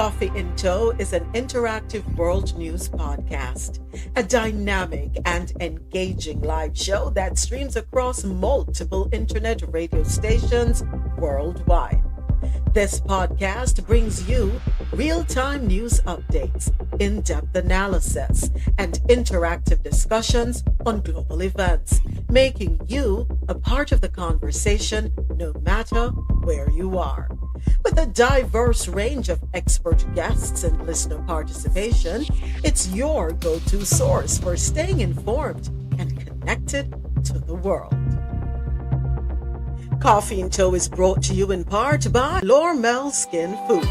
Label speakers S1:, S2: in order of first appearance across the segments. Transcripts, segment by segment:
S1: Coffee in Tow is an interactive world news podcast, a dynamic and engaging live show that streams across multiple internet radio stations worldwide. This podcast brings you real time news updates, in depth analysis, and interactive discussions on global events, making you a part of the conversation no matter where you are. With a diverse range of expert guests and listener participation, it's your go to source for staying informed and connected to the world. Coffee in Tow is brought to you in part by Lormel Skin Food.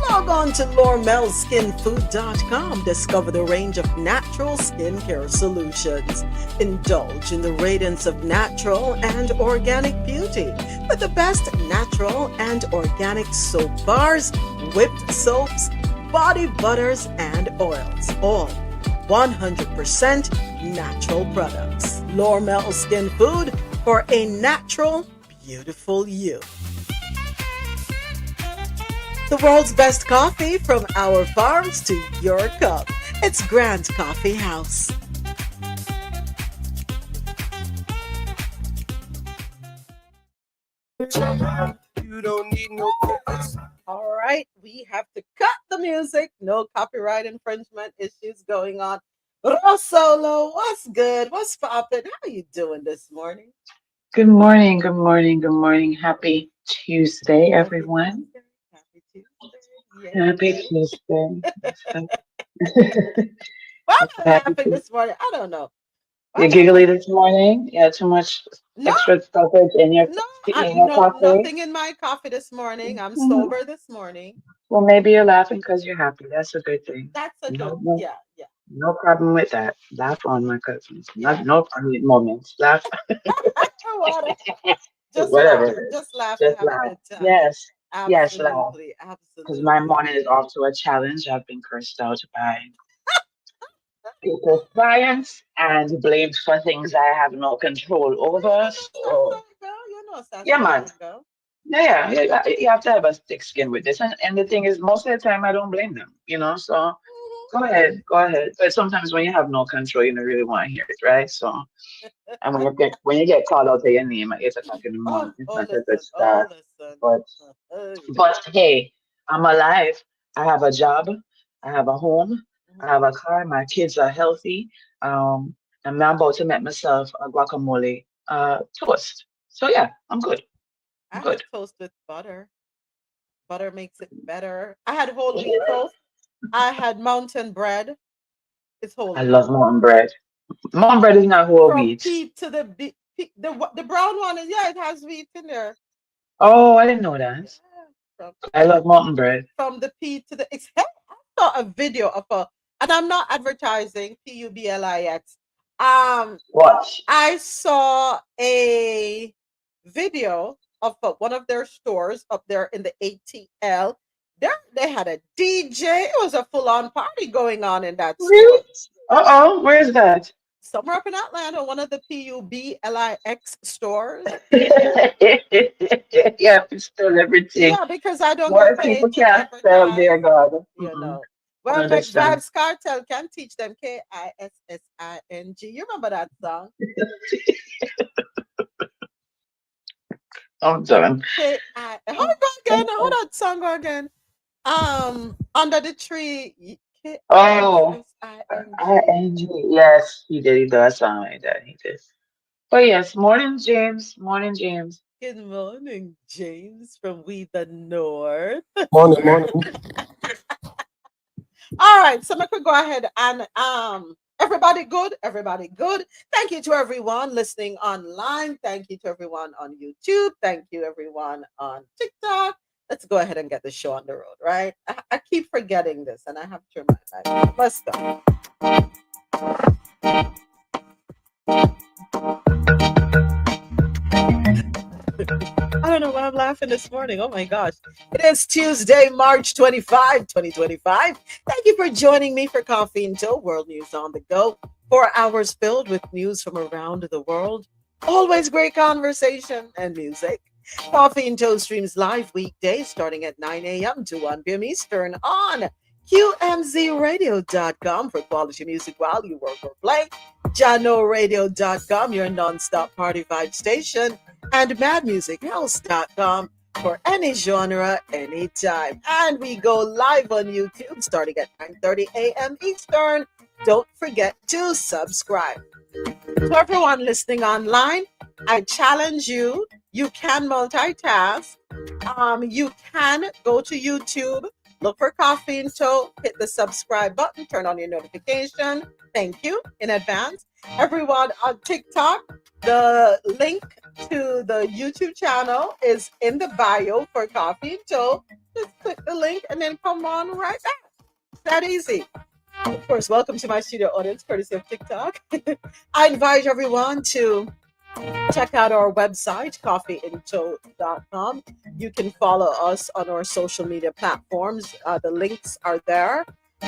S1: Log on to lormelskinfood.com. Discover the range of natural skincare solutions. Indulge in the radiance of natural and organic beauty with the best natural and organic soap bars, whipped soaps, body butters, and oils. All 100% natural products. Lormel Skin Food for a natural, beautiful you. The world's best coffee from our farms to your cup. It's Grant Coffee House.
S2: You don't need no purpose.
S1: All right, we have to cut the music. No copyright infringement issues going on. Rosolo, what's good? What's poppin'? How you doing this morning?
S3: Good morning, good morning, good morning. Happy Tuesday, everyone.
S1: Happy Tuesday.
S3: Happy Tuesday.
S1: Why am I
S3: Happy
S1: laughing
S3: Tuesday.
S1: this morning? I don't know. Why
S3: You're
S1: am I
S3: giggly this morning? Yeah, too much
S1: No,
S3: extra stuffage in your
S1: no,
S3: coffee?
S1: nothing in my coffee this morning. I'm
S3: Mhm.
S1: sober this morning.
S3: Well, maybe you're laughing because you're happy. That's a good thing.
S1: That's a good,
S3: No,
S1: yeah, yeah.
S3: no problem with that. Laugh on, my cousins.
S1: Yeah.
S3: No funny moments. Laugh.
S1: Whatever. Just
S3: Whatever
S1: laugh.
S3: it is.
S1: Just laugh and
S3: Just
S1: have a
S3: laugh.
S1: good time.
S3: Yes. Yes, laugh.
S1: Absolutely,
S3: Because my
S1: absolutely.
S3: morning is off to a challenge. I've been cursed out by people's clients and blamed for things I have no control over. So,
S1: You know,
S3: yeah,
S1: Sasha,
S3: man.
S1: girl.
S3: You have to have a thick skin with this. And the thing is, most of the time, I don't blame them, So go ahead. But sometimes when you have no control, you don't really want to hear it, right? So, and when you get called out to your name at 8 o'clock in the
S1: Oh,
S3: morning, it's
S1: oh,
S3: not a good
S1: listen, oh,
S3: start.
S1: listen.
S3: But
S1: Oh,
S3: But hey, I'm alive. I have a job. I have a home. I have a car. My kids are healthy. And I'm about to make myself a guacamole toast. So yeah, I'm good. I'm
S1: I
S3: good.
S1: had toast with butter. Butter makes it better. I had whole wheat toast. I had mountain bread. It's whole
S3: I
S1: wheat.
S3: love mountain bread. Mountain bread is not whole
S1: From
S3: wheat.
S1: peat to the brown one is, yeah, it has wheat in there.
S3: Oh, I didn't know that.
S1: Yeah, from
S3: I love mountain bread.
S1: from the P to the X. Hey, I saw a video of a, and I'm not advertising Publix. Um,
S3: Watch.
S1: I saw a video of one of their stores up there in the ATL. There, they had a DJ. It was a full-on party going on in that store.
S3: Really? Uh-oh, where's that?
S1: Somewhere up in Atlanta, one of the Publix stores.
S3: Yeah, it's still everything.
S1: Yeah, because I don't get
S3: What
S1: paid
S3: people
S1: to
S3: can't sell,
S1: advertise,
S3: dear God.
S1: you
S3: Mm-mm.
S1: know.
S3: I
S1: Well, Make
S3: understand.
S1: Vibes Cartel can teach them Kissing. You remember that song?
S3: I'm done.
S1: How it go again? How that song go again? Under the tree.
S3: Oh,
S1: Kissing.
S3: yes, he did. He does sound like that. He did. But yes, morning, James. Morning, James.
S1: Good morning, James from We the North.
S2: Morning, morning.
S1: All right, so I could go ahead and everybody good, everybody good. Thank you to everyone listening online. Thank you to everyone on YouTube. Thank you everyone on TikTok. Let's go ahead and get the show on the road, right? I keep forgetting this, and I have to remind myself. Let's go. I don't know why I'm laughing this morning. Oh my gosh. It is Tuesday, March 25, 2025. Thank you for joining me for Coffee and Joe, World News on the Go. 4 hours filled with news from around the world. Always great conversation and music. Coffee and Toast streams live weekdays starting at 9 a.m. to 1 p.m. Eastern on QMZRadio.com for quality music while you work or play, JanoRadio.com, your non-stop party vibe station, and MadMusicHouse.com for any genre, anytime. And we go live on YouTube starting at 9:30 a.m. Eastern. Don't forget to subscribe. To everyone listening online, I challenge you. You can multitask. You can go to YouTube, look for Coffee and Toe, hit the subscribe button, turn on your notification. Thank you in advance. Everyone on TikTok, the link to the YouTube channel is in the bio for Coffee and Toe. Just click the link and then come on right back. That easy. Of course, welcome to my studio audience, courtesy of TikTok. I invite everyone to check out our website, coffeeinto.com. You can follow us on our social media platforms. The links are there.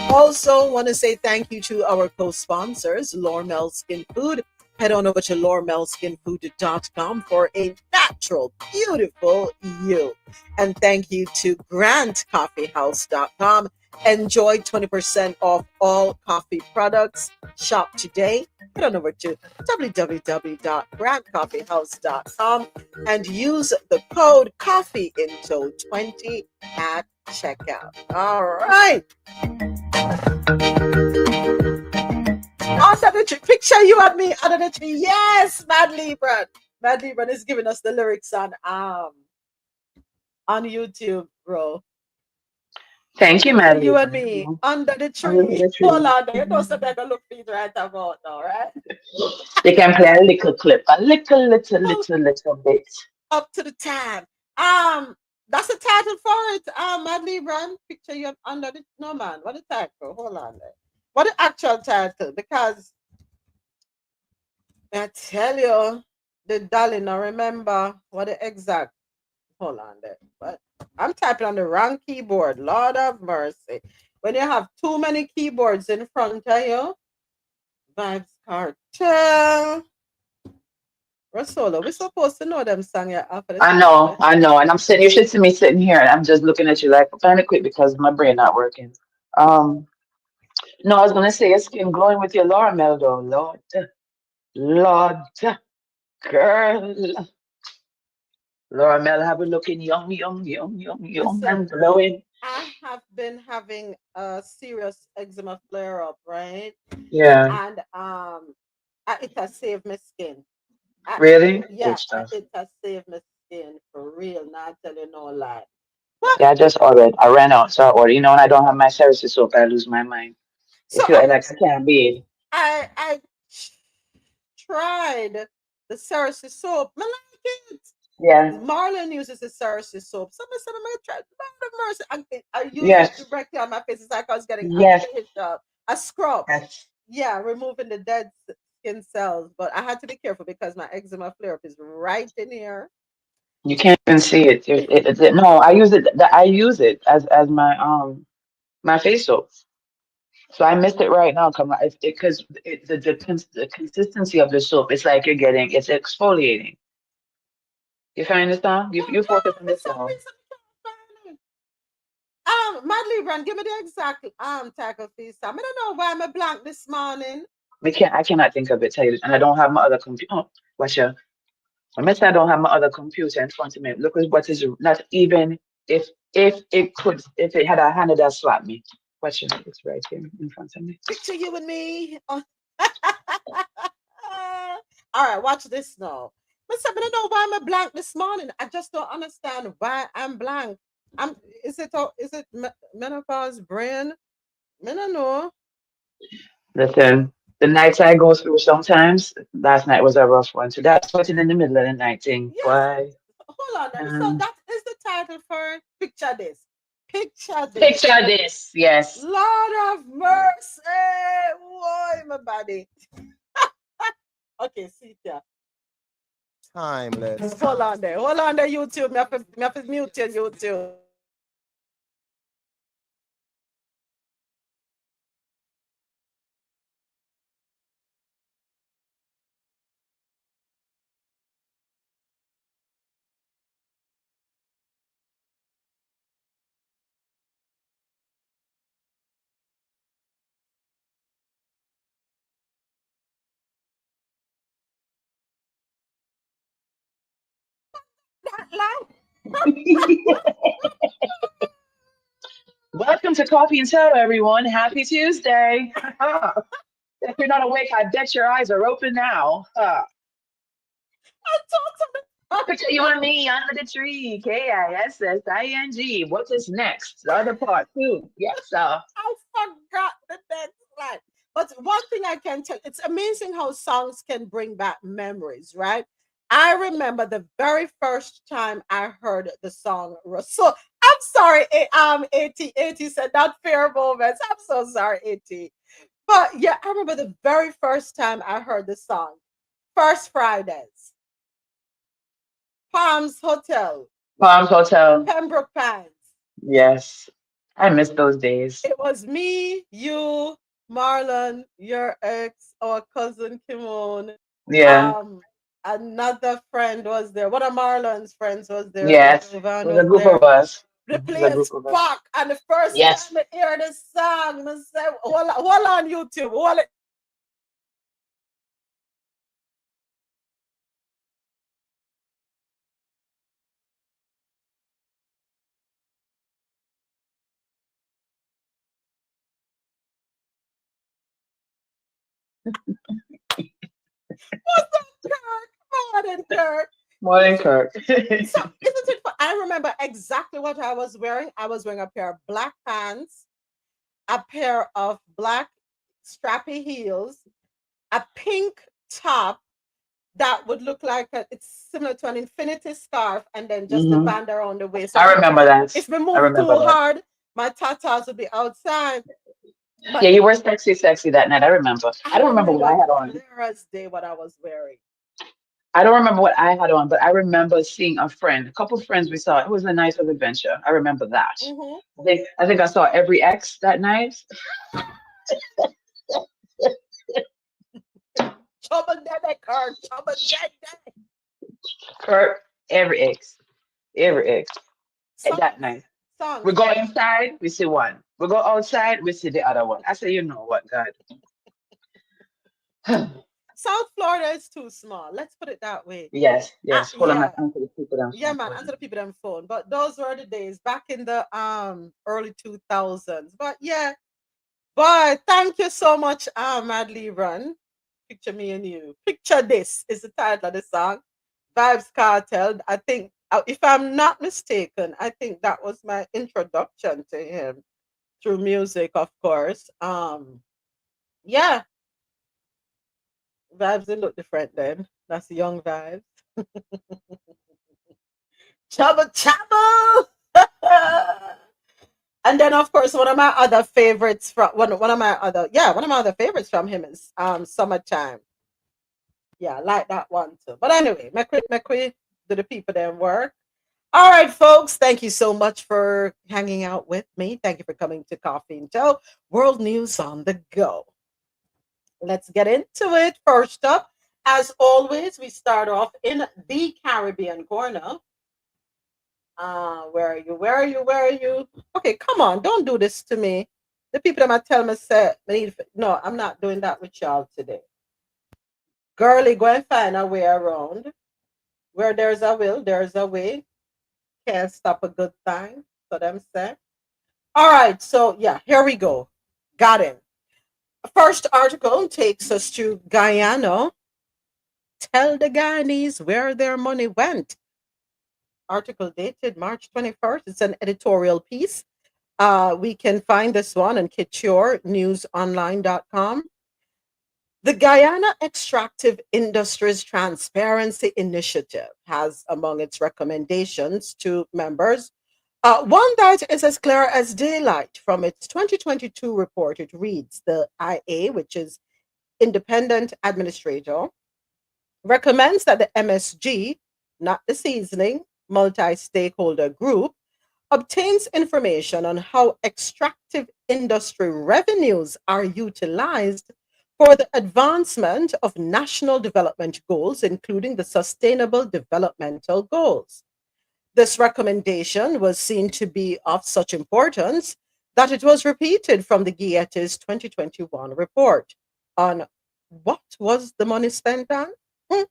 S1: Also, want to say thank you to our co-sponsors, Lormel Skin Food. Head on over to lormelskinfood.com for a natural, beautiful you. And thank you to grantcoffeehouse.com. Enjoy 20% off all coffee products. Shop today. Head on over to www.grantcoffeehouse.com and use the code COFFEEINTO20 at checkout. All right. Under the tree. Picture you and me under the tree. Yes, Mad Libran. Mad Libran is giving us the lyrics on YouTube, bro.
S3: Thank you,
S1: Picture
S3: Maddie.
S1: you and me under the
S3: Under
S1: tree.
S3: the tree.
S1: Hold on there. You know something I can look for you right about now, right?
S3: They can play a little clip, a little bit.
S1: Up to the time. That's the title for it. Mad Libran. Picture you under the no man. What the title? Hold on there. What the actual title? Because I tell you, the darling, I remember what the exact. Hold on there. But I'm typing on the wrong keyboard. Lord of mercy. When you have too many keyboards in front of you, Vibes Cartel. Rosolo, we're supposed to know them song yeah, after the
S3: I know. And I'm sitting, you should see me sitting here and I'm just looking at you like, kind of quick because my brain not working. Um, no, I was gonna say your skin glowing with your Laura Meldo. Lord, girl. Laura Mel have a looking young
S1: Listen,
S3: and glowing.
S1: I have been having a serious eczema flare up, right?
S3: Yeah,
S1: And it has saved my skin. I,
S3: really?
S1: yeah,
S3: Good stuff.
S1: it has saved my skin for real. Not tell you no lie. But
S3: Yeah, I just ordered. I ran out, so I ordered. You know, when I don't have my services soap, I lose my mind.
S1: so
S3: It feel like I can't be.
S1: I tried the Cersei soap. I like it.
S3: Yeah,
S1: Marlon uses the Cersei soap. Somebody said I'm gonna try. Lord of mercy. I use it
S3: yes,
S1: directly on my face. It's like I was getting
S3: yes,
S1: a scrub.
S3: yes.
S1: Yeah, removing the dead skin cells. But I had to be careful because my eczema flare up is right in here.
S3: You can't even see it. No, I use it. I use it as my face soap. So I missed it right now. Come on, because the consistency of the soap, it's like you're getting it's exfoliating. You find this now? You focus on
S1: For
S3: this
S1: some
S3: now.
S1: reason, I can't find it. Madly run, give me the exact tackle fees. I don't know why I'm a blank this morning.
S3: I cannot think of it. Tell you, and I don't have my other computer. Oh, watch your. I must say I don't have my other computer in front of me. Look at what is not even if it could if it had a hand that slapped me. Watch your. It's right here in front of me.
S1: Picture you and me. Oh. All right, watch this now. But I don't know why I'm a blank this morning. I just don't understand why I'm blank. I'm. Is it menopause brain? I don't know.
S3: Listen, the nights I go through sometimes. Last night was a rough one. So that's what's in the middle of the night thing.
S1: Yes.
S3: Why?
S1: Hold on. So that is the title for Picture This. Picture This.
S3: Picture this. Yes.
S1: Lord of mercy. Why my body? Okay, see ya.
S2: Timeless.
S1: Hold on there. Hold on there, YouTube. Me have to mute your YouTube.
S3: Welcome to Coffee and Toe, everyone. Happy Tuesday. If you're not awake, I bet your eyes are open now. Picture you and me under the tree. Kissing. What is next? The other part, too. Yes, sir.
S1: I forgot the next line. But one thing I can tell, it's amazing how songs can bring back memories, right? I remember the very first time I heard the song. So I'm sorry, AT said not fair moments. I'm so sorry, AT. But yeah, I remember the very first time I heard the song. First Fridays, Palms Hotel,
S3: Palms Hotel.
S1: Pembroke Pines.
S3: Yes. I miss those days.
S1: It was me, you, Marlon, your ex, our cousin Kimon.
S3: Yeah.
S1: Um, Another friend was there. One of Marlon's friends was there.
S3: Yes. It
S1: Jovan
S3: was a
S1: was
S3: group
S1: there.
S3: of us.
S1: The
S3: It was a
S1: place
S3: group of us.
S1: spark, and the first
S3: Yes.
S1: time I hear the song, I said, hold on YouTube, hold it. Kirk, Martin Kirk.
S3: Morning, Kirk.
S1: So isn't it? I remember exactly what I was wearing. I was wearing a pair of black pants, a pair of black strappy heels, a pink top that would look like it's similar to an infinity scarf, and then just the
S3: Hmm.
S1: band around the waist. So
S3: I remember that.
S1: if we
S3: I
S1: move too
S3: remember that.
S1: hard, my tatas would be outside.
S3: Yeah,
S1: But
S3: you were sexy, sexy that night. I remember. I
S1: I
S3: don't remember what I
S1: remember
S3: had on.
S1: clear as day what I was wearing.
S3: I don't remember what I had on, but I remember seeing a friend, a couple of friends we saw. It was a nice little adventure. I remember that.
S1: Mm-hmm.
S3: I think I saw every ex that night.
S1: Trouble Daddy, Kirk, Trouble Daddy.
S3: Kurt, every ex at that
S1: Songs,
S3: night. We
S1: songs.
S3: go inside, we see one. We go outside, we see the other one. I say, you know what, God.
S1: South Florida is too small. Let's put it that way.
S3: Yes, yes. Hold on,
S1: Yeah,
S3: my answer the people down
S1: yeah,
S3: phone
S1: man.
S3: for
S1: Answer
S3: you.
S1: the people on phone. But those were the days back in the early 2000s. But yeah, boy, thank you so much, Madly Run. Picture me and you. Picture this is the title of the song. Vibes Cartel. I think, if I'm not mistaken, I think that was my introduction to him through music, of course. Yeah, Vibes they look different then. That's young Vibes. Chubba Chubba. And then of course one of my other favorites from one of my other favorites from him is Summertime. Yeah, I like that one too. But anyway, McQueen do the people then work. All right, folks, thank you so much for hanging out with me. Thank you for coming to Coffee and Toe, World News on the Go. Let's get into it. First up, as always, we start off in the Caribbean corner. Where are you? Where are you? Where are you? Okay, come on, don't do this to me. The people that might tell me say, no, I'm not doing that with y'all today. Girlie, go and find a way around. Where there's a will, there's a way. Can't stop a good thing. So them say. All right, so yeah, here we go. Got him. First article takes us to Guyana. Tell the Guyanese where their money went. Article dated March 21st. It's an editorial piece. We can find this one on couturenewsonline.com. The Guyana Extractive Industries Transparency Initiative has among its recommendations to members one that is as clear as daylight. From its 2022 report, it reads the IA, which is Independent Administrator, recommends that the MSG, not the seasoning, multi stakeholder group, obtains information on how extractive industry revenues are utilized for the advancement of national development goals, including the Sustainable Developmental Goals. This recommendation was seen to be of such importance that it was repeated from the GIET's 2021 report on what was the money spent on? Hmm.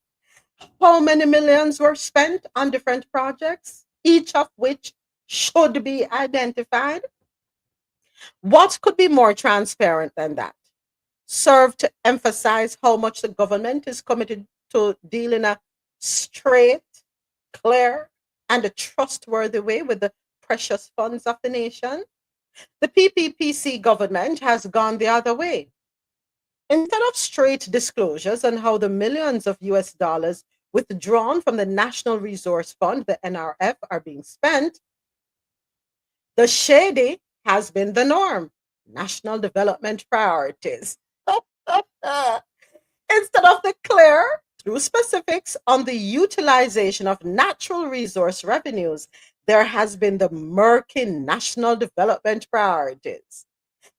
S1: How many millions were spent on different projects, each of which should be identified? What could be more transparent than that? Serve to emphasize how much the government is committed to deal in a straight, clear, and a trustworthy way with the precious funds of the nation. The PPPC government has gone the other way. Instead of straight disclosures on how the millions of US dollars withdrawn from the National Resource Fund, the NRF, are being spent, the shady has been the norm. National development priorities. Instead of the clear, through specifics on the utilization of natural resource revenues, there has been the murky national development priorities.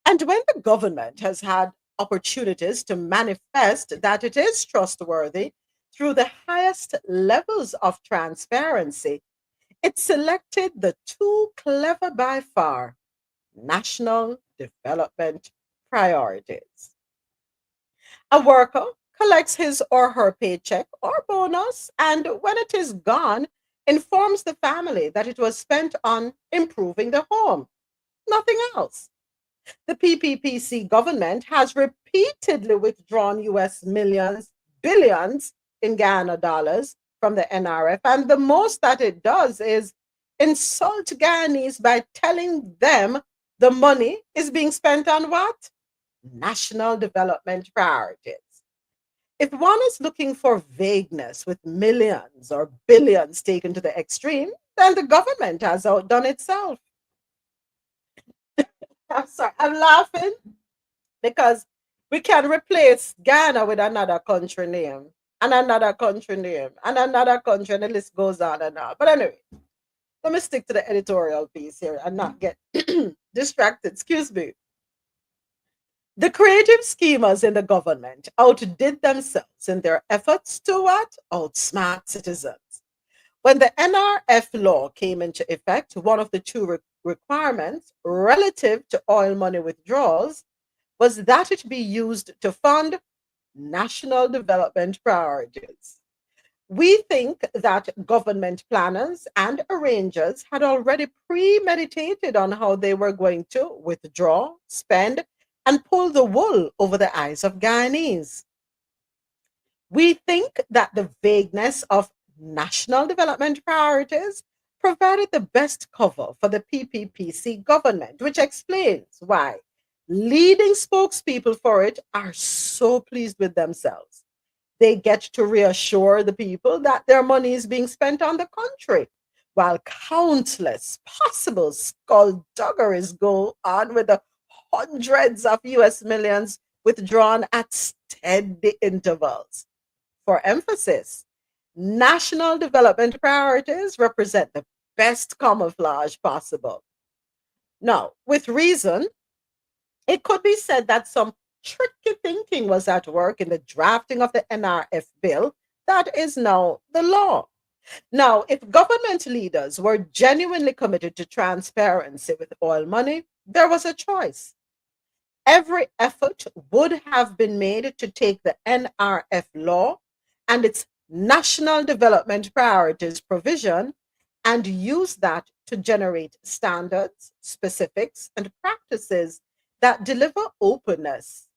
S1: And when the government has had opportunities to manifest that it is trustworthy through the highest levels of transparency, it selected the too clever by far national development priorities. A worker collects his or her paycheck or bonus, and when it is gone, informs the family that it was spent on improving the home, nothing else. The PPPC government has repeatedly withdrawn US millions, billions in Ghana dollars from the NRF, and the most that it does is insult Ghanaians by telling them the money is being spent on what? National development priorities. If one is looking for vagueness with millions or billions taken to the extreme, then the government has outdone itself. I'm sorry, I'm laughing because we can replace Ghana with another country name and another country name and another country, and the list goes on and on. But anyway, let me stick to the editorial piece here and not get distracted. Excuse me. The creative schemers in the government outdid themselves in their efforts to what? Outsmart citizens. When the NRF law came into effect, one of the two requirements relative to oil money withdrawals was that it be used to fund national development priorities. We think that government planners and arrangers had already premeditated on how they were going to withdraw, spend, and pull the wool over the eyes of Guyanese. We think that the vagueness of national development priorities provided the best cover for the PPPC government, which explains why leading spokespeople for it are so pleased with themselves. They get to reassure the people that their money is being spent on the country, while countless possible skullduggeries go on with the hundreds of US millions withdrawn at steady intervals. For emphasis, national development priorities represent the best camouflage possible. Now, with reason, it could be said that some tricky thinking was at work in the drafting of the NRF bill that is now the law. Now, if government leaders were genuinely committed to transparency with oil money, there was a choice. Every effort would have been made to take the NRF law and its national development priorities provision and use that to generate standards, specifics, and practices that deliver openness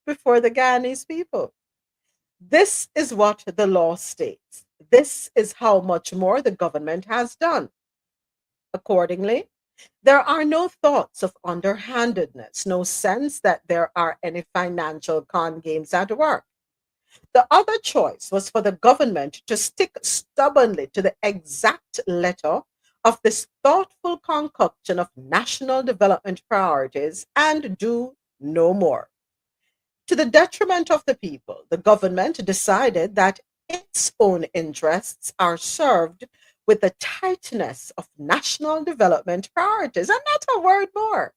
S1: before the Guyanese people. This is what the law states. This is how much more the government has done. Accordingly, there are no thoughts of underhandedness, no sense that there are any financial con games at work. The other choice was for the government to stick stubbornly to the exact letter of this thoughtful concoction of national development priorities and do no more. To the detriment of the people, the government decided that its own interests are served with the tightness of national development priorities, and not a word more.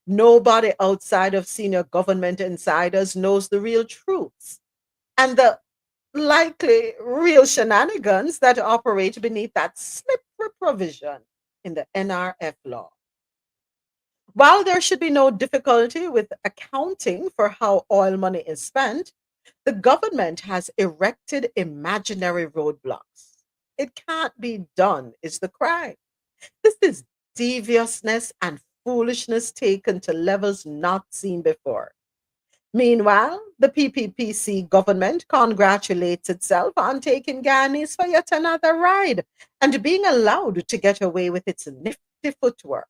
S1: Nobody outside of senior government insiders knows the real truths and the likely real shenanigans that operate beneath that slippery provision in the NRF law. While there should be no difficulty with accounting for how oil money is spent, The government has erected imaginary roadblocks. It can't be done, is the cry. This is deviousness and foolishness taken to levels not seen before. Meanwhile, the PPPC government congratulates itself on taking Ghanis for yet another ride and being allowed to get away with its nifty footwork.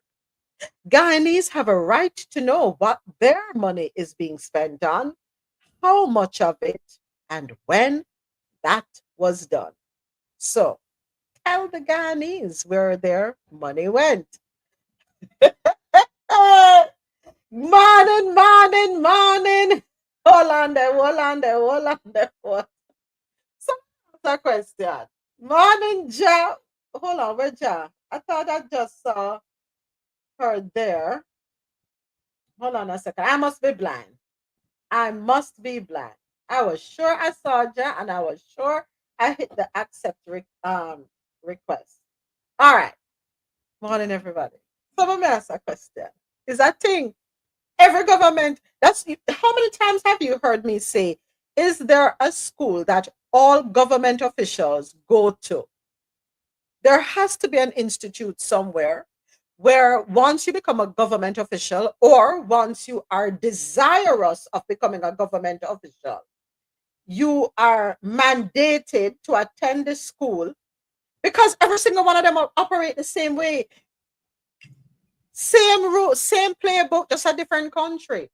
S1: Guyanese have a right to know what their money is being spent on, how much of it, and when that was done. So tell the Guyanese where their money went. Hey, morning, morning, morning. Hold on there, hold on there, hold on there. So that's a question. Morning, Ja. Hold on, where Ja? I thought I just saw her there. Hold on a second. I must be blind. I must be blind. I was sure I saw Ja, and I was sure I hit the accept request. All right. Morning, everybody. So let me ask a question. Is that thing every government? That's how many times have you heard me say? Is there a school that all government officials go to? There has to be an institute somewhere where once you become a government official or once you are desirous of becoming a government official, you are mandated to attend the school because every single one of them operate the same way. Same rule, same playbook, just a different country.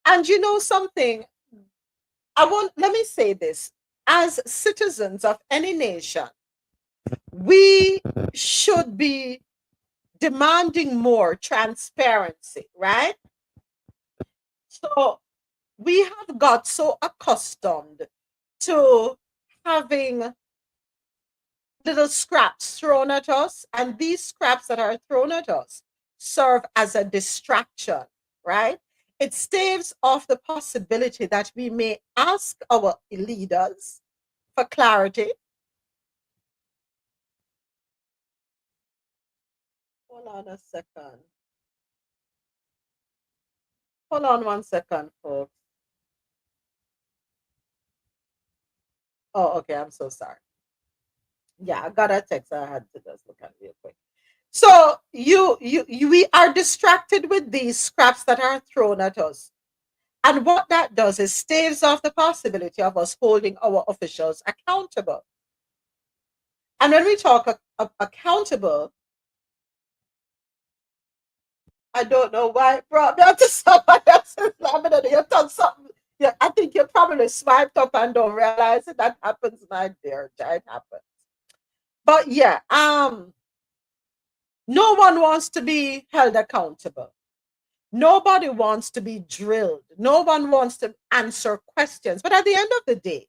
S1: And you know something? Let me say this. As citizens of any nation, we should be demanding more transparency, right? So we have got so accustomed to having little scraps thrown at us, and these scraps that are thrown at us serve as a distraction, right? It staves off the possibility that we may ask our leaders for clarity. Hold on a second. Hold on 1 second, folks. Oh, okay. I'm so sorry. Yeah, I got a text. I had to just look at it real quick. So we are distracted with these scraps that are thrown at us. And what that does is staves off the possibility of us holding our officials accountable. And when we talk accountable, I don't know why it brought me up to somebody else's lamina. You've done something. Yeah, I think you probably swiped up and don't realize it. That happens, my dear. It happens. But yeah, no one wants to be held accountable. Nobody wants to be drilled. No one wants to answer questions. But at the end of the day,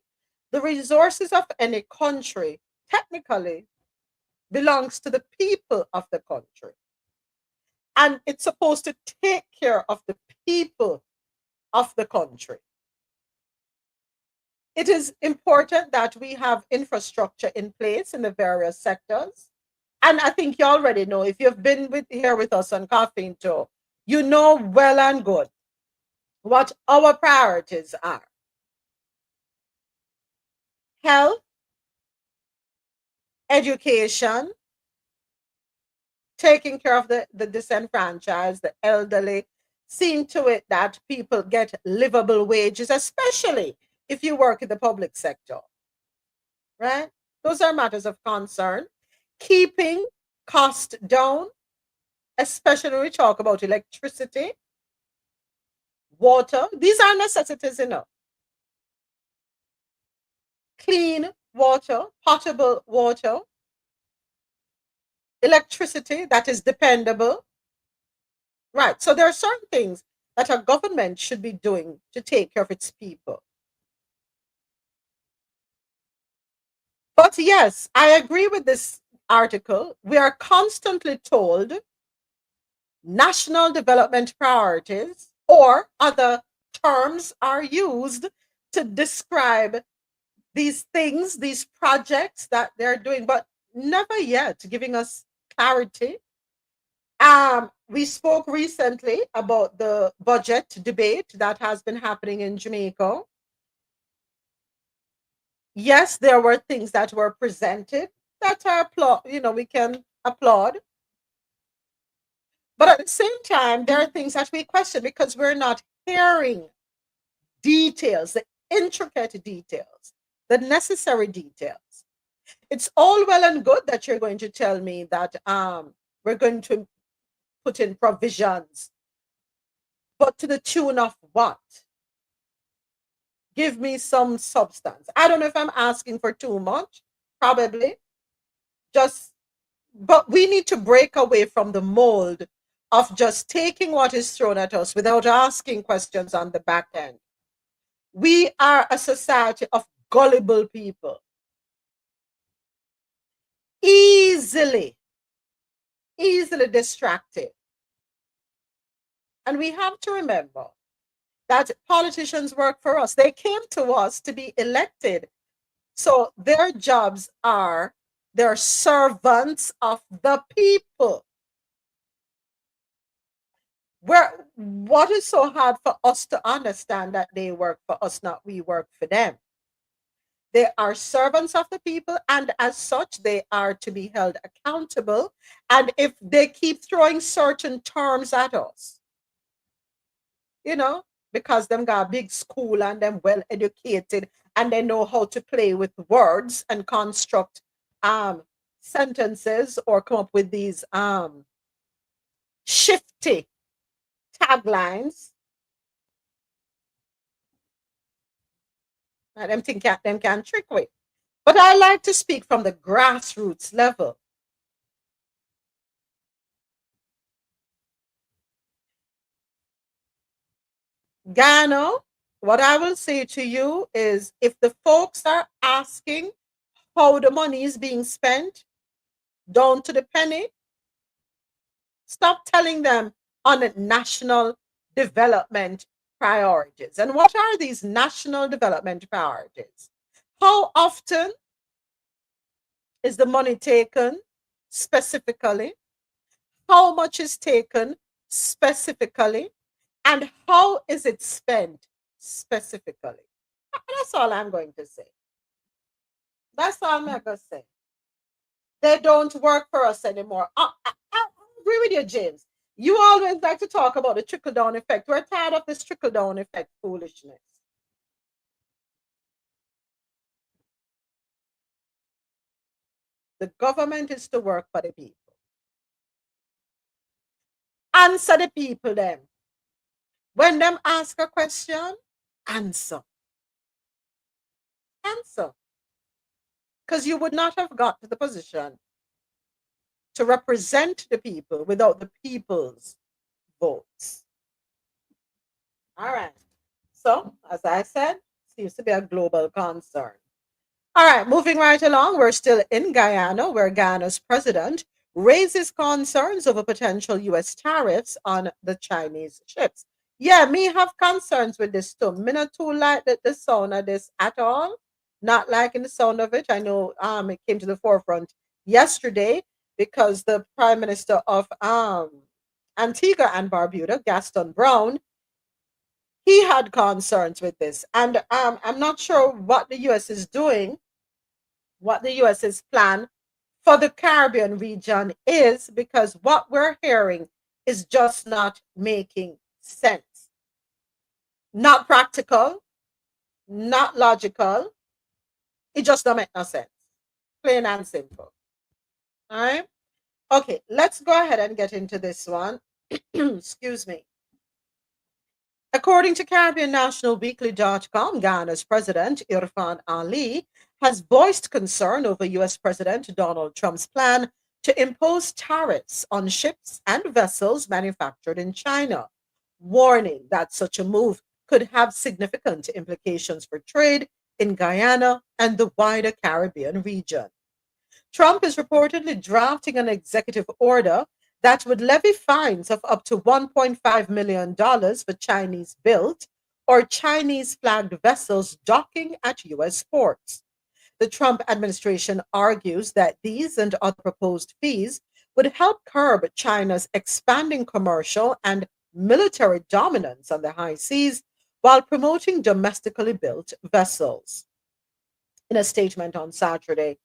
S1: the resources of any country technically belongs to the people of the country. And it's supposed to take care of the people of the country. It is important that we have infrastructure in place in the various sectors. And I think you already know, if you've been here with us on Caffeine Talk, you know well and good what our priorities are. Health, education, taking care of the disenfranchised, the elderly, seeing to it that people get livable wages, especially if you work in the public sector, right? Those are matters of concern. Keeping cost down, especially when we talk about electricity, water. These are necessities enough. Clean water, potable water, electricity that is dependable. Right. So there are certain things that a government should be doing to take care of its people. But yes, I agree with this article. We are constantly told national development priorities or other terms are used to describe these things, these projects that they're doing, but never yet giving us clarity. We spoke recently about the budget debate that has been happening in Jamaica. Yes, there were things that were presented that are applaud, we can applaud. But at the same time, there are things that we question because we're not hearing details, the intricate details, the necessary details. It's all well and good that you're going to tell me that we're going to put in provisions, but to the tune of what? Give me some substance. I don't know if I'm asking for too much, probably. Just, but we need to break away from the mold of just taking what is thrown at us without asking questions on the back end. We are a society of gullible people, easily, easily distracted. And we have to remember that politicians work for us. They came to us to be elected. So their jobs are they're servants of the people. What is so hard for us to understand that they work for us, not we work for them? They are servants of the people, and as such, they are to be held accountable. And if they keep throwing certain terms at us, you know, because them got a big school and them well educated and they know how to play with words and construct um sentences or come up with these shifty taglines. Them think them can trick with. But I like to speak from the grassroots level. Gano, what I will say to you is if the folks are asking how the money is being spent, down to the penny, stop telling them on national development priorities. And what are these national development priorities? How often is the money taken specifically? How much is taken specifically? And how is it spent specifically? That's all I'm going to say. That's all I'm going to say. They don't work for us anymore. I agree with you, James. You always like to talk about the trickle down effect. We're tired of this trickle down effect foolishness. The government is to work for the people. Answer the people then. When them ask a question, answer. Answer. Because you would not have got to the position to represent the people without the people's votes. All right. So, as I said, seems to be a global concern. All right, moving right along, we're still in Guyana, where Guyana's president raises concerns over potential U.S. tariffs on the Chinese ships. Yeah, me have concerns with this too. Me not too like the sound of this at all. Not liking the sound of it. I know it came to the forefront yesterday because the Prime Minister of Antigua and Barbuda, Gaston Brown, he had concerns with this. And I'm not sure what the US is doing, what the US's plan for the Caribbean region is, because what we're hearing is just not making sense. Not practical, not logical. It just don't make no sense. Plain and simple. All right. Okay, let's go ahead and get into this one. Excuse me. According to CaribbeanNationalWeekly.com, Ghana's President Irfan Ali has voiced concern over US President Donald Trump's plan to impose tariffs on ships and vessels manufactured in China, warning that such a move could have significant implications for trade in Guyana and the wider Caribbean region. Trump is reportedly drafting an executive order that would levy fines of up to $1.5 million for Chinese built or Chinese flagged vessels docking at U.S. ports. The Trump administration argues that these and other proposed fees would help curb China's expanding commercial and military dominance on the high seas while promoting domestically built vessels. In a statement on Saturday,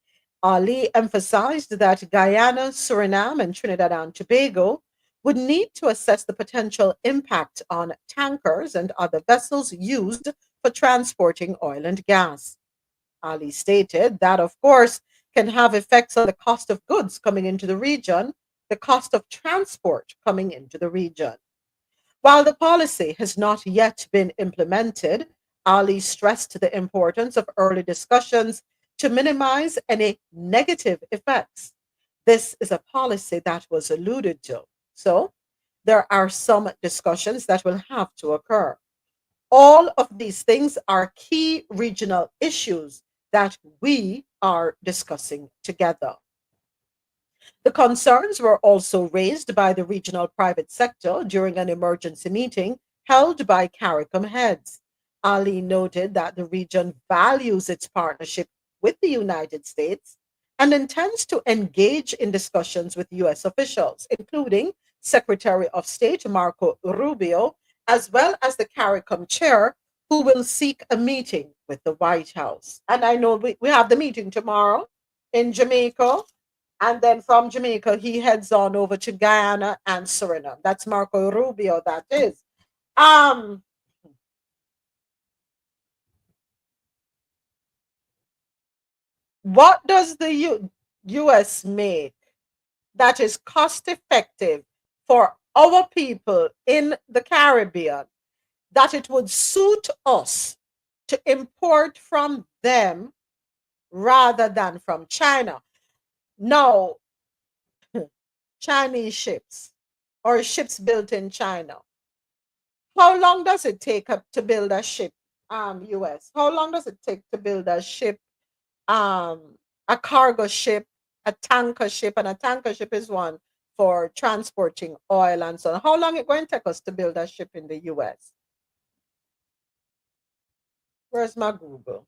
S1: Ali emphasized that Guyana, Suriname, and Trinidad and Tobago would need to assess the potential impact on tankers and other vessels used for transporting oil and gas. Ali stated that, of course, can have effects on the cost of goods coming into the region, the cost of transport coming into the region. While the policy has not yet been implemented, Ali stressed the importance of early discussions to minimize any negative effects. This is a policy that was alluded to. So, there are some discussions that will have to occur. All of these things are key regional issues that we are discussing together. The concerns were also raised by the regional private sector during an emergency meeting held by CARICOM heads. Ali noted that the region values its partnership with the United States and intends to engage in discussions with U.S. officials, including Secretary of State Marco Rubio, as well as the CARICOM chair, who will seek a meeting with the White House. And I know we have the meeting tomorrow in Jamaica. And then from Jamaica, he heads on over to Guyana and Suriname. That's Marco Rubio, that is. What does the US make that is cost effective for our people in the Caribbean, that it would suit us to import from them rather than from China? Now, Chinese ships or ships built in China. How long does it take to build a ship, US? How long does it take to build a ship, a cargo ship, a tanker ship, and a tanker ship is one for transporting oil and so on. How long it going to take us to build a ship in the US? Where's my Google?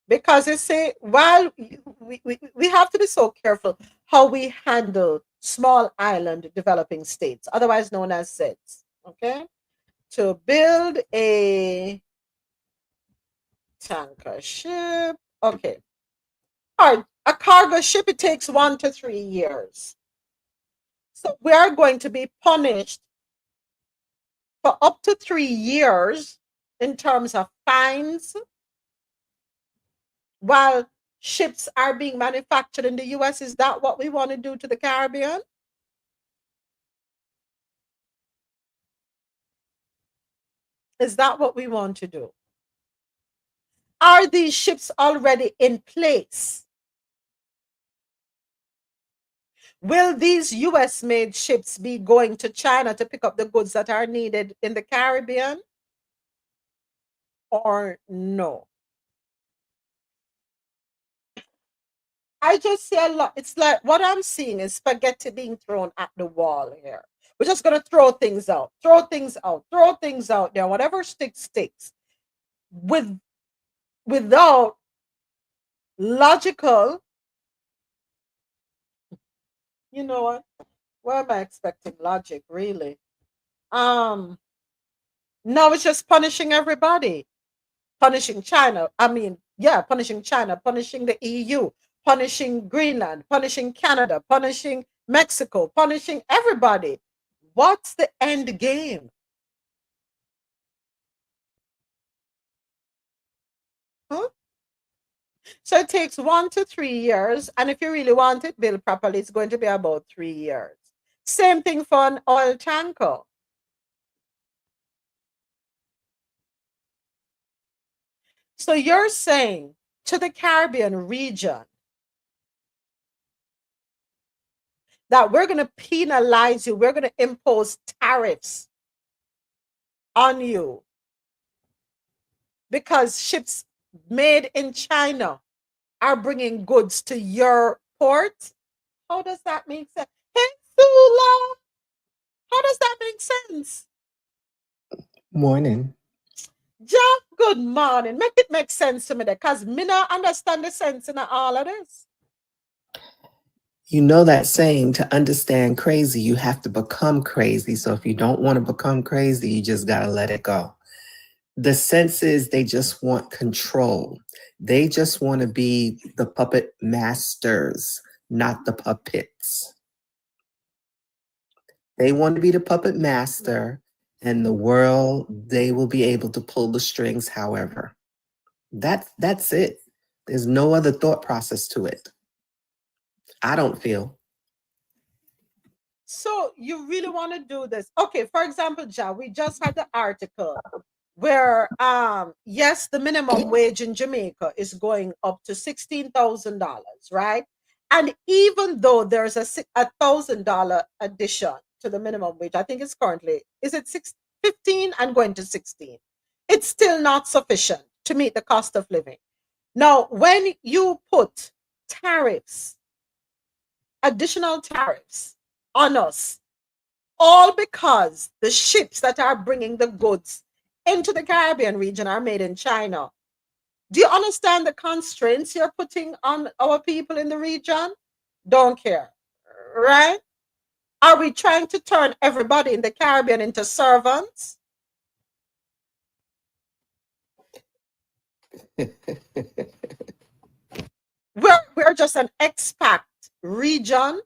S1: Because you see, while we have to be so careful how we handle small island developing states, otherwise known as SIDS, okay? To build a tanker ship, okay. All right, a cargo ship, it takes 1 to 3 years. So we are going to be punished for up to 3 years in terms of fines while ships are being manufactured in the US. Is that what we want to do to the Caribbean? Is that what we want to do? Are these ships already in place? Will these US made ships be going to China to pick up the goods that are needed in the Caribbean? Or no? I just see a lot. It's like what I'm seeing is spaghetti being thrown at the wall here. We're just going to throw things out, throw things out, throw things out there. Whatever sticks, sticks. Without logical, you know what? Where am I expecting logic, really? No, it's just punishing everybody. Punishing China. I mean, yeah, punishing China, punishing the EU, punishing Greenland, punishing Canada, punishing Mexico, punishing everybody. What's the end game? Huh? So it takes 1 to 3 years. And if you really want it built properly, it's going to be about 3 years. Same thing for an oil tanker. So you're saying to the Caribbean region that we're going to penalize you, we're going to impose tariffs on you because ships made in China are bringing goods to your port? How does that make sense? Hey, Sula, how does that make sense?
S4: Morning.
S1: Jack, good morning. Make it make sense to me there, because me not understand the sense in all of this.
S4: You know that saying, to understand crazy, you have to become crazy. So if you don't want to become crazy, you just got to let it go. The sense is they just want control. They just want to be the puppet masters, not the puppets. They want to be the puppet master, and the world, they will be able to pull the strings however. That's it. There's no other thought process to it. I don't feel.
S1: So you really want to do this? Okay, for example, Ja, we just had the article where yes, the minimum wage in Jamaica is going up to $16,000, right? And even though there's $1,000 addition to the minimum wage, I think it's currently, is it 15 and going to 16? It's still not sufficient to meet the cost of living. Now, when you put tariffs, additional tariffs on us, all because the ships that are bringing the goods into the Caribbean region are made in China. Do you understand the constraints you're putting on our people in the region? Don't care, right? Are we trying to turn everybody in the Caribbean into servants? We're just an expat region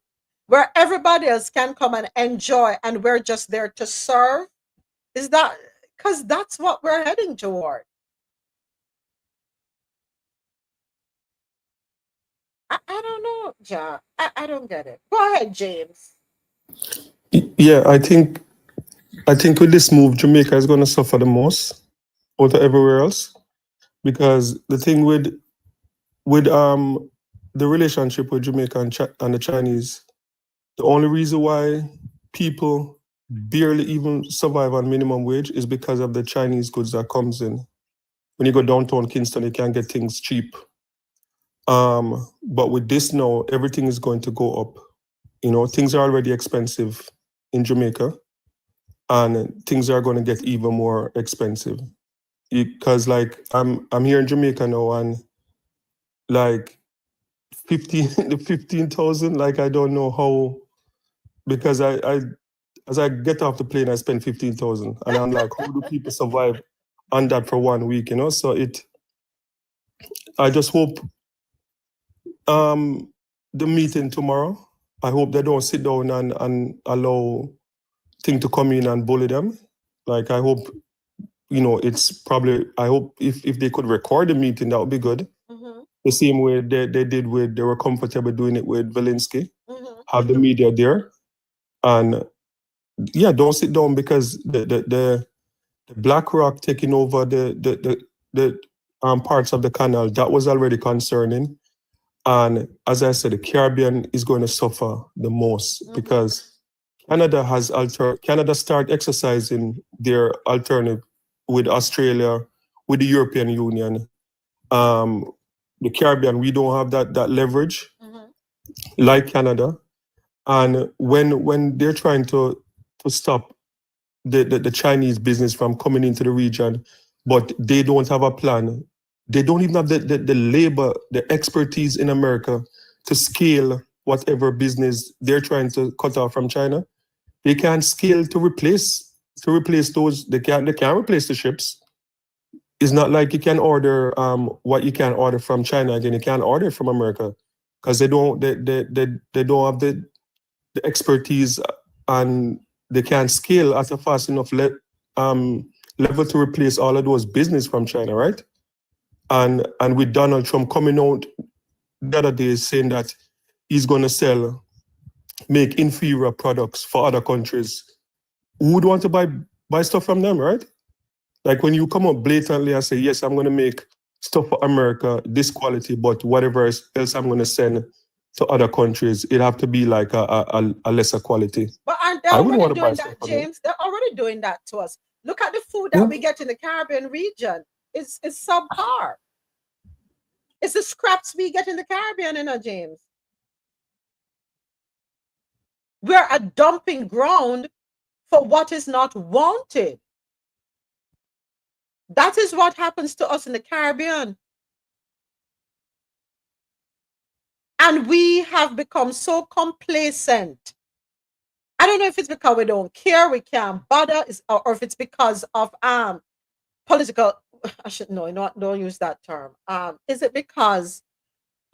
S1: where everybody else can come and enjoy, and we're just there to serve. Is that because that's what we're heading toward? I don't know, Ja. I don't get it. Go ahead, James.
S2: Yeah, I think with this move, Jamaica is going to suffer the most out of everywhere else, because the thing with the relationship with Jamaica and the Chinese, the only reason why people barely even survive on minimum wage is because of the Chinese goods that comes in. When you go downtown Kingston, you can't get things cheap. But with this now, everything is going to go up. You know, things are already expensive in Jamaica, and things are going to get even more expensive. Because like I'm here in Jamaica now, and like 15,000, like I don't know how, because I as I get off the plane, I spend 15,000, and I'm like, how do people survive on that for 1 week? You know, so I just hope the meeting tomorrow, I hope they don't sit down and allow thing to come in and bully them. Like I hope, it's probably, I hope if they could record the meeting, that would be good.
S1: Mm-hmm.
S2: The same way they did they were comfortable doing it with Valinsky.
S1: Mm-hmm.
S2: Have the media there. And yeah, don't sit down, because the BlackRock taking over the parts of the canal, that was already concerning. And as I said, the Caribbean is going to suffer the most, because Canada start exercising their alternative with Australia, with the European Union. The Caribbean, we don't have that leverage like Canada. And when they're trying to stop the Chinese business from coming into the region, but they don't have a plan. They don't even have the labor, the expertise in America to scale whatever business they're trying to cut off from China. They can't scale to replace those. They can't replace the ships. It's not like you can order what you can order from China again. You can't order from America, because they don't have the expertise, and they can't scale at a fast enough level to replace all of those business from China, right? And with Donald Trump coming out the other day saying that he's going to make inferior products for other countries, who would want to buy stuff from them, right? Like when you come up blatantly and say, yes, I'm going to make stuff for America, this quality, but whatever else I'm going to send to other countries, it have to be like a lesser quality.
S1: But aren't they
S2: I wouldn't
S1: already
S2: want to buy
S1: doing
S2: stuff
S1: that,
S2: from them.
S1: James? They're already doing that to us. Look at the food that we get in the Caribbean region. It's subpar. It's the scraps we get in the Caribbean, James. We're a dumping ground for what is not wanted. That is what happens to us in the Caribbean. And we have become so complacent. I don't know if it's because we don't care, we can't bother, or if it's because of political. I should know, don't use that term. Is it because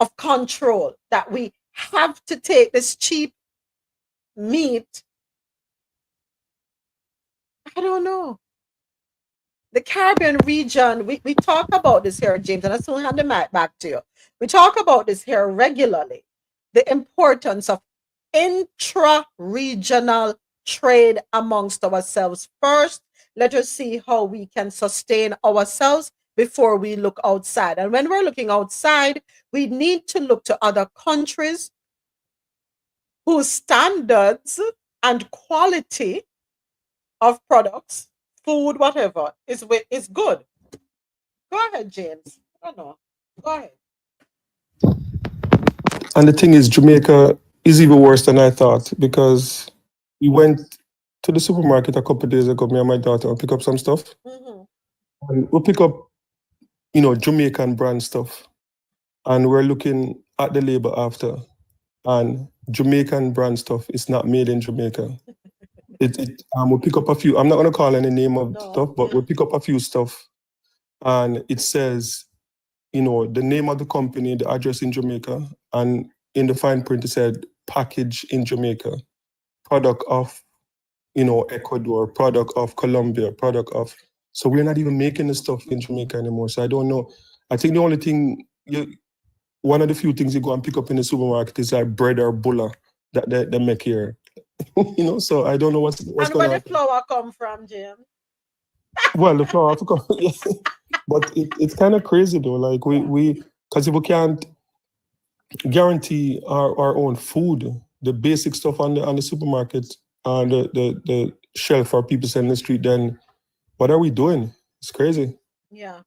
S1: of control that we have to take this cheap meat? I don't know. The Caribbean region, we talk about this here, James, and I still hand the mic back to you. We talk about this here regularly. The importance of intra-regional trade amongst ourselves first. Let us see how we can sustain ourselves before we look outside. And when we're looking outside, we need to look to other countries whose standards and quality of products, food, whatever, is good. Go ahead, James. I don't know. Go ahead.
S2: And the thing is, Jamaica is even worse than I thought because we went to the supermarket a couple of days ago, me and my daughter, and pick up some stuff.
S1: Mm-hmm.
S2: And we'll pick up, Jamaican brand stuff. And we're looking at the label after. And Jamaican brand stuff is not made in Jamaica. We'll pick up a few. I'm not going to call any name of stuff, but we'll pick up a few stuff. And it says, the name of the company, the address in Jamaica, and in the fine print it said package in Jamaica, product of, Ecuador, product of Colombia, product of. So we're not even making the stuff in Jamaica anymore. So I don't know. I think the only thing, one of the few things you go and pick up in the supermarket is like bread or bulla that they make here. So I don't know what's
S1: And
S2: going on.
S1: where the flour come from, Jim?
S2: Well, the flour, but it's kind of crazy though. Like because if we can't guarantee our own food, the basic stuff on the supermarket, the shelf for people selling the street, then what are we doing? It's crazy.
S1: Yeah.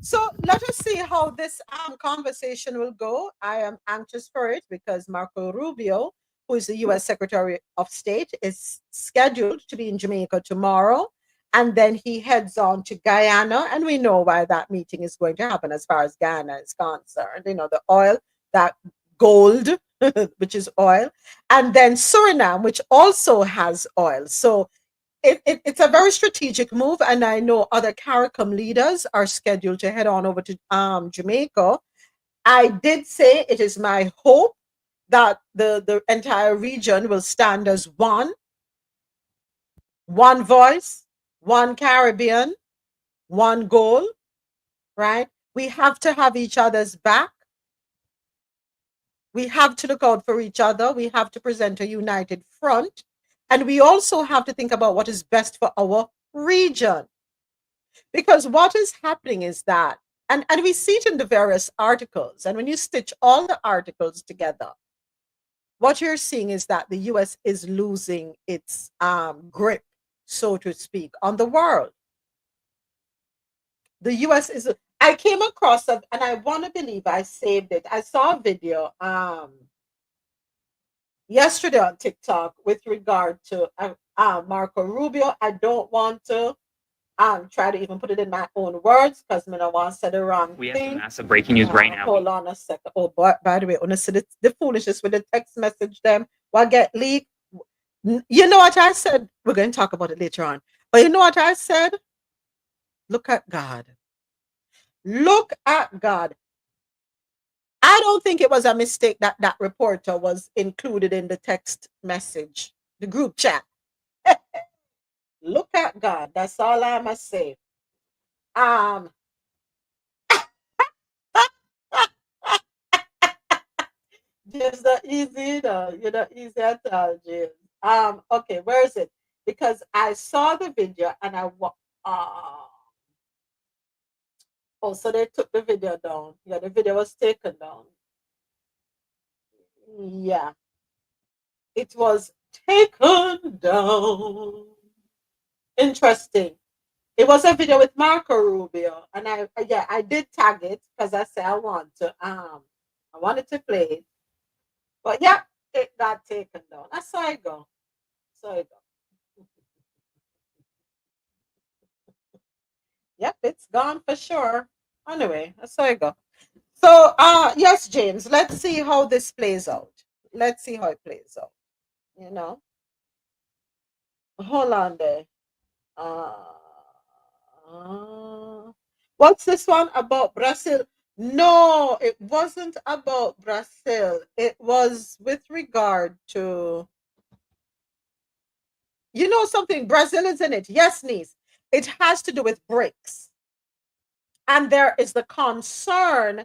S1: So let us see how this conversation will go. I am anxious for it because Marco Rubio, who is the U.S. Secretary of State, is scheduled to be in Jamaica tomorrow. And then he heads on to Guyana. And we know why that meeting is going to happen as far as Guyana is concerned. The oil, that gold, which is oil. And then Suriname, which also has oil. So it's a very strategic move, and I know other CARICOM leaders are scheduled to head on over to Jamaica. I did say it is my hope that the entire region will stand as one voice, one Caribbean, one goal, right? We have to have each other's back. We have to look out for each other. We have to present a united front. And we also have to think about what is best for our region. Because what is happening is that, and we see it in the various articles, and when you stitch all the articles together, what you're seeing is that the US is losing its grip, so to speak, on the world. The US is, I came across, and I want to believe I saved it. I saw a video yesterday on TikTok with regard to Marco Rubio. I don't want to try to even put it in my own words because I don't want to say the wrong
S5: We
S1: thing.
S5: have some massive breaking news right now.
S1: Hold on a second. Oh, by the way, when I see the foolishness with the text message, them what get leaked. You know what I said? We're going to talk about it later on. But you know what I said? Look at God. Look at God. I don't think it was a mistake that that reporter was included in the text message, the group chat. Look at God. That's all I must say. James, not easy, you're not easy at all, James. Okay, where is it? Because I saw the video and oh, so they took the video down. Yeah, the video was taken down. Yeah, it was taken down. Interesting. It was a video with Marco Rubio, and I did tag it because I said I wanted to play it. But yeah, it got taken down. That's how I go. Yep, it's gone for sure. Anyway, that's how I go. So, yes, James, let's see how this plays out. Let's see how it plays out. You know, hold on there. Uh, what's this one about Brazil? No, it wasn't about Brazil. It was with regard to, you know, something. Brazil is in it. Yes, niece. It has to do with BRICS. And there is the concern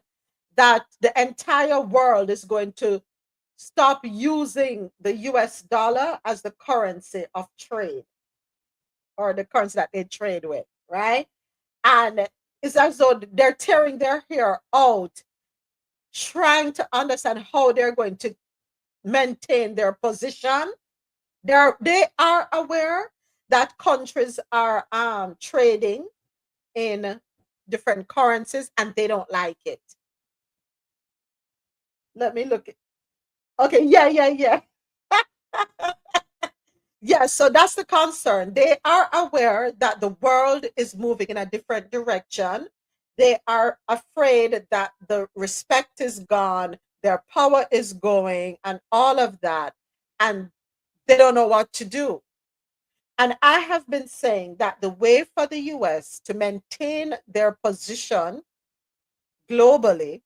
S1: that the entire world is going to stop using the US dollar as the currency of trade, or the currency that they trade with, right? And it's as though they're tearing their hair out trying to understand how they're going to maintain their position. They are aware that countries are trading in different currencies and they don't like it. Let me look. Okay, yeah. Yeah, so that's the concern. They are aware that the world is moving in a different direction. They are afraid that the respect is gone, their power is going, and all of that. And they don't know what to do. And I have been saying that the way for the US to maintain their position globally,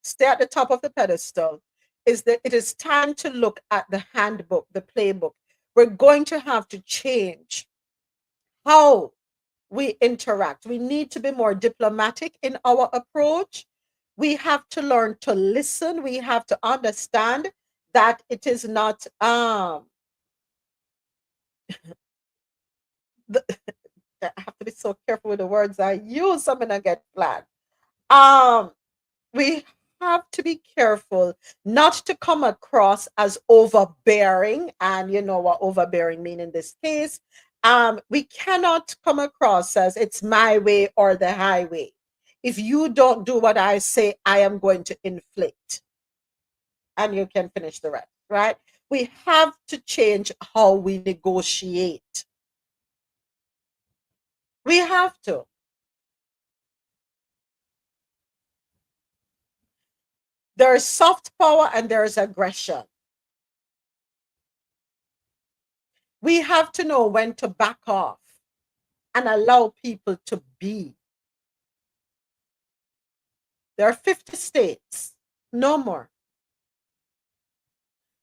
S1: stay at the top of the pedestal, is that it is time to look at the handbook, the playbook. We're going to have to change how we interact. We need to be more diplomatic in our approach. We have to learn to listen. We have to understand that it is not the, I have to be so careful with the words I use. I'm gonna get flagged. We have to be careful not to come across as overbearing, and you know what overbearing mean in this case. We cannot come across as it's my way or the highway. If you don't do what I say, I am going to inflict, and you can finish the rest, right? We have to change how we negotiate. We have to. There's soft power and there's aggression. We have to know when to back off and allow people to be. There are 50 states, no more.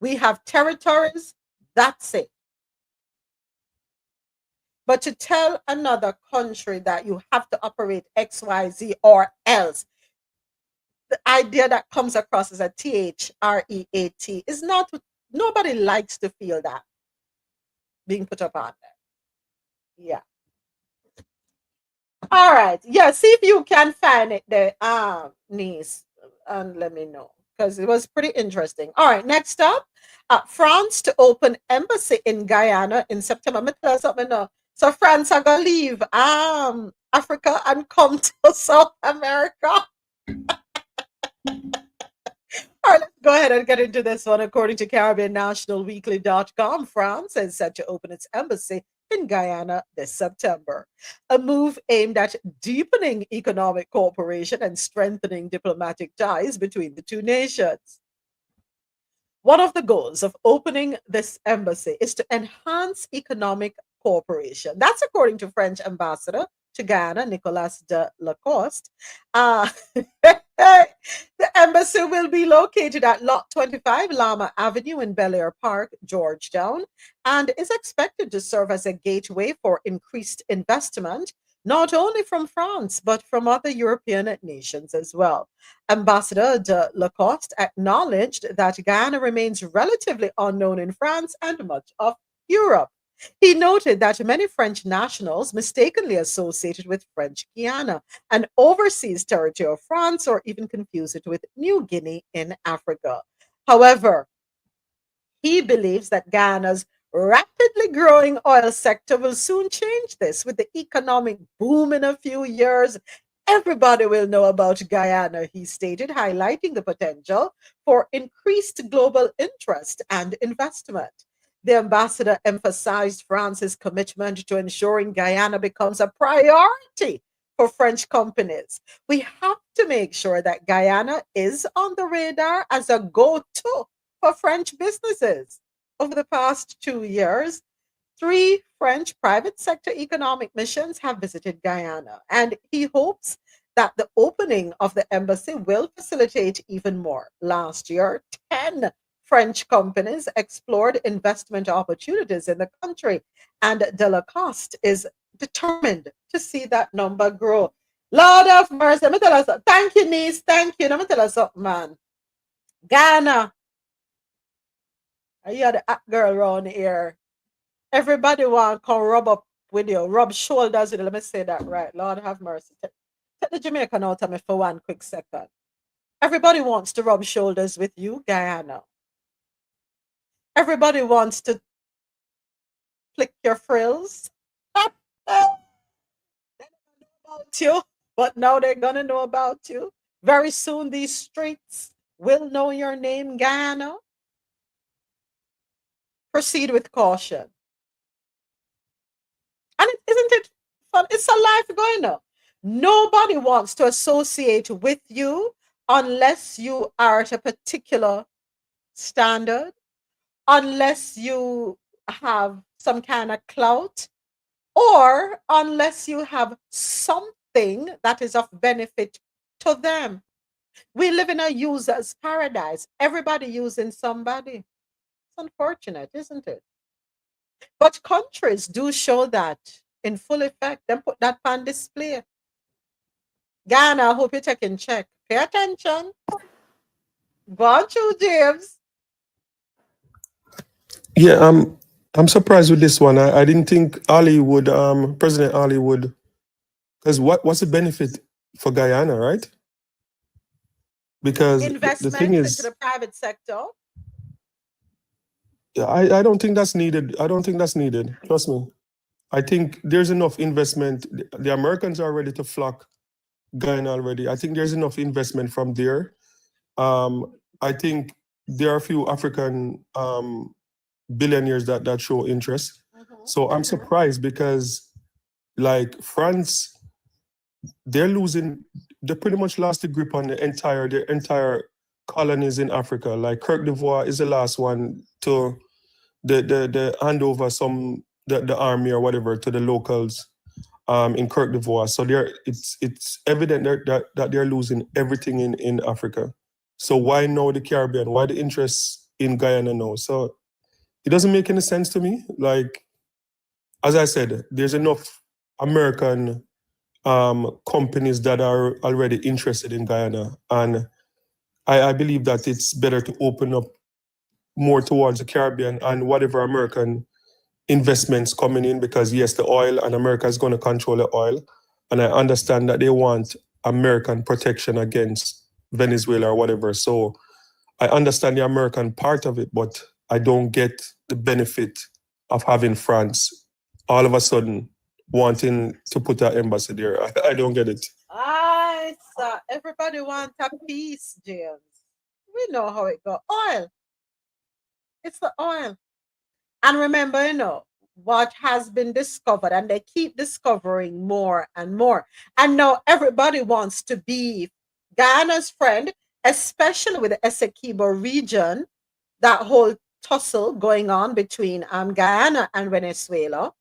S1: We have territories, that's it. But to tell another country that you have to operate XYZ or else, the idea that comes across as a THREAT is not, nobody likes to feel that being put up on them. Yeah. All right. Yeah, see if you can find it there, niece, and let me know because it was pretty interesting. All right, next up, France to open embassy in Guyana in September. I'm gonna tell you something now. So France are gonna leave Africa and come to South America. All right, let's go ahead and get into this one. According to CaribbeanNationalWeekly.com, France is set to open its embassy in Guyana this September, a move aimed at deepening economic cooperation and strengthening diplomatic ties between the two nations. One of the goals of opening this embassy is to enhance economic cooperation. That's according to French ambassador to Guyana, Nicolas de Lacoste. The embassy will be located at Lot 25 Lama Avenue in Bel Air Park, Georgetown, and is expected to serve as a gateway for increased investment, not only from France, but from other European nations as well. Ambassador de Lacoste acknowledged that Guyana remains relatively unknown in France and much of Europe. He noted that many French nationals mistakenly associated with French Guiana, an overseas territory of France, or even confuse it with New Guinea in Africa. However, he believes that Guyana's rapidly growing oil sector will soon change this. With the economic boom in a few years, everybody will know about Guyana, he stated, highlighting the potential for increased global interest and investment. The ambassador emphasized France's commitment to ensuring Guyana becomes a priority for French companies. We have to make sure that Guyana is on the radar as a go-to for French businesses. Over the past 2 years, 3 French private sector economic missions have visited Guyana, and he hopes that the opening of the embassy will facilitate even more. Last year, 10 French companies explored investment opportunities in the country, and Delacoste is determined to see that number grow. Lord of mercy, let me tell us, thank you, niece, thank you. Let me tell us something, man. Ghana, you are the hot girl around here. Everybody want to come rub up with you, rub shoulders with you. Let me say that right. Lord have mercy. Take the Jamaican out of me for one quick second. Everybody wants to rub shoulders with you, Guyana. Everybody wants to flick your frills. They don't know about you, but now they're gonna know about you. Very soon, these streets will know your name, Guyana. Proceed with caution. And isn't it fun? It's a life going on. Nobody wants to associate with you unless you are at a particular standard, unless you have some kind of clout, or unless you have something that is of benefit to them. We live in a user's paradise. Everybody using somebody. It's unfortunate, isn't it? But countries do show that in full effect. Then put that on display. Ghana, I hope you're taking check. Pay attention. Go on through, James.
S2: Yeah, I'm surprised with this one. I didn't think Ali would, President Ali would, because what's the benefit for Guyana, right? Because the thing
S1: Investments into
S2: is,
S1: the private sector.
S2: yeah, I don't think that's needed. I don't think that's needed. Trust me. I think there's enough investment. The Americans are ready to flock Guyana already. I think there's enough investment from there. I think there are a few African billionaires that show interest. So I'm surprised because, like, France, they're losing. They pretty much lost the grip on their entire colonies in Africa. Like Kirk d'Ivoire is the last one to the hand over the army or whatever to the locals in Kirk d'Ivoire. So it's evident that they're losing everything in Africa. So why now the Caribbean? Why the interest in Guyana now? So it doesn't make any sense to me. Like, as I said, there's enough American companies that are already interested in Guyana. And I believe that it's better to open up more towards the Caribbean and whatever American investments coming in, because yes, the oil, and America is going to control the oil. And I understand that they want American protection against Venezuela or whatever. So I understand the American part of it, but I don't get the benefit of having France all of a sudden wanting to put an embassy there. I don't get it.
S1: Everybody wants a piece, James. We know how it goes. Oil. It's the oil. And remember, what has been discovered, and they keep discovering more and more. And now everybody wants to be Guyana's friend, especially with the Essequibo region, that whole tussle going on between Guyana and Venezuela.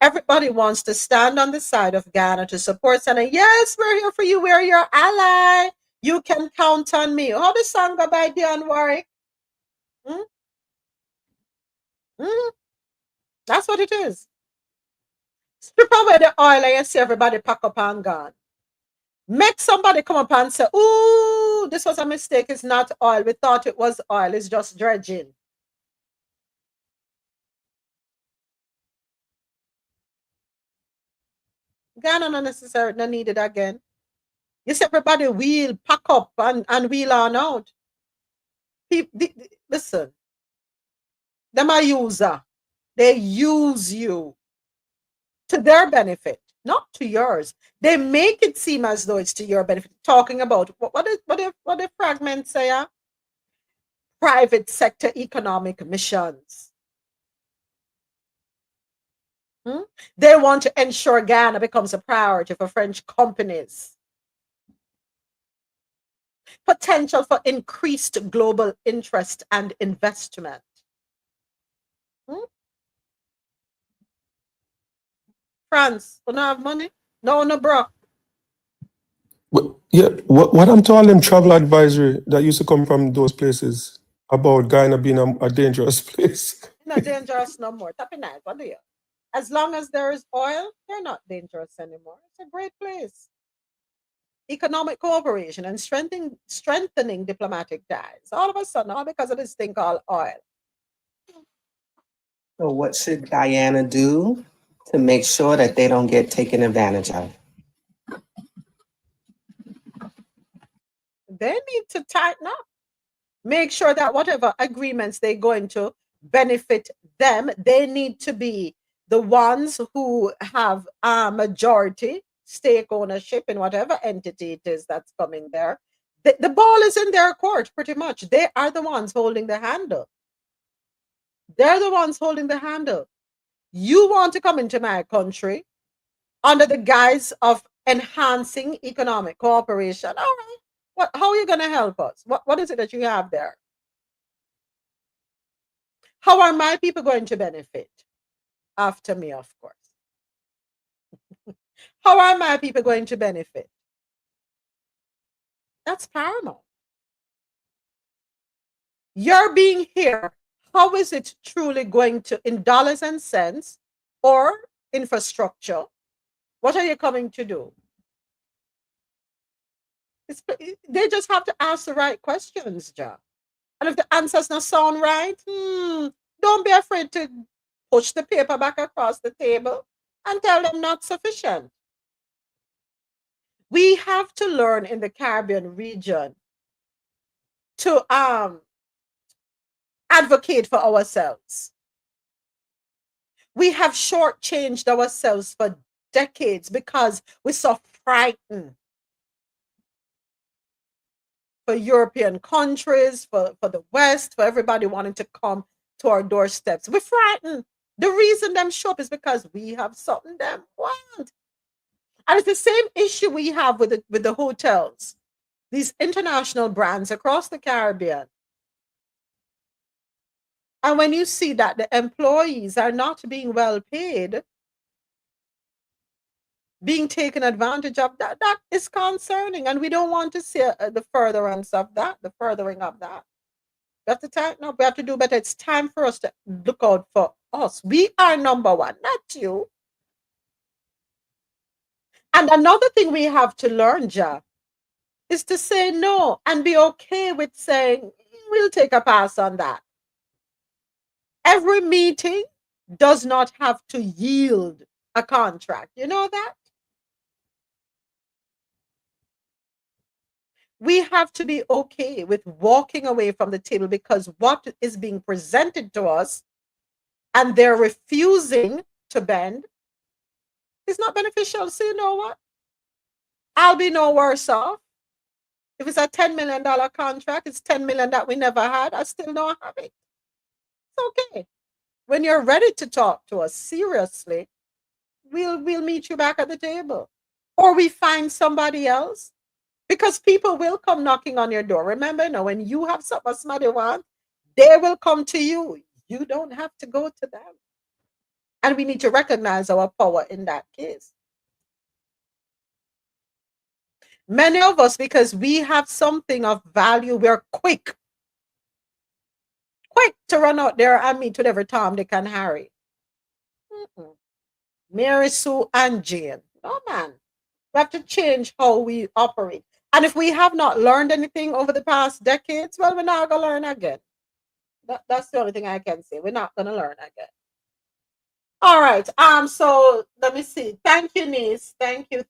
S1: Everybody wants to stand on the side of Ghana to support Ghana. Yes, we're here for you. We're your ally. You can count on me. How the song go by Dion Warwick? Hmm? Hmm? That's what it is. Strip away the oil and you see everybody pack up and gone. Make somebody come up and say, ooh, this was a mistake. It's not oil. We thought it was oil. It's just dredging. Ghana not necessary, not needed again. You see everybody wheel, pack up and wheel on out. Listen, them a user. They use you to their benefit, not to yours. They make it seem as though it's to your benefit. Talking about what if fragments say? Private sector economic missions. They want to ensure Ghana becomes a priority for French companies. Potential for increased global interest and investment. France, don't have money? No, bro.
S2: Yeah, what I'm telling them travel advisory that used to come from those places about Ghana being a dangerous place.
S1: Not dangerous no more. Tapi nice, what do you? As long as there is oil, they're not dangerous anymore. It's a great place. Economic cooperation and strengthening diplomatic ties. All of a sudden, all because of this thing called oil.
S4: So what should Guyana do to make sure that they don't get taken advantage of?
S1: They need to tighten up. Make sure that whatever agreements they go into benefit them. They need to be the ones who have a majority stake ownership in whatever entity it is that's coming there. The ball is in their court, pretty much. They are the ones holding the handle. They're the ones holding the handle. You want to come into my country under the guise of enhancing economic cooperation. All right. How are you going to help us? What is it that you have there? How are my people going to benefit? After me, of course. How are my people going to benefit? That's paramount. Your being here, how is it truly going to, in dollars and cents or infrastructure, what are you coming to do? They just have to ask the right questions, John. And if the answers not sound right, don't be afraid to push the paper back across the table and tell them not sufficient. We have to learn in the Caribbean region to advocate for ourselves. We have shortchanged ourselves for decades because we're so frightened. For European countries, for the West, for everybody wanting to come to our doorsteps. We're frightened. The reason them show up is because we have something them want. And it's the same issue we have with the hotels. These international brands across the Caribbean. And when you see that the employees are not being well paid, being taken advantage of, that is concerning, and we don't want to see the furtherance of that, the furthering of that. We have to tighten up. We have to do better. It's time for us to look out for us. We are number one, not you. And another thing we have to learn, Ja, is to say no and be okay with saying, we'll take a pass on that. Every meeting does not have to yield a contract. You know that? We have to be okay with walking away from the table because what is being presented to us and they're refusing to bend is not beneficial. So you know what? I'll be no worse off. If it's a $10 million contract, it's $10 million that we never had. I still don't have it. It's okay. When you're ready to talk to us seriously, we'll meet you back at the table. Or we find somebody else. Because people will come knocking on your door. Remember, when you have something somebody wants, they will come to you. You don't have to go to them. And we need to recognize our power in that case. Many of us, because we have something of value, we're quick to run out there and meet with every Tom, Dick, and Harry. Mary, Sue, and Jane. No, man. We have to change how we operate. And if we have not learned anything over the past decades, well, we're not going to learn again. That's the only thing I can say. We're not going to learn again. All right. So let me see. Thank you, niece. Thank you.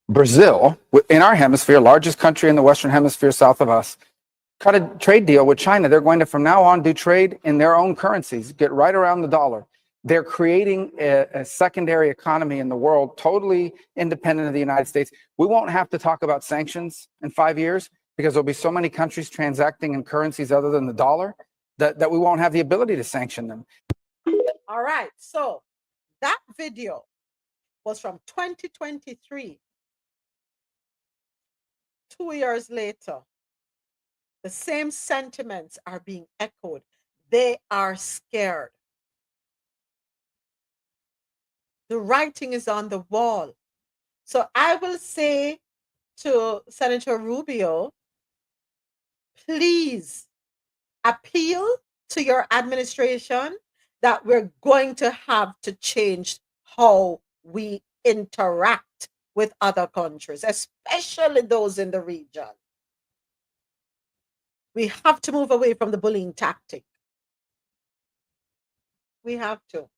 S5: Brazil, in our hemisphere, largest country in the Western Hemisphere south of us, cut a trade deal with China. They're going to, from now on, do trade in their own currencies, get right around the dollar. They're creating a secondary economy in the world, totally independent of the United States. We won't have to talk about sanctions in 5 years because there'll be so many countries transacting in currencies other than the dollar that we won't have the ability to sanction them.
S1: All right. So that video was from 2023. 2 years later, the same sentiments are being echoed. They are scared. The writing is on the wall. So I will say to Senator Rubio, please appeal to your administration that we're going to have to change how we interact with other countries, especially those in the region. We have to move away from the bullying tactic. We have to.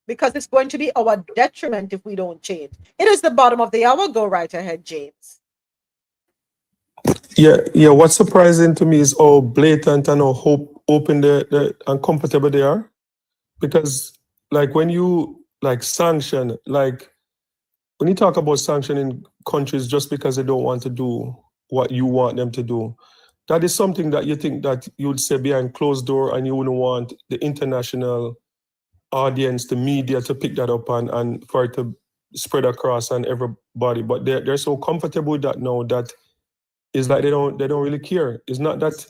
S1: Because it's going to be our detriment if we don't change. It is the bottom of the hour. Go right ahead, James.
S2: Yeah. What's surprising to me is how blatant and how open and comfortable they are. Because like when you sanction, like when you talk about sanctioning countries just because they don't want to do what you want them to do, that is something that you think that you would say behind closed door, and you wouldn't want the international audience, the media, to pick that up and for it to spread across on everybody. But they're so comfortable with that now that it's like they don't really care. It's not that.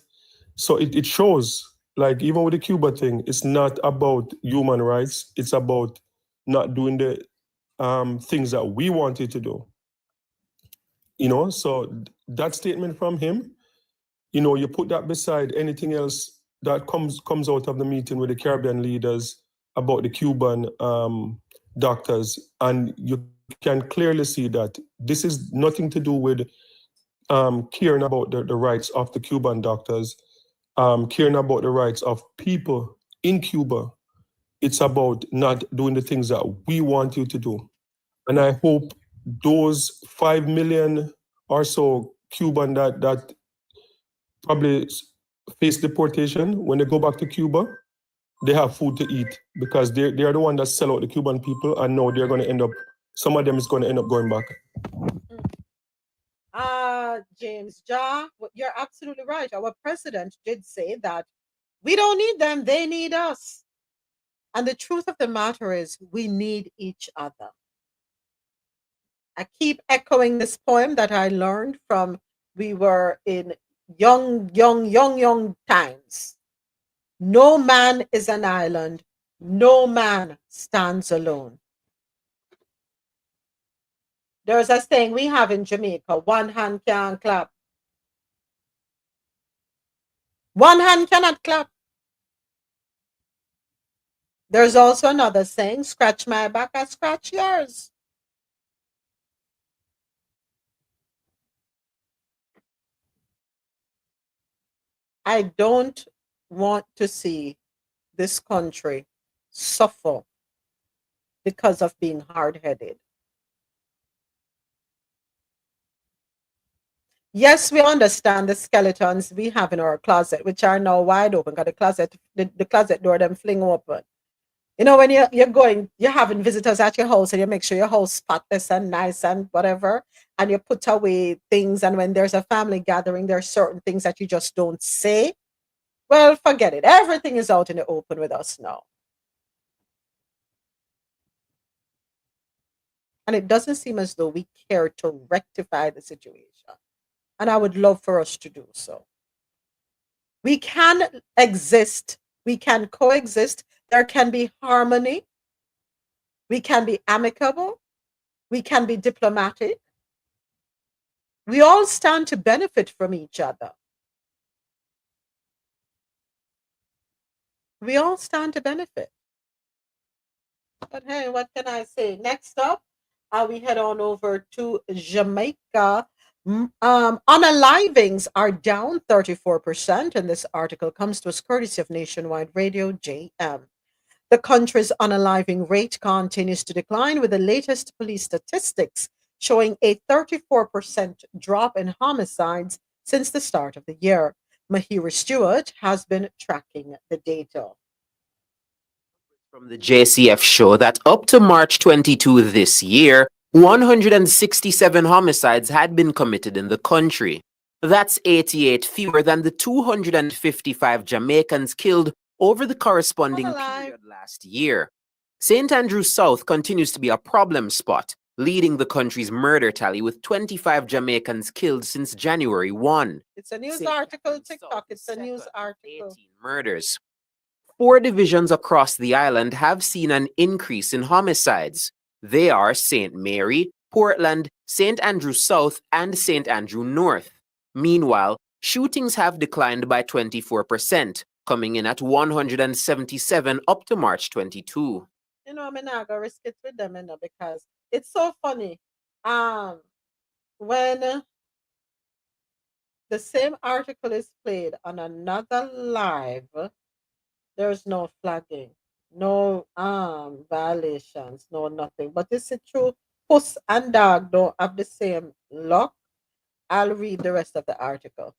S2: So it shows, like even with the Cuba thing, it's not about human rights. It's about not doing the things that we wanted to do. So that statement from him, you put that beside anything else that comes out of the meeting with the Caribbean leaders about the Cuban doctors, and you can clearly see that this is nothing to do with caring about the rights of the Cuban doctors, caring about the rights of people in Cuba. It's about not doing the things that we want you to do. And I hope those 5 million or so Cuban that probably face deportation, when they go back to Cuba, they have food to eat, because they're the one that sell out the Cuban people, and now they're going to end up, some of them is going to end up going back.
S1: James you're absolutely right. Our president did say that we don't need them, they need us. And the truth of the matter is, we need each other. I keep echoing this poem that I learned from we were in young times. No man is an island. No man stands alone. There's a saying we have in Jamaica: one hand can't clap. One hand cannot clap. There's also another saying: scratch my back, I scratch yours. I don't want to see this country suffer because of being hard-headed. Yes, we understand the skeletons we have in our closet, which are now wide open, because the closet door them fling open. When you're having visitors at your house, and you make sure your house spotless and nice and whatever, and you put away things, and when there's a family gathering, there are certain things that you just don't say. Well, forget it. Everything is out in the open with us now. And it doesn't seem as though we care to rectify the situation. And I would love for us to do so. We can exist. We can coexist. There can be harmony. We can be amicable. We can be diplomatic. We all stand to benefit from each other. We all stand to benefit. But hey, what can I say? Next up, we head on over to Jamaica. Unalivings are down 34%, and this article comes to us courtesy of Nationwide Radio, JM. The country's unaliving rate continues to decline, with the latest police statistics showing a 34% drop in homicides since the start of the year. Mahira Stewart has been tracking the data.
S6: From the JCF show that up to March 22 this year, 167 homicides had been committed in the country. That's 88 fewer than the 255 Jamaicans killed over the corresponding
S1: Alive.
S6: period last year. St. Andrew South continues to be a problem spot, leading the country's murder tally with 25 Jamaicans killed since January 1.
S1: It's a news
S6: St.
S1: article,
S6: Catharines
S1: TikTok.
S6: South
S1: It's
S6: is
S1: a news
S6: second,
S1: article.
S6: 18 murders. 4 divisions across the island have seen an increase in homicides. They are St. Mary, Portland, St. Andrew South, and St. Andrew North. Meanwhile, shootings have declined by 24%, coming in at 177 up to March 22.
S1: You know, I'm not gonna risk it with them, because it's so funny. When the same article is played on another live, there's no flagging, no violations, no nothing. But is it true? Puss and dog don't have the same luck. I'll read the rest of the article.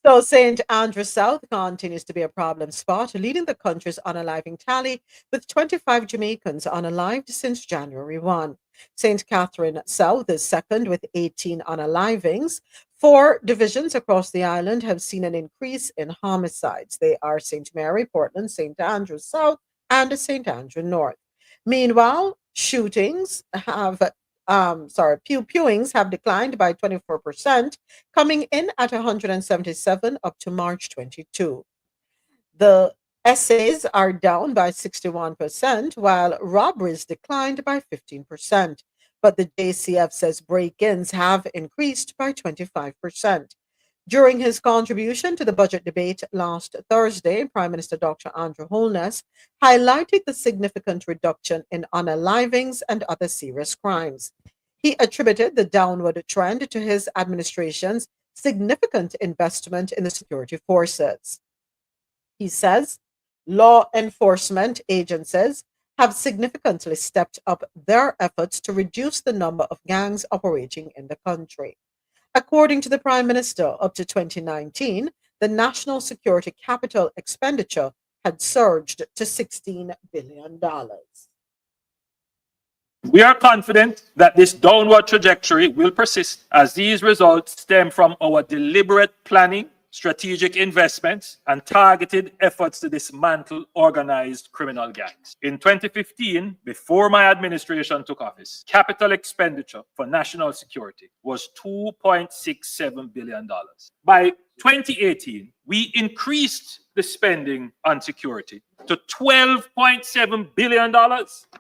S1: So St. Andrew South continues to be a problem spot, leading the country's unaliving tally with 25 Jamaicans unalived since January 1. St. Catharines South is second with 18 unalivings. 4 divisions across the island have seen an increase in homicides. They are St. Mary, Portland, St. Andrew South, and St. Andrew North. Meanwhile, shootings have pewings have declined by 24%, coming in at 177 up to March 22. The essays are down by 61%, while robberies declined by 15%. But the JCF says break-ins have increased by 25%. During his contribution to the budget debate last Thursday, Prime Minister Dr. Andrew Holness highlighted the significant reduction in unalivings and other serious crimes. He attributed the downward trend to his administration's significant investment in the security forces. He says law enforcement agencies have significantly stepped up their efforts to reduce the number of gangs operating in the country. According to the Prime Minister, up to 2019, the national security capital expenditure had surged to $16 billion.
S7: We are confident that this downward trajectory will persist as these results stem from our deliberate planning, strategic investments, and targeted efforts to dismantle organized criminal gangs. In 2015, before my administration took office, capital expenditure for national security was $2.67 billion. By 2018, we increased the spending on security to $12.7 billion.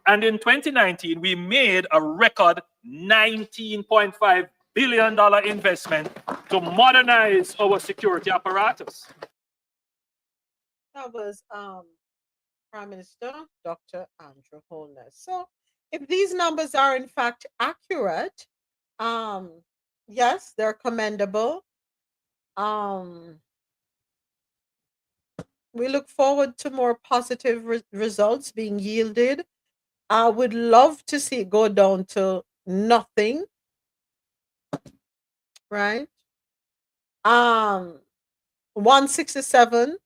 S7: And in 2019, we made a record $19.5 billion investment to modernize our security apparatus.
S1: That was Prime Minister Dr. Andrew Holness. So if these numbers are in fact accurate, yes, they're commendable. We look forward to more positive results being yielded. I would love to see it go down to nothing, right? 167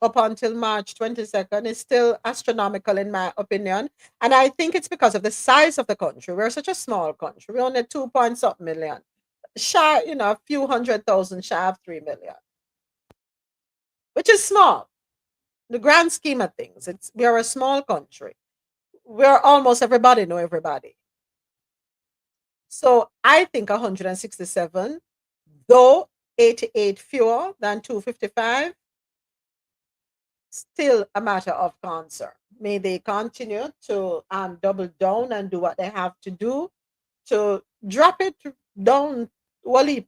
S1: up until March 22nd is still astronomical in my opinion. And I think it's because of the size of the country. We're such a small country. We're only 2 point something million. Shy, a few 100,000 shy of 3 million. Which is small. The grand scheme of things. We are a small country. Where almost everybody know everybody. So I think 167, though 88 fewer than 255, still a matter of concern. May they continue to double down and do what they have to do to drop it down wallop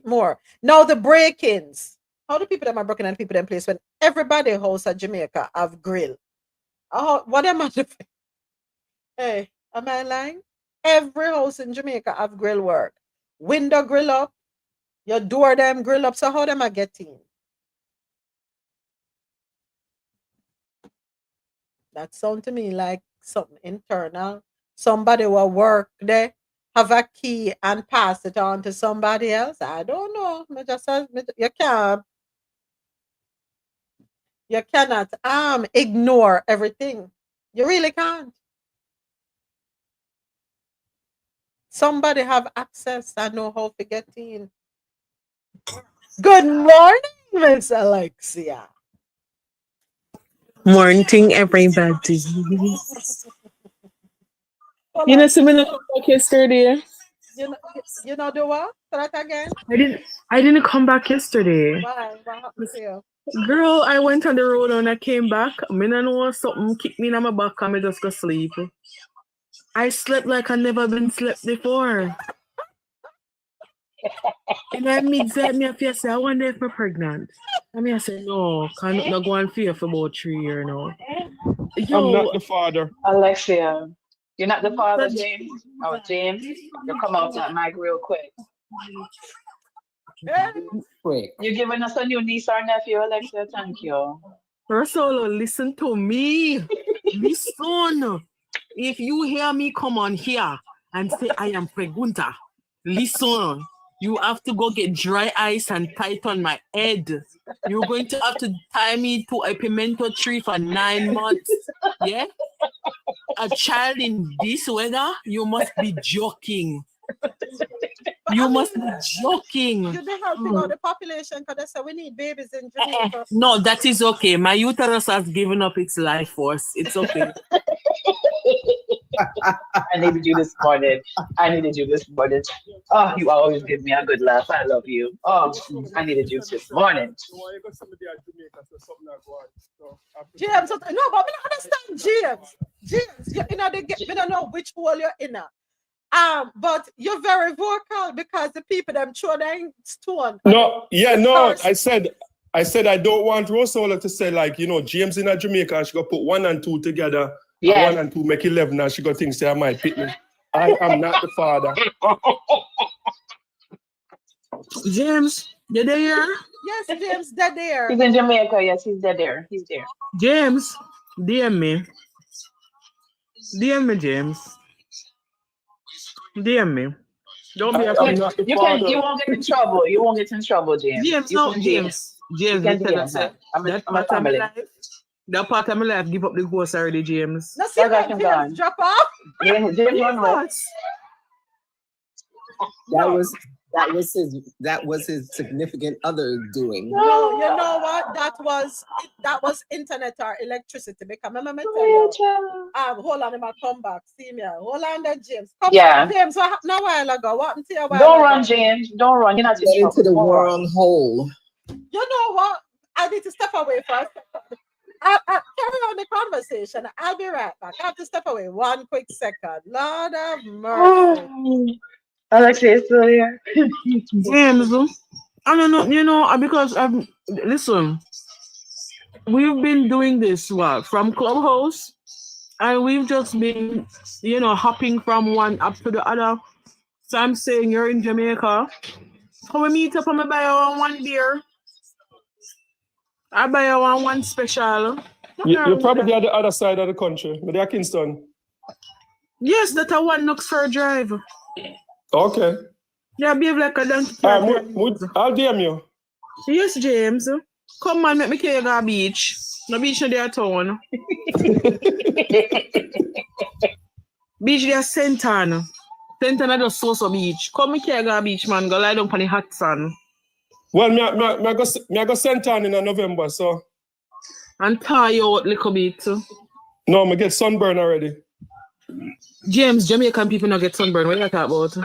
S1: more. Now the break-ins. How do people that are broken and people in place when everybody house at Jamaica have grill? What am I doing? Hey, am I lying? Every house in Jamaica have grill work. Window grill up, your door them grill up. So how them I get in? That sound to me like something internal. Somebody will work there, have a key and pass it on to somebody else. I don't know. You cannot ignore everything. You really can't. Somebody have access and know how to get in. Good morning, Miss Alexia.
S8: Morning, everybody. You know, so me not come back yesterday.
S1: You know the what? Say that again.
S8: I didn't come back yesterday.
S1: Why? What happened to you?
S8: Girl, I went on the road and I came back. Me no know something kicked me in my back and me just go sleep. I slept like I never been slept before. And I mid-side me I say, I wonder if I'm pregnant. I mean, I said, no, can't not go and fear for about 3 years now.
S2: I'm not the father.
S3: Alexia, you're not the father, James? Oh, James, you come out that mic real quick.
S4: Quick.
S3: You're giving us a new niece or nephew, Alexia. Thank you.
S8: Rosolo, listen to me. Listen. If you hear me come on here and say I am pregunta, listen. You have to go get dry ice and tie it on my head. You're going to have to tie me to a pimento tree for 9 months. Yeah? A child in this weather? You must be joking. You must be joking.
S1: You didn't help out the population because they say we need babies in Jamaica.
S8: No, that is okay. My uterus has given up its life force. It's okay.
S3: I needed you this morning. Oh, you always give me a good laugh. I love you. Oh, I needed you this morning.
S1: James, no, but we don't understand James. James, you know, we don't know which hole you're in. But you're very vocal because the people them throw their stone.
S2: No, yeah, no. I said I don't want Rosola to say like, you know, James in a Jamaica and she go put 1 and 2 together.
S3: Yes.
S2: 1 and 2 make 11 and she go think say I might pick me. I am not the father.
S8: James, you there?
S1: Yes, James, they're there.
S3: He's in Jamaica. Yes, he's there. He's there.
S8: James, DM me. DM me, James. DM me. Don't be afraid.
S3: You won't get in trouble. You won't get in trouble, James.
S8: James,
S3: you
S8: no,
S3: can
S8: James. James,
S3: you can
S8: because
S3: DM her. I'm a
S8: part of my
S3: family.
S8: life. That part of my life, give up the ghost already, James.
S1: No, see what James drop off.
S3: James run away.
S4: That was his significant other doing.
S1: No, you know what? That was internet or electricity. Because remember me tell you, hold on, I come back. See me. Hold on there, James. Come on, James, what happened a while ago? What happened to you a while ago?
S3: Don't run, James. Don't run. You're not
S4: Get into the wrong hole.
S1: You know what? I need to step away for a second. I'll carry on the conversation. I'll be right back. I have to step away 1 quick second. Lord of mercy.
S3: Alexia is still here.
S8: James, I don't know, you know, because listen, we've been doing this from Clubhouse, and we've just been, you know, hopping from one up to the other. So I'm saying you're in Jamaica. So we meet up and I buy you one beer. I buy you one special.
S2: You're probably at the other side of the country, but they're Kingston.
S8: Yes, that's a one Knoxford drive.
S2: Okay.
S8: Yeah, behave like a donkey.
S2: I'll DM you.
S8: Yes, James. Come on, make me carry you to beach. No beach in their town. Beach there Sentan. Sentan just so beach. Come me carry you to beach, man. Go lie down on the hot sun.
S2: Well, me go Sentan in November, so.
S8: And tie you out a little bit.
S2: No, me get sunburn already.
S8: James, Jamaican people not get sunburn. What are you talking about?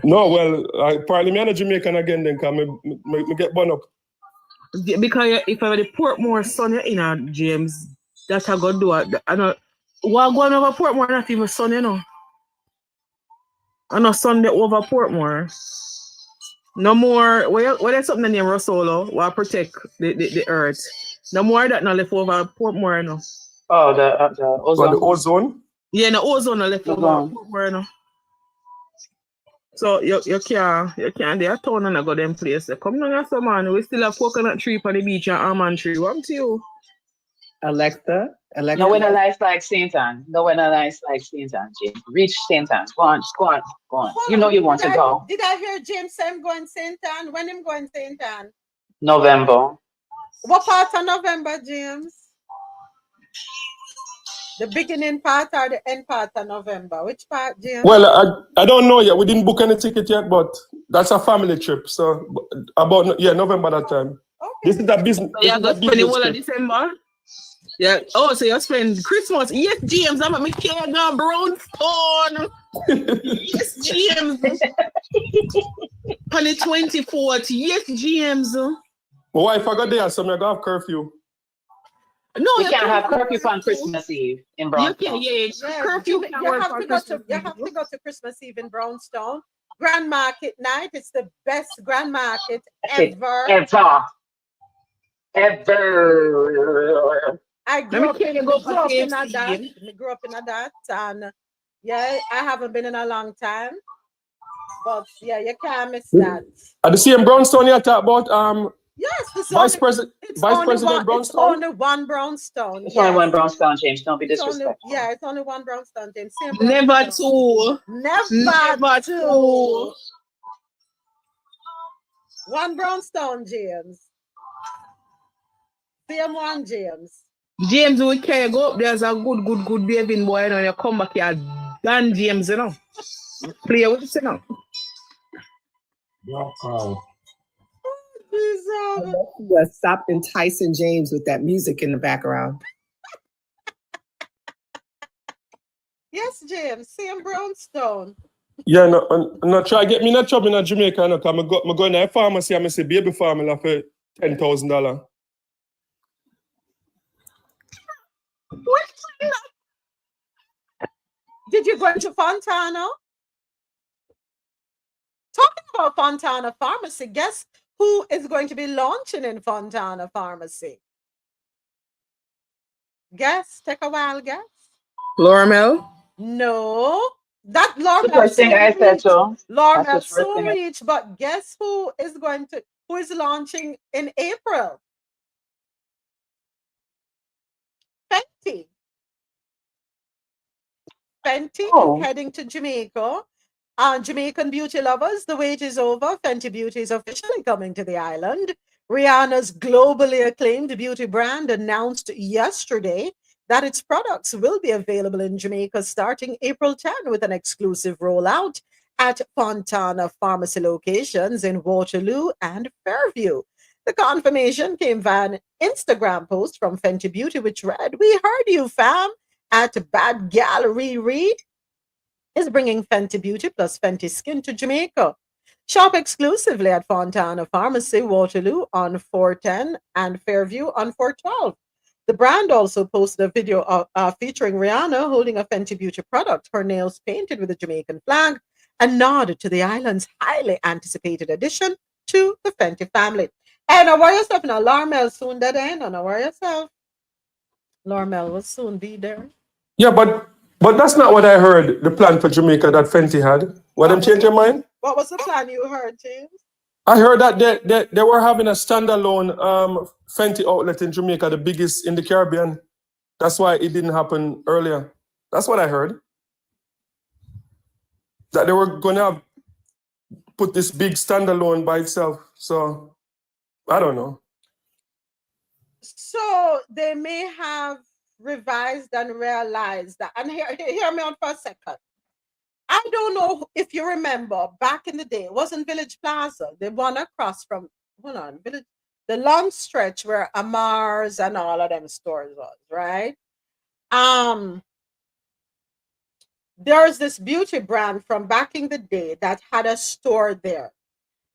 S2: No, well, probably me and a Jamaican again then, because me get burned up.
S8: Because if I the Portmore sun you're in, James, that's how God do it. I know what going over Portmore not even sun, you know. I know Sunday over Portmore. No more. Well, there's something named Rosolo will protect the earth. No more that not left over Portmore, you know.
S3: Oh, the ozone.
S2: The ozone?
S8: Yeah, the ozone not left over Portmore, you know. So you can't do a town and I go them place. Come on, some man. We still have coconut tree on the beach and almond tree. What to you?
S4: Alexa.
S3: No one nice like Saint Anne. No one nice like Saint Anne, James. Reach Saint Anne. Go on. You know you want to go.
S1: Did I hear James say I'm going Saint Anne? When I'm going Saint Anne?
S3: November.
S1: What part of November, James? The beginning part or the end part of November? Which part, James?
S2: Well, I don't know yet. We didn't book any ticket yet, but that's a family trip. So about November that time.
S1: Okay.
S2: This is a business.
S8: So you're going to spend the whole of December? Yeah. Oh, so you're spending Christmas. Yes, James, I'm at my care gone brownstone. Yes, James. On the 24th. Yes, James.
S2: My wife, I got there, so I'm going to have curfew.
S8: No,
S3: You can't have curfew on Christmas Eve in
S8: You
S3: Brownstone.
S8: can, yeah. Curfew.
S1: You have to go to Christmas Eve in Brownstone. Grand Market night. It's the best Grand Market ever.
S3: Ever.
S1: I grew up in
S8: KFC.
S1: that, and yeah, I haven't been in a long time. But yeah, you can't miss that.
S2: At the same Brownstone you talk about
S1: Yes,
S2: Vice President Brownstone.
S1: It's only one Brownstone.
S3: It's only one Brownstone, James. Don't be disrespectful.
S1: It's only one Brownstone, James.
S8: Never two.
S1: Never two. One Brownstone, James. Same one, James.
S8: James, we can't go up. There's a good bathing boy, and you come back here, Dan James, you know. Play with it, you know.
S4: Stop enticing James with that music in the background.
S1: Yes, James. Same Brownstone.
S2: Yeah, no, try get me in a trouble in Jamaica, no, because I go in a pharmacy and I say baby formula for $10,000.
S1: Did you go to Fontana? Talking about Fontana Pharmacy, guess who is going to be launching in Fontana Pharmacy? Guess. Take a wild guess.
S8: Loramel?
S1: No. That Loramel.
S3: The first thing I said, so.
S1: Loramel so rich, but guess who is launching in April? Fenty. Fenty is heading to Jamaica. Jamaican beauty lovers, the wait is over. Fenty Beauty is officially coming to the island. Rihanna's globally acclaimed beauty brand announced yesterday that its products will be available in Jamaica starting April 10 with an exclusive rollout at Fontana Pharmacy locations in Waterloo and Fairview. The confirmation came via an Instagram post from Fenty Beauty, which read, "We heard you, fam," at Bad Gallery Reed is bringing Fenty Beauty plus Fenty Skin to Jamaica. Shop exclusively at Fontana Pharmacy, Waterloo on 410 and Fairview on 412. The brand also posted a video featuring Rihanna holding a Fenty Beauty product, her nails painted with the Jamaican flag, a nod to the island's highly anticipated addition to the Fenty family. And now, worry yourself now, Loramel soon dead end. Now, worry yourself. Loramel will soon be there.
S2: Yeah, but that's not what I heard, the plan for Jamaica that Fenty had. What them change your mind?
S1: What was the plan you heard, James?
S2: I heard that they were having a standalone Fenty outlet in Jamaica, the biggest in the Caribbean. That's why it didn't happen earlier. That's what I heard. That they were going to put this big standalone by itself. So, I don't know.
S1: So, they may have revised and realized that. And hear me out for a second. I don't know if you remember back in the day, it wasn't Village Plaza, the one across from, Village, the long stretch where Amar's and all of them stores was, right? There's this beauty brand from back in the day that had a store there.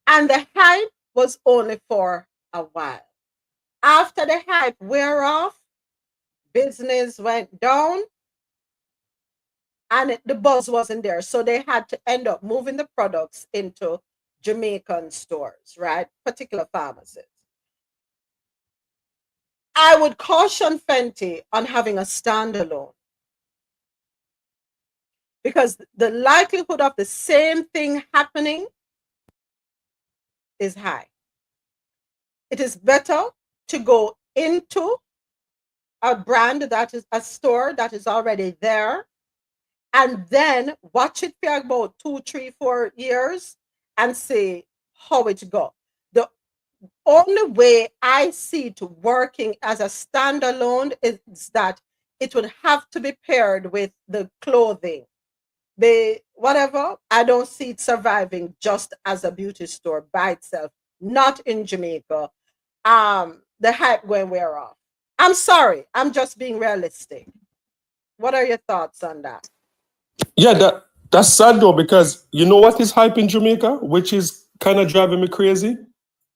S1: And the hype was only for a while. After the hype wear off, business went down, and the buzz wasn't there. So they had to end up moving the products into Jamaican stores, right? Particular pharmacies. I would caution Fenty on having a standalone, because the likelihood of the same thing happening is high. It is better to go into a brand that is a store that is already there, and then watch it for about 2, 3, 4 years and see how it goes. The only way I see it working as a standalone is that it would have to be paired with the clothing. Whatever, I don't see it surviving just as a beauty store by itself, not in Jamaica. The hype going wear off. I'm sorry, I'm just being realistic. What are your thoughts on that?
S2: Yeah, that's sad though, because you know what is hype in Jamaica, which is kind of driving me crazy?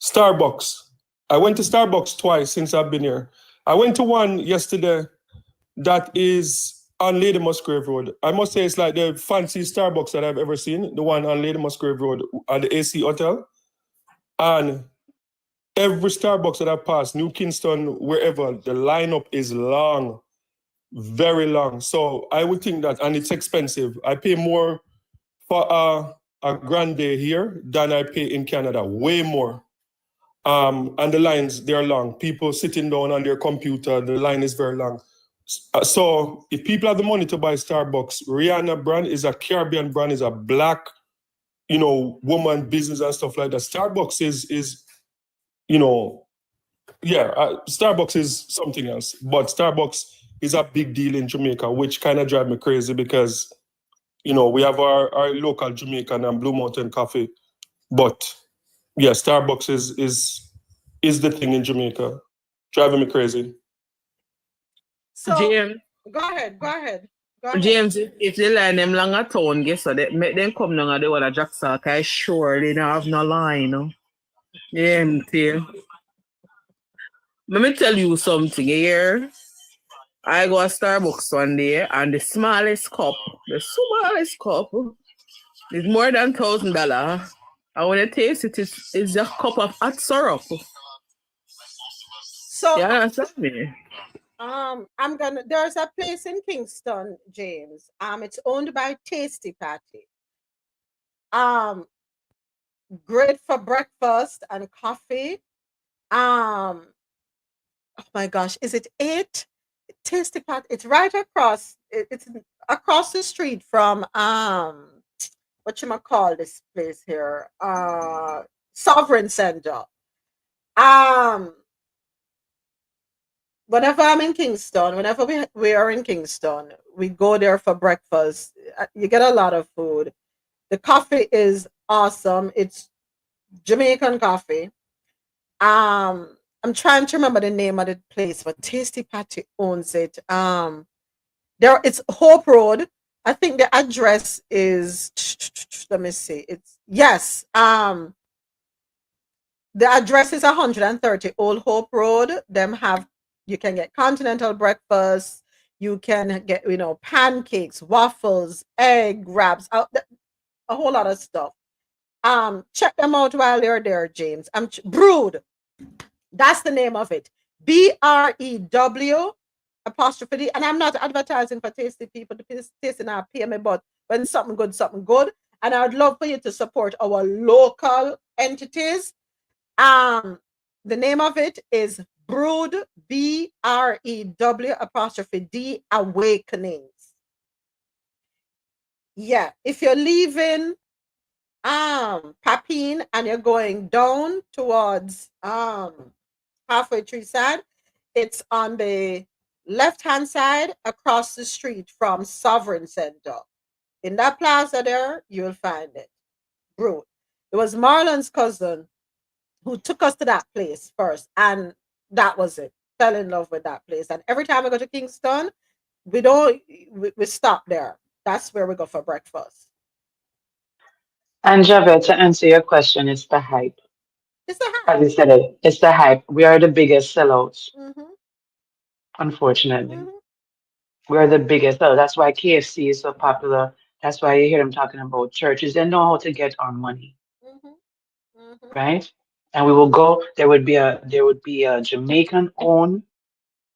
S2: Starbucks. I went to Starbucks twice since I've been here. I went to one yesterday that is on Lady Musgrave Road. I must say it's like the fanciest Starbucks that I've ever seen, the one on Lady Musgrave Road at the AC Hotel. And every Starbucks that I passed, New Kingston, wherever, the lineup is long, very long. So I would think that, and it's expensive. I pay more for a grande here than I pay in Canada, way more. And the lines, they're long. People sitting down on their computer, the line is very long. So if people have the money to buy Starbucks, Rihanna brand is a Caribbean brand, is a black, woman business and stuff like that. Starbucks is Starbucks is something else. But Starbucks is a big deal in Jamaica, which kind of drives me crazy because, we have our local Jamaican and Blue Mountain Coffee. But yeah, Starbucks is the thing in Jamaica, driving me crazy.
S1: So
S8: James,
S1: go ahead.
S8: James, if they line them long at town, guess so they make them come down and they want a jack sack. I sure they don't have no line, Yeah, empty. Let me tell you something here. I go to Starbucks one day and the smallest cup is more than $1,000. And when you taste it, it's a cup of hot syrup.
S1: So
S8: You understand me?
S1: there's a place in Kingston, James. It's owned by Tasty Patty. Great for breakfast and coffee. Oh my gosh, is it 8? Tasty Patty. It's right across. It's across the street from what you call this place here? Sovereign Center. Whenever I'm in Kingston, whenever we are in Kingston, we go there for breakfast. You get a lot of food. The coffee is awesome. It's Jamaican coffee. I'm trying to remember the name of the place, but Tasty Patty owns it. It's Hope Road. I think the address is let me see. The address is 130 Old Hope Road. You can get continental breakfast. You can get, pancakes, waffles, egg wraps, a whole lot of stuff. Check them out while you're there, James. Brewed. That's the name of it. BREW apostrophe D. And I'm not advertising for tasty people. The tasting our PM, but when something good. And I'd love for you to support our local entities. The name of it is Brewed, BREW apostrophe D Awakenings. Yeah, if you're leaving Papine and you're going down towards halfway tree side, it's on the left-hand side across the street from Sovereign Center. In that plaza there, you'll find it. Brewed. It was Marlon's cousin who took us to that place first, and that was it. Fell in love with that place. And every time we go to Kingston, we stop there. That's where we go for breakfast.
S3: And Javed, to answer your question, it's the hype.
S1: It's the
S3: As
S1: hype.
S3: you said, it's the hype. We are the biggest sellouts,
S1: Mm-hmm.
S3: unfortunately.
S1: Mm-hmm.
S3: We are the biggest sellout. That's why KFC is so popular. That's why you hear them talking about churches. They know how to get our money,
S1: Mm-hmm. Mm-hmm.
S3: right? And we will go. There would be a Jamaican owned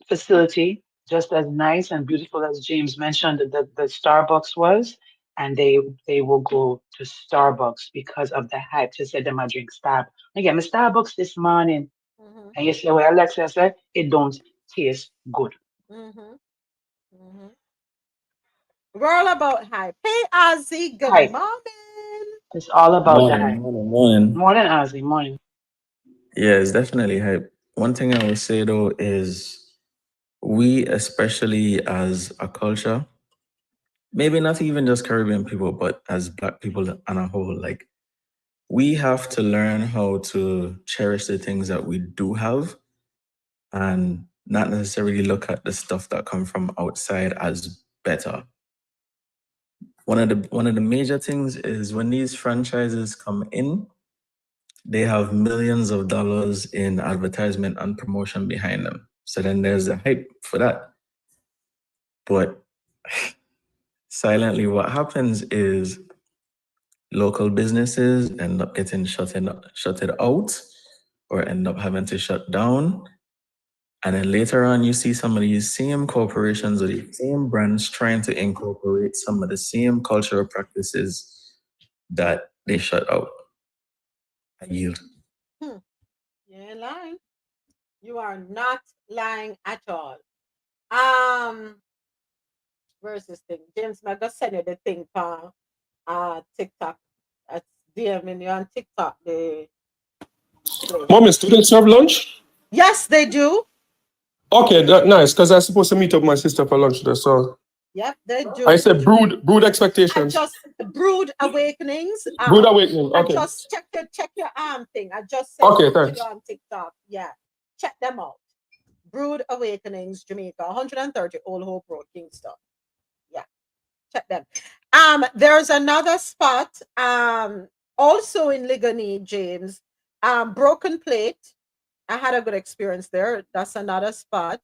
S3: facility, just as nice and beautiful as James mentioned that the Starbucks was, and they will go to Starbucks because of the hype. To say them I drink Starbucks. Again, my Starbucks this morning,
S1: Mm-hmm.
S3: and you say what Alexa said, it don't taste good.
S1: Mm-hmm. Mm-hmm. We're all about hype. Hey, Ozzy, good
S3: Hype.
S1: morning.
S3: It's all about the
S9: Morning,
S3: hype.
S9: morning, morning.
S3: Morning, Ozzy, morning.
S9: Yeah, it's definitely hype. One thing I would say though is we, especially as a culture, maybe not even just Caribbean people, but as Black people on a whole, like, we have to learn how to cherish the things that we do have and not necessarily look at the stuff that come from outside as better. One of the major things is when these franchises come in, they have millions of dollars in advertisement and promotion behind them. So then there's a hype for that. But silently, what happens is local businesses end up getting shutted out or end up having to shut down. And then later on, you see some of these same corporations or the same brands trying to incorporate some of the same cultural practices that they shut out. I yield.
S1: You ain't lying. You are not lying at all. Where's this thing? James, I just send you the thing for TikTok. That's DMing you on TikTok.
S2: Mommy, students have lunch?
S1: Yes, they do.
S2: Okay, nice, because I'm supposed to meet up with my sister for lunch today. So
S1: Yep, they do.
S2: I said brood
S1: I
S2: expectations.
S1: just brood awakenings.
S2: Brood awakening.
S1: I
S2: Okay.
S1: just check your arm thing. I just sent
S2: Okay,
S1: it to
S2: thanks.
S1: you on TikTok. Yeah, check them out. Brood Awakenings, Jamaica, 130 Old Hope Road, Kingston. Yeah, check them. There's another spot. Also in Ligoni, James. Broken Plate. I had a good experience there. That's another spot.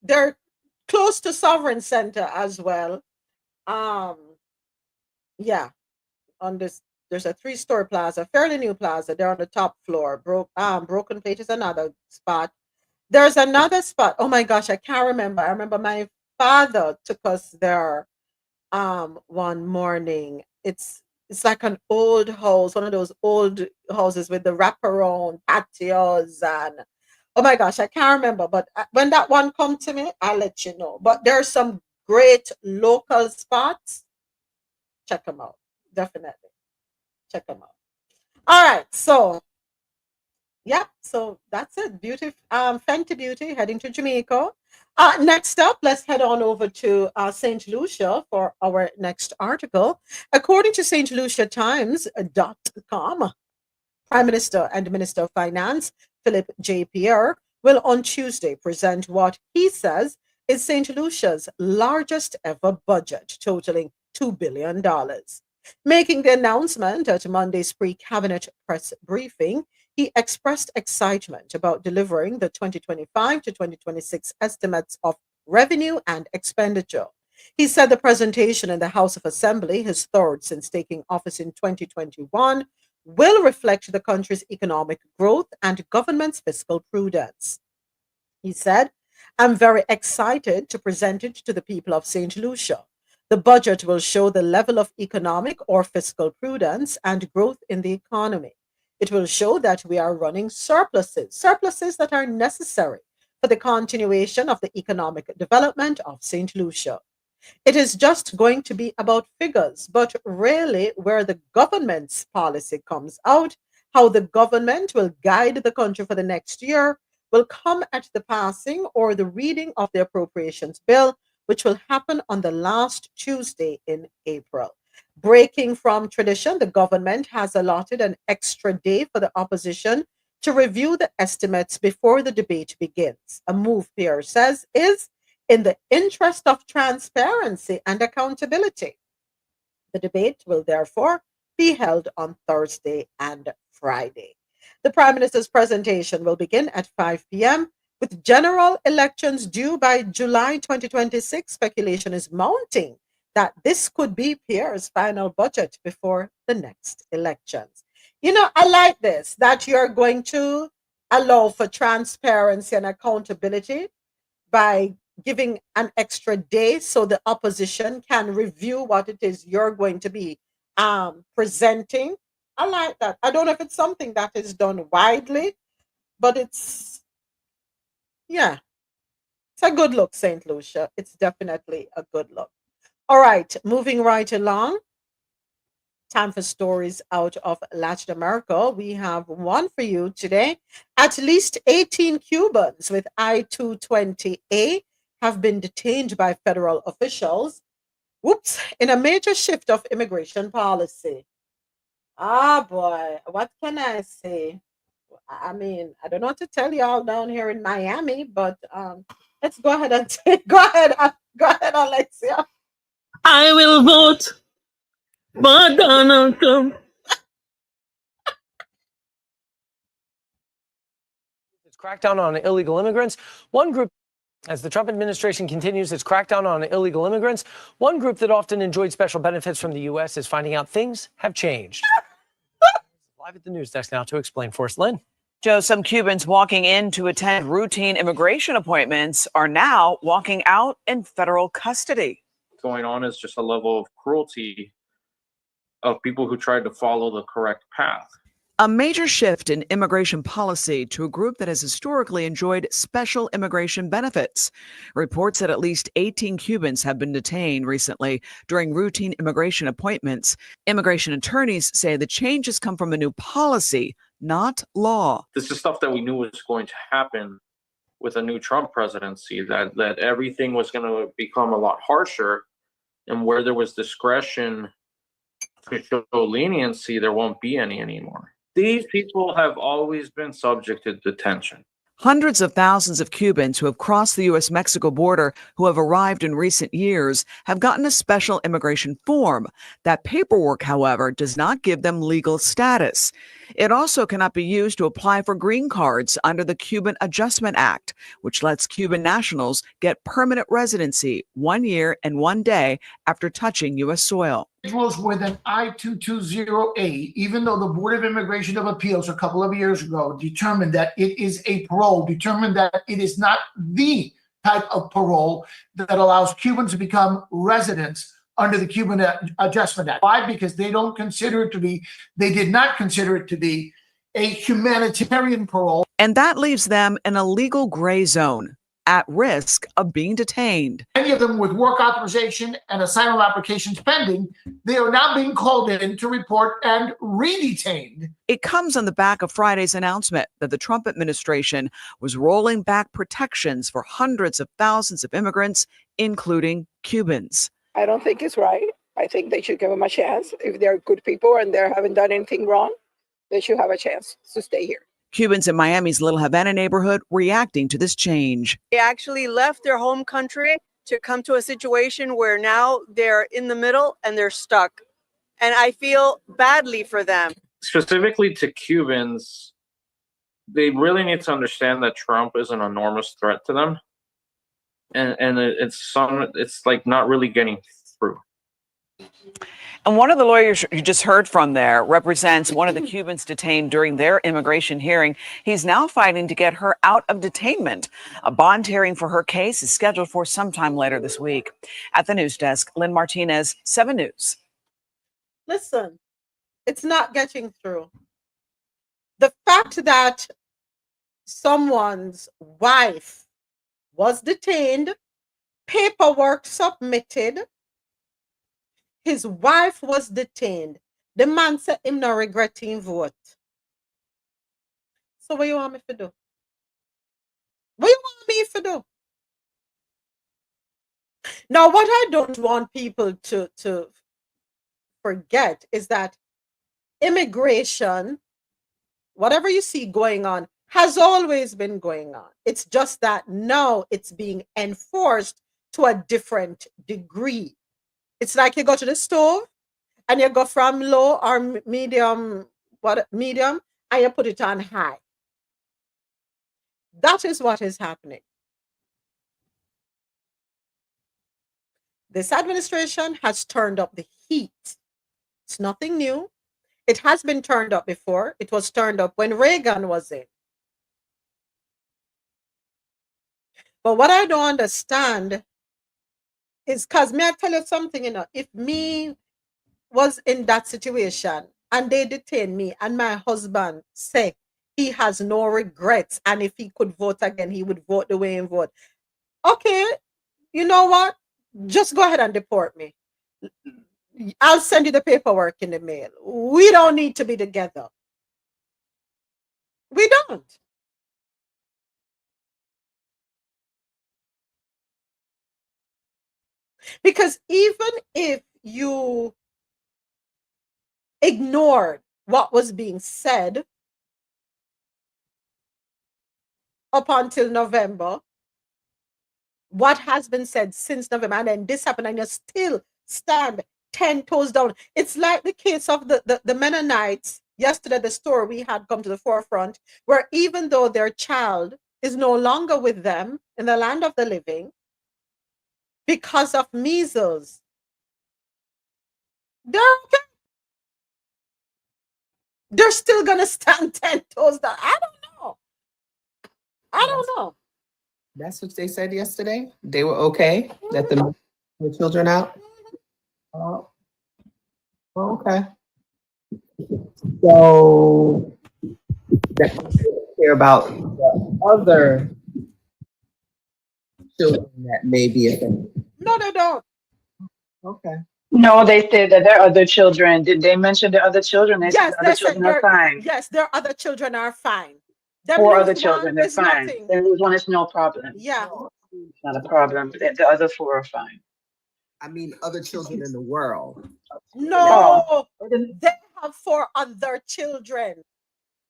S1: They're close to Sovereign Center as well. Um, yeah, on this there's a three-story plaza, fairly new plaza. They're on the top floor. Broken Plate is another spot. There's another spot. Oh my gosh, I can't remember. I remember my father took us there one morning. It's like an old house, one of those old houses with the wraparound patios and oh my gosh, I can't remember. But when that one come to me, I'll let you know. But there's some great local spots. Check them out. Definitely. Check them out. All right. So yeah, so that's it. Beauty, Fenty Beauty heading to Jamaica. Next up, let's head on over to St. Lucia for our next article. According to St. Lucia Times.com, Prime Minister and Minister of Finance Philip J. Pierre will on Tuesday present what he says is St. Lucia's largest ever budget, totaling $2 billion. Making the announcement at Monday's pre-cabinet press briefing, he expressed excitement about delivering the 2025 to 2026 estimates of revenue and expenditure. He said the presentation in the House of Assembly, his third since taking office in 2021, will reflect the country's economic growth and government's fiscal prudence. He said, I'm very excited to present it to the people of St. Lucia. The budget will show the level of economic or fiscal prudence and growth in the economy. It will show that we are running surpluses that are necessary for the continuation of the economic development of St. Lucia. It is just going to be about figures, but really where the government's policy comes out, how the government will guide the country for the next year, will come at the passing or the reading of the appropriations bill, which will happen on the last Tuesday in April. Breaking from tradition, the government has allotted an extra day for the opposition to review the estimates before the debate begins. A move, Pierre says, is in the interest of transparency and accountability. The debate will therefore be held on Thursday and Friday. The Prime Minister's presentation will begin at 5 p.m. With general elections due by July 2026, speculation is mounting that this could be Pierre's final budget before the next elections. You know, I like this, that you're going to allow for transparency and accountability by giving an extra day so the opposition can review what it is you're going to be presenting. I like that. I don't know if it's something that is done widely, but yeah, it's a good look, St. Lucia. It's definitely a good look. All right, moving right along. Time for stories out of Latin America. We have one for you today. At least 18 Cubans with I-220A have been detained by federal officials. Whoops, in a major shift of immigration policy. Ah, boy, what can I say? I mean, I don't know what to tell y'all down here in Miami, but let's go ahead and go ahead, Alexia.
S8: I will vote for Donald Trump.
S10: Its crackdown on illegal immigrants. One group, as the Trump administration continues its crackdown on illegal immigrants, one group that often enjoyed special benefits from the U.S. is finding out things have changed. Live at the news desk now to explain for us, Lynn.
S11: Joe, some Cubans walking in to attend routine immigration appointments are now walking out in federal custody.
S12: What's going on is just a level of cruelty of people who tried to follow the correct path.
S11: A major shift in immigration policy to a group that has historically enjoyed special immigration benefits. Reports that at least 18 Cubans have been detained recently during routine immigration appointments. Immigration attorneys say the changes come from a new policy, not law.
S12: This is stuff that we knew was going to happen with a new Trump presidency, that everything was going to become a lot harsher, and where there was discretion to show leniency, there won't be any anymore. These people have always been subject to detention.
S11: Hundreds of thousands of Cubans who have crossed the U.S.-Mexico border who have arrived in recent years have gotten a special immigration form. That paperwork, however, does not give them legal status. It also cannot be used to apply for green cards under the Cuban Adjustment Act, which lets Cuban nationals get permanent residency 1 year and 1 day after touching U.S. soil.
S13: Individuals with an I-220A, even though the Board of Immigration of Appeals a couple of years ago determined that it is a parole, determined that it is not the type of parole that allows Cubans to become residents under the Cuban Adjustment Act. Why? Because they don't consider it to be, they did not consider it to be a humanitarian parole.
S11: And that leaves them in a legal gray zone, at risk of being detained.
S13: Many of them with work authorization and asylum applications pending, they are now being called in to report and re-detained.
S11: It comes on the back of Friday's announcement that the Trump administration was rolling back protections for hundreds of thousands of immigrants, including Cubans.
S14: I don't think it's right. I think they should give them a chance. If they're good people and they haven't done anything wrong, they should have a chance to stay here.
S11: Cubans in Miami's Little Havana neighborhood reacting to this change.
S15: They actually left their home country to come to a situation where now they're in the middle and they're stuck. And I feel badly for them.
S12: Specifically to Cubans, they really need to understand that Trump is an enormous threat to them. And it's like not really getting through.
S11: And one of the lawyers you just heard from there represents one of the Cubans detained during their immigration hearing. He's now fighting to get her out of detainment. A bond hearing for her case is scheduled for sometime later this week. At the news desk, Lynn Martinez, 7 News.
S1: Listen, it's not getting through. The fact that someone's wife was detained, paperwork submitted, his wife was detained. The man said him not regretting vote. So what you want me to do? What you want me to do? Now, what I don't want people to forget is that immigration, whatever you see going on, has always been going on. It's just that now it's being enforced to a different degree. It's like you go to the stove and you go from low or medium, medium, and you put it on high. That is what is happening. This administration has turned up the heat. It's nothing new. It has been turned up before. It was turned up when Reagan was in. But what I don't understand is, because may I tell you something, if me was in that situation and they detain me and my husband say he has no regrets and if he could vote again, he would vote the way he vote. Okay, you know what? Just go ahead and deport me. I'll send you the paperwork in the mail. We don't need to be together. We don't. Because even if you ignored what was being said up until November, what has been said since November, and then this happened, and you still stand 10 toes down. It's like the case of the Mennonites. Yesterday, the story we had come to the forefront, where even though their child is no longer with them in the land of the living because of measles, they're still gonna stand 10 toes down. I don't know.
S4: That's what they said yesterday. They were okay. Let the children out. Oh, okay. So that care about the other children that may be affected.
S1: No, they don't.
S4: Okay.
S3: No, they said that their other children. Did they mention the other children? They said
S1: Yes,
S3: the other children are fine.
S1: Yes, their other children are fine.
S3: Four other children, they're fine.
S1: Nothing.
S3: Then lose one is no problem.
S1: Yeah.
S3: It's not a problem. The other four are fine.
S4: I mean, other children in the world.
S1: No, they have 4 other children.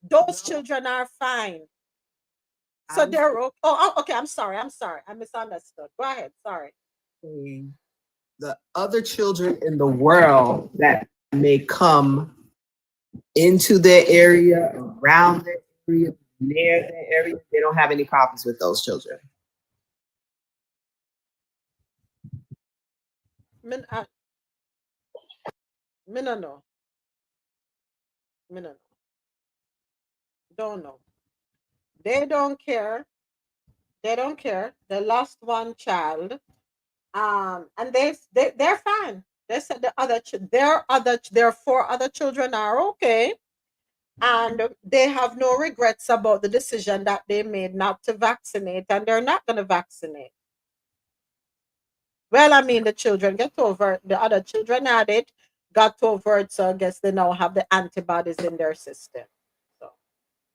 S1: Those children are fine. So they're okay. I'm sorry. I misunderstood. Go ahead. Sorry.
S4: The other children in the world that may come into their area, around their area, near their area, they don't have any problems with those children.
S1: Me no know. Don't know. They don't care. They don't care. They lost one child. And they're fine. They said their 4 other children are okay. And they have no regrets about the decision that they made not to vaccinate, and they're not going to vaccinate. Well, I mean, the children get over it. The other children had it, got over it, so I guess they now have the antibodies in their system.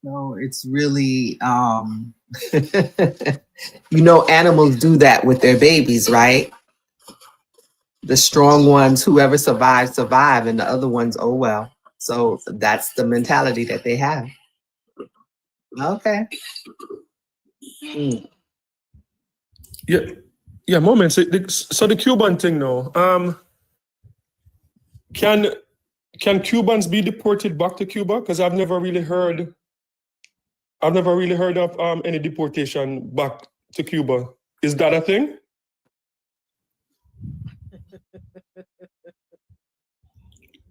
S4: No, it's really, animals do that with their babies, right? The strong ones, whoever survives, survive, and the other ones, oh well. So that's the mentality that they have. Okay.
S2: Yeah, moments. So the Cuban thing now. Can Cubans be deported back to Cuba? Because I've never really heard of any deportation back to Cuba. Is that a thing?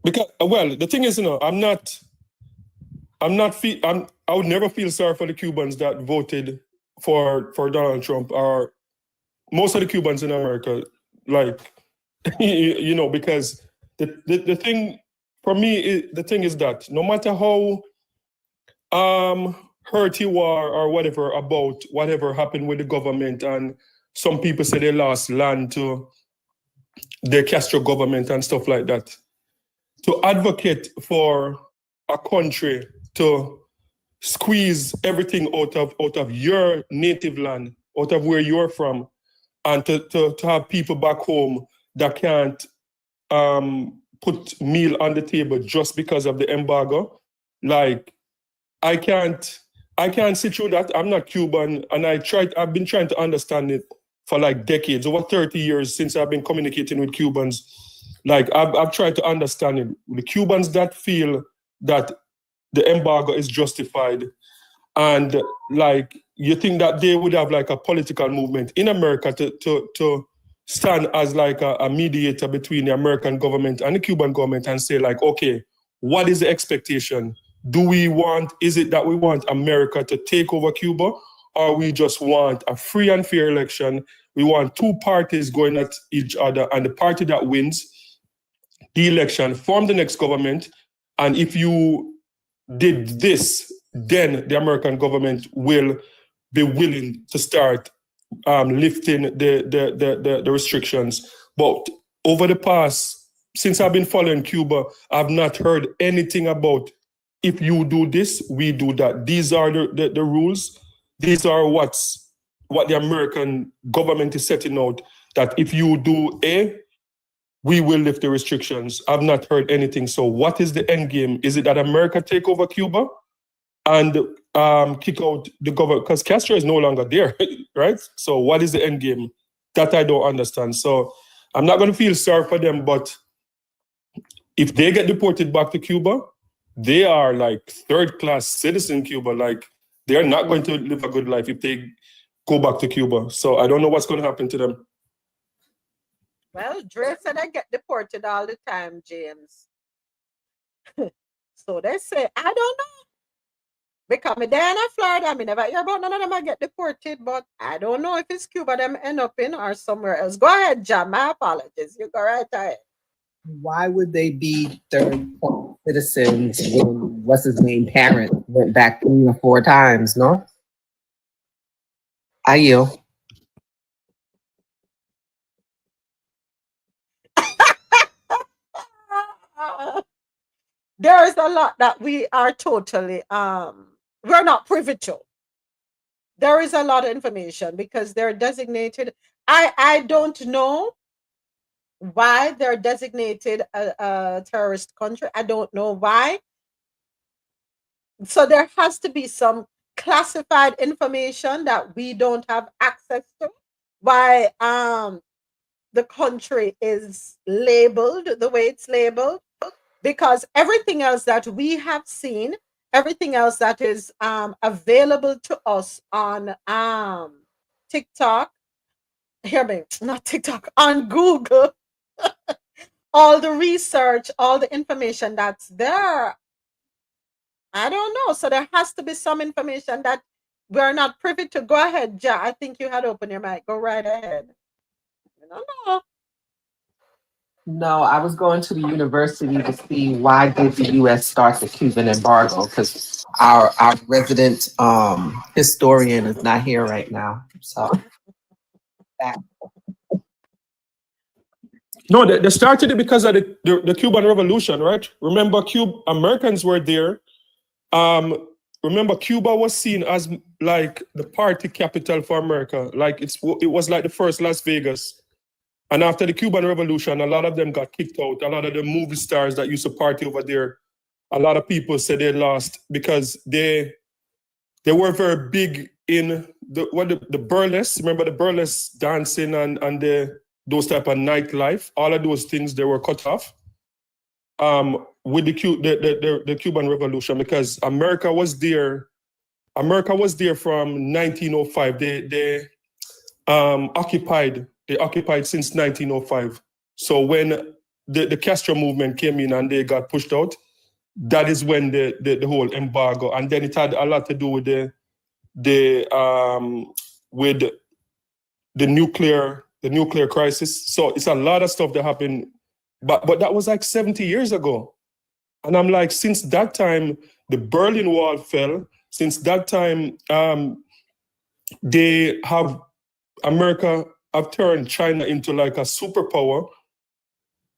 S2: Because the thing is, I would never feel sorry for the Cubans that voted for Donald Trump, or most of the Cubans in America, like, because the thing for me, the thing is that no matter how hurt you are or whatever about whatever happened with the government, and some people say they lost land to the Castro government and stuff like that, to advocate for a country to squeeze everything out of your native land, out of where you're from, and to have people back home that can't put meal on the table just because of the embargo. Like, I can't sit through that. I'm not Cuban, and I've been trying to understand it for like decades, over 30 years since I've been communicating with Cubans. Like, I've tried to understand it. The Cubans that feel that the embargo is justified, and like, you think that they would have like a political movement in America to stand as like a mediator between the American government and the Cuban government and say like, okay, what is the expectation? Is it that we want America to take over Cuba, or we just want a free and fair election? We want 2 parties going at each other, and the party that wins the election form the next government. And if you did this, then the American government will be willing to start lifting the restrictions. But over the past since I've been following Cuba, I've not heard anything about if you do this, we do that. These are the rules. These are what the American government is setting out, that if you do A, we will lift the restrictions. I've not heard anything. So what is the end game? Is it that America take over Cuba and kick out the government? Because Castro is no longer there, right? So what is the end game? That I don't understand. So I'm not going to feel sorry for them, but if they get deported back to Cuba, they are like third-class citizen in Cuba. Like, they're not going to live a good life if they go back to Cuba. So I don't know what's going to happen to them.
S1: Well, Dre said I get deported all the time, James. So they say, I don't know. Because me there in Florida, I never hear about none of them I get deported, but I don't know if it's Cuba them end up in or somewhere else. Go ahead, Jam. My apologies. You go right ahead.
S4: Why would they be third-class citizens when what's his name parent went back 3 or 4 times? No, I yield.
S1: There is a lot that we are totally we're not privy to. There is a lot of information because they're designated. I don't know why they're designated a terrorist country. I don't know why. So there has to be some classified information that we don't have access to. Why the country is labeled the way it's labeled, because everything else that we have seen, everything else that is available to us on TikTok, hear me, not TikTok, on Google, all the research, all the information that's there, I don't know. So there has to be some information that we're not privy to. Go ahead, Ja. I think you had opened your mic. Go right ahead. I don't know.
S4: No, I was going to the university to see why did the U.S. start the Cuban embargo, because our resident historian is not here right now. So that.
S2: No, they started it because of the Cuban Revolution, right? Remember, Americans were there. Remember, Cuba was seen as like the party capital for America. Like it was like the first Las Vegas. And after the Cuban Revolution, a lot of them got kicked out. A lot of the movie stars that used to party over there, a lot of people said they lost because they were very big in the burlesque. Remember the burlesque dancing and those type of nightlife. All of those things, they were cut off with the Cuban Revolution, because America was there. America was there from 1905. They occupied. They occupied since 1905. So when the Castro movement came in and they got pushed out, that is when the whole embargo, and then it had a lot to do with the nuclear crisis. So it's a lot of stuff that happened, but that was like 70 years ago. And I'm like, since that time, the Berlin Wall fell. Since that time, America have turned China into like a superpower,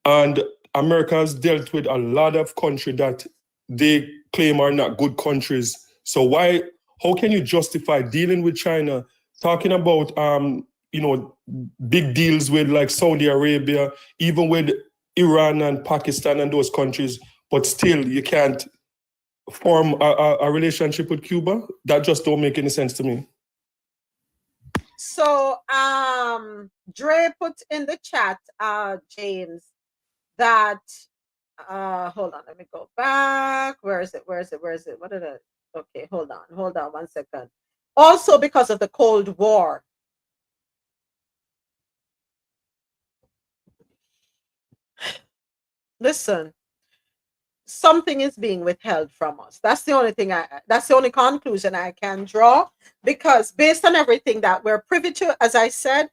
S2: and America has dealt with a lot of countries that they claim are not good countries. So how can you justify dealing with China, talking about big deals with like Saudi Arabia, even with Iran and Pakistan and those countries, but still you can't form a relationship with Cuba? That just don't make any sense to me.
S1: So Dre put in the chat, James, that hold on, let me go back. Where is it? What did I? Okay, hold on 1 second. Also because of the Cold War. Listen, something is being withheld from us. That's the only conclusion I can draw, because based on everything that we're privy to, as I said,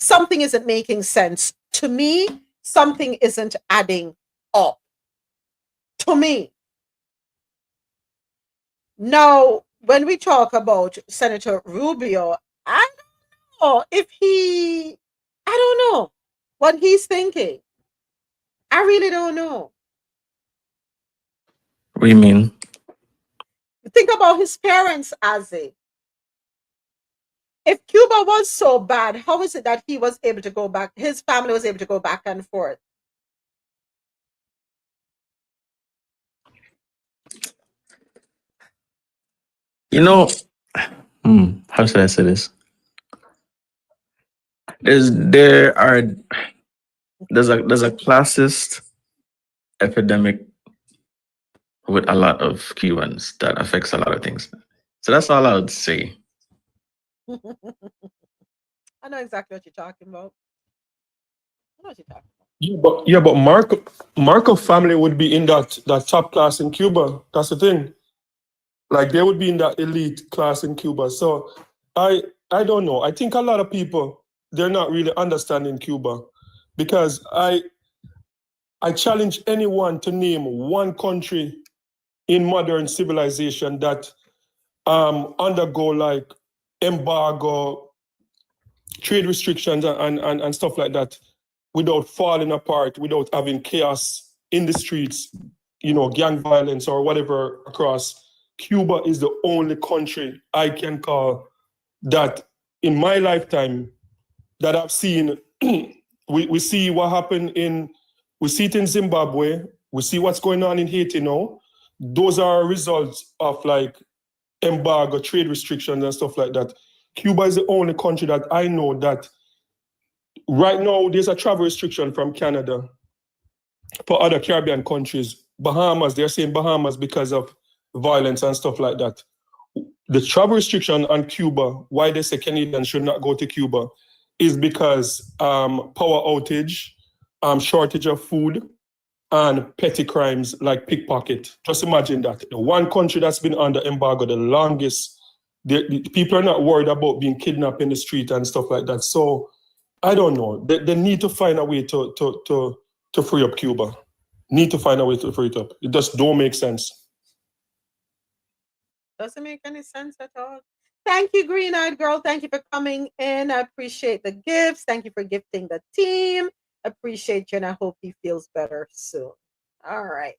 S1: something isn't making sense to me. Something isn't adding up to me. Now, when we talk about Senator Rubio, I don't know what he's thinking. I really don't know.
S9: What do you mean?
S1: Think about his parents, Azzy. If Cuba was so bad, how is it that he was able to go back? His family was able to go back and forth.
S9: You know, how should I say this? There's a classist epidemic with a lot of Cubans that affects a lot of things. So that's all I would say.
S1: I know exactly what you're talking about. I know what you're talking about.
S2: Yeah, but Marco family would be in that top class in Cuba. That's the thing. Like they would be in that elite class in Cuba. So I don't know. I think a lot of people, they're not really understanding Cuba, because I challenge anyone to name one country in modern civilization that undergo like embargo, trade restrictions and stuff like that without falling apart, without having chaos in the streets, gang violence or whatever across. Cuba is the only country I can call that in my lifetime that I've seen. we see what happened we see it in Zimbabwe, we see what's going on in Haiti now. Those are results of like embargo, trade restrictions and stuff like that. Cuba is the only country that I know that right now there's a travel restriction from Canada for other Caribbean countries. Bahamas, they're saying Bahamas because of violence and stuff like that. The travel restriction on Cuba, why they say Canadians should not go to Cuba, is because power outage, shortage of food, and petty crimes like pickpocket. Just imagine that. The one country that's been under embargo the longest, the people are not worried about being kidnapped in the street and stuff like that. So I don't know. They need to find a way to free up Cuba. Need to find a way to free it up. It just don't make sense.
S1: Doesn't make any sense at all. Thank you, Green Eyed Girl. Thank you for coming in. I appreciate the gifts. Thank you for gifting the team. Appreciate you, and I hope he feels better soon. All right.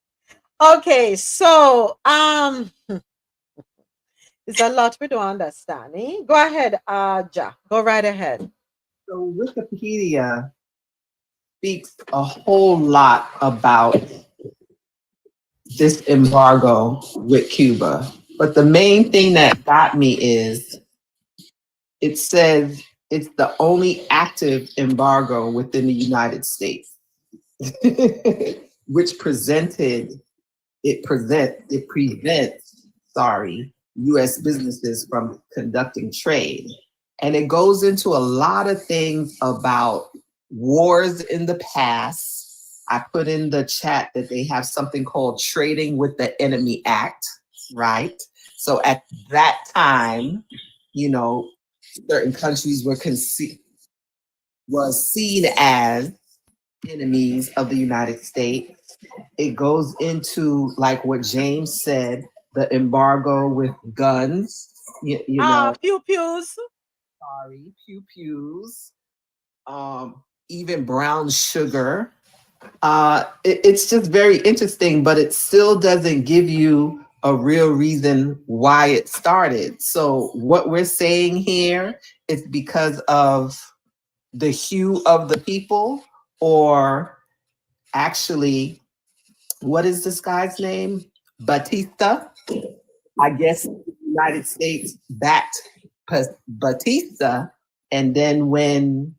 S1: Okay, so there's a lot we don't understand. Eh? Go ahead, Ja. Go right ahead.
S4: So Wikipedia speaks a whole lot about this embargo with Cuba. But the main thing that got me is it says it's the only active embargo within the United States, which prevents U.S. businesses from conducting trade. And it goes into a lot of things about wars in the past. I put in the chat that they have something called Trading with the Enemy Act, right? So at that time, certain countries was seen as enemies of the United States. It goes into like what James said, the embargo with guns,
S1: pew pews.
S4: Sorry, pew pews. Even brown sugar. It's just very interesting, but it still doesn't give you a real reason why it started. So what we're saying here is because of the hue of the people, or actually, what is this guy's name? Batista. I guess the United States backed Batista, and then when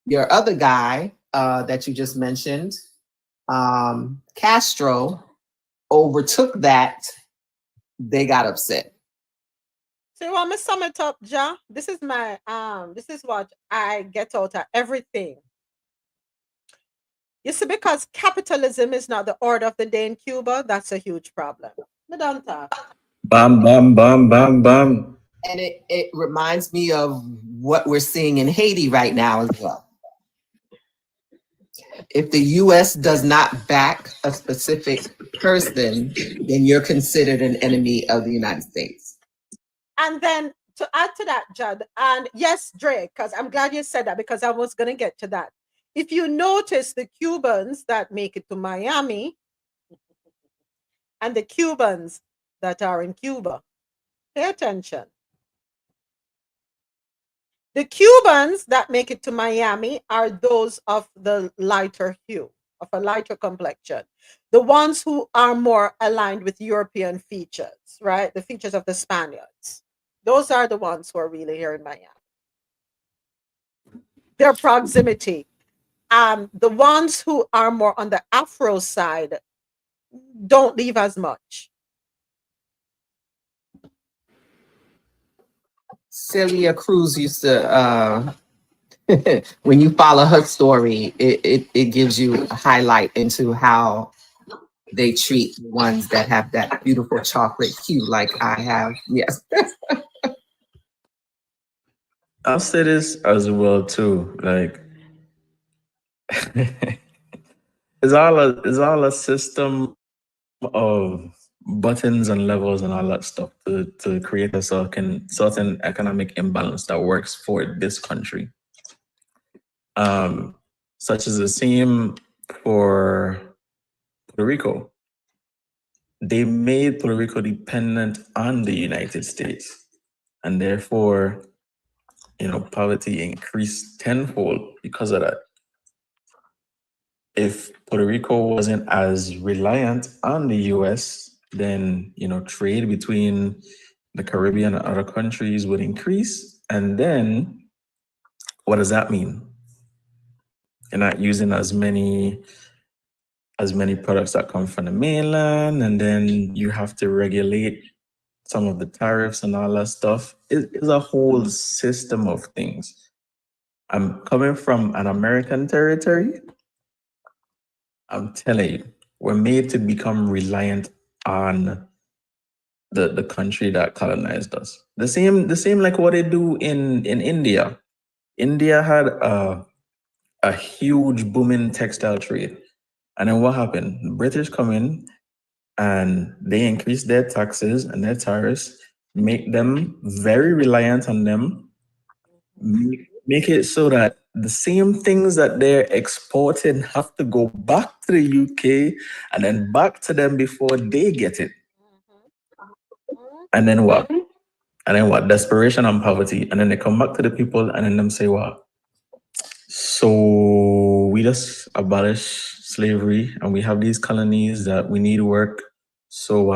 S4: your other guy that you just mentioned, Castro, overtook that, they got upset.
S1: So you want me to sum it up, Ja? This is my this is what I get out of everything. You see, because capitalism is not the order of the day in Cuba, that's a huge problem. Me don't talk.
S9: Bam, bam, bam, bam, bam.
S4: And it reminds me of what we're seeing in Haiti right now as well. If the U.S. does not back a specific person, then you're considered an enemy of the United States.
S1: And then to add to that, Judd, and yes, Drake, because I'm glad you said that, because I was going to get to that. if you notice the Cubans that make it to Miami and the Cubans that are in Cuba, pay attention. The Cubans that make it to Miami are those of the lighter hue, of a lighter complexion. The ones who are more aligned with European features, right? The features of the Spaniards. Those are the ones who are really here in Miami. Their proximity. The ones who are more on the Afro side don't leave as much.
S4: Celia Cruz used to, when you follow her story, it gives you a highlight into how they treat the ones that have that beautiful chocolate hue like I have. Yes.
S9: I'll say this as well too. Like it's all a system of buttons and levels and all that stuff to create a certain economic imbalance that works for this country. Such as the same for Puerto Rico. They made Puerto Rico dependent on the United States, and therefore, poverty increased tenfold because of that. If Puerto Rico wasn't as reliant on the US, then, trade between the Caribbean and other countries would increase. And then what does that mean? You're not using as many products that come from the mainland, and then you have to regulate some of the tariffs and all that stuff. It's a whole system of things. I'm coming from an American territory. I'm telling you, we're made to become reliant on the country that colonized us. The same like what they do in India. India had a huge booming textile trade. And then what happened? The British come in and they increase their taxes and their tariffs, make them very reliant on them, make it so that the same things that they're exporting have to go back to the UK and then back to them before they get it. And then what? Desperation and poverty. And then they come back to the people and then them say what? So we just abolish slavery and we have these colonies that we need work. So,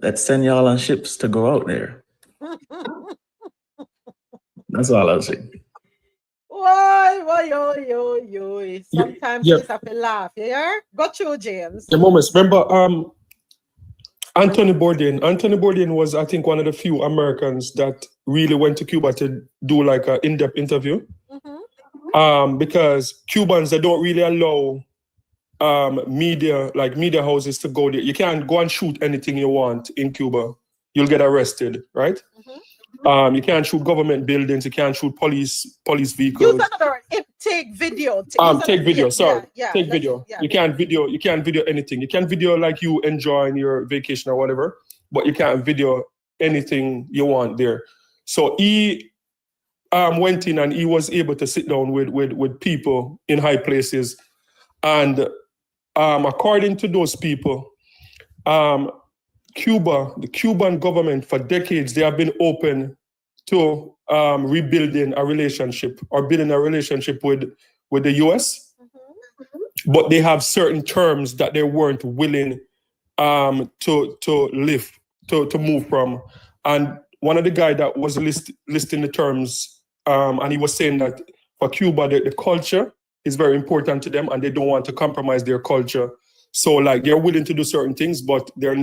S9: let's send y'all on ships to go out there. That's all I'll say.
S1: Why. Sometimes you have to laugh, yeah? Go through, James.
S2: The moments. Remember, Anthony Bourdain. Anthony Bourdain was, I think, one of the few Americans that really went to Cuba to do like an in-depth interview. Because Cubans, they don't really allow media houses to go there. You can't go and shoot anything you want in Cuba. You'll get arrested, right? You can't shoot government buildings. You can't shoot police vehicles.
S1: Use another take video.
S2: Take video. Sorry,
S1: yeah,
S2: take video.
S1: Yeah,
S2: you can't video. You can't video anything. You can video like you enjoying your vacation or whatever, but you can't video anything you want there. So he went in and he was able to sit down with people in high places, and according to those people, Cuba, the Cuban government for decades, they have been open to rebuilding a relationship or building a relationship with the US, but they have certain terms that they weren't willing to move from. And one of the guy that was listing the terms, and he was saying that for Cuba, the culture is very important to them and they don't want to compromise their culture. So like they're willing to do certain things, but they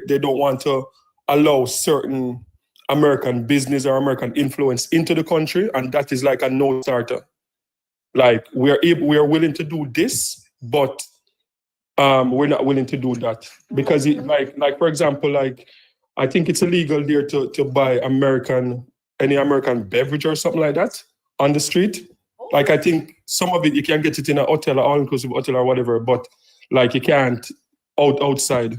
S2: don't want to allow certain American business or American influence into the country, and that is like a no-starter. Like we are willing to do this, but we're not willing to do that because like for example, like I think it's illegal there to buy any American beverage or something like that on the street. Like I think some of it you can get it in a hotel, or all-inclusive hotel or whatever, but like you can't outside.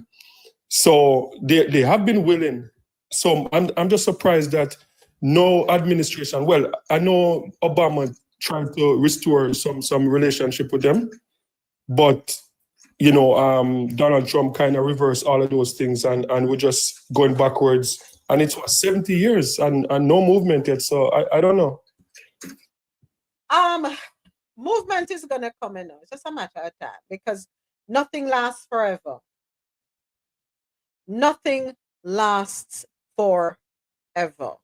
S2: So they have been willing. So I'm just surprised that no administration. Well, I know Obama tried to restore some relationship with them, but Donald Trump kind of reversed all of those things, and we're just going backwards. And it was 70 years and no movement yet. So I don't know.
S1: Movement is gonna come in. It's just a matter of time because nothing lasts forever. Nothing lasts forever.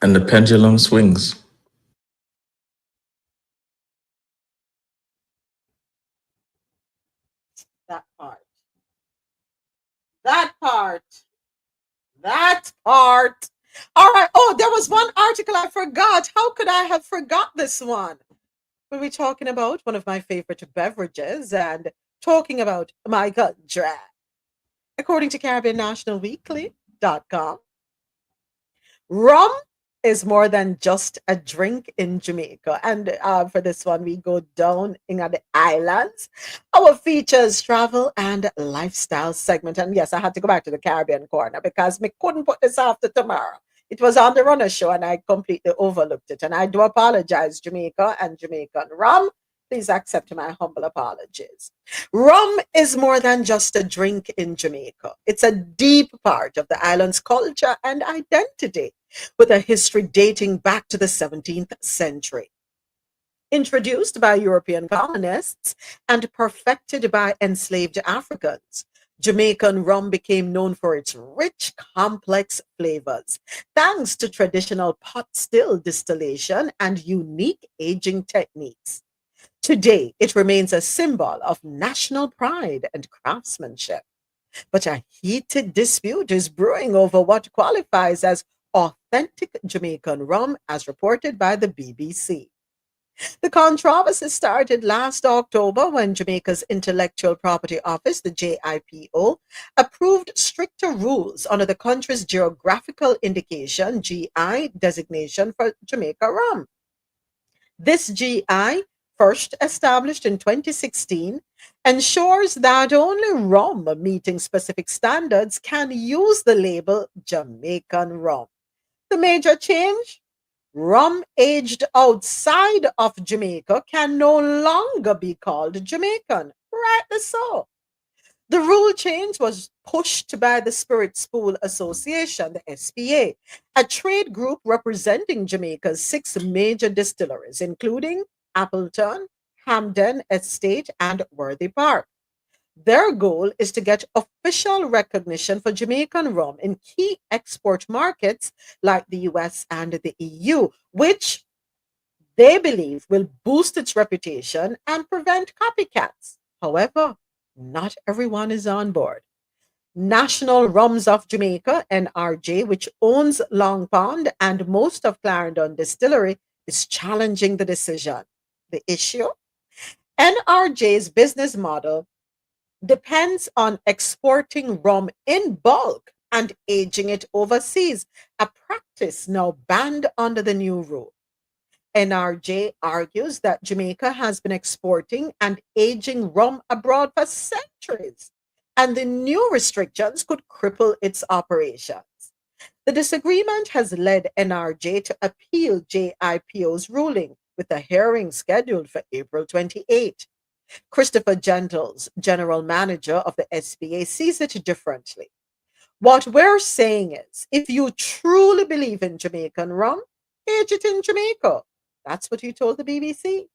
S9: And the pendulum swings.
S1: That part. That part. That part. All right. Oh, there was one article I forgot. How could I have forgot this one? We'll be talking about one of my favorite beverages and talking about my country. According to CaribbeanNationalWeekly.com, rum is more than just a drink in Jamaica. And for this one, we go down in the islands. Our features travel and lifestyle segment. And yes, I had to go back to the Caribbean corner because we couldn't put this off to tomorrow. It was on the runner show and I completely overlooked it. And I do apologize, Jamaica and Jamaican rum. Please accept my humble apologies. Rum is more than just a drink in Jamaica. It's a deep part of the island's culture and identity, with a history dating back to the 17th century. Introduced by European colonists and perfected by enslaved Africans, Jamaican rum became known for its rich, complex flavors, thanks to traditional pot still distillation and unique aging techniques. Today, it remains a symbol of national pride and craftsmanship. But a heated dispute is brewing over what qualifies as authentic Jamaican rum, as reported by the BBC. The controversy started last October when Jamaica's Intellectual Property Office, the JIPO, approved stricter rules under the country's Geographical Indication (GI) designation for Jamaica rum. This GI, first established in 2016, ensures that only rum meeting specific standards can use the label Jamaican rum. The major change? Rum aged outside of Jamaica can no longer be called Jamaican. Rightly so. The rule change was pushed by the Spirits Pool Association, the SPA, a trade group representing Jamaica's 6 major distilleries, including Appleton, Hamden Estate, and Worthy Park. Their goal is to get official recognition for Jamaican rum in key export markets like the US and the EU, which they believe will boost its reputation and prevent copycats. However, not everyone is on board. National Rums of Jamaica, NRJ, which owns Long Pond and most of Clarendon Distillery, is challenging the decision. The issue? NRJ's business model depends on exporting rum in bulk and aging it overseas, a practice now banned under the new rule. NRJ argues that Jamaica has been exporting and aging rum abroad for centuries, and the new restrictions could cripple its operations. The disagreement has led NRJ to appeal JIPO's ruling, with a hearing scheduled for April 28. Christopher Gentles, general manager of the SPA, sees it differently. What we're saying is, if you truly believe in Jamaican rum, age it in Jamaica. That's what he told the BBC.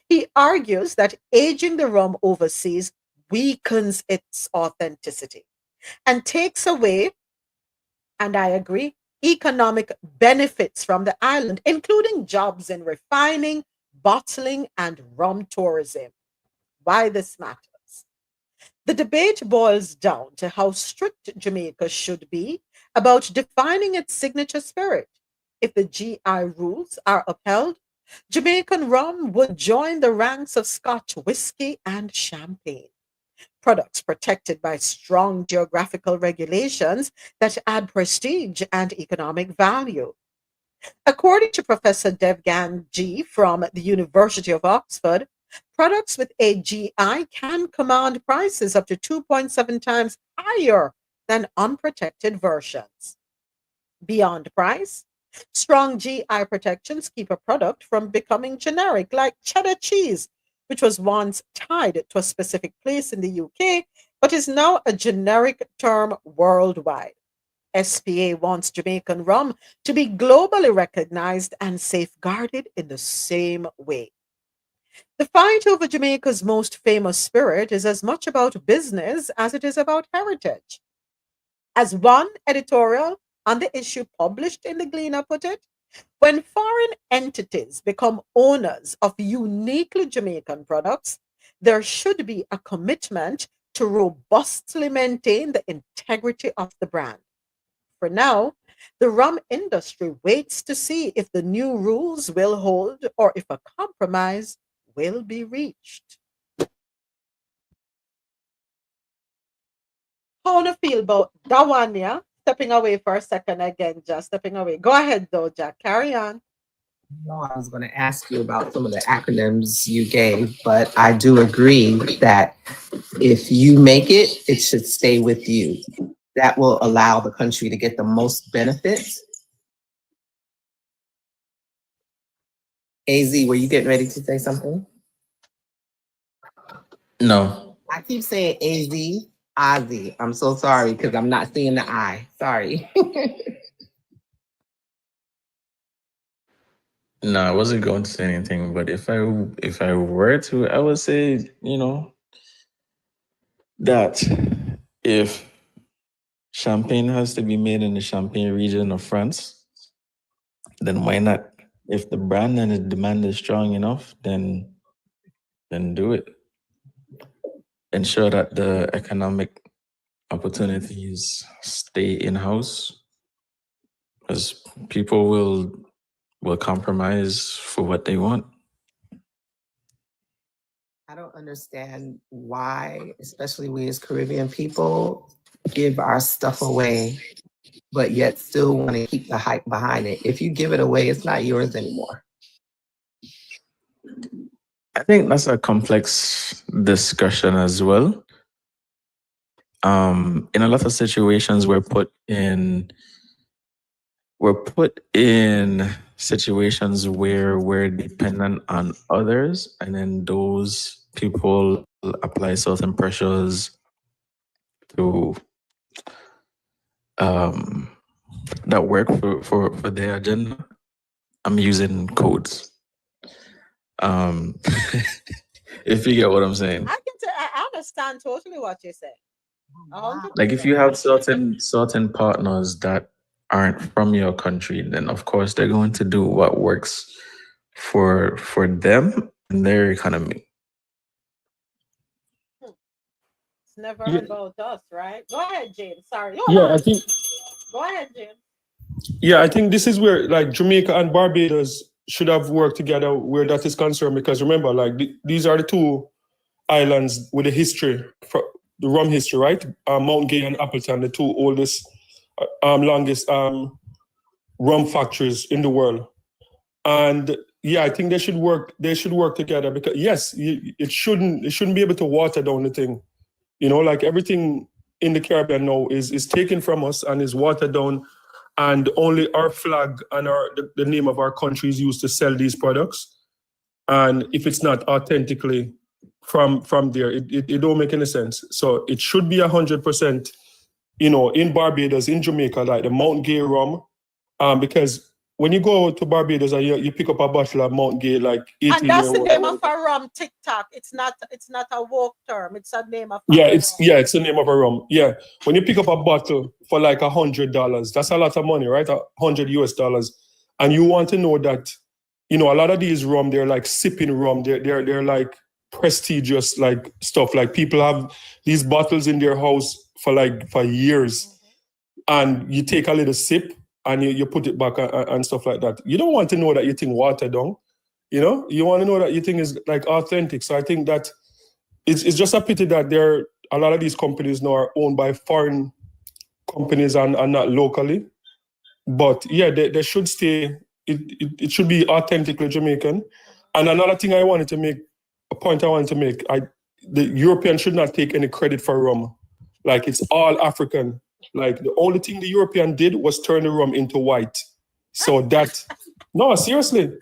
S1: He argues that aging the rum overseas weakens its authenticity and takes away, and I agree, economic benefits from the island, including jobs in refining, bottling, and rum tourism. Why this matters? The debate boils down to how strict Jamaica should be about defining its signature spirit. If the GI rules are upheld, Jamaican rum would join the ranks of Scotch whiskey and champagne, products protected by strong geographical regulations that add prestige and economic value. According to Professor Devgan G. from the University of Oxford, products with a GI can command prices up to 2.7 times higher than unprotected versions. Beyond price, Strong GI protections keep a product from becoming generic, like cheddar cheese, which was once tied to a specific place in the UK, but is now a generic term worldwide. SPA wants Jamaican rum to be globally recognized and safeguarded in the same way. The fight over Jamaica's most famous spirit is as much about business as it is about heritage. As one editorial on the issue published in the Gleaner put it, when foreign entities become owners of uniquely Jamaican products, there should be a commitment to robustly maintain the integrity of the brand. For now, the rum industry waits to see if the new rules will hold or if a compromise will be reached. How do you feel about that one, yeah? Stepping away for a second again, just stepping away. Go ahead, though, Jack. Carry on.
S4: No, I was going to ask you about some of the acronyms you gave, but I do agree that if you make it, it should stay with you. That will allow the country to get the most benefits. AZ, were you getting ready to say something?
S9: No.
S4: I keep saying AZ, Ozzy. I'm so sorry because I'm not seeing the I. Sorry.
S9: No, I wasn't going to say anything, but if I were to, I would say, that if champagne has to be made in the Champagne region of France, then why not? If the brand and the demand is strong enough, then do it. Ensure that the economic opportunities stay in-house, because people will compromise for what they want.
S4: I don't understand why, especially we as Caribbean people, give our stuff away, but yet still want to keep the hype behind it. If you give it away, it's not yours anymore.
S9: I think that's a complex discussion as well. In a lot of situations, we're put in situations where we're dependent on others, and then those people apply certain pressures to that work for their agenda. I'm using codes. If you get what I'm saying.
S1: I understand totally what you say.
S9: Like if you have certain partners that aren't from your country, then of course they're going to do what works for them and their economy.
S1: It's never about us, right? Go ahead, James. Sorry.
S2: I think.
S1: Go ahead, James.
S2: Yeah, I think this is where like Jamaica and Barbados should have worked together where that is concerned, because remember, like these are the two islands with a history, the rum history, right? Mount Gay and Appleton, the two oldest, longest rum factories in the world. And yeah, I think they should work together, because yes, it shouldn't be able to water down the thing. Like everything in the Caribbean now is taken from us and is watered down, and only our flag and the name of our country is used to sell these products. And if it's not authentically from there, it don't make any sense. So it should be 100%, in Barbados, in Jamaica, like the Mount Gay rum, because when you go to Barbados and you pick up a bottle of Mount Gay, like 18
S1: and that's the name of a rum, TikTok. It's not a woke term. It's a name of
S2: it's the name of a rum. Yeah. When you pick up a bottle for like $100, that's a lot of money, right? $100 US. And you want to know that, a lot of these rum, they're like sipping rum. They're like prestigious like stuff. Like people have these bottles in their house for years. And you take a little sip and you put it back and stuff like that. You don't want to know that your thing watered down. You want to know that your thing is like authentic. So I think that it's just a pity that a lot of these companies now are owned by foreign companies and not locally. But yeah, they should stay. It should be authentically Jamaican. And another thing I wanted to make, the Europeans should not take any credit for rum. Like it's all African. Like the only thing the European did was turn the rum into white. So that, no, seriously,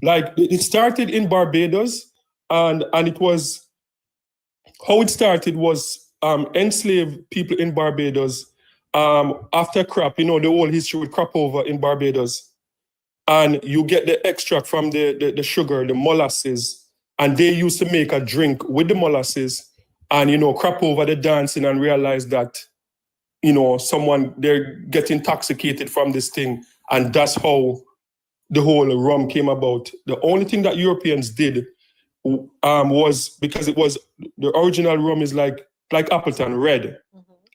S2: like it started in Barbados, and it was, how it started was enslaved people in Barbados, after crop, the whole history with crop over in Barbados, and you get the extract from the sugar, the molasses, and they used to make a drink with the molasses, and crop over the dancing and realize that someone, they're getting intoxicated from this thing, and that's how the whole rum came about. The only thing that Europeans did was, because it was, the original rum is like Appleton, red,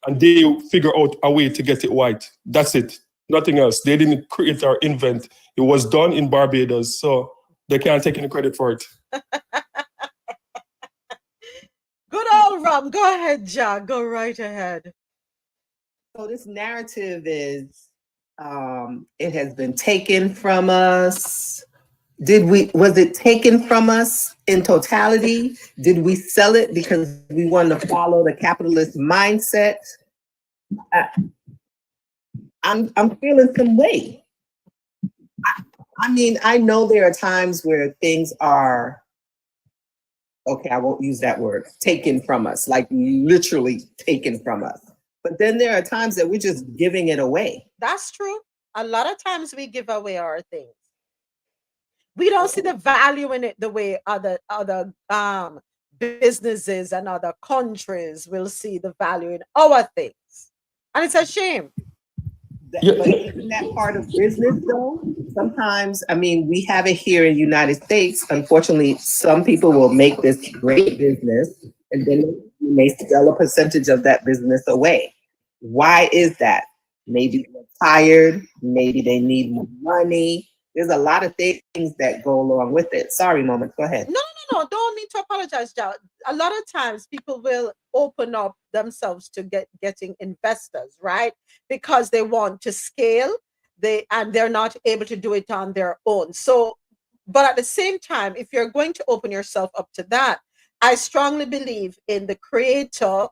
S2: and they figure out a way to get it white. That's it. Nothing else. They didn't create or invent. It was done in Barbados, so they can't take any credit for it.
S1: Good old rum. Go ahead, Jack. Go right ahead.
S4: So this narrative is, it has been taken from us. Was it taken from us in totality? Did we sell it because we wanted to follow the capitalist mindset? I'm feeling some way. I mean, I know there are times where things are, okay, I won't use that word, taken from us, like literally taken from us. But then there are times that we're just giving it away.
S1: That's true. A lot of times we give away our things. We don't see the value in it the way other businesses and other countries will see the value in our things. And it's a shame.
S4: But isn't that part of business though? Sometimes, I mean, we have it here in the United States. Unfortunately, some people will make this great business and then you may sell a percentage of that business away. Why is that? Maybe they're tired, maybe they need more money. There's a lot of things that go along with it. Sorry, Moment, go ahead.
S1: No, don't need to apologize, Joe. A lot of times people will open up themselves to getting investors, right? Because they want to scale, and they're not able to do it on their own. So, but at the same time, if you're going to open yourself up to that, I strongly believe in the creator,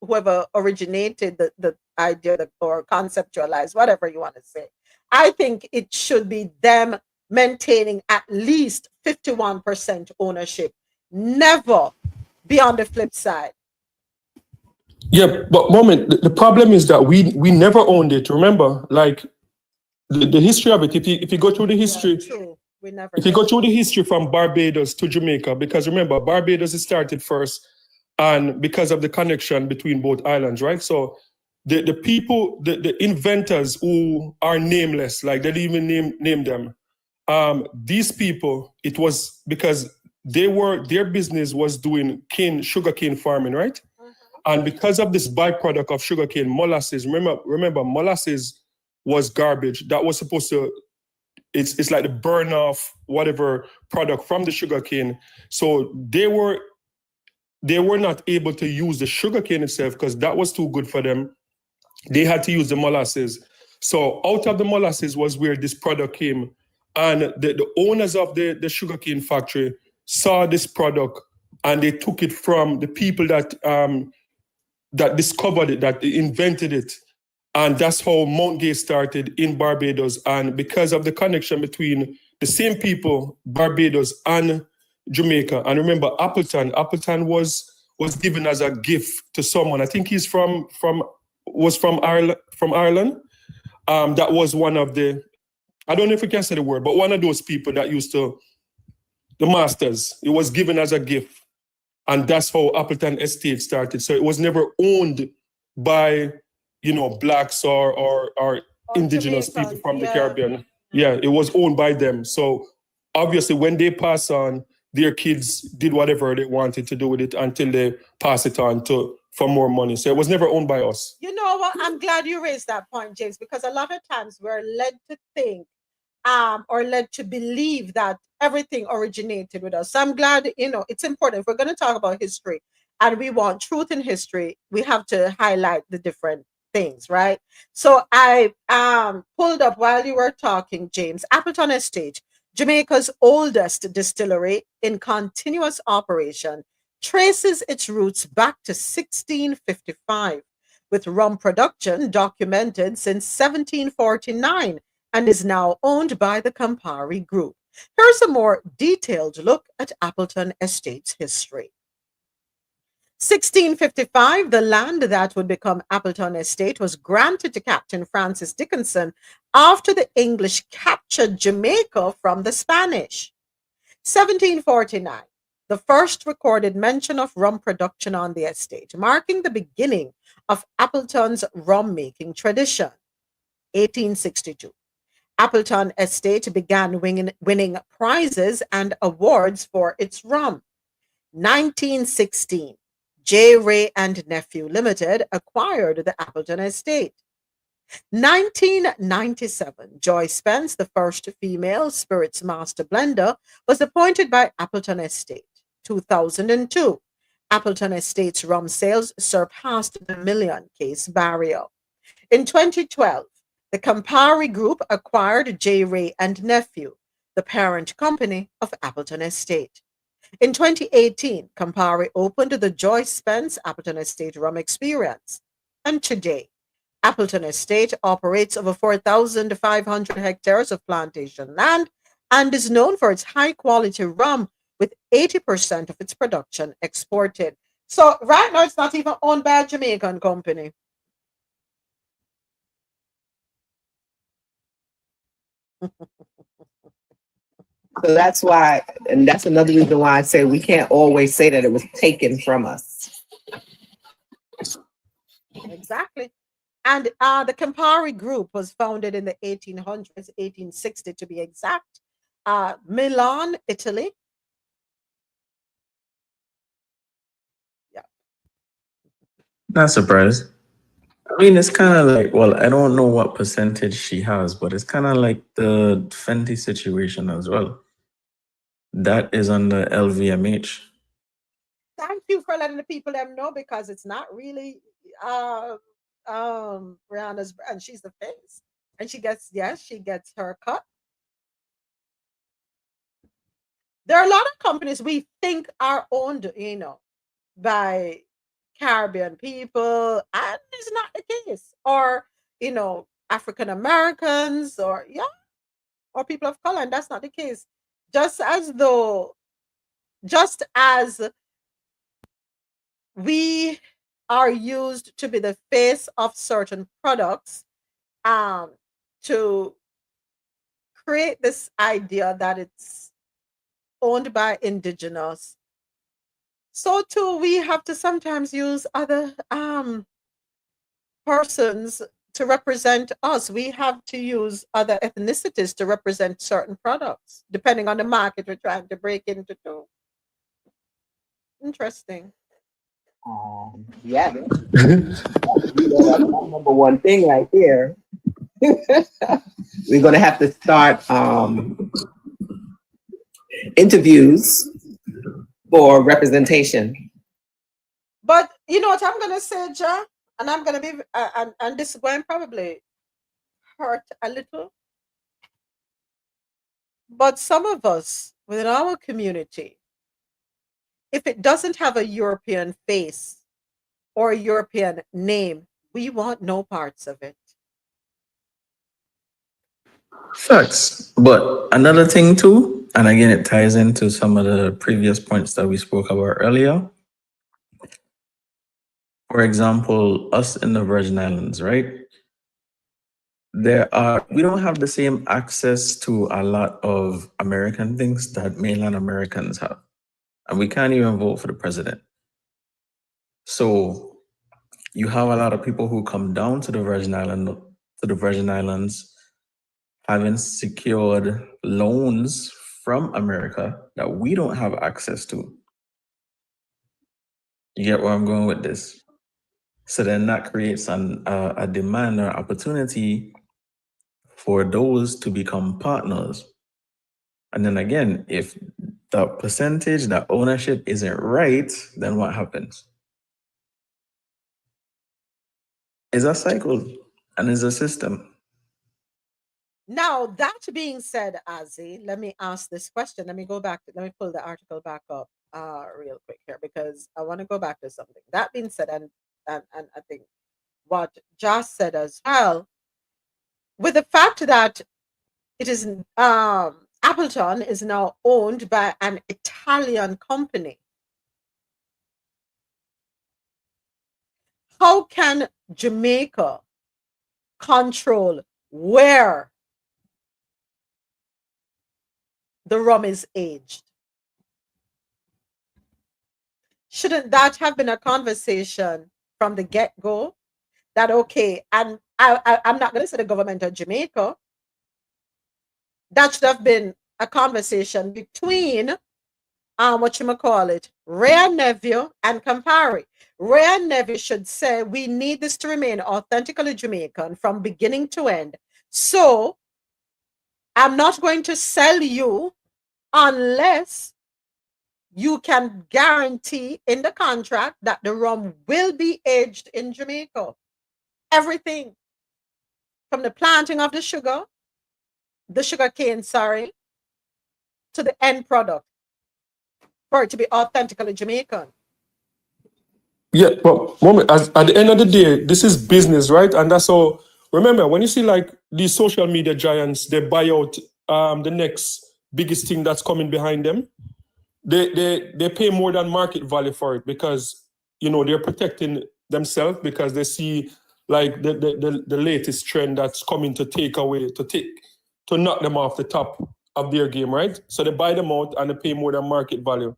S1: whoever originated the idea or conceptualized, whatever you want to say. I think it should be them maintaining at least 51% ownership, never be on the flip side.
S2: Yeah, but Moment, the problem is that we never owned it. Remember, like the history of it. If you go through the history,
S1: True. We never.
S2: If you go through the history from Barbados to Jamaica, because remember, Barbados started first, and because of the connection between both islands, right? So the people, the inventors who are nameless, like they didn't even name them. These people, it was because their business was doing sugarcane farming, right? And because of this byproduct of sugarcane, molasses, remember molasses was garbage that was supposed to, it's like the burn off whatever product from the sugarcane. So they were not able to use the sugarcane itself because that was too good for them. They had to use the molasses. So out of the molasses was where this product came. And the owners of the sugarcane factory saw this product and they took it from the people that discovered it, that invented it. And that's how Mount Gay started in Barbados. And because of the connection between the same people, Barbados and Jamaica. And remember, Appleton was given as a gift to someone. I think he's from Ireland. That was one of the, I don't know if we can say the word, but one of those people that used to, the masters, it was given as a gift. And that's how Appleton Estate started. So it was never owned by, blacks or indigenous
S1: Jamaicans,
S2: people from the Caribbean. Yeah, it was owned by them. So obviously when they pass on, their kids did whatever they wanted to do with it until they pass it on for more money. So it was never owned by us.
S1: You know what? I'm glad you raised that point, James, because a lot of times we're led to think or led to believe that everything originated with us. So I'm glad, it's important. If we're going to talk about history and we want truth in history, we have to highlight the different things, right? So I pulled up while you were talking, James, Appleton Estate, Jamaica's oldest distillery in continuous operation, traces its roots back to 1655, with rum production documented since 1749 and is now owned by the Campari Group. Here's a more detailed look at Appleton Estate's history. 1655, the land that would become Appleton Estate was granted to Captain Francis Dickinson after the English captured Jamaica from the Spanish. 1749, the first recorded mention of rum production on the estate, marking the beginning of Appleton's rum-making tradition. 1862, Appleton Estate began winning prizes and awards for its rum. 1916, J. Ray and Nephew Limited acquired the Appleton Estate. 1997, Joy Spence, the first female spirits master blender, was appointed by Appleton Estate. 2002, Appleton Estate's rum sales surpassed the million-case barrier. In 2012, the Campari Group acquired J. Ray and Nephew, the parent company of Appleton Estate. In 2018, Campari opened the Joy Spence Appleton Estate Rum Experience. And today, Appleton Estate operates over 4,500 hectares of plantation land and is known for its high-quality rum, with 80% of its production exported. So right now, it's not even owned by a Jamaican company.
S4: So that's why, and that's another reason why I say we can't always say that it was taken from us.
S1: Exactly. And the Campari Group was founded in the 1800s, 1860 to be exact, Milan, Italy. Yeah.
S9: Not surprised. I mean, it's kind of like, well, I don't know what percentage she has, but it's kind of like the Fenty situation as well. That is under LVMH.
S1: Thank you for letting the people them know, because it's not really Rihanna's brand. She's the face. And she gets her cut. There are a lot of companies we think are owned, by Caribbean people, and it's not the case. Or, African Americans, or people of color, and that's not the case. Just as we are used to be the face of certain products, to create this idea that it's owned by indigenous, so too we have to sometimes use other persons to represent us. We have to use other ethnicities to represent certain products, depending on the market we're trying to break into too. Interesting.
S4: Yeah. That's the number one thing right here. We're going to have to start interviews for representation.
S1: But you know what I'm going to say, Ja? And I'm going to be, and this is going to probably hurt a little. But some of us within our community, if it doesn't have a European face or a European name, we want no parts of it.
S9: Facts. But another thing too, and again, it ties into some of the previous points that we spoke about earlier. For example, us in the Virgin Islands, right? We don't have the same access to a lot of American things that mainland Americans have. And we can't even vote for the president. So you have a lot of people who come down to the Virgin Islands, having secured loans from America that we don't have access to. You get where I'm going with this? So then that creates a demand or opportunity for those to become partners. And then again, if the percentage, the ownership isn't right, then what happens? It's a cycle and it's a system.
S1: Now, that being said, Azzy, let me ask this question. Let me pull the article back up real quick here, because I want to go back to something. That being said, and I think what Josh said as well, with the fact that it is Appleton is now owned by an Italian company. How can Jamaica control where the rum is aged? Shouldn't that have been a conversation from the get-go? That okay, and I'm not going to say the government of Jamaica. That should have been a conversation between Rhea Nephew and Campari. Rhea Nephew should say we need this to remain authentically Jamaican from beginning to end. So I'm not going to sell you unless you can guarantee in the contract that the rum will be aged in Jamaica. Everything from the planting of the sugar cane, to the end product for it to be authentically Jamaican.
S2: Yeah, but at the end of the day, this is business, right? And that's all. Remember, when you see like these social media giants, they buy out the next biggest thing that's coming behind them. They pay more than market value for it because they're protecting themselves because they see like the latest trend that's coming to knock them off the top of their game, right? So they buy them out and they pay more than market value.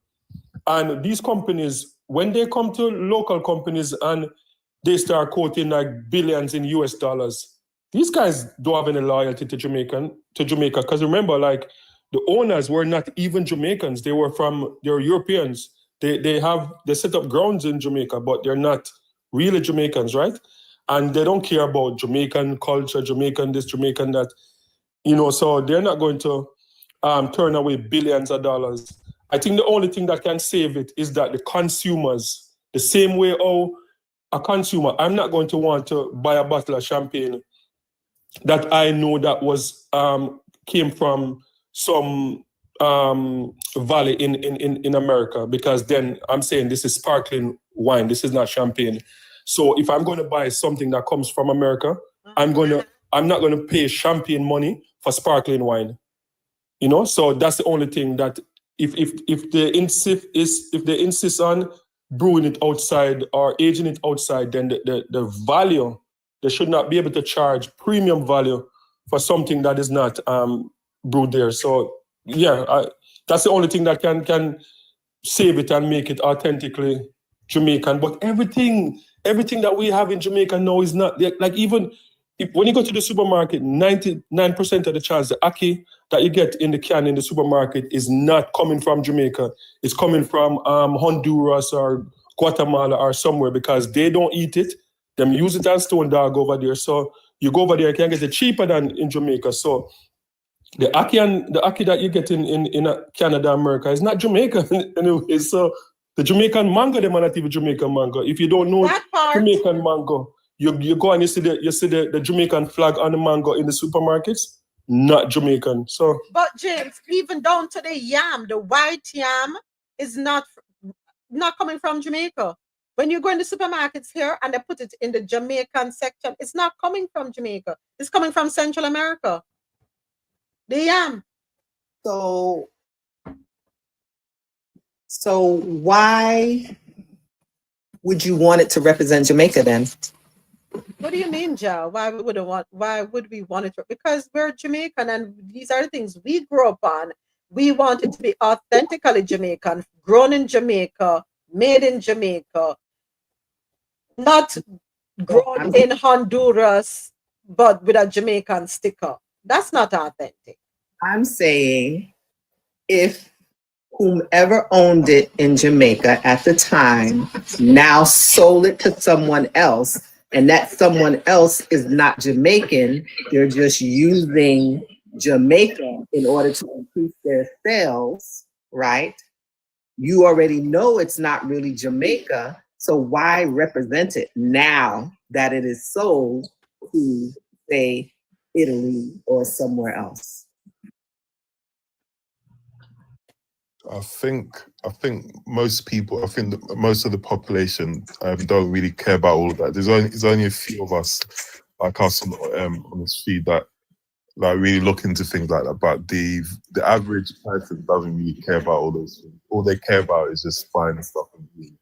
S2: And these companies, when they come to local companies and they start quoting like billions in US dollars, these guys don't have any loyalty to Jamaica. Because remember, like the owners were not even Jamaicans. They're Europeans. They set up grounds in Jamaica, but they're not really Jamaicans, right? And they don't care about Jamaican culture, Jamaican this, Jamaican that. So they're not going to turn away billions of dollars. I think the only thing that can save it is that the consumers, the same way a consumer, I'm not going to want to buy a bottle of champagne that I know that came from some valley in America, because then I'm saying this is sparkling wine, this is not champagne. So if I'm going to buy something that comes from America, I'm not going to pay champagne money for sparkling wine. So that's the only thing that if they insist on brewing it outside or aging it outside, then the value, they should not be able to charge premium value for something that is not brewed there. So yeah, that's the only thing that can save it and make it authentically Jamaican. But everything that we have in Jamaica now is not like, even when you go to the supermarket, 99% of the chance the ackee that you get in the can in the supermarket is not coming from Jamaica. It's coming from Honduras or Guatemala or somewhere, because they don't eat it. Them use it as stone dog over there. So you go over there, you can get it cheaper than in Jamaica. So the ackee that you get in Canada, America, is not Jamaican anyway. So the Jamaican mango, they might not even Jamaican mango. If you don't know Jamaican mango, you go and you see the Jamaican flag on the mango in the supermarkets, not Jamaican. So,
S1: but James, even down to the yam, the white yam is not coming from Jamaica. When you go in the supermarkets here and they put it in the Jamaican section, it's not coming from Jamaica. It's coming from Central America. The yam.
S4: So why would you want it to represent Jamaica then?
S1: What do you mean, Joe? Why would we want it to? Because we're Jamaican and these are the things we grew up on. We want it to be authentically Jamaican, grown in Jamaica, made in Jamaica, not grown in Honduras, but with a Jamaican sticker. That's not authentic.
S4: I'm saying if whomever owned it in Jamaica at the time now sold it to someone else, and that someone else is not Jamaican, they're just using Jamaica in order to increase their sales, right? You already know it's not really Jamaica, so why represent it now that it is sold to, say, Italy or somewhere else?
S16: I think most people, most of the population don't really care about all of that. There's only a few of us, like us on this feed, that like really look into things like that. But the average person doesn't really care about all those things. All they care about is just buying stuff and eating.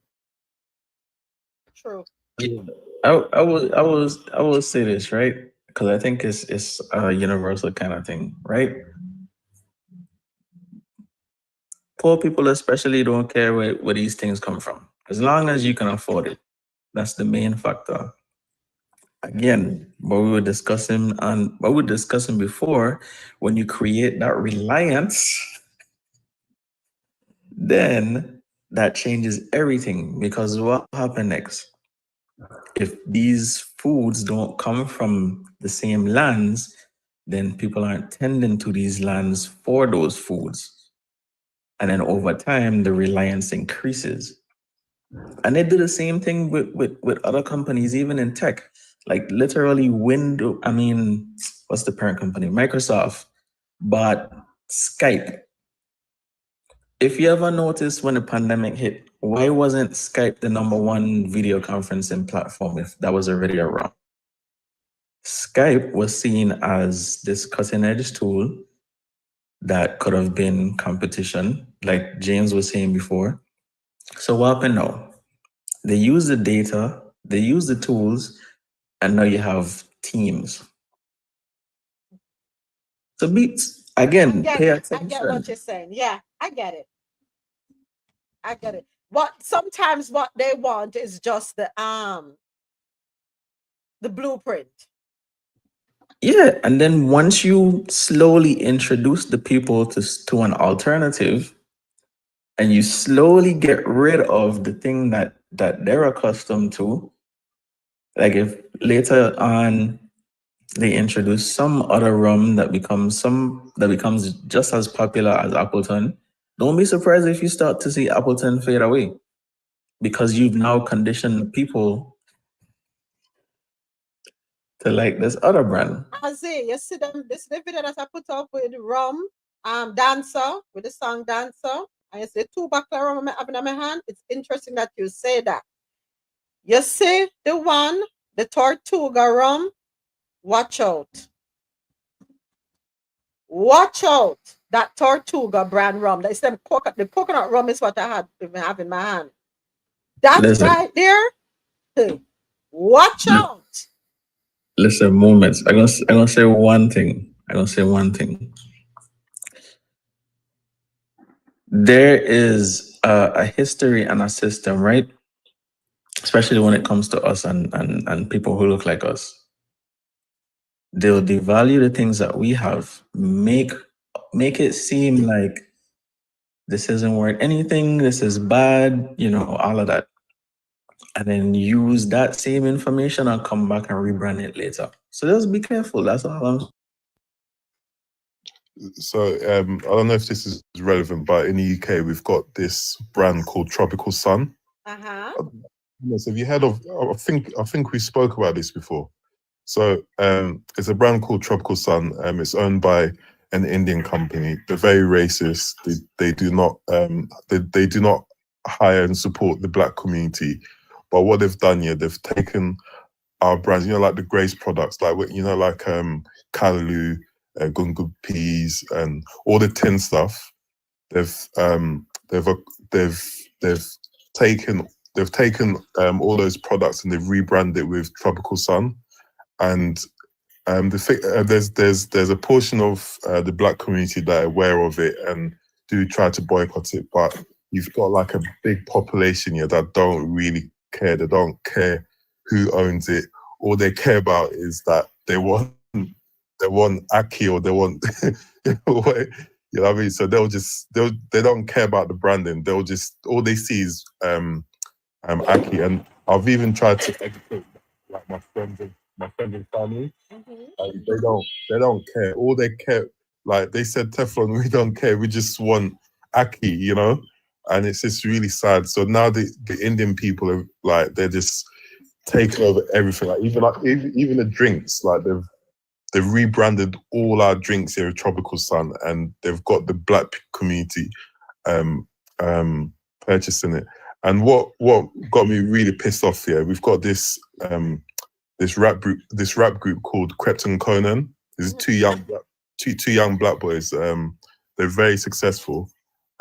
S15: True.
S9: Yeah. I will say this, right? Because I think it's a universal kind of thing, right? Poor people especially don't care where these things come from. As long as you can afford it. That's the main factor. Again, what we were discussing before, when you create that reliance, then that changes everything, because what happens next? If these foods don't come from the same lands, then people aren't tending to these lands for those foods. And then over time, the reliance increases. And they do the same thing with other companies, even in tech. Like literally what's the parent company? Microsoft bought Skype. If you ever noticed when the pandemic hit, why wasn't Skype the #1 video conferencing platform if that was already around? Skype was seen as this cutting edge tool that could have been competition, like James was saying before. So what happened now? They use the data, they use the tools, and now you have Teams. So pay attention.
S1: I get what you're saying. Yeah, I get it. Sometimes what they want is just the blueprint.
S9: Yeah, and then once you slowly introduce the people to an alternative, and you slowly get rid of the thing that they're accustomed to, like if later on they introduce some other rum that becomes just as popular as Appleton, don't be surprised if you start to see Appleton fade away, because you've now conditioned people to like this other brand.
S1: Azzy, you see them, this the video that I put up with Rum, Dancer, with the song Dancer. And you see 2 buckler rum I have in my hand. It's interesting that you say that. You see the one, the Tortuga rum, watch out. Watch out. That Tortuga brand rum. That's the coconut rum is what I have in my hand. That's right there. Hey, watch out.
S9: Listen, moments. I'm gonna say one thing. There is a history and a system, right? Especially when it comes to us and people who look like us. They'll devalue the things that we have, make it seem like this isn't worth anything, this is bad, all of that. And then use that same information and come back and rebrand it later. So just be careful. That's all I'm saying.
S16: So I don't know if this is relevant, but in the UK we've got this brand called Tropical Sun. Yes, have you heard of? I think we spoke about this before. So it's a brand called Tropical Sun. It's owned by an Indian company. They're very racist. They do not they do not hire and support the black community. But what they've done here, they've taken our brands, like the Grace products, like like Callaloo, Gunga peas, and all the tin stuff. They've taken all those products and they've rebranded it with Tropical Sun. And there's a portion of the black community that are aware of it and do try to boycott it, but you've got like a big population here that don't really care. They don't care who owns it. All they care about is that they want Aki, or they want you know what I mean. So they don't care about the branding. All they see is Aki. And I've even tried to educate like my friends and family. They don't care. All they care, like they said, Teflon, we don't care. We just want Aki, and it's just really sad. So now the Indian people are like, they're just taking over everything. Like even the drinks, like they've rebranded all our drinks here at Tropical Sun, and they've got the black community purchasing it. And what got me really pissed off here, we've got this rap group called Krypton Conan. There's two young black boys. They're very successful.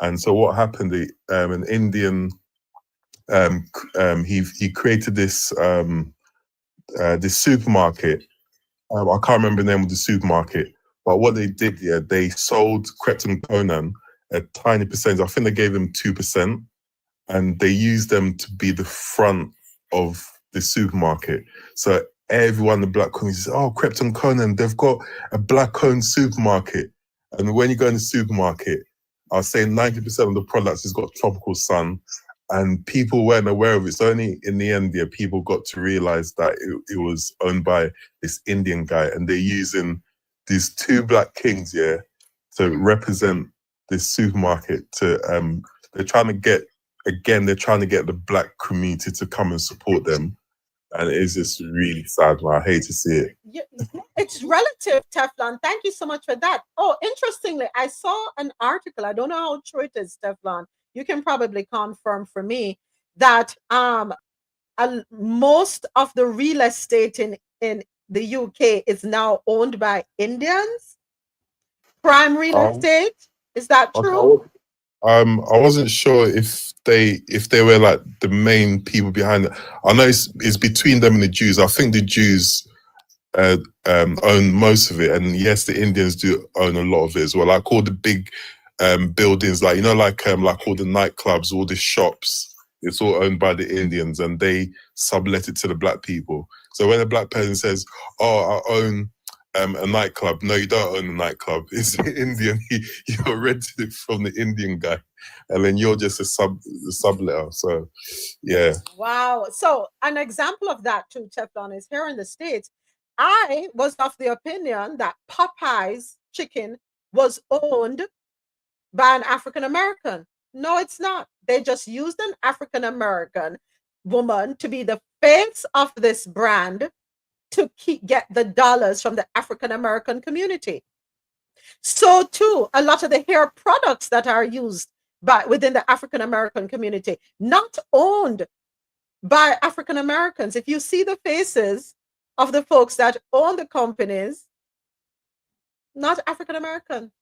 S16: And so what happened? An Indian, he created this this supermarket. I can't remember the name of the supermarket, but what they did, they sold Krypton Conan a tiny percentage. I think they gave them 2%, and they used them to be the front of the supermarket. So everyone in the black community says, "Oh, Krypton Conan, they've got a black-owned supermarket." And when you go in the supermarket, I'll say 90% of the products has got tropical sun, and people weren't aware of it. It's only in the end, people got to realize that it was owned by this Indian guy, and they're using these two black kings, to represent this supermarket. They're trying to get the black community to come and support them, and it's just really sad. Man. I hate to see it.
S1: It's relative, Teflon. Thank you so much for that. Oh, interestingly, I saw an article. I don't know how true it is, Teflon. You can probably confirm for me that most of the real estate in the UK is now owned by Indians. Prime real estate. Is that true?
S16: I wasn't sure if they were like the main people behind it. I know it's between them and the Jews. I think the Jews own most of it, and yes, the Indians do own a lot of it as well. Like all the big buildings, like like all the nightclubs, all the shops. It's all owned by the Indians, and they sublet it to the black people. So when a black person says, "Oh, I own a nightclub," no, you don't own a nightclub. It's Indian. You're renting it from the Indian guy, and then you're just a subletter. So, yeah.
S1: Wow. So an example of that too, Teflon, is here in the States. I was of the opinion that Popeye's chicken was owned by an African American. No, it's not. They just used an African American woman to be the face of this brand to get the dollars from the African American community. So too, a lot of the hair products that are used within the African American community, not owned by African Americans. If you see the faces of the folks that own the companies, not African American.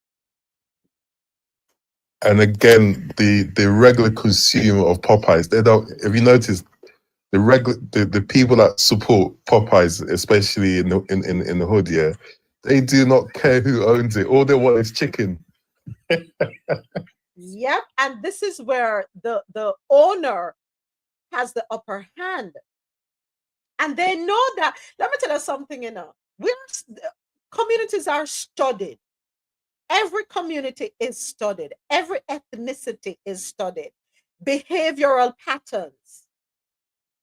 S16: And again, the regular consumer of Popeyes, they don't. Have you noticed the people that support Popeyes, especially in the hood, they do not care who owns it. All they want is chicken.
S1: Yep, and this is where the owner has the upper hand, and they know that. Let me tell you something. Communities are studied. Every community is studied. Every ethnicity is studied. Behavioral patterns.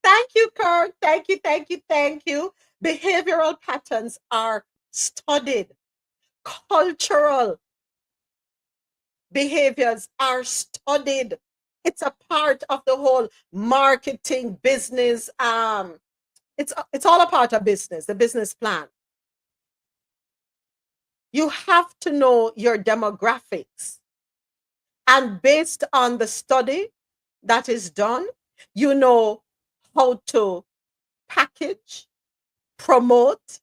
S1: Thank you, Kurt. Thank you, thank you, thank you. Behavioral patterns are studied. Cultural behaviors are studied. It's a part of the whole marketing business. It's all a part of business, the business plan. You have to know your demographics. And based on the study that is done, you know how to package, promote,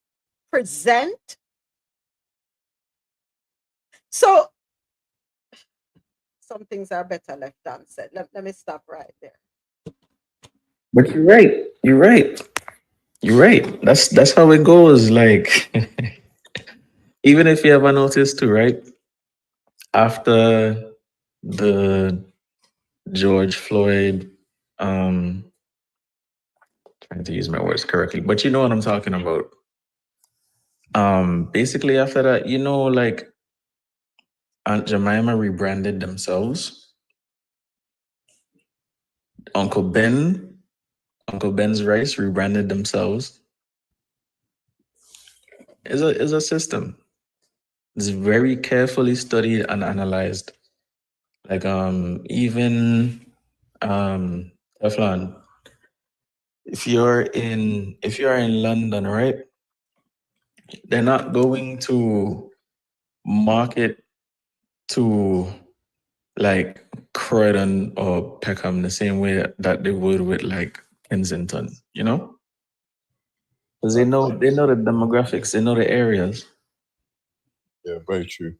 S1: present. So some things are better left unsaid. Let me stop right there.
S9: But you're right. You're right. You're right. That's how it goes. Like, even if you ever noticed too, right? After the George Floyd, trying to use my words correctly, but you know what I'm talking about. Basically after that, like Aunt Jemima rebranded themselves. Uncle Ben's Rice rebranded themselves. Is a system. It's very carefully studied and analyzed. Like even Teflon, if you're in London, right? They're not going to market to like Croydon or Peckham the same way that they would with like Kensington, you know? Because they know the demographics, they know the areas.
S16: Yeah, very true.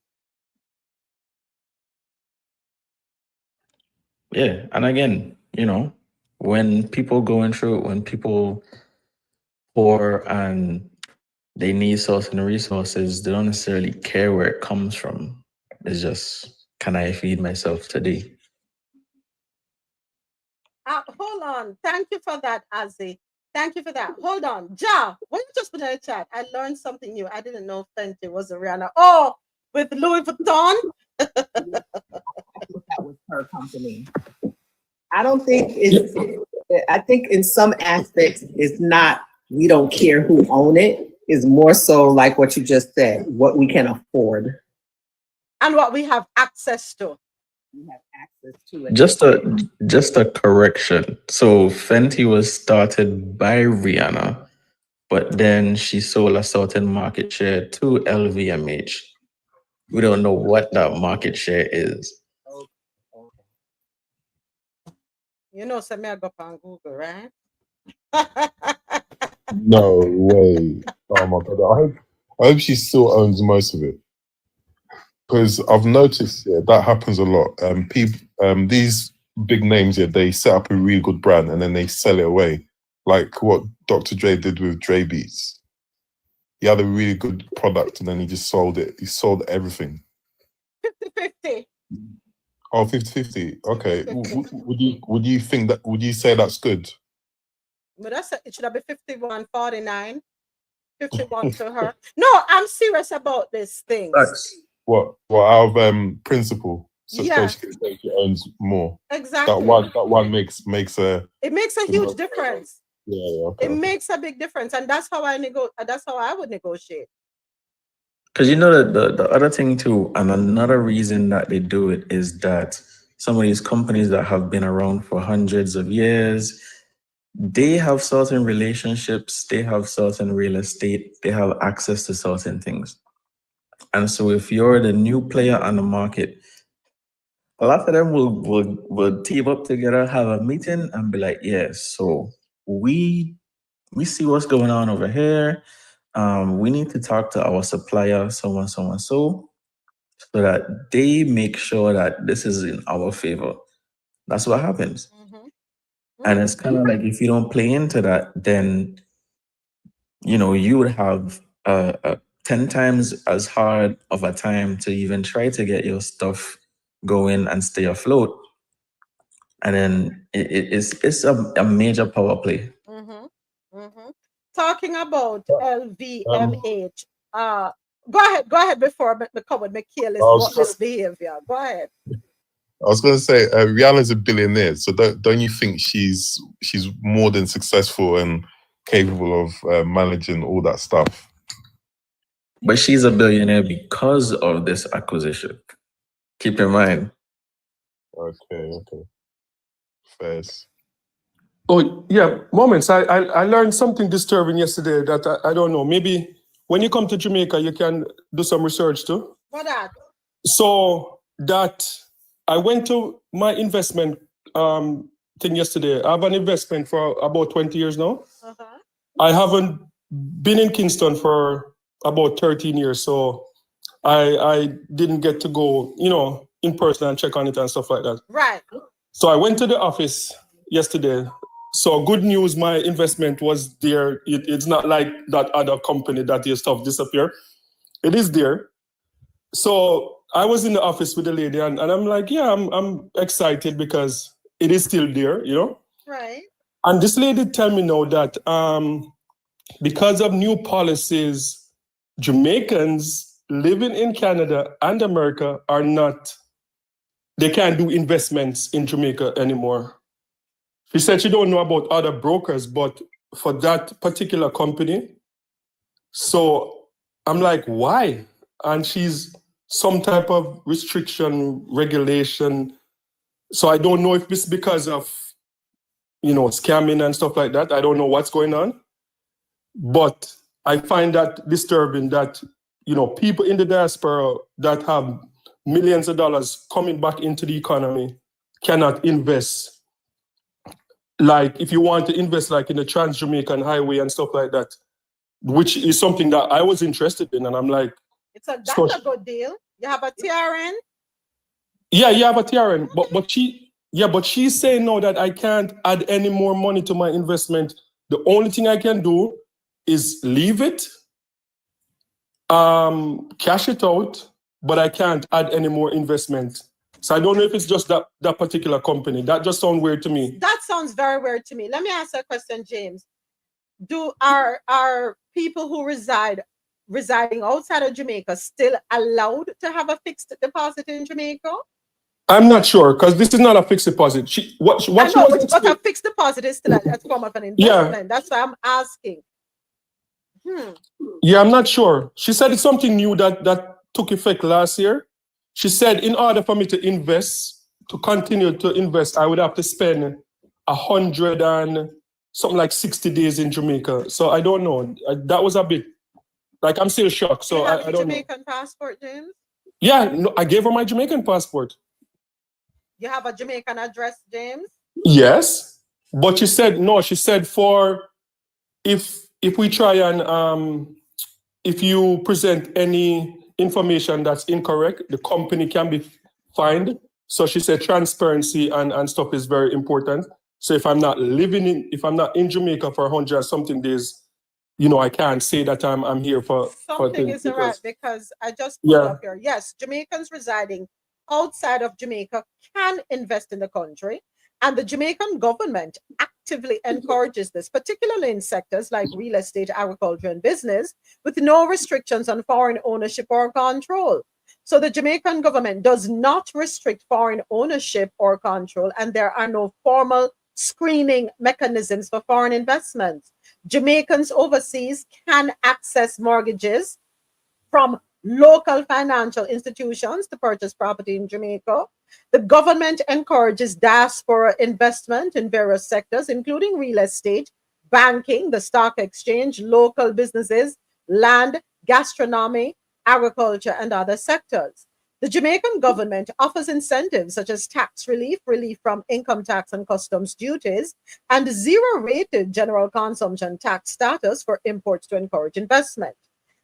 S9: Yeah, and again, you know, when people going through, when people poor and they need certain resources, they don't necessarily care where it comes from. It's just, can I feed myself today?
S1: Hold on. Thank you for that, Azzy. Thank you for that. Hold on. Ja, what you just put in the chat? I learned something new. I didn't know Fenty was a Rihanna. Oh, with Louis Vuitton?
S11: That was her company. I don't think it's, I think in some aspects, it's not, we don't care who own it. It's more so like what you just said, what we can afford.
S1: And what we have access to.
S11: We have access to it.
S9: Just a correction. So Fenty was started by Rihanna, but then she sold a certain market share to LVMH. We don't know what that market share is.
S1: You know, send me a go on Google, right?
S16: No way. Oh my God. I hope she still owns most of it. Because I've noticed that happens a lot. These big names, they set up a really good brand and then they sell it away. Like what Dr. Dre did with Dre Beats. He had a really good product and then he just sold it. He sold everything.
S1: 50-50.
S16: Oh, 50-50. Okay. Would you think that, would you say that's good?
S1: But it should have been 51-49. 51 to her. No, I'm serious about this thing.
S16: What out of principle? So
S1: Yes.
S16: she owns more.
S1: Exactly.
S16: That one makes a.
S1: It makes a huge difference.
S16: Yeah. Okay.
S1: It makes a big difference, and that's how that's how I would negotiate.
S9: Because you know that the other thing too, and another reason that they do it is that some of these companies that have been around for hundreds of years, they have certain relationships, they have certain real estate, they have access to certain things. And so if you're the new player on the market, a lot of them will team up together, have a meeting and be like, yeah, so we see what's going on over here. We need to talk to our supplier, so that they make sure that this is in our favor. That's what happens. And it's kind of like, if you don't play into that, then, you know, you would have 10 times as hard of a time to even try to get your stuff going and stay afloat. And then it's a major power play.
S1: Talking about LVMH, go ahead before the comment make careless misbehavior. Go ahead.
S16: I was going to say Rihanna's a billionaire, so don't you think she's more than successful and capable of managing all that stuff?
S9: But she's a billionaire because of this acquisition. Keep in mind.
S16: Okay. Fair.
S2: Oh, yeah, moments. I learned something disturbing yesterday that I don't know. Maybe when you come to Jamaica, you can do some research too.
S1: What that?
S2: So that I went to my investment thing yesterday. I have an investment for about 20 years now. I haven't been in Kingston for about 13 years. So I didn't get to go, in person and check on it and stuff like that.
S1: Right.
S2: So I went to the office yesterday. So good news, my investment was there. It's not like that other company that your stuff disappear. It is there. So I was in the office with the lady and I'm like, yeah, I'm excited because it is still there,
S1: Right.
S2: And this lady tell me now that because of new policies, Jamaicans living in Canada and America they can't do investments in Jamaica anymore. She said she don't know about other brokers, but for that particular company. So I'm like, why? And she's some type of restriction, regulation. So I don't know if it's because of, scamming and stuff like that. I don't know what's going on. But I find that disturbing that, people in the diaspora that have millions of dollars coming back into the economy cannot invest. Like if you want to invest like in the Trans-Jamaican Highway and stuff like that, which is something that I was interested in. And I'm like,
S1: that's a good deal. You have a TRN?
S2: Yeah, you have a TRN, but she's saying no, that I can't add any more money to my investment. The only thing I can do is leave it, cash it out, but I can't add any more investment. So I don't know if it's just that particular company. That just sounds weird to me.
S1: That sounds very weird to me. Let me ask you a question, James. Are people who residing outside of Jamaica still allowed to have a fixed deposit in Jamaica?
S2: I'm not sure, because this is not a fixed deposit. But
S1: a fixed deposit is still a form of an investment.
S2: Yeah.
S1: That's why I'm asking.
S2: Yeah, I'm not sure. She said it's something new that took effect last year. She said in order for me to invest, to continue to invest, I would have to spend 100 and something like 60 days in Jamaica. So I don't know. That was a bit, like, I'm still shocked. So I don't know.
S1: Jamaican passport, James?
S2: Yeah, no, I gave her my Jamaican passport.
S1: You have a Jamaican address, James?
S2: Yes, but she said no. She said for if we try and if you present any information that's incorrect, the company can be fined. So she said transparency and stuff is very important. So if I'm not in Jamaica for 100 or something days, I can't say that I'm here for
S1: something isn't right, because I just pulled up here. Yes, Jamaicans residing outside of Jamaica can invest in the country, and the Jamaican government actively encourages this, particularly in sectors like real estate, agriculture, and business, with no restrictions on foreign ownership or control. So the Jamaican government does not restrict foreign ownership or control, and there are no formal screening mechanisms for foreign investments. Jamaicans overseas can access mortgages from local financial institutions to purchase property in Jamaica. The government encourages diaspora investment in various sectors, including real estate, banking, the stock exchange, local businesses, land, gastronomy, agriculture, and other sectors. The Jamaican government offers incentives such as tax relief, relief from income tax and customs duties, and zero-rated general consumption tax status for imports to encourage investment.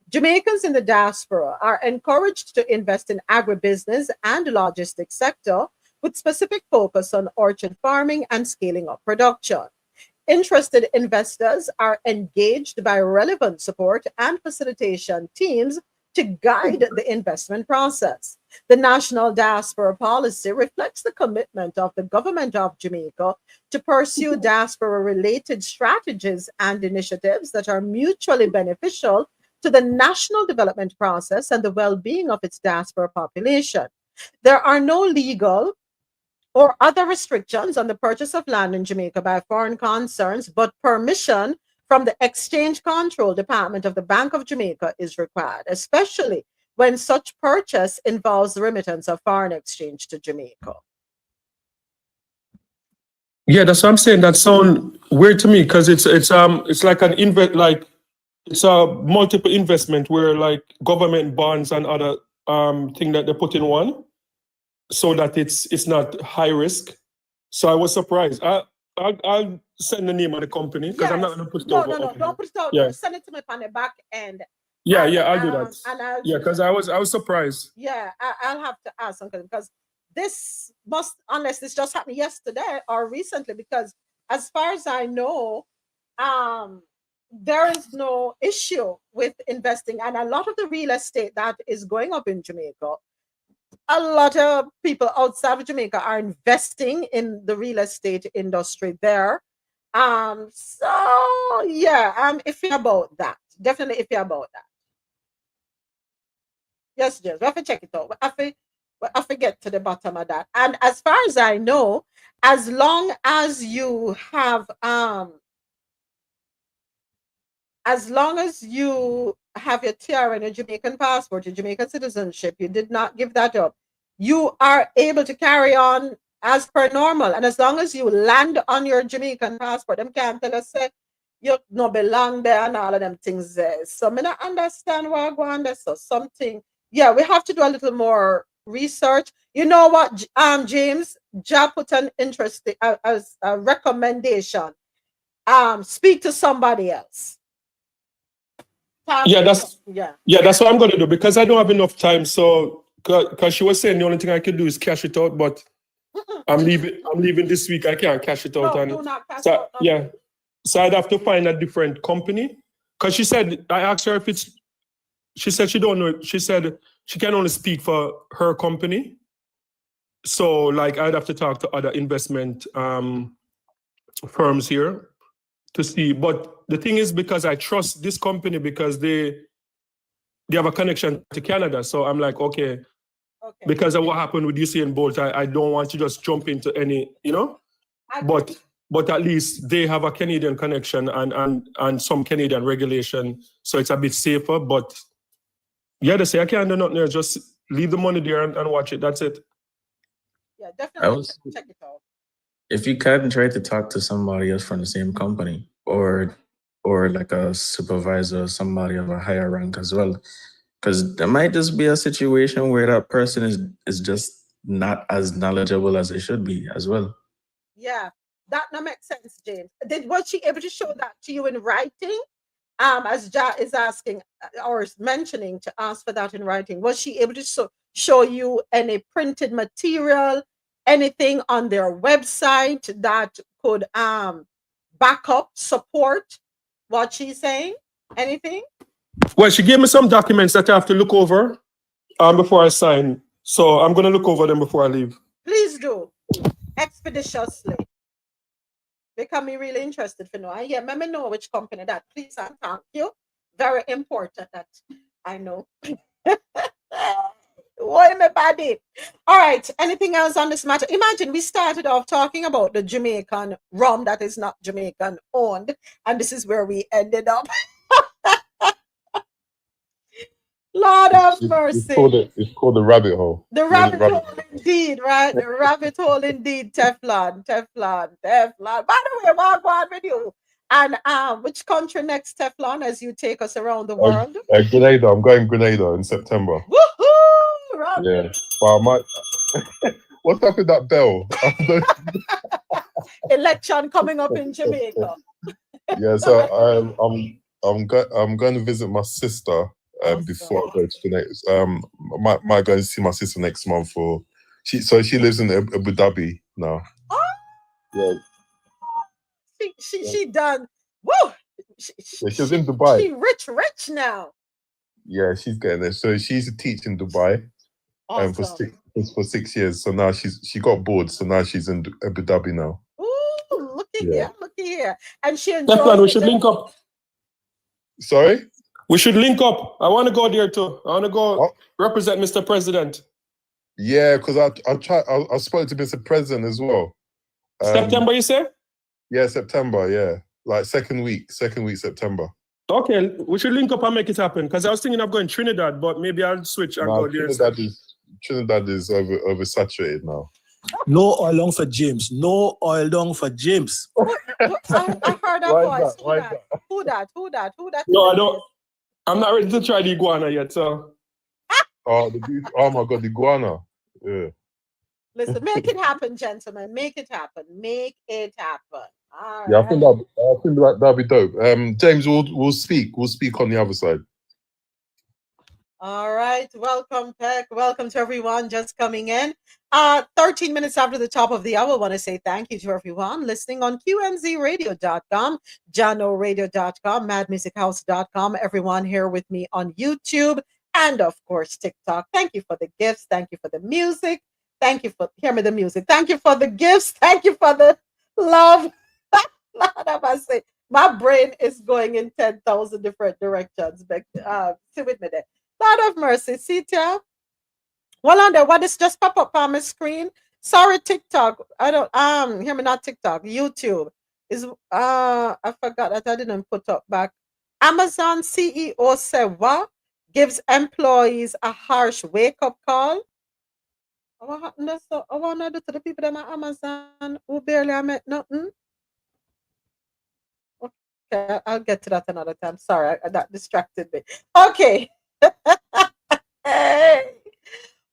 S1: Jamaicans in the diaspora are encouraged to invest in agribusiness and logistics sector with specific focus on orchard farming and scaling up production. Interested investors are engaged by relevant support and facilitation teams to guide the investment process. The National Diaspora Policy reflects the commitment of the government of Jamaica to pursue diaspora-related strategies and initiatives that are mutually beneficial to the national development process and the well-being of its diaspora population. There are no legal or other restrictions on the purchase of land in Jamaica by foreign concerns, but permission from the Exchange Control Department of the Bank of Jamaica is required, especially when such purchase involves the remittance of foreign exchange to Jamaica.
S2: Yeah, that's what I'm saying. That sounds weird to me, because it's like it's a multiple investment where like government bonds and other thing that they put in one, so that it's not high risk. So I was surprised. I'll send the name of the company, because I'm not going to put it over.
S1: No, don't put it out.
S2: Yeah.
S1: Send it to me on the back end.
S2: Yeah, I'll do that.
S1: And
S2: Yeah, because I was surprised.
S1: Yeah, I'll have to ask something, because this must, unless this just happened yesterday or recently, because as far as I know, there is no issue with investing, and a lot of the real estate that is going up in Jamaica, a lot of people outside of Jamaica are investing in the real estate industry there. So yeah, I'm iffy about that. Definitely iffy about that. Yes, James, we have to check it out. I forget to the bottom of that. And as far as I know, as long as you have your TRN, your Jamaican passport, your Jamaican citizenship, you did not give that up, you are able to carry on as per normal. And as long as you land on your Jamaican passport, them can't tell us say you no belong there and all of them things there. So I don't understand why I go on there. So something, yeah, we have to do a little more research. You know what, James? Ja put an interesting as a recommendation. Speak to somebody else.
S2: Yeah, that's
S1: Yeah.
S2: that's what I'm gonna do because I don't have enough time. So, because she was saying the only thing I could do is cash it out, but I'm leaving this week. I can't cash it out,
S1: No,
S2: and
S1: do not cash
S2: so
S1: out nothing.
S2: so I'd have to find a different company. Because she said I asked her if it's. She said she don't know. She said she can only speak for her company. So, like, I'd have to talk to other investment firms here to see. But the thing is, because I trust this company because they have a connection to Canada. So I'm like, okay, because of what happened with Usain Bolt, I don't want to just jump into any, but at least they have a Canadian connection and some Canadian regulation. So it's a bit safer. But yeah, they say I can't do nothing there. Just leave the money there and watch it. That's it.
S1: Yeah, definitely check it out.
S9: If you can try to talk to somebody else from the same company or like a supervisor or somebody of a higher rank as well. Because there might just be a situation where that person is just not as knowledgeable as they should be as well.
S1: Yeah, that no makes sense, James. Was she able to show that to you in writing? As Ja is asking or is mentioning to ask for that in writing, was she able to show you any printed material, anything on their website that could back up, support what she's saying? Anything?
S2: Well, she gave me some documents that I have to look over before I sign. So I'm going to look over them before I leave.
S1: Please do. Expeditiously. Become me really interested for know. Yeah, let me know which company that. Please and thank you. Very important that I know. Why my body? All right. Anything else on this matter? Imagine we started off talking about the Jamaican rum that is not Jamaican owned, and this is where we ended up. Lord of mercy.
S16: It's called the rabbit hole.
S1: The rabbit hole indeed, right? The rabbit hole indeed. Teflon. By the way, what going with you? And which country next, Teflon, as you take us around the world?
S16: Grenada. I'm going Grenada in September.
S1: Woohoo! Robbie.
S16: Yeah, but I might. What's up with that bell?
S1: Election coming up in Jamaica.
S16: Yeah, so I'm going to visit my sister before I go to Grenada. Might go and see my sister next month. She lives in Abu Dhabi now.
S1: Oh,
S16: yeah.
S1: She done. Woo!
S16: She's in Dubai.
S1: She rich now.
S16: Yeah, she's getting there. So she used to teach in Dubai for 6 years. So now she got bored. So now she's in Abu Dhabi now.
S1: Ooh, looky here. And she enjoys
S2: Teflon, we should link up.
S16: Sorry?
S2: We should link up. I want to go there too. I want to go represent Mr. President.
S16: Yeah, because I spoke to Mr. President as well.
S2: September, you say?
S16: Yeah, September, yeah. Like second week September.
S2: Okay, we should link up and make it happen. Because I was thinking of going Trinidad, but maybe I'll switch and go there.
S16: Trinidad is oversaturated now.
S17: No oil down for James. No oil down for James.
S1: I heard a voice. Who that?
S2: No, I don't. I'm not ready to try the iguana yet, so.
S16: Oh my God, the iguana. Yeah.
S1: Listen, make it happen, gentlemen. Make it happen. All right.
S16: Yeah, I think that'd be dope. James, we'll speak. We'll speak on the other side.
S1: All right. Welcome, Peck. Welcome to everyone just coming in. 13 minutes after the top of the hour, I want to say thank you to everyone listening on QMZRadio.com, JanoRadio.com, MadMusicHouse.com, everyone here with me on YouTube, and of course, TikTok. Thank you for the gifts. Thank you for the music. Thank you for, hear me the music. Thank you for the gifts. Thank you for the love. Lord have I say, my brain is going in 10,000 different directions. But sit with me there. Lord of mercy, see Tia? Well, on there, what is just pop up on my screen? Sorry, TikTok. I don't hear me, not TikTok. YouTube is I forgot that I didn't put up back. Amazon CEO said what? Gives employees a harsh wake-up call. What happened? So I want to do to the people that are Amazon who barely met nothing. Okay, I'll get to that another time. Sorry, that distracted me. Okay.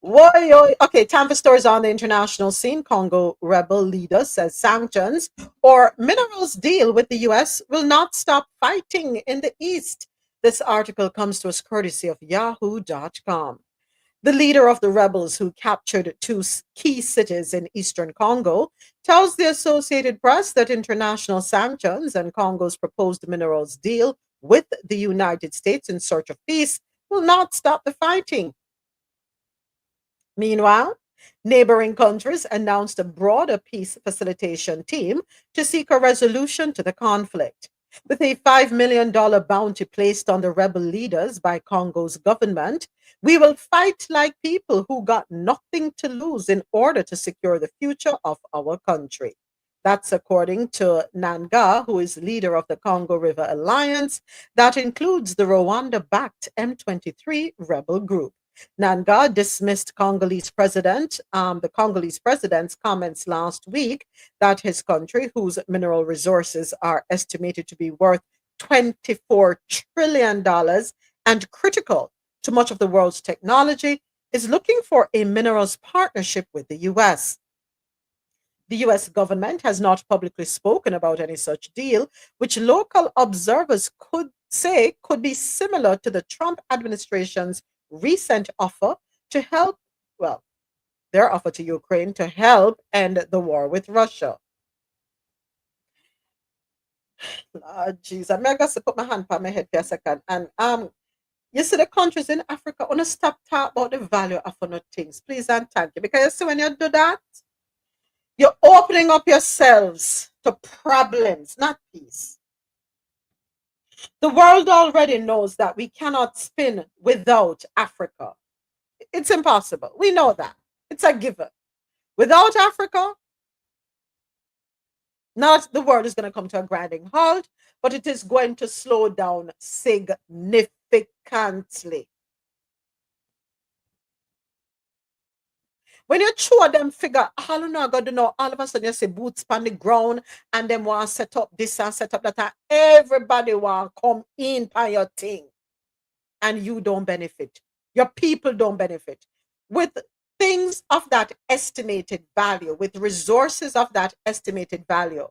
S1: Okay, time for stories on the international scene. Congo rebel leader says sanctions or minerals deal with the US will not stop fighting in the East. This article comes to us courtesy of yahoo.com. The leader of the rebels who captured two key cities in eastern Congo tells the Associated Press that international sanctions and Congo's proposed minerals deal with the United States in search of peace will not stop the fighting. Meanwhile, neighboring countries announced a broader peace facilitation team to seek a resolution to the conflict. With a $5 million bounty placed on the rebel leaders by Congo's government, we will fight like people who got nothing to lose in order to secure the future of our country. That's according to Nanga, who is leader of the Congo River Alliance, that includes the Rwanda backed M23 rebel group. Nanga dismissed the Congolese president's comments last week that his country, whose mineral resources are estimated to be worth $24 trillion and critical to much of the world's technology, is looking for a minerals partnership with the US. The US government has not publicly spoken about any such deal, which local observers could say could be similar to the Trump administration's recent offer to help, well, their offer to Ukraine to help end the war with Russia. Jeez, I'm going to put my hand on my head for a second. And you see the countries in Africa, want to stop talking about the value of other things, please and thank you. Because you see when you do that, you're opening up yourselves to problems, not peace. The world already knows that we cannot spin without Africa. It's impossible. We know that. It's a given. Without Africa, not the world is going to come to a grinding halt, but it is going to slow down significantly. When you show them figure, all you know, God, you know, all of a sudden you see boots on the ground and them want to set up this and set up that. And everybody want to come in on your thing. And you don't benefit. Your people don't benefit. With things of that estimated value, with resources of that estimated value,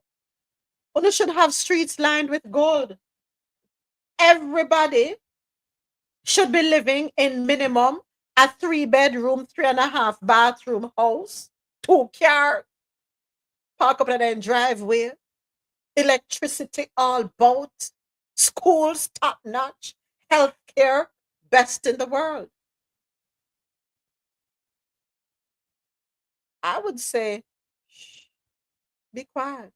S1: you should have streets lined with gold. Everybody should be living in minimum a 3-bedroom, 3.5 bathroom house, 2 car, park up in their driveway, electricity all boat, schools top notch, healthcare best in the world. I would say, be quiet.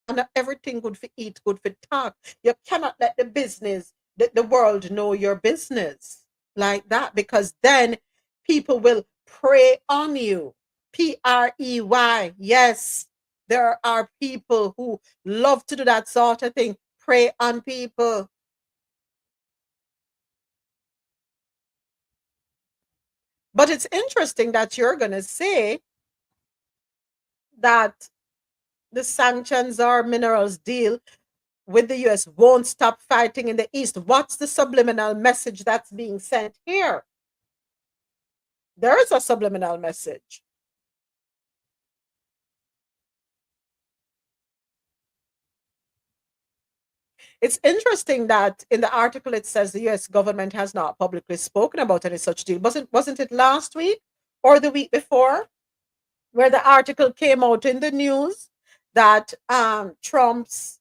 S1: And everything good for eat, good for talk. You cannot let the world know your business like that, because then people will prey on you. Prey. Yes, there are people who love to do that sort of thing. Prey on people. But it's interesting that you're going to say that the sanctions or minerals deal with the US won't stop fighting in the East. What's the subliminal message that's being sent here? There is a subliminal message. It's interesting that in the article it says the US government has not publicly spoken about any such deal. Wasn't it last week or the week before where the article came out in the news that Trump's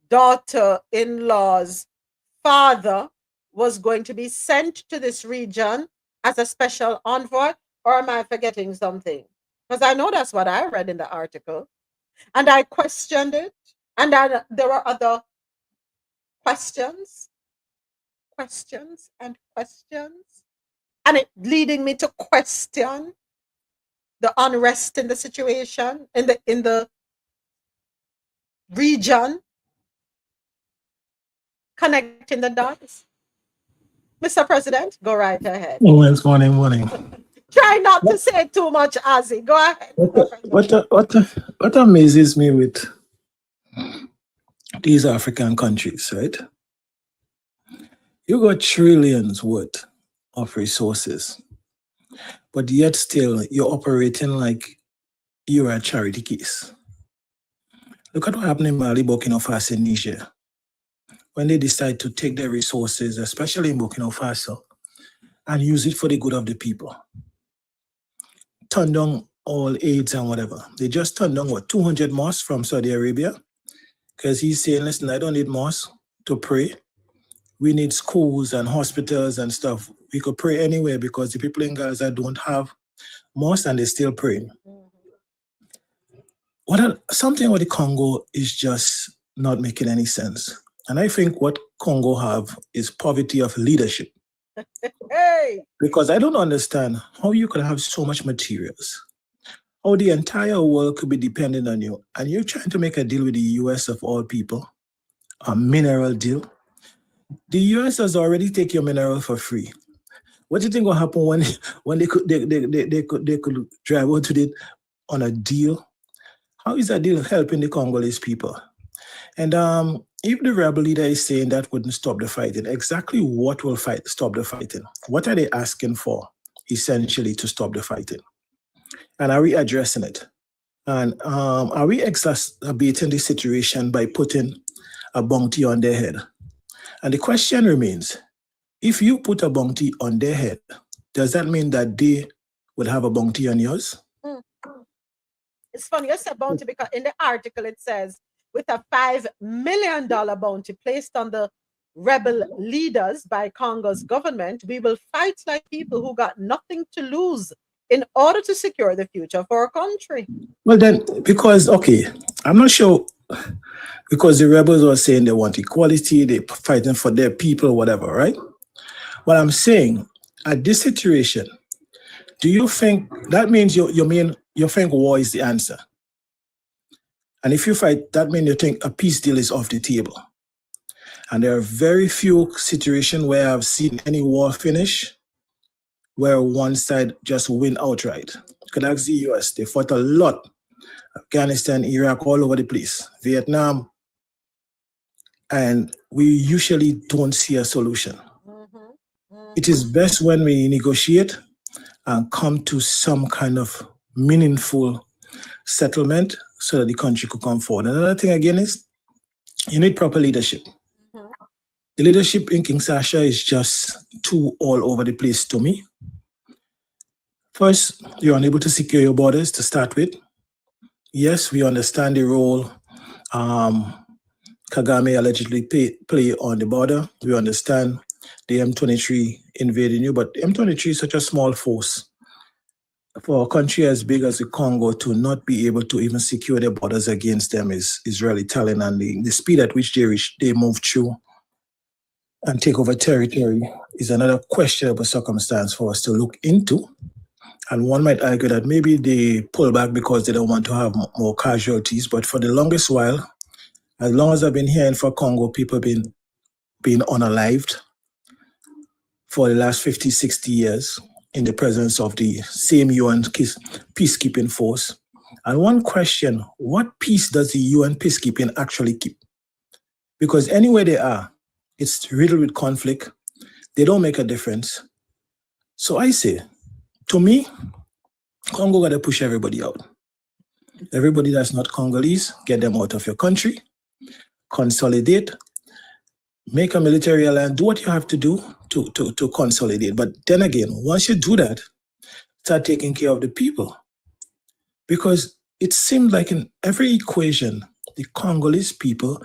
S1: daughter-in-law's father was going to be sent to this region as a special envoy? Or am I forgetting something? Because I know that's what I read in the article. And I questioned it. And then there were other questions. And it leading me to question the unrest in the situation, in the region, connecting the dots. Mr. President, go right ahead.
S17: Morning.
S1: Try not to say too much, Ozzy. Go ahead.
S17: What amazes me with these African countries, right? You got trillions worth of resources but yet still you're operating like you're a charity case. Look at what happened in Mali, Burkina Faso, and Niger. When they decide to take their resources, especially in Burkina Faso, and use it for the good of the people. Turn down all aids and whatever. They just turned down, 200 mosques from Saudi Arabia? Because he's saying, listen, I don't need mosques to pray. We need schools and hospitals and stuff. We could pray anywhere because the people in Gaza don't have mosques and they're still praying. Something with the Congo is just not making any sense. And I think what Congo have is poverty of leadership.
S1: Hey!
S17: Because I don't understand how you could have so much materials, how the entire world could be dependent on you, and you're trying to make a deal with the US of all people, a mineral deal. The US has already taken your mineral for free. What do you think will happen when they could drive out to it on a deal? How is that deal helping the Congolese people? And if the rebel leader is saying that wouldn't stop the fighting, exactly what will stop the fighting? What are they asking for, essentially, to stop the fighting? And are we addressing it? And are we exacerbating the situation by putting a bounty on their head? And the question remains, if you put a bounty on their head, does that mean that they would have a bounty on yours?
S1: It's funny, you said bounty because in the article it says, with a $5 million bounty placed on the rebel leaders by Congo's government, we will fight like people who got nothing to lose in order to secure the future for our country.
S17: Well then, because, okay, I'm not sure, because the rebels were saying they want equality, they're fighting for their people, whatever, right? What I'm saying, at this situation, do you think, that means you think war is the answer? And if you fight, that means you think a peace deal is off the table. And there are very few situations where I've seen any war finish where one side just win outright. You could ask the US, they fought a lot. Afghanistan, Iraq, all over the place. Vietnam. And we usually don't see a solution. It is best when we negotiate and come to some kind of meaningful settlement so that the country could come forward. Another thing again is you need proper leadership. The leadership in Kinshasa is just too all over the place to me. First, you're unable to secure your borders to start with. Yes, we understand the role Kagame allegedly play on the border. We understand the M23 invading you, but M23 is such a small force. For a country as big as the Congo to not be able to even secure their borders against them is really telling, and the speed at which they move through and take over territory is another questionable circumstance for us to look into. And one might argue that maybe they pull back because they don't want to have more casualties, but for the longest while, as long as I've been hearing for Congo, people have been unalived for the last 50, 60 years. In the presence of the same UN peacekeeping force. And one question, what peace does the UN peacekeeping actually keep? Because anywhere they are, it's riddled with conflict. They don't make a difference. So I say, to me, Congo got to push everybody out. Everybody that's not Congolese, get them out of your country, consolidate, make a military alliance, do what you have to do to consolidate. But then again, once you do that, start taking care of the people. Because it seems like in every equation, the Congolese people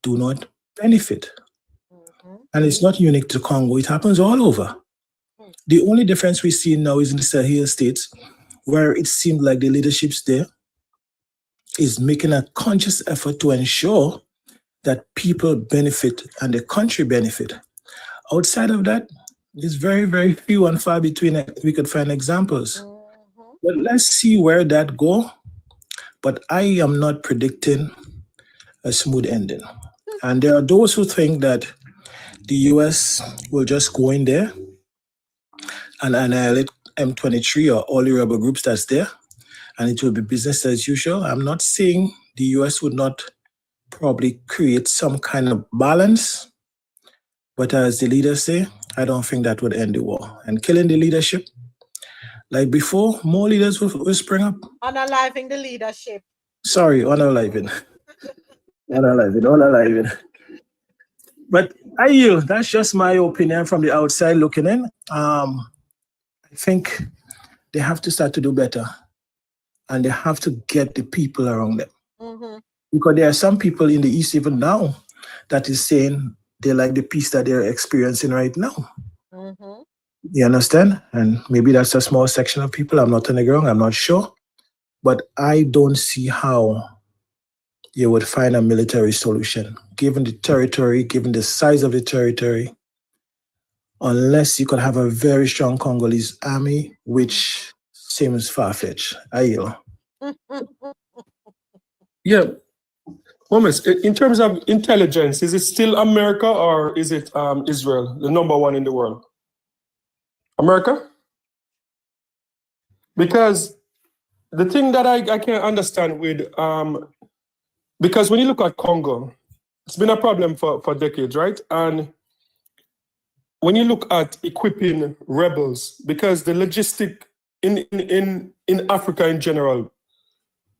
S17: do not benefit. And it's not unique to Congo, it happens all over. The only difference we see now is in the Sahel states, where it seems like the leaderships there is making a conscious effort to ensure that people benefit and the country benefit. Outside of that, it's very, very few and far between we could find examples. But let's see where that go. But I am not predicting a smooth ending. And there are those who think that the US will just go in there and annihilate M23 or all the rebel groups that's there, and it will be business as usual. I'm not saying the US would not probably create some kind of balance, but as the leaders say, I don't think that would end the war. And killing the leadership, Like before, more leaders will spring up.
S1: Unaliving the leadership.
S17: Sorry, unaliving. Unaliving. But I yield. That's just my opinion from the outside looking in. I think they have to start to do better. And they have to get the people around them.
S1: Mm-hmm.
S17: Because there are some people in the East even now that is saying they like the peace that they're experiencing right now.
S1: Mm-hmm.
S17: You understand? And maybe that's a small section of people. I'm not on the ground. I'm not sure. But I don't see how you would find a military solution, given the territory, given the size of the territory, unless you could have a very strong Congolese army, which seems far-fetched. I yield.
S2: Yeah. Moments, in terms of intelligence, is it still America or is it Israel, the number one in the world? America? Because the thing that I can't understand with, because when you look at Congo, it's been a problem for decades, right? And when you look at equipping rebels, because the logistic in Africa in general,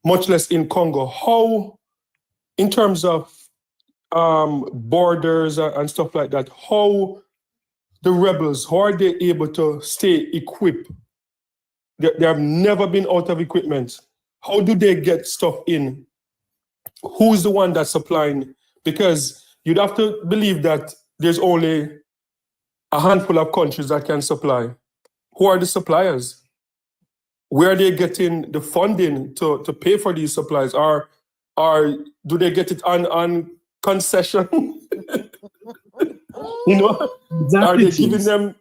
S2: much less in Congo, how, in terms of borders and stuff like that, how the rebels, how are they able to stay equipped? They have never been out of equipment. How do they get stuff in? Who's the one that's supplying? Because you'd have to believe that there's only a handful of countries that can supply. Who are the suppliers? Where are they getting the funding to pay for these supplies? Or do they get it on concession? You know,
S17: exactly.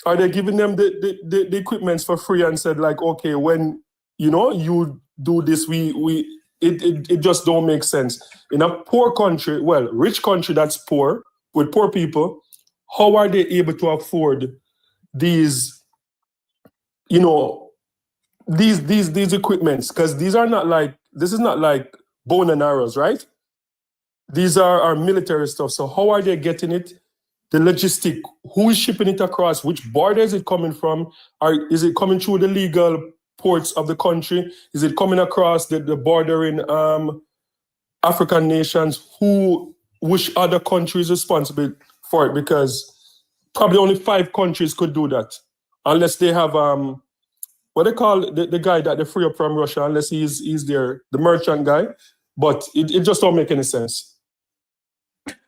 S2: Are they giving them the equipments for free and said like, okay, when you do this, it just don't make sense. In a poor country, well, rich country that's poor with poor people, how are they able to afford these, these equipments? Because this is not like bone and arrows, right? These are our military stuff. So how are they getting it? The logistic, who is shipping it across? Which border is it coming from? Is it coming through the legal ports of the country? Is it coming across the border in African nations? Which other country is responsible for it? Because probably only 5 countries could do that, unless they have what they call the guy that they free up from Russia, unless he's there, the merchant guy. But it just don't make any sense.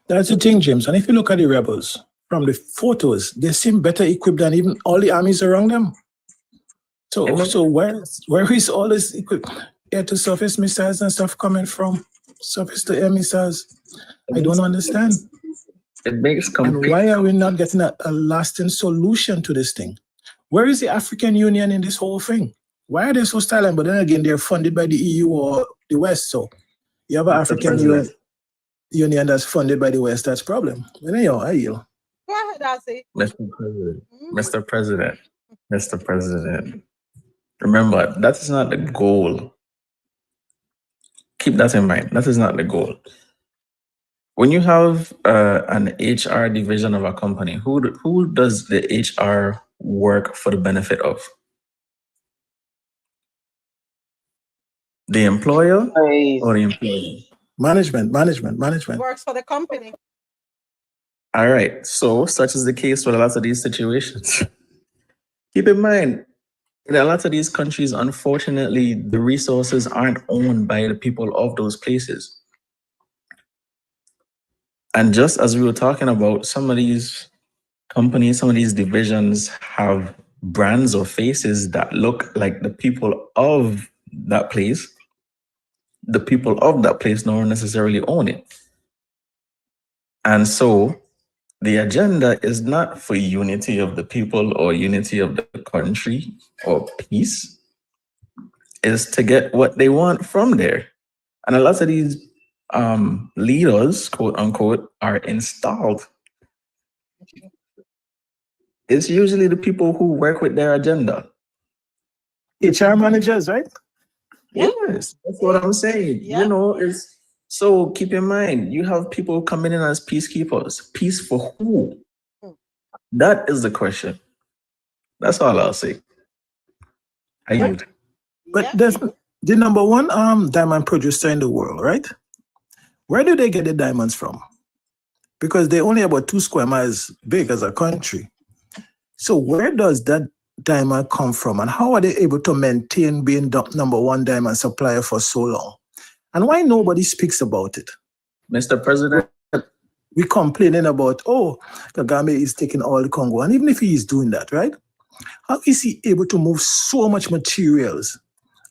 S17: That's the thing, James. And if you look at the rebels, from the photos, they seem better equipped than even all the armies around them. So where is all this air-to-surface missiles and stuff coming from? Surface-to-air missiles? I don't understand.
S9: It makes complete.
S17: And why are we not getting a lasting solution to this thing? Where is the African Union in this whole thing? Why are they so silent? But then again, they're funded by the EU or the West. So you have an African Union that's funded by the West. That's a problem. But anyhow, I yield.
S1: Go ahead, Ozzy.
S9: Mr. President. Remember, that is not the goal. Keep that in mind. That is not the goal. When you have an HR division of a company, who does the HR work for the benefit of? The employer or the employee?
S17: Management.
S1: Works for the company.
S9: All right. So such is the case with a lot of these situations. Keep in mind, in a lot of these countries, unfortunately, the resources aren't owned by the people of those places. And just as we were talking about, some of these companies, some of these divisions have brands or faces that look like the people of that place. The people of that place don't necessarily own it. And so the agenda is not for unity of the people or unity of the country or peace. It's to get what they want from there. And a lot of these leaders, quote unquote, are installed. It's usually the people who work with their agenda.
S17: HR managers, right?
S9: Yes, that's what I'm saying.
S1: Yeah.
S9: So keep in mind, you have people coming in as peacekeepers. Peace for who? That is the question. That's all I'll say. I yield.
S17: But there's the number one diamond producer in the world, right? Where do they get the diamonds from? Because they're only about 2 square miles big as a country. So where does that diamond come from? And how are they able to maintain being the number one diamond supplier for so long? And why nobody speaks about it?
S9: Mr. President,
S17: we complaining about, oh, Kagame is taking all the Congo. And even if he is doing that, right? How is he able to move so much materials?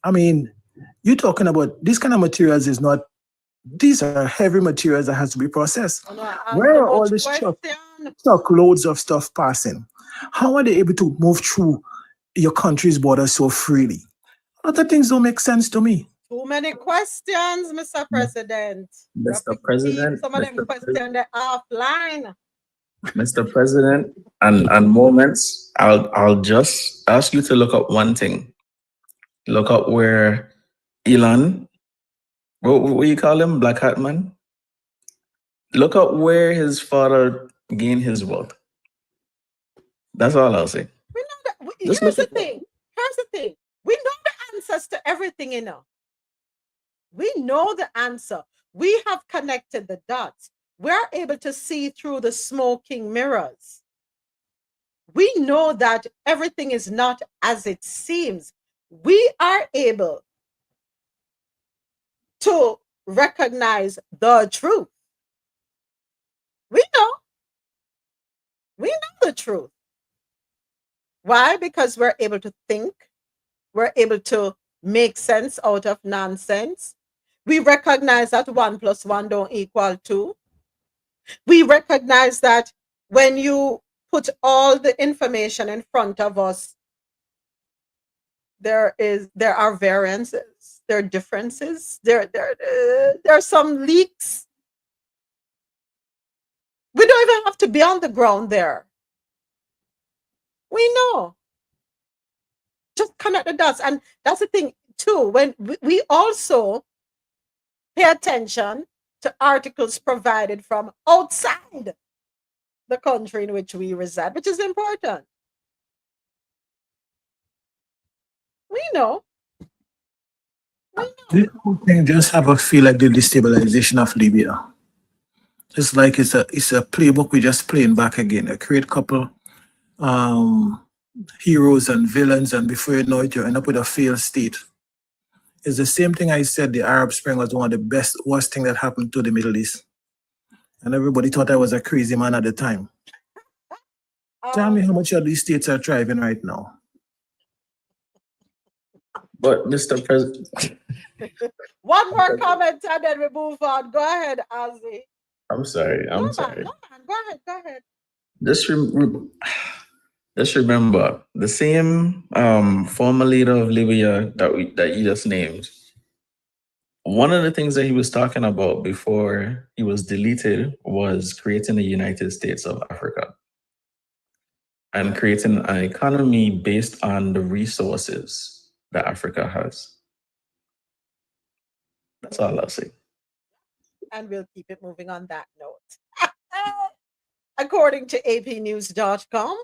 S17: I mean, you're talking about this kind of materials is not, these are heavy materials that has to be processed. Where are all these truckloads of stuff passing? How are they able to move through your country's border so freely? Other things don't make sense to me.
S1: Too many questions, Mr. President.
S9: Mr. President,
S1: Some of them questions are offline.
S9: Mr. President, and moments, I'll just ask you to look up one thing. Look up where Elon, what you call him, Black Hat Man? Look up where his father gained his wealth. That's all I'll say.
S1: We know that. Here's the thing. We know the answers to everything, you know. We know the answer. We have connected the dots. We're able to see through the smoking mirrors. We know that everything is not as it seems. We are able to recognize the truth. We know. We know the truth. Why? Because we're able to think. We're able to make sense out of nonsense. We recognize that 1 + 1 don't equal 2. We recognize that when you put all the information in front of us, there are variances, there are differences, there are some leaks. We don't even have to be on the ground there. We know. Just connect the dots. And that's the thing too, when we also pay attention to articles provided from outside the country in which we reside, which is important. We know.
S17: This whole thing just have a feel like the destabilization of Libya. It's like it's a playbook we just playing back again. A create couple heroes and villains, and before you know it, you end up with a failed state. It's the same thing I said the Arab Spring was one of the worst thing that happened to the Middle East. And everybody thought I was a crazy man at the time. Tell me how much of these states are thriving right now.
S9: But Mr. President.
S1: One more comment and then we move on. Go ahead, Ozzy.
S9: I'm sorry.
S1: No, man. Go ahead.
S9: Just remember the same former leader of Libya that you just named. One of the things that he was talking about before he was deleted was creating the United States of Africa and creating an economy based on the resources that Africa has. That's all I'll say.
S1: And we'll keep it moving on that note. According to APnews.com,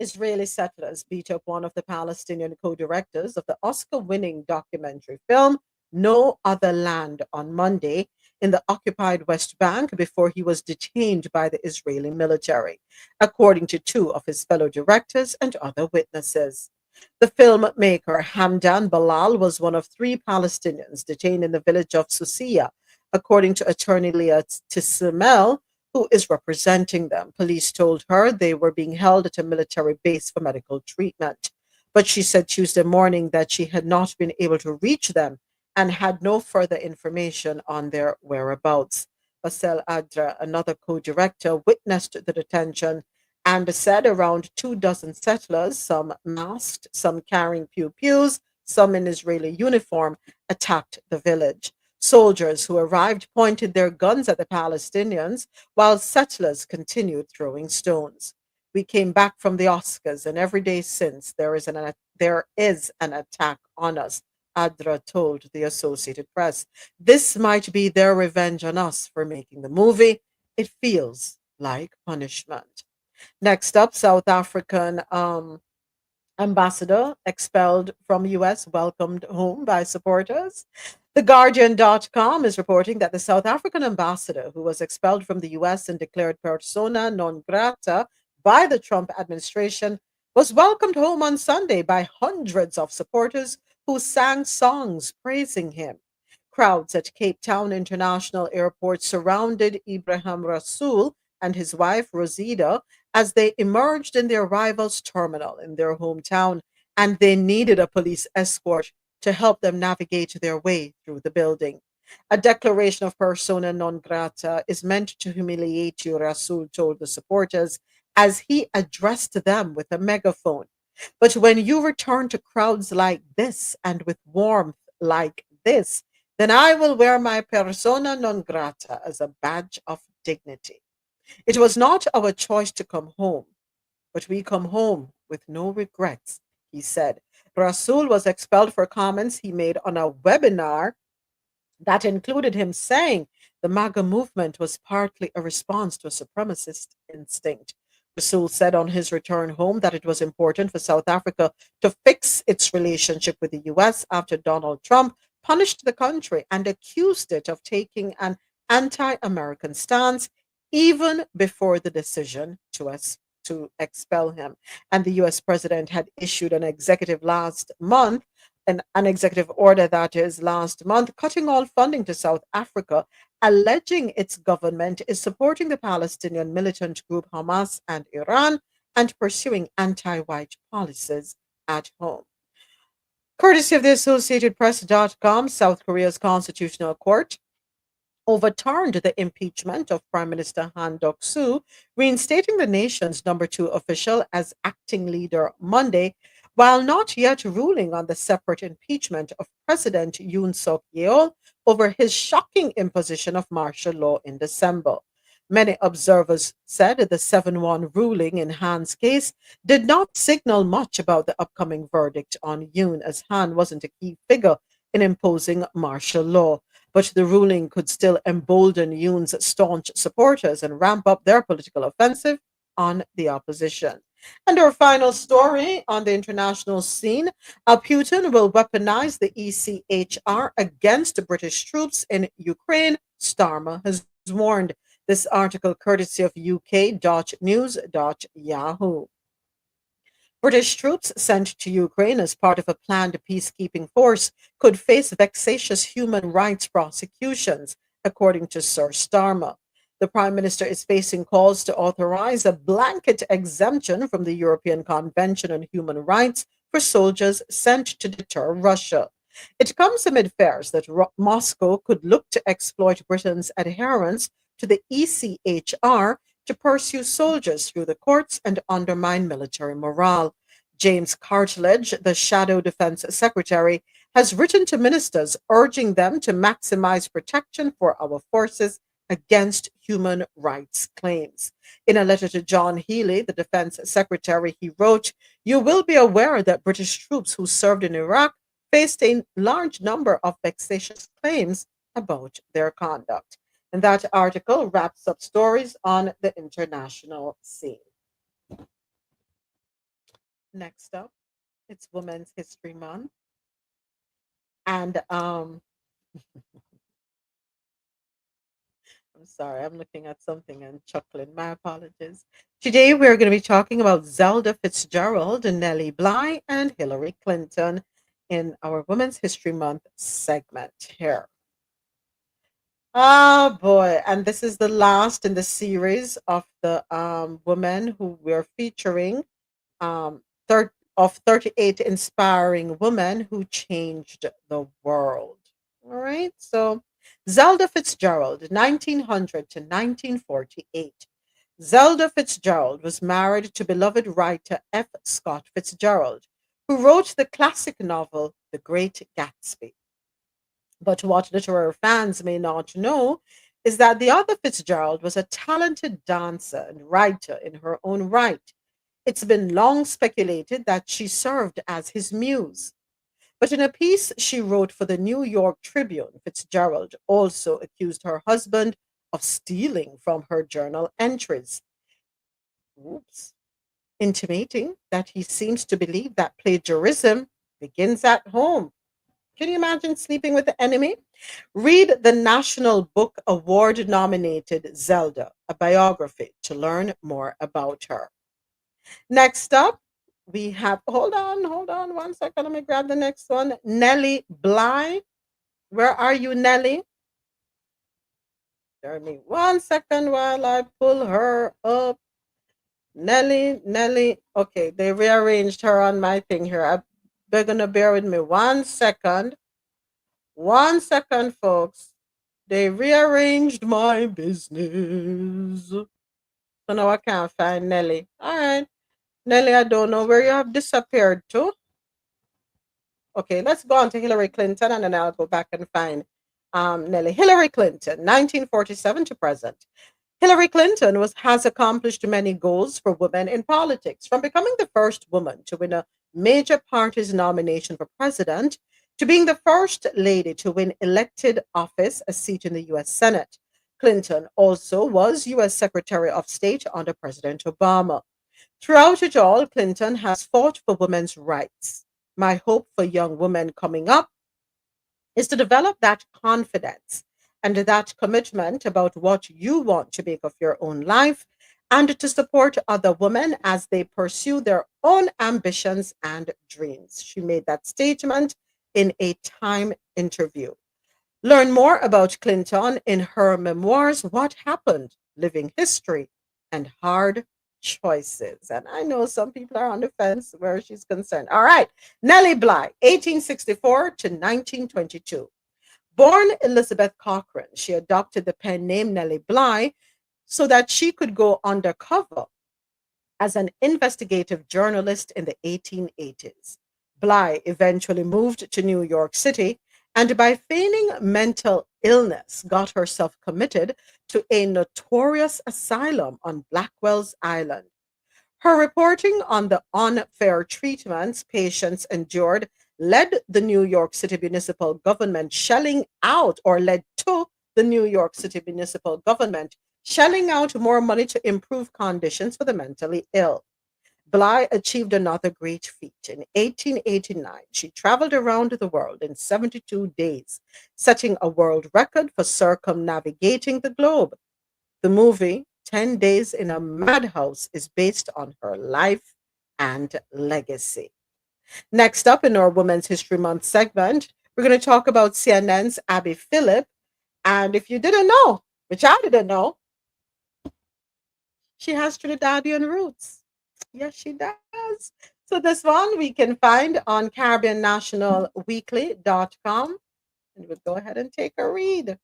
S1: Israeli settlers beat up one of the Palestinian co-directors of the Oscar-winning documentary film No Other Land on Monday in the occupied West Bank before he was detained by the Israeli military, according to 2 of his fellow directors and other witnesses. The filmmaker Hamdan Balal was one of 3 Palestinians detained in the village of Susiya, according to attorney Leah Tissemel, who is representing them. Police told her they were being held at a military base for medical treatment. But she said Tuesday morning that she had not been able to reach them and had no further information on their whereabouts. Basel Adra, another co-director, witnessed the detention and said around 24 settlers, some masked, some carrying pew-pews, some in Israeli uniform, attacked the village. Soldiers who arrived pointed their guns at the Palestinians, while settlers continued throwing stones. We came back from the Oscars, and every day since there is an attack on us, Adra told the Associated Press. This might be their revenge on us for making the movie. It feels like punishment. Next up, South African Ambassador expelled from US welcomed home by supporters. TheGuardian.com is reporting that the South African ambassador, who was expelled from the US and declared persona non grata by the Trump administration, was welcomed home on Sunday by hundreds of supporters who sang songs praising him. Crowds at Cape Town International Airport surrounded Ibrahim Rasool and his wife Rosida as they emerged in the arrivals terminal in their hometown, and they needed a police escort to help them navigate their way through the building. A declaration of persona non grata is meant to humiliate you, Rasul told the supporters as he addressed them with a megaphone. But when you return to crowds like this and with warmth like this, then I will wear my persona non grata as a badge of dignity. It was not our choice to come home, but we come home with no regrets, he said. Rasul was expelled for comments he made on a webinar that included him saying the MAGA movement was partly a response to a supremacist instinct. Rasul said on his return home that it was important for South Africa to fix its relationship with the US after Donald Trump punished the country and accused it of taking an anti American stance even before the decision to expel him. And the US president had issued an executive last month, an executive order that is last month, cutting all funding to South Africa, alleging its government is supporting the Palestinian militant group Hamas and Iran and pursuing anti white policies at home. Courtesy of the AssociatedPress.com, South Korea's Constitutional Court overturned the impeachment of Prime Minister Han Duck-soo, reinstating the nation's number 2 official as acting leader Monday, while not yet ruling on the separate impeachment of President Yoon Suk-yeol over his shocking imposition of martial law in December. Many observers said the 7-1 ruling in Han's case did not signal much about the upcoming verdict on Yoon, as Han wasn't a key figure in imposing martial law. But the ruling could still embolden Yoon's staunch supporters and ramp up their political offensive on the opposition. And our final story on the international scene, Putin will weaponize the ECHR against British troops in Ukraine, Starmer has warned. This article courtesy of uk.news.yahoo. British troops sent to Ukraine as part of a planned peacekeeping force could face vexatious human rights prosecutions, according to Sir Starmer. The Prime Minister is facing calls to authorize a blanket exemption from the European Convention on Human Rights for soldiers sent to deter Russia. It comes amid fears that Moscow could look to exploit Britain's adherence to the ECHR to pursue soldiers through the courts and undermine military morale. James Cartledge, the Shadow Defense Secretary, has written to ministers urging them to maximize protection for our forces against human rights claims. In a letter to John Healey, the Defense Secretary, he wrote, "You will be aware that British troops who served in Iraq faced a large number of vexatious claims about their conduct." And that article wraps up stories on the international scene. Next up, it's Women's History Month. And I'm sorry, I'm looking at something and chuckling. My apologies. Today, we're going to be talking about Zelda Fitzgerald, Nellie Bly, and Hillary Clinton in our Women's History Month segment here. Oh boy, and this is the last in the series of the women who we're featuring, um, 38 inspiring women who changed the world. All right, so Zelda Fitzgerald, 1900 to 1948. Zelda Fitzgerald was married to beloved writer F. Scott Fitzgerald, who wrote the classic novel The Great Gatsby. But what literary fans may not know is that the author Fitzgerald was a talented dancer and writer in her own right. It's been long speculated that she served as his muse. But in a piece she wrote for the New York Tribune, Fitzgerald also accused her husband of stealing from her journal entries. Oops. intimating that he seems to believe that plagiarism begins at home. Can you imagine sleeping with the enemy? Read the National Book Award nominated Zelda, a biography, to learn more about her. Next up, we have, hold on 1 second. Let me grab the next one. Nellie Bly. Where are you, Nellie? Give me 1 second while I pull her up. Nellie. Okay, they rearranged her on my thing here. They're gonna bear with me 1 second. 1 second, folks. They rearranged my business. So now I can't find Nellie. All right. Nellie, I don't know where you have disappeared to. Okay, let's go on to Hillary Clinton and then I'll go back and find Nellie. Hillary Clinton, 1947 to present. Hillary Clinton has accomplished many goals for women in politics, from becoming the first woman to win a major party's nomination for president to being the first lady to win elected office, a seat in the U.S. Senate. Clinton also was U.S. Secretary of State under President Obama. Throughout it all, Clinton has fought for women's rights. My hope for young women coming up is to develop that confidence and that commitment about what you want to make of your own life and to support other women as they pursue their own ambitions and dreams. She made that statement in a Time interview. Learn more about Clinton in her memoirs, What Happened, Living History, and Hard Choices. And I know some people are on the fence where she's concerned. All right, Nellie Bly, 1864 to 1922. Born Elizabeth Cochran, she adopted the pen name Nellie Bly so that she could go undercover as an investigative journalist in the 1880s. Bly eventually moved to New York City and by feigning mental illness got herself committed to a notorious asylum on Blackwell's Island. Her reporting on the unfair treatments patients endured led the New York City municipal government shelling out, or led to the New York City municipal government shelling out more money to improve conditions for the mentally ill. Bly achieved another great feat. In 1889, she traveled around the world in 72 days, setting a world record for circumnavigating the globe. The movie, 10 Days in a Madhouse, is based on her life and legacy. Next up in our Women's History Month segment, we're going to talk about CNN's Abby Phillip. And if you didn't know, which I didn't know, she has Trinidadian roots. Yes, she does. So this one we can find on CaribbeanNationalWeekly.com. And we'll go ahead and take a read.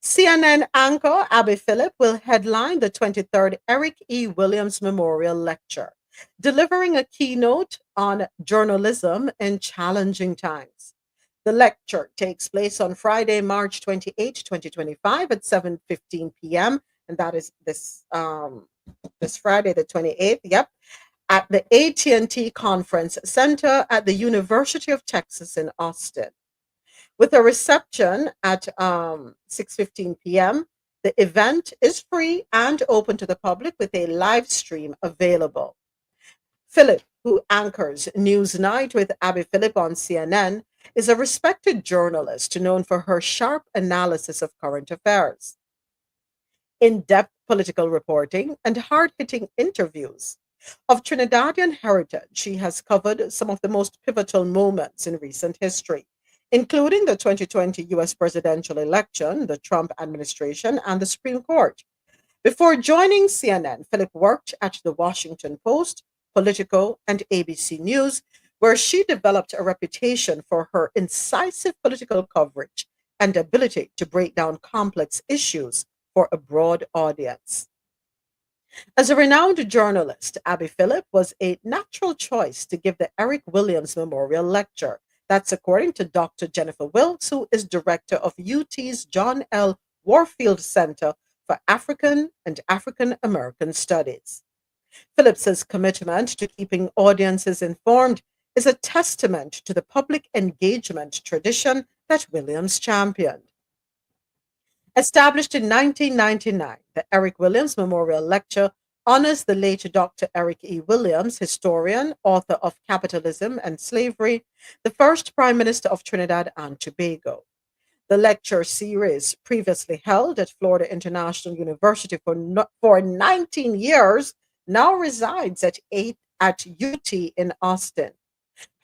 S1: CNN anchor Abby Phillip will headline the 23rd Eric E. Williams Memorial Lecture, delivering a keynote on journalism in challenging times. The lecture takes place on Friday, March 28, 2025 at 7:15 p.m. And that is this Friday, the 28th, yep, at the AT&T Conference Center at the University of Texas in Austin. With a reception at 6:15 p.m., the event is free and open to the public with a live stream available. Phillip, who anchors Newsnight with Abby Phillip on CNN, is a respected journalist known for her sharp analysis of current affairs, in-depth political reporting, and hard-hitting interviews. Of Trinidadian heritage, she has covered some of the most pivotal moments in recent history, including the 2020 U.S. presidential election, the Trump administration, and the Supreme Court. Before joining CNN, Phillip worked at The Washington Post, Politico, and ABC News, where she developed a reputation for her incisive political coverage and ability to break down complex issues for a broad audience. As a renowned journalist, Abby Phillip was a natural choice to give the Eric Williams Memorial Lecture. That's according to Dr. Jennifer Wilkes, who is director of UT's John L. Warfield Center for African and African American Studies. Phillips's commitment to keeping audiences informed is a testament to the public engagement tradition that Williams championed. Established in 1999, the Eric Williams Memorial Lecture honors the late Dr. Eric E. Williams, historian, author of Capitalism and Slavery, the first Prime Minister of Trinidad and Tobago. The lecture series, previously held at Florida International University for 19 years, now resides at UT in Austin.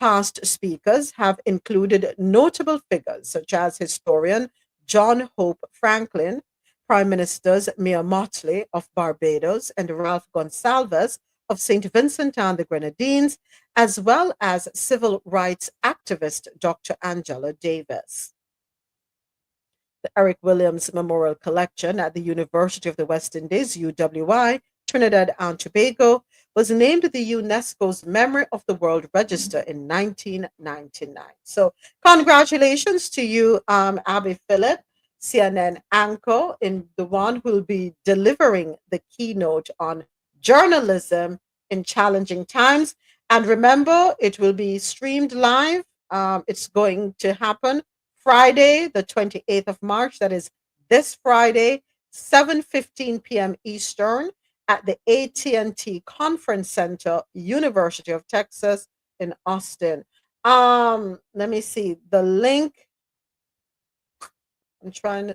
S1: Past speakers have included notable figures such as historian John Hope Franklin, Prime Ministers Mia Mottley of Barbados and Ralph Gonsalves of St. Vincent and the Grenadines, as well as civil rights activist Dr. Angela Davis. The Eric Williams Memorial Collection at the University of the West Indies, UWI, Trinidad and Tobago, was named the UNESCO's Memory of the World Register in 1999. So congratulations to you, Abby Phillip, CNN anchor, in the one who will be delivering the keynote on journalism in challenging times. And remember, it will be streamed live. It's going to happen Friday, the 28th of March. That is this Friday, 7:15 p.m. Eastern, at the AT&T Conference Center, University of Texas in Austin. Let me see the link.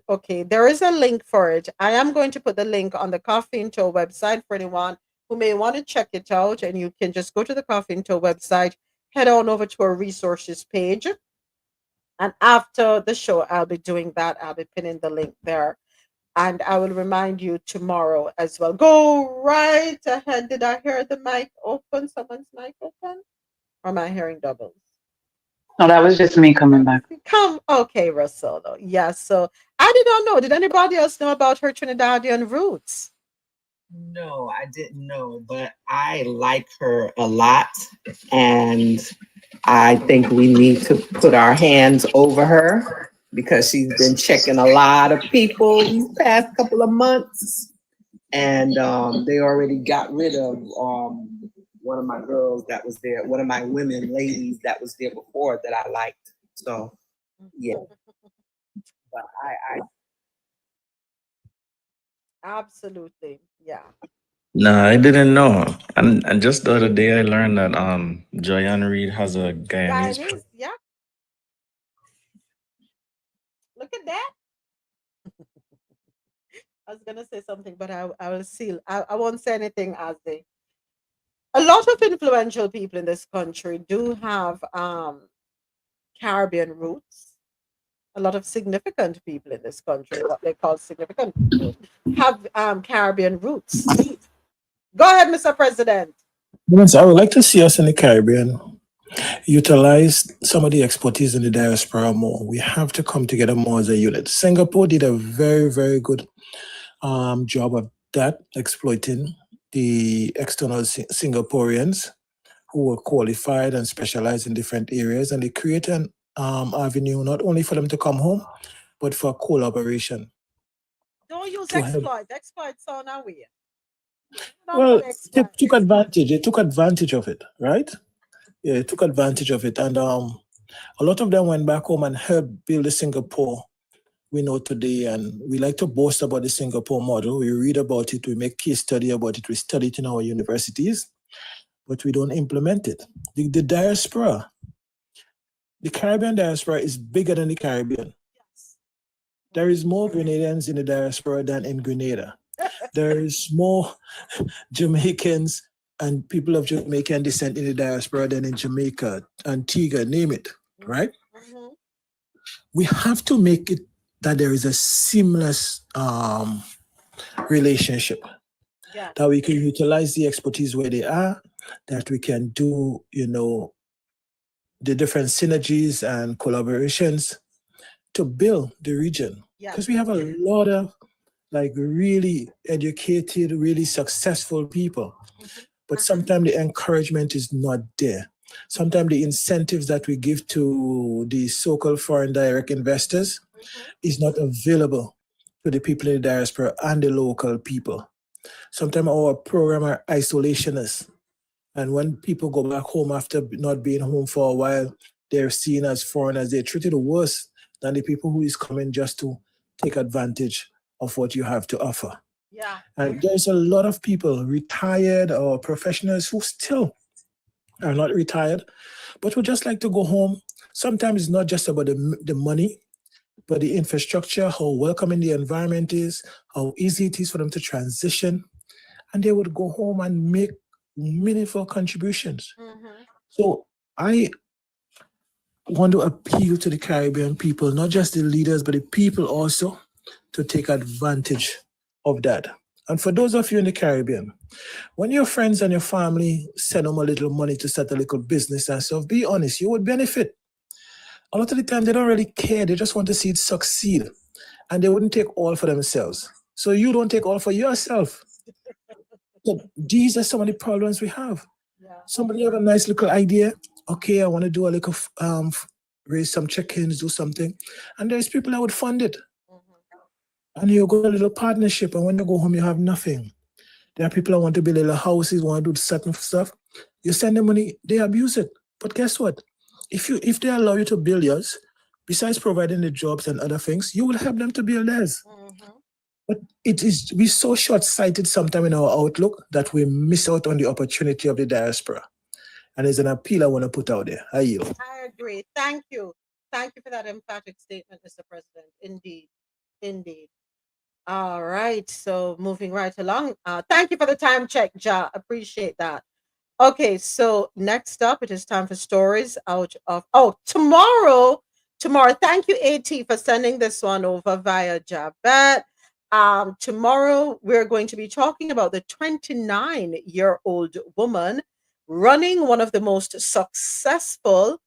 S1: Okay, there is a link for it. I am going to put the link on the Coffee and Toe website for anyone who may want to check it out. And you can just go to the Coffee and Toe website, head on over to our resources page. And after the show, I'll be doing that. I'll be pinning the link there. And I will remind you tomorrow as well. Go right ahead. Did I hear the mic open? Someone's mic open? Or am I hearing doubles?
S3: No, that was just me coming back.
S1: Okay, Rosolo. Yes. So I did not know. Did anybody else know about her Trinidadian roots?
S4: No, I didn't know, but I like her a lot. And I think we need to put our hands over her because she's been checking a lot of people these past couple of months. And they already got rid of one of my girls that was there, one of my women ladies that was there before that I liked. So, yeah. But I
S1: absolutely, yeah.
S9: No, I didn't know. And just the other day I learned that Joyanne Reid has a Guyanese.
S1: Yeah. Look at that. I was gonna say something, but I will seal. I won't say anything as a lot of influential people in this country do have Caribbean roots. A lot of significant people in this country, what they call significant people, have Caribbean roots. Go ahead, Mr. President.
S17: Yes, I would like to see us in the Caribbean utilize some of the expertise in the diaspora more. We have to come together more as a unit. Singapore did a very, very good job of that, exploiting the external Singaporeans who were qualified and specialized in different areas, and they created an avenue not only for them to come home, but for collaboration.
S1: Don't use exploit. Exploits on our way.
S17: Well, they took advantage. They took advantage of it, right? Yeah, they took advantage of it, and a lot of them went back home and helped build the Singapore we know today. And we like to boast about the Singapore model. We read about it, we make case study about it, we study it in our universities, but we don't implement it. The diaspora, the Caribbean diaspora is bigger than the Caribbean. There is more Grenadians in the diaspora than in Grenada. There is more Jamaicans and people of Jamaican descent in the diaspora than in Jamaica, Antigua, name it, right?
S1: Mm-hmm.
S17: We have to make it that there is a seamless relationship, that we can utilize the expertise where they are, that we can do, the different synergies and collaborations to build the region. Because we have a lot of really educated, really successful people. But sometimes the encouragement is not there. Sometimes the incentives that we give to the so-called foreign direct investors is not available to the people in the diaspora and the local people. Sometimes our program are isolationist. And when people go back home after not being home for a while, they're seen as foreigners. They're treated worse than the people who is coming just to take advantage of what you have to offer.
S15: Yeah.
S17: And there's a lot of people, retired or professionals, who still are not retired, but who just like to go home. Sometimes it's not just about the money, but the infrastructure, how welcoming the environment is, how easy it is for them to transition. And they would go home and make meaningful contributions. So I want to appeal to the Caribbean people, not just the leaders, but the people also, to take advantage of that. And for those of you in the Caribbean, when your friends and your family send them a little money to start a little business and stuff, be honest, you would benefit. A lot of the time, they don't really care. They just want to see it succeed. And they wouldn't take all for themselves. So you don't take all for yourself. So these are some of the problems we have. Somebody have a nice little idea. Okay, I want to do a little, raise some check-ins, do something. And there's people that would fund it. And you go a little partnership, and when you go home, you have nothing. There are people that want to build little houses, want to do certain stuff. You send them money, they abuse it. But guess what? If they allow you to build yours, besides providing the jobs and other things, you will help them to build theirs. But we're so short-sighted sometimes in our outlook that we miss out on the opportunity of the diaspora. And there's an appeal I want to put out there. I yield.
S1: I agree. Thank you. Thank you for that emphatic statement, Mr. President. Indeed. Indeed. All right. So moving right along. Thank you for the time check, Ja. Appreciate that. Okay, so next up, it is time for stories out of tomorrow. Thank you, AT, for sending this one over via Javette. Tomorrow we're going to be talking about the 29-year-old woman running one of the most successful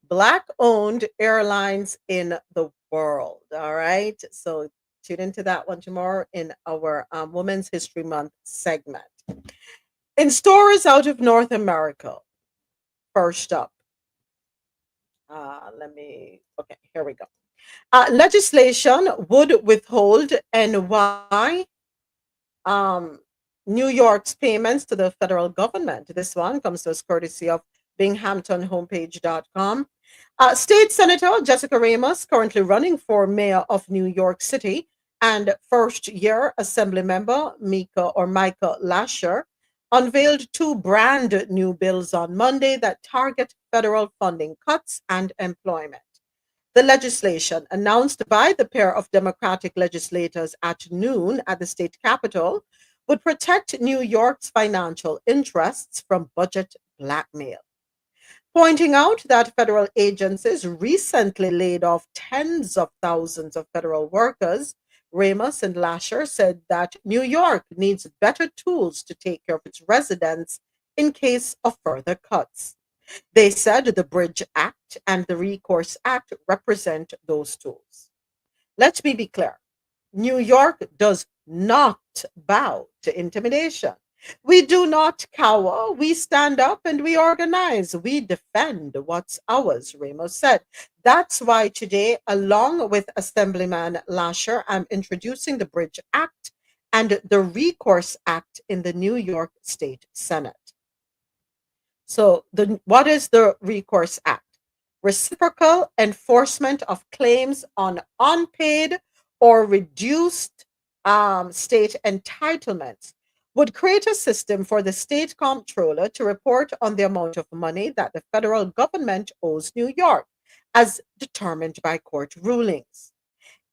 S1: Black-owned airlines in the world. All right, so tune into that one tomorrow in our Women's History Month segment. In stories out of North America, first up, here we go. Legislation would withhold NY, New York's payments to the federal government. This one comes to us courtesy of binghamptonhomepage.com. State Senator Jessica Ramos, currently running for mayor of New York City, and first-year Assembly member Micah Lasher, unveiled two brand new bills on Monday that target federal funding cuts and employment. The legislation, announced by the pair of Democratic legislators at noon at the state capitol, would protect New York's financial interests from budget blackmail. Pointing out that federal agencies recently laid off tens of thousands of federal workers, Ramos and Lasher said that New York needs better tools to take care of its residents in case of further cuts. They said the Bridge Act and the Recourse Act represent those tools. Let me be clear. New York does not bow to intimidation. We do not cower. We stand up and we organize. We defend what's ours, Ramos said. That's why today, along with Assemblyman Lasher, I'm introducing the Bridge Act and the Recourse Act in the New York State Senate. So what is the Recourse Act? Reciprocal enforcement of claims on unpaid or reduced state entitlements would create a system for the state comptroller to report on the amount of money that the federal government owes New York, as determined by court rulings.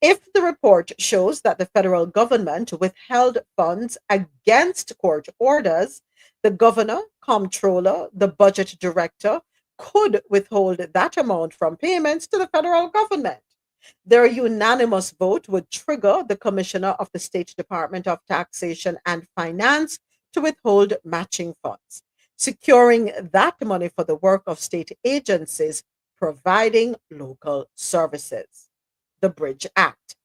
S1: If the report shows that the federal government withheld funds against court orders, the governor, comptroller, the budget director could withhold that amount from payments to the federal government. Their unanimous vote would trigger the commissioner of the State Department of Taxation and Finance to withhold matching funds, securing that money for the work of state agencies providing local services. The Bridge Act,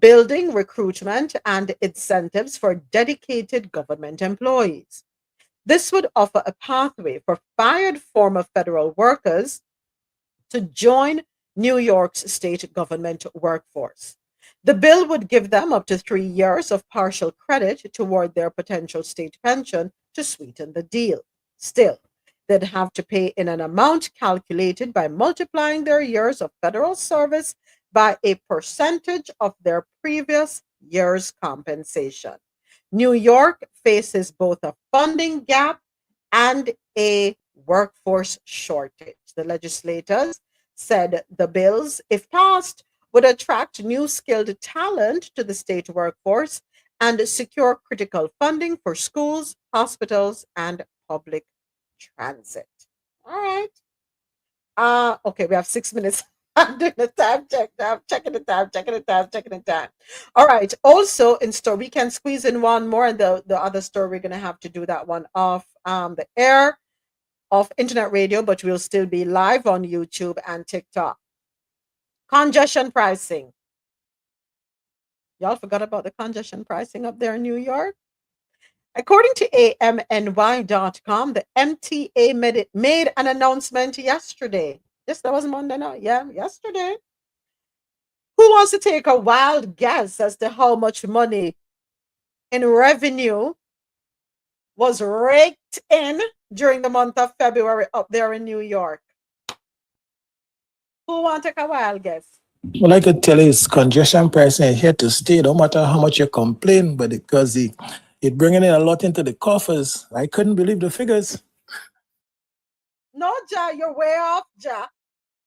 S1: building recruitment and incentives for dedicated government employees. This would offer a pathway for fired former federal workers to join New York's state government workforce. The bill would give them up to 3 years of partial credit toward their potential state pension to sweeten the deal. Still, they'd have to pay in an amount calculated by multiplying their years of federal service by a percentage of their previous year's compensation. New York faces both a funding gap and a workforce shortage. The legislators said the bills, if passed, would attract new skilled talent to the state workforce and secure critical funding for schools, hospitals, and public transit. All right. Okay, we have 6 minutes. I'm doing the time check now. Checking the time, checking the time, checking the time. All right. Also, in store, we can squeeze in one more, and the other story we're gonna have to do that one off the air of internet radio, but we'll still be live on YouTube and TikTok. Congestion pricing. Y'all forgot about the congestion pricing up there in New York? According to AMNY.com, the MTA made an announcement yesterday. Yes, that was Monday night. Yeah, yesterday. Who wants to take a wild guess as to how much money in revenue was raked in during the month of February up there in New York? Who wants to take a wild guess?
S17: Well, I could tell you, it's congestion pricing is here to stay. No matter how much you complain, but because it bringing in a lot into the coffers. I couldn't believe the figures.
S1: No, Ja, you're way off, Ja.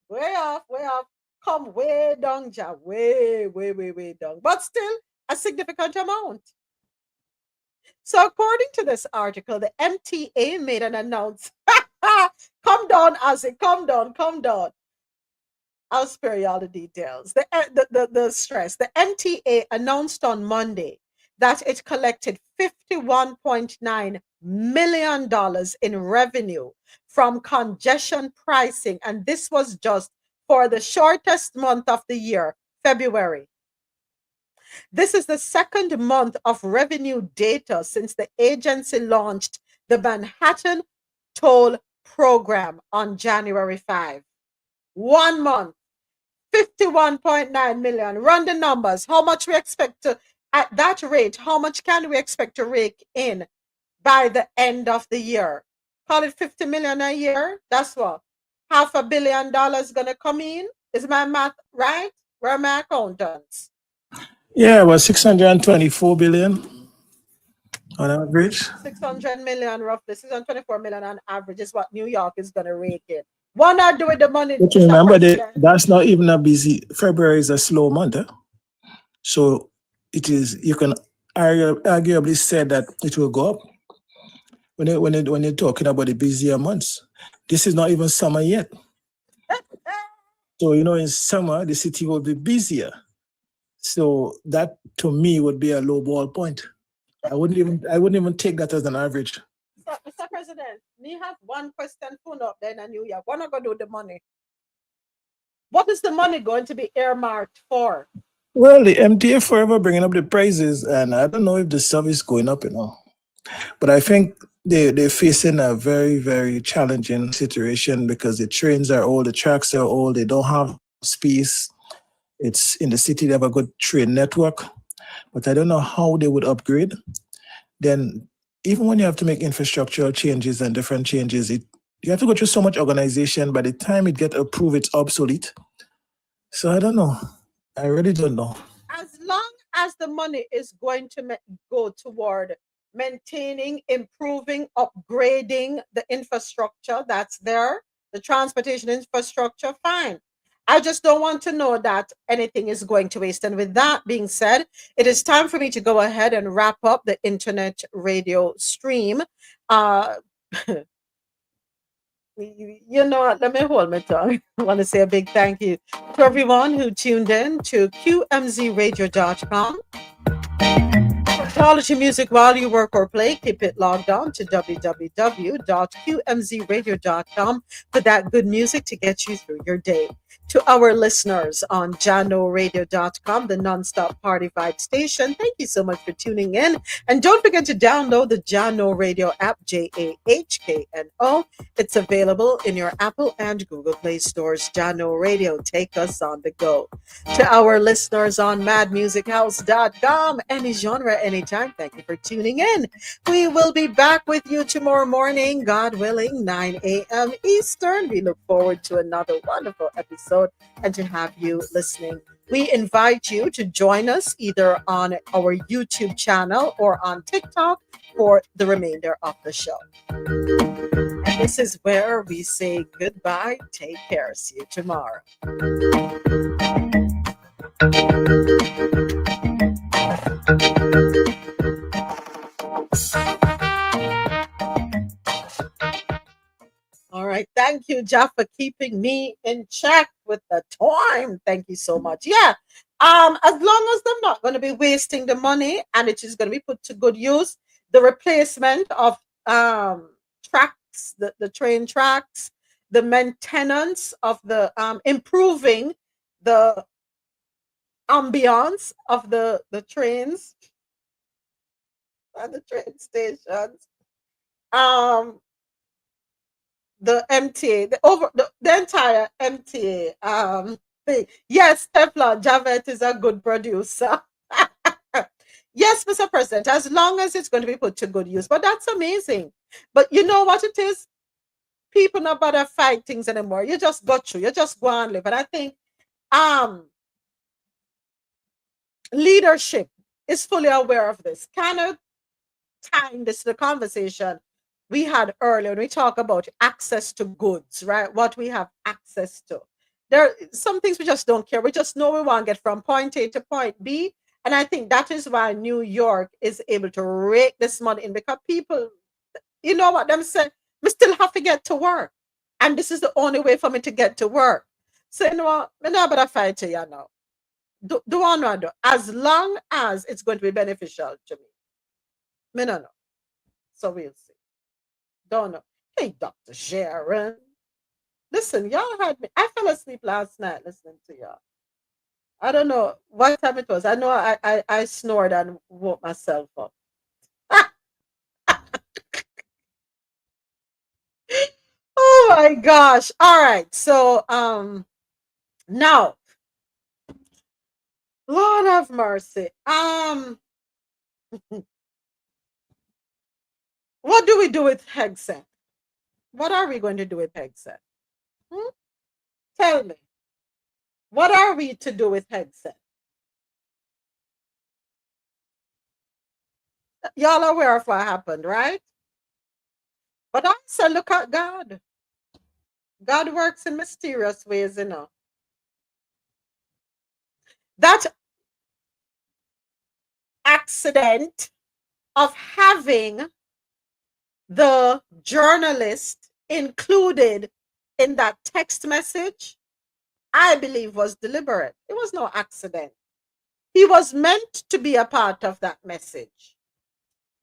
S1: Way off, way off. Come way down, Ja. Way, way, way, way down. But still a significant amount. So according to this article, the MTA made an announcement. Come down, Ozzy. Come down, come down. I'll spare you all the details. The stress. The MTA announced on Monday that it collected $51.9 million in revenue from congestion pricing. And this was just for the shortest month of the year, February. This is the second month of revenue data since the agency launched the Manhattan Toll Program on January 5. 1 month. 51.9 million. Run the numbers. How much we expect to, at that rate, how much can we expect to rake in by the end of the year? Call it 50 million a year. That's what? $500 million gonna come in? Is my math right? Where are my accountants?
S17: Yeah, about 624 billion on average.
S1: 600 million roughly. 624 million on average is what New York is gonna rake in. Why not do with the money?
S17: But remember that that's not even a busy. February is a slow month, so it is. You can arguably say that it will go up when you're talking about the busier months. This is not even summer yet, so in summer the city will be busier. So that to me would be a low ball point. I wouldn't even take that as an average.
S1: Mr. President, me have one question phone up there in New York. What am I going to do with the money? What is the money going to be earmarked for?
S17: Well, the MTA forever bringing up the prices, and I don't know if the service is going up, But I think they're facing a very, very challenging situation because the trains are old, the tracks are old, they don't have space. It's in the city, they have a good train network, but I don't know how they would upgrade. Then even when you have to make infrastructural changes and different changes, you have to go through so much organization. By the time it gets approved, it's obsolete. So I don't know. I really don't know.
S1: As long as the money is going to go toward maintaining, improving, upgrading the infrastructure that's there, the transportation infrastructure, fine. I just don't want to know that anything is going to waste. And with that being said, it is time for me to go ahead and wrap up the internet radio stream. Let me hold my tongue. I want to say a big thank you to everyone who tuned in to QMZRadio.com. Quality music while you work or play. Keep it logged on to www.qmzradio.com for that good music to get you through your day. To our listeners on JanoRadio.com, the nonstop party vibe station, thank you so much for tuning in. And don't forget to download the Jano Radio app, JAHKNO. It's available in your Apple and Google Play stores. Jano Radio, take us on the go. To our listeners on madmusichouse.com, any genre, anytime, thank you for tuning in. We will be back with you tomorrow morning, God willing, 9 a.m. Eastern. We look forward to another wonderful episode and to have you listening. We invite you to join us either on our YouTube channel or on TikTok for the remainder of the show. And this is where we say goodbye. Take care. See you tomorrow. All right. Thank you, Jeff, for keeping me in check with the time. Thank you so much. Yeah. As long as they're not going to be wasting the money and it is going to be put to good use, the replacement of tracks, the train tracks, the maintenance of the improving the ambiance of the trains and the train stations. The MTA, the entire MTA thing. Yes, Teflon Javette is a good producer. Yes, Mr. President, as long as it's going to be put to good use. But that's amazing. But you know what it is? People not bother fight things anymore. You just go through. You just go and live. And I think leadership is fully aware of this. Kind of tying this to the conversation we had earlier when we talk about access to goods, right? What we have access to. There are some things we just don't care. We just know we want to get from point A to point B. And I think that is why New York is able to rake this money in, because people, you know what them say, we still have to get to work. And this is the only way for me to get to work. So you know what? I'm not about to fight you now. Do I know? As long as it's going to be beneficial to me. Me no know. So we'll see. Don't know. Hey, Dr. Sharon. Listen, y'all had me. I fell asleep last night listening to y'all. I don't know what time it was. I know I snored and woke myself up. Oh my gosh. All right. So now, Lord have mercy. What do we do with Hexet? What are we going to do with Hexet? Tell me. What are we to do with Hexet? Y'all are aware of what happened, right? But I said, look at God. God works in mysterious ways, you know. That accident of having the journalist included in that text message, I believe was deliberate. It was no accident. He was meant to be a part of that message.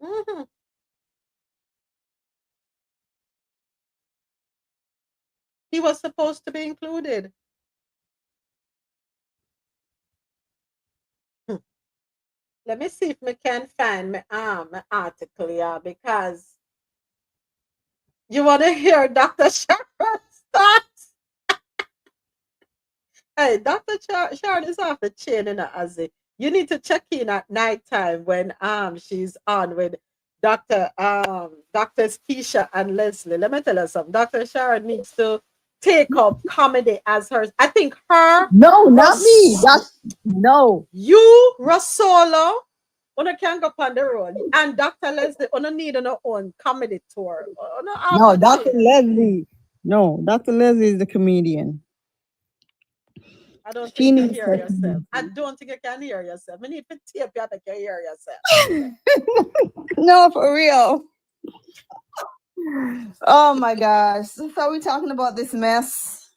S1: Mm-hmm. He was supposed to be included. Let me see if I can find my article here, because you want to hear Dr. Sharon's thoughts? Hey, Dr. Sharon is off the chain in Azzy. You need to check in at nighttime when she's on with Doctors Keisha and Leslie. Let me tell you something. Dr. Sharon needs to take up comedy as hers. I think her.
S18: No, not me. No.
S1: You, Rosolo, one can go on the road, and Dr. Leslie, on need on her own comedy tour.
S18: No, Dr. Leslie. No, Dr. Leslie is the comedian.
S1: I don't think you hear yourself. I don't think you can hear yourself. I need to tape you that you hear yourself.
S18: No, for real. Oh my gosh. So we're talking about this mess.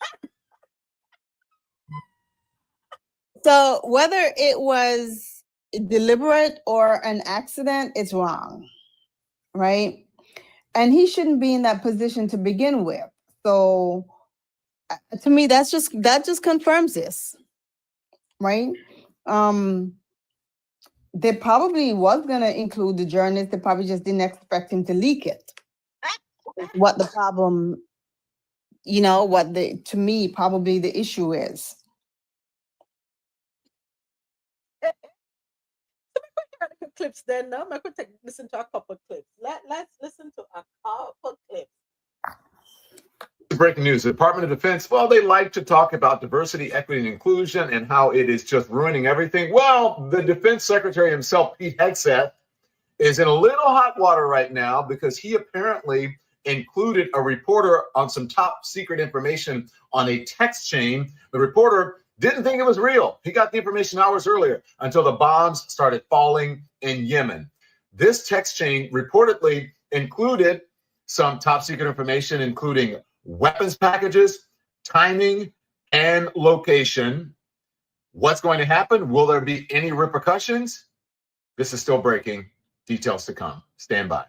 S18: So whether it was deliberate or an accident, it's wrong. Right? And he shouldn't be in that position to begin with. So to me, that just confirms this. Right? They probably was gonna include the journalist. They probably just didn't expect him to leak it. What the problem, to me, probably the issue is.
S1: Clips then now. I could listen to a couple clips. Let's listen to a couple clips.
S19: breaking news. The Department of Defense, well, they like to talk about diversity, equity, and inclusion and how it is just ruining everything. Well, the Defense Secretary himself, Pete Hegseth, is in a little hot water right now because he apparently included a reporter on some top secret information on a text chain. The reporter didn't think it was real. He got the information hours earlier until the bombs started falling in Yemen. This text chain reportedly included some top secret information, including weapons packages, timing, and location. What's going to happen? Will there be any repercussions? This is still breaking. Details to come. Stand by.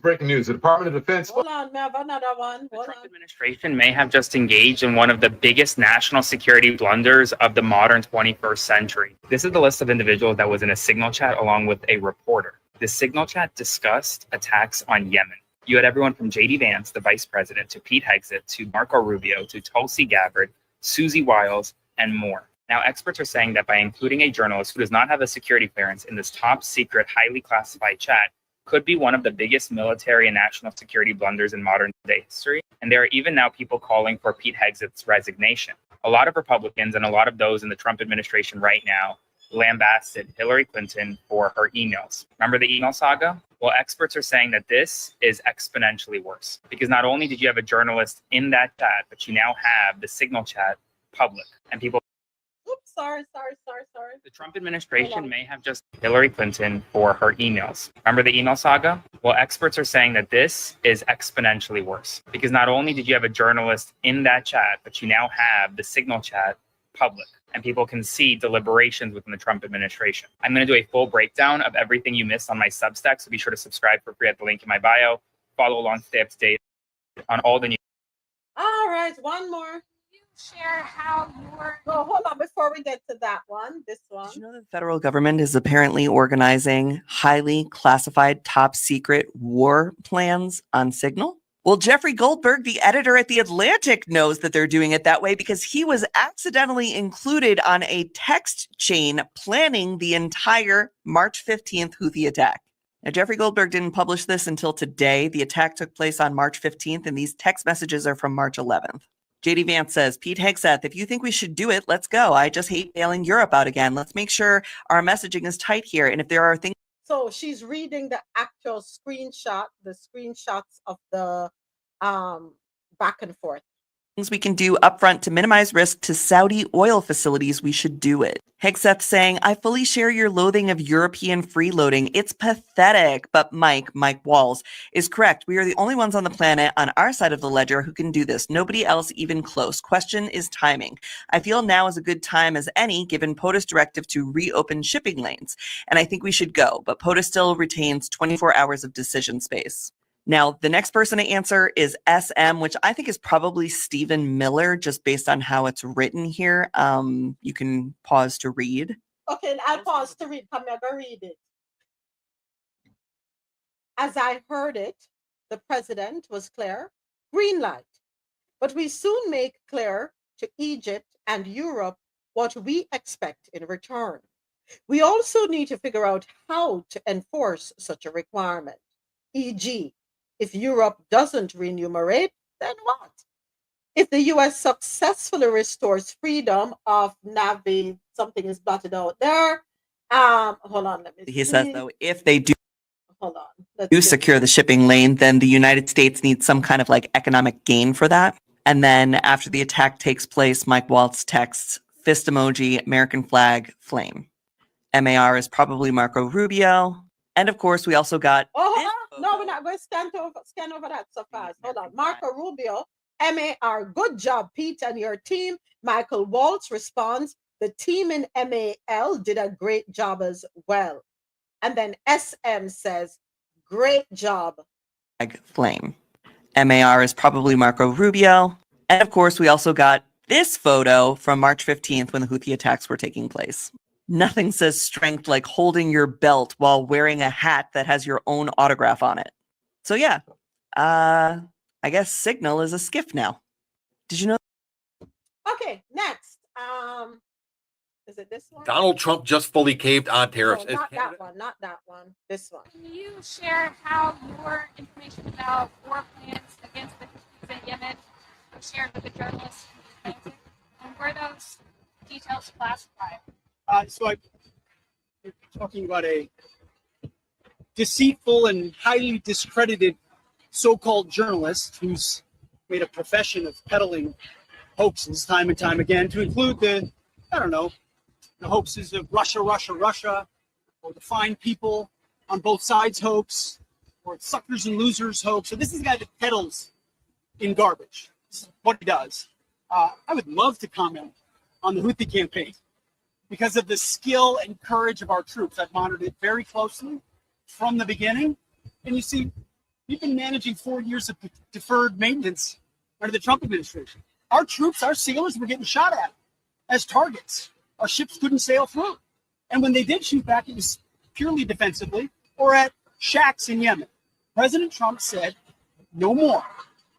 S19: Breaking news. The Department of Defense.
S1: Hold on, we have another one.
S20: The Trump administration may have just engaged in one of the biggest national security blunders of the modern 21st century. This is the list of individuals that was in a signal chat along with a reporter. The signal chat discussed attacks on Yemen. You had everyone from J.D. Vance, the vice president, to Pete Hegseth, to Marco Rubio, to Tulsi Gabbard, Susie Wiles, and more. Now, experts are saying that by including a journalist who does not have a security clearance in this top secret, highly classified chat could be one of the biggest military and national security blunders in modern day history. And there are even now people calling for Pete Hegseth's resignation. A lot of Republicans and a lot of those in the Trump administration right now lambasted Hillary Clinton for her emails. Remember the email saga? Well, experts are saying that this is exponentially worse because not only did you have a journalist in that chat, but you now have the signal chat public and people.
S1: Oops, sorry.
S20: The Trump administration may have just Hillary Clinton for her emails. Remember the email saga? Well, experts are saying that this is exponentially worse because not only did you have a journalist in that chat, but you now have the signal chat public and people can see deliberations within the Trump administration. I'm going to do a full breakdown of everything you missed on my Substack, so be sure to subscribe for free at the link in my bio. Follow along, stay up to date on all the news.
S1: All right, one more. Share how your. No, hold on. Before we get to that one, this one.
S21: Did you know the federal government is apparently organizing highly classified, top secret war plans on Signal? Well, Jeffrey Goldberg, the editor at The Atlantic, knows that they're doing it that way because he was accidentally included on a text chain planning the entire March 15th Houthi attack. Now, Jeffrey Goldberg didn't publish this until today. The attack took place on March 15th, and these text messages are from March 11th. J.D. Vance says, Pete Hegseth, if you think we should do it, let's go. I just hate bailing Europe out again. Let's make sure our messaging is tight here. And if there are things.
S1: So she's reading the actual screenshot, the screenshots of the back and forth.
S21: We can do upfront to minimize risk to Saudi oil facilities, we should do it. Hegseth saying, I fully share your loathing of European freeloading. It's pathetic. But Mike Walls, is correct. We are the only ones on the planet on our side of the ledger who can do this. Nobody else even close. Question is timing. I feel now is a good time as any, given POTUS directive to reopen shipping lanes. And I think we should go, but POTUS still retains 24 hours of decision space. Now, the next person to answer is SM, which I think is probably Stephen Miller, just based on how it's written here. You can pause to read.
S1: Okay, I'll pause to read. Come here, go read it. As I heard it, the president was clear, green light. But we soon make clear to Egypt and Europe what we expect in return. We also need to figure out how to enforce such a requirement, e.g., if Europe doesn't remunerate, then what? If the U.S. successfully restores freedom of Navi, something is blotted out there. Hold on, let me see.
S21: He says, though, if they do,
S1: hold on,
S21: secure the shipping lane, then the United States needs some kind of like economic gain for that. And then after the attack takes place, Mike Waltz texts, fist emoji, American flag, flame. MAR is probably Marco Rubio. And of course, we also got.
S1: No, we're not going to scan over that so fast. Hold on. Marco Rubio, MAR, good job, Pete and your team. Michael Waltz responds, the team in MAL did a great job as well. And then SM says, great job.
S21: Flame. MAR is probably Marco Rubio. And of course, we also got this photo from March 15th when the Houthi attacks were taking place. Nothing says strength like holding your belt while wearing a hat that has your own autograph on it. So yeah, I guess Signal is a skiff now. Did you know?
S1: Okay, next. Is it this one?
S22: Donald Trump just fully caved on tariffs.
S1: No, not that one. This one.
S23: Can you share how your information about war plans against the Houthis in Yemen? Share
S5: So you're talking about a deceitful and highly discredited so-called journalist who's made a profession of peddling hoaxes time and time again, to include the hoaxes of Russia, or the fine people on both sides hoax, or suckers and losers hoax. So this is a guy that peddles in garbage. This is what he does. I would love to comment on the Houthi campaign because of the skill and courage of our troops. I've monitored it very closely from the beginning. And you see, we've been managing 4 years of deferred maintenance under the Trump administration. Our troops, our sailors were getting shot at as targets. Our ships couldn't sail through. And when they did shoot back, it was purely defensively or at shacks in Yemen. President Trump said, no more.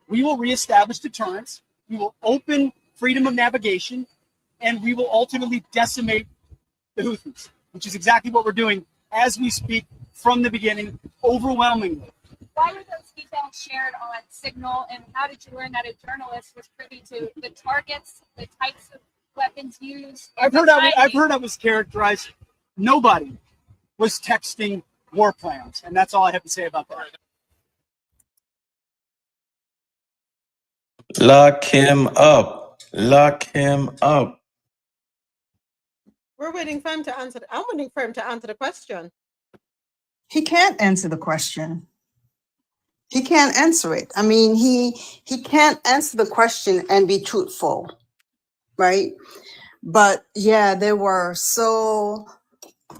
S5: We will reestablish deterrence. We will open freedom of navigation, and we will ultimately decimate the Houthis, which is exactly what we're doing as we speak from the beginning, overwhelmingly.
S6: Why were those details shared on Signal, and how did you learn that a journalist was privy to the targets, the types of weapons used?
S5: I've heard I was characterized. Nobody was texting war plans, and that's all I have to say about that.
S9: Lock him up. Lock him up.
S1: We're waiting for him to answer. I'm waiting for him to answer the question.
S18: He can't answer the question. He can't answer it. I mean, he can't answer the question and be truthful, right? But yeah, they were so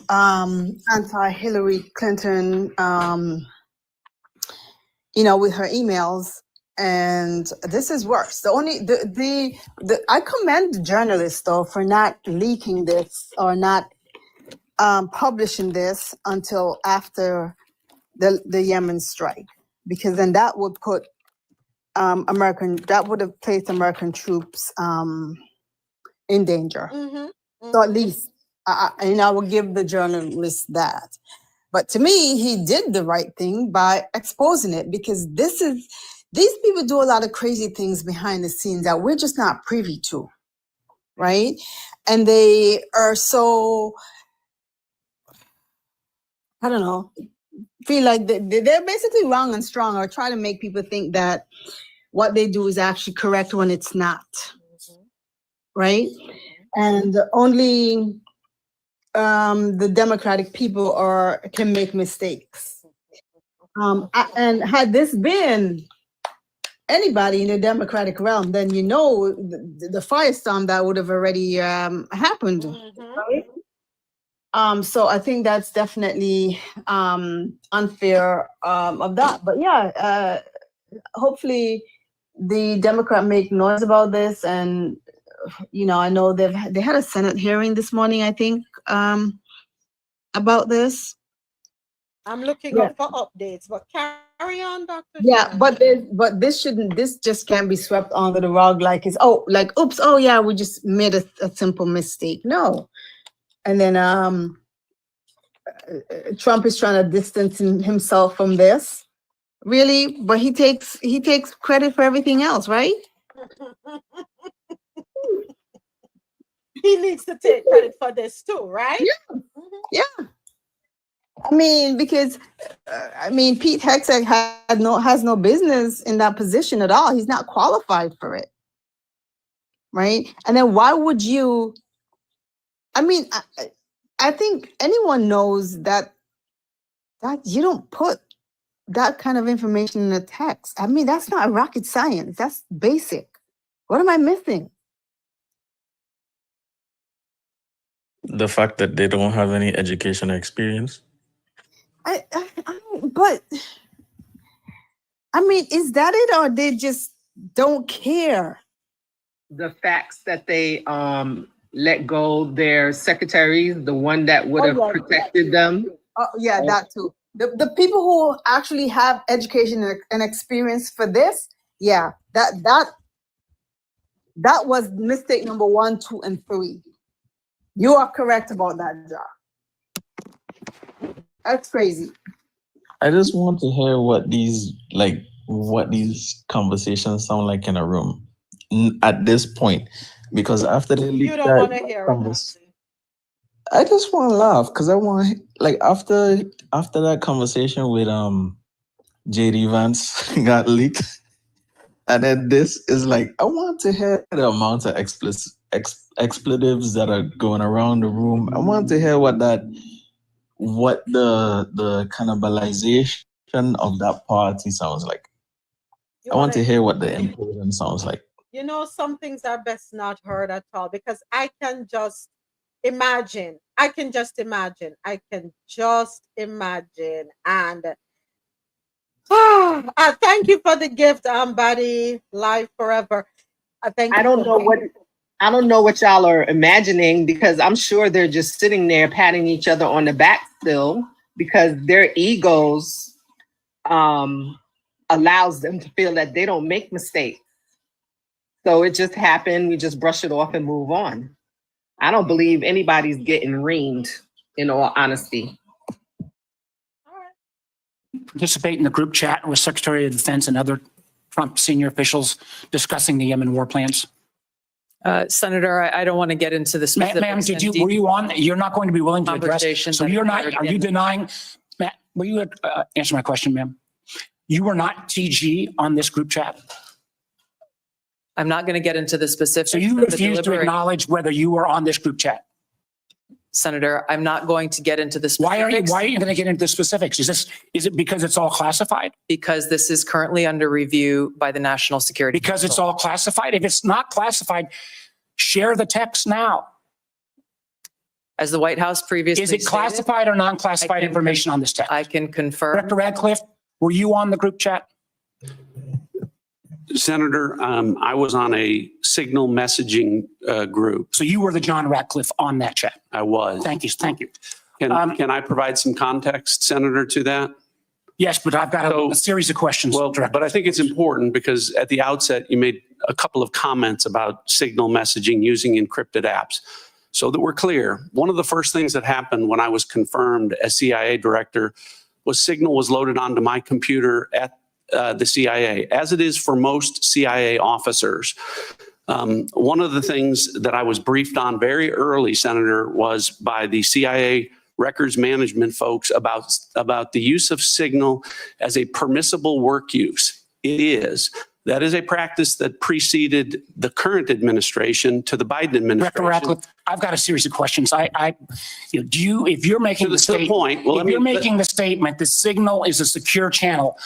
S18: anti-Hillary Clinton, with her emails. And this is worse. I commend the journalists though for not leaking this or not publishing this until after the Yemen strike, because then that would put that would have placed American troops in danger. So at least I will give the journalists that. But to me, he did the right thing by exposing it, because these people do a lot of crazy things behind the scenes that we're just not privy to, right? And they are so, I don't know, feel like they're basically wrong and strong, or try to make people think that what they do is actually correct when it's not, right? And only the Democratic people can make mistakes. And had this been anybody in the Democratic realm, then the firestorm that would have already happened. Right? So I think that's definitely unfair of that. But yeah, hopefully the Democrat make noise about this. And I know they had a Senate hearing this morning, I think, about this.
S1: I'm looking up for updates, but carry on, Dr.
S18: Yeah,
S1: Shannon.
S18: but this just can't be swept under the rug like oops, oh yeah, we just made a simple mistake. No. And then Trump is trying to distance himself from this. Really? But he takes credit for everything else, right?
S1: He needs to take credit for this too, right?
S18: Yeah. I mean, because Pete Hegseth has no business in that position at all. He's not qualified for it, right? And then why would you? I mean, I think anyone knows that you don't put that kind of information in a text. I mean, that's not rocket science. That's basic. What am I missing?
S9: The fact that they don't have any education or experience.
S18: But I mean, is that it, or they just don't care?
S23: The facts that they let go their secretaries, the one that would have protected them.
S18: Oh yeah, that too. The people who actually have education and experience for this, yeah, that was mistake number 1, 2, and 3. You are correct about that, John. That's crazy.
S9: I just want to hear what these conversations sound like in a room at this point, because after they leak
S1: You don't want to hear it.
S9: I just want to laugh because I want, like, after that conversation with JD Vance got leaked, and then this is like, I want to hear the amount of expletives that are going around the room. I want to hear what the cannibalization of that party sounds like. I want to hear what the implosion sounds like.
S1: You know, some things are best not heard at all because I can just imagine. I can just imagine. And thank you for the gift, buddy. Live forever. Thank you.
S23: I don't know what y'all are imagining, because I'm sure they're just sitting there patting each other on the back still, because their egos allows them to feel that they don't make mistakes. So it just happened. We just brush it off and move on. I don't believe anybody's getting reamed, in all honesty.
S7: Participate in the group chat with Secretary of Defense and other Trump senior officials discussing the Yemen war plans?
S8: Senator, I don't want to get into the specifics.
S7: Ma'am, were you on? You're not going to be willing to address. So you're not, are you denying, Matt, will you answer my question, ma'am? You were not TG on this group chat?
S8: I'm not going to get into the specifics.
S7: So you refuse to acknowledge whether you were on this group chat?
S8: Senator, I'm not going to get into the specifics.
S7: Why are you going to get into the specifics? Is it because it's all classified?
S8: Because this is currently under review by the National Security
S7: Because
S8: Council.
S7: it's all classified? If it's not classified, share the text now.
S8: As the White House previously
S7: Is it classified or non-classified information on this text?
S8: I can confirm.
S7: Director Radcliffe, were you on the group chat?
S10: Senator, I was on a signal messaging group.
S7: So you were the John Radcliffe on that chat?
S10: I was.
S7: Thank you. Thank you.
S10: Can I provide some context, Senator, to that?
S7: Yes, but I've got a series of questions.
S10: Well, but I think it's important because at the outset, you made a couple of comments about signal messaging using encrypted apps. So that we're clear, one of the first things that happened when I was confirmed as CIA director was signal was loaded onto my computer at the CIA, as it is for most CIA officers. One of the things that I was briefed on very early, Senator, was by the CIA records management folks about the use of signal as a permissible work use. It is. That is a practice that preceded the current administration to the Biden administration.
S7: Director Radcliffe, I've got a series of questions. If you're making the statement that signal is a secure channel.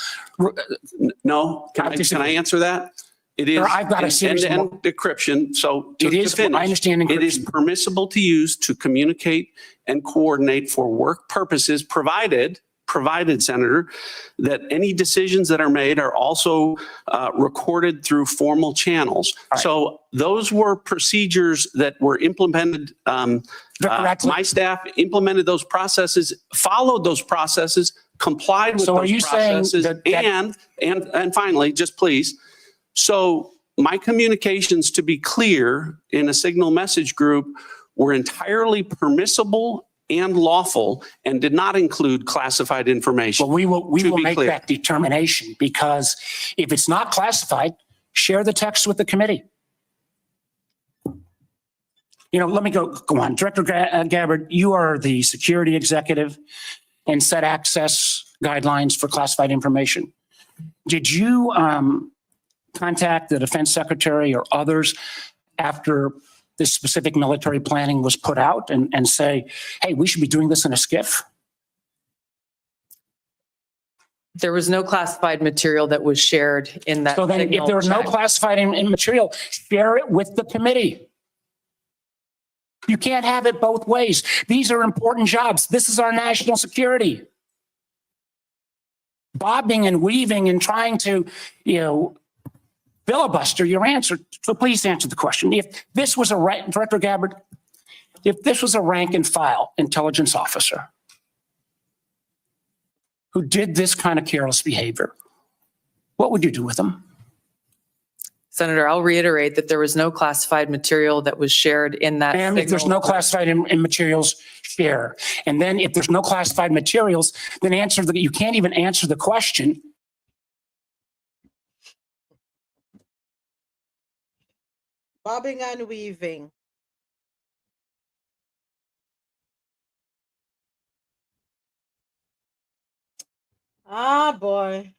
S10: No, can I answer that? It is.
S7: I've got a series of
S10: end-to-end decryption. So to
S7: finish, I understand encryption.
S10: It is permissible to use to communicate and coordinate for work purposes, provided, Senator, that any decisions that are made are also recorded through formal channels. Right. So those were procedures that were implemented. My staff implemented those processes, followed those processes, complied with those processes. And finally, just please. So my communications, to be clear, in a signal message group were entirely permissible and lawful and did not include classified information.
S7: Well, we will make that determination, because if it's not classified, share the text with the committee. Let me go on. Director Gabbard, you are the security executive and set access guidelines for classified information. Did you contact the defense secretary or others after this specific military planning was put out and say, hey, we should be doing this in a SCIF?
S8: There was no classified material that was shared in that.
S7: So then if there was no classified material, share it with the committee. You can't have it both ways. These are important jobs. This is our national security. Bobbing and weaving and trying to, filibuster your answer. So please answer the question. If this was Director Gabbard, if this was a rank and file intelligence officer who did this kind of careless behavior, what would you do with them?
S8: Senator, I'll reiterate that there was no classified material that was shared in that.
S7: Ma'am, if there's no classified materials, share. And then if there's no classified materials, then you can't even answer the question.
S1: Bobbing and weaving. Ah, boy.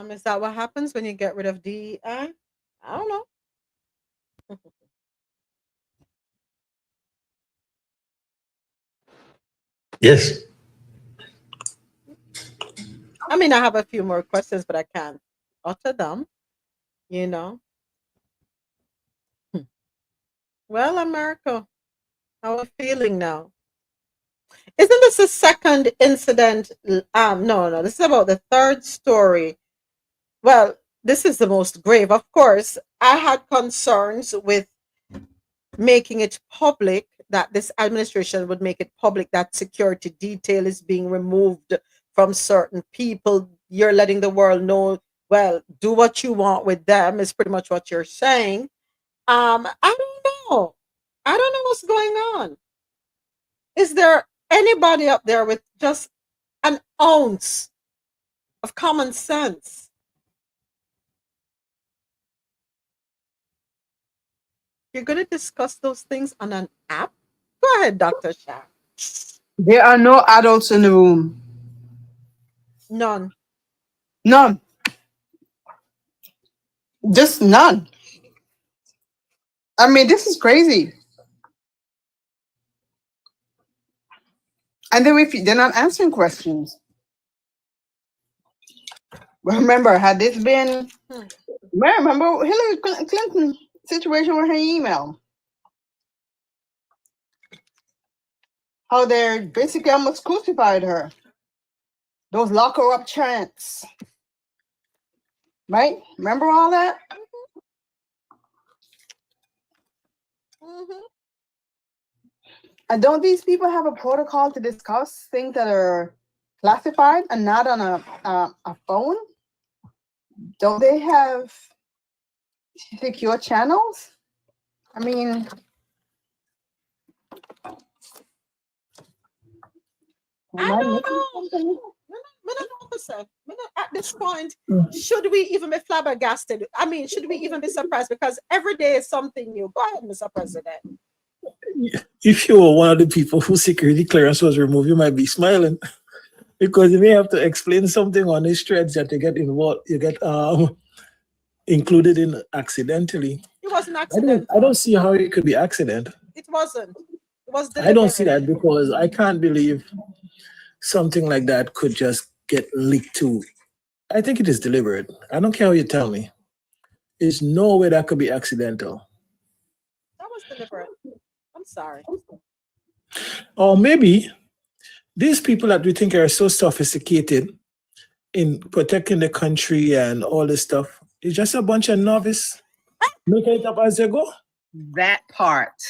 S1: Is that what happens when you get rid of DEI? I don't know.
S12: Yes.
S1: I mean, I have a few more questions, but I can't utter them, you know. Well, America, how are we feeling now? Isn't this the second incident? No, this is about the third story. Well, this is the most grave. Of course, I had concerns with making it public, that this administration would make it public that security detail is being removed from certain people. You're letting the world know, well, do what you want with them, is pretty much what you're saying. I don't know. I don't know what's going on. Is there anybody up there with just an ounce of common sense? You're going to discuss those things on an app? Go ahead, Dr. Shah.
S13: There are no adults in the room.
S1: None.
S13: None. Just none. I mean, this is crazy. And then if they're not answering questions. Remember, had this been, remember Hillary Clinton situation with her email? How they're basically almost crucified her. Those lock her up chants. Right? Remember all that? And don't these people have a protocol to discuss things that are classified and not on a phone? Don't they have secure channels? I mean,
S1: I don't know. At this point, should we even be flabbergasted? I mean, should we even be surprised? Because every day is something new. Go ahead, Mr. President.
S17: If you were one of the people whose security clearance was removed, you might be smiling because you may have to explain something on these threads that you get involved, you get included in accidentally.
S1: It wasn't accident.
S17: I don't see how it could be accident.
S1: It wasn't. It was
S17: I don't see
S1: deliberate.
S17: that because I can't believe something like that could just get leaked to. I think it is deliberate. I don't care how you tell me. There's no way that could be accidental.
S1: That was deliberate. I'm sorry.
S17: Or maybe these people that we think are so sophisticated in protecting the country and all this stuff is just a bunch of novice making it up as they go.
S23: That part,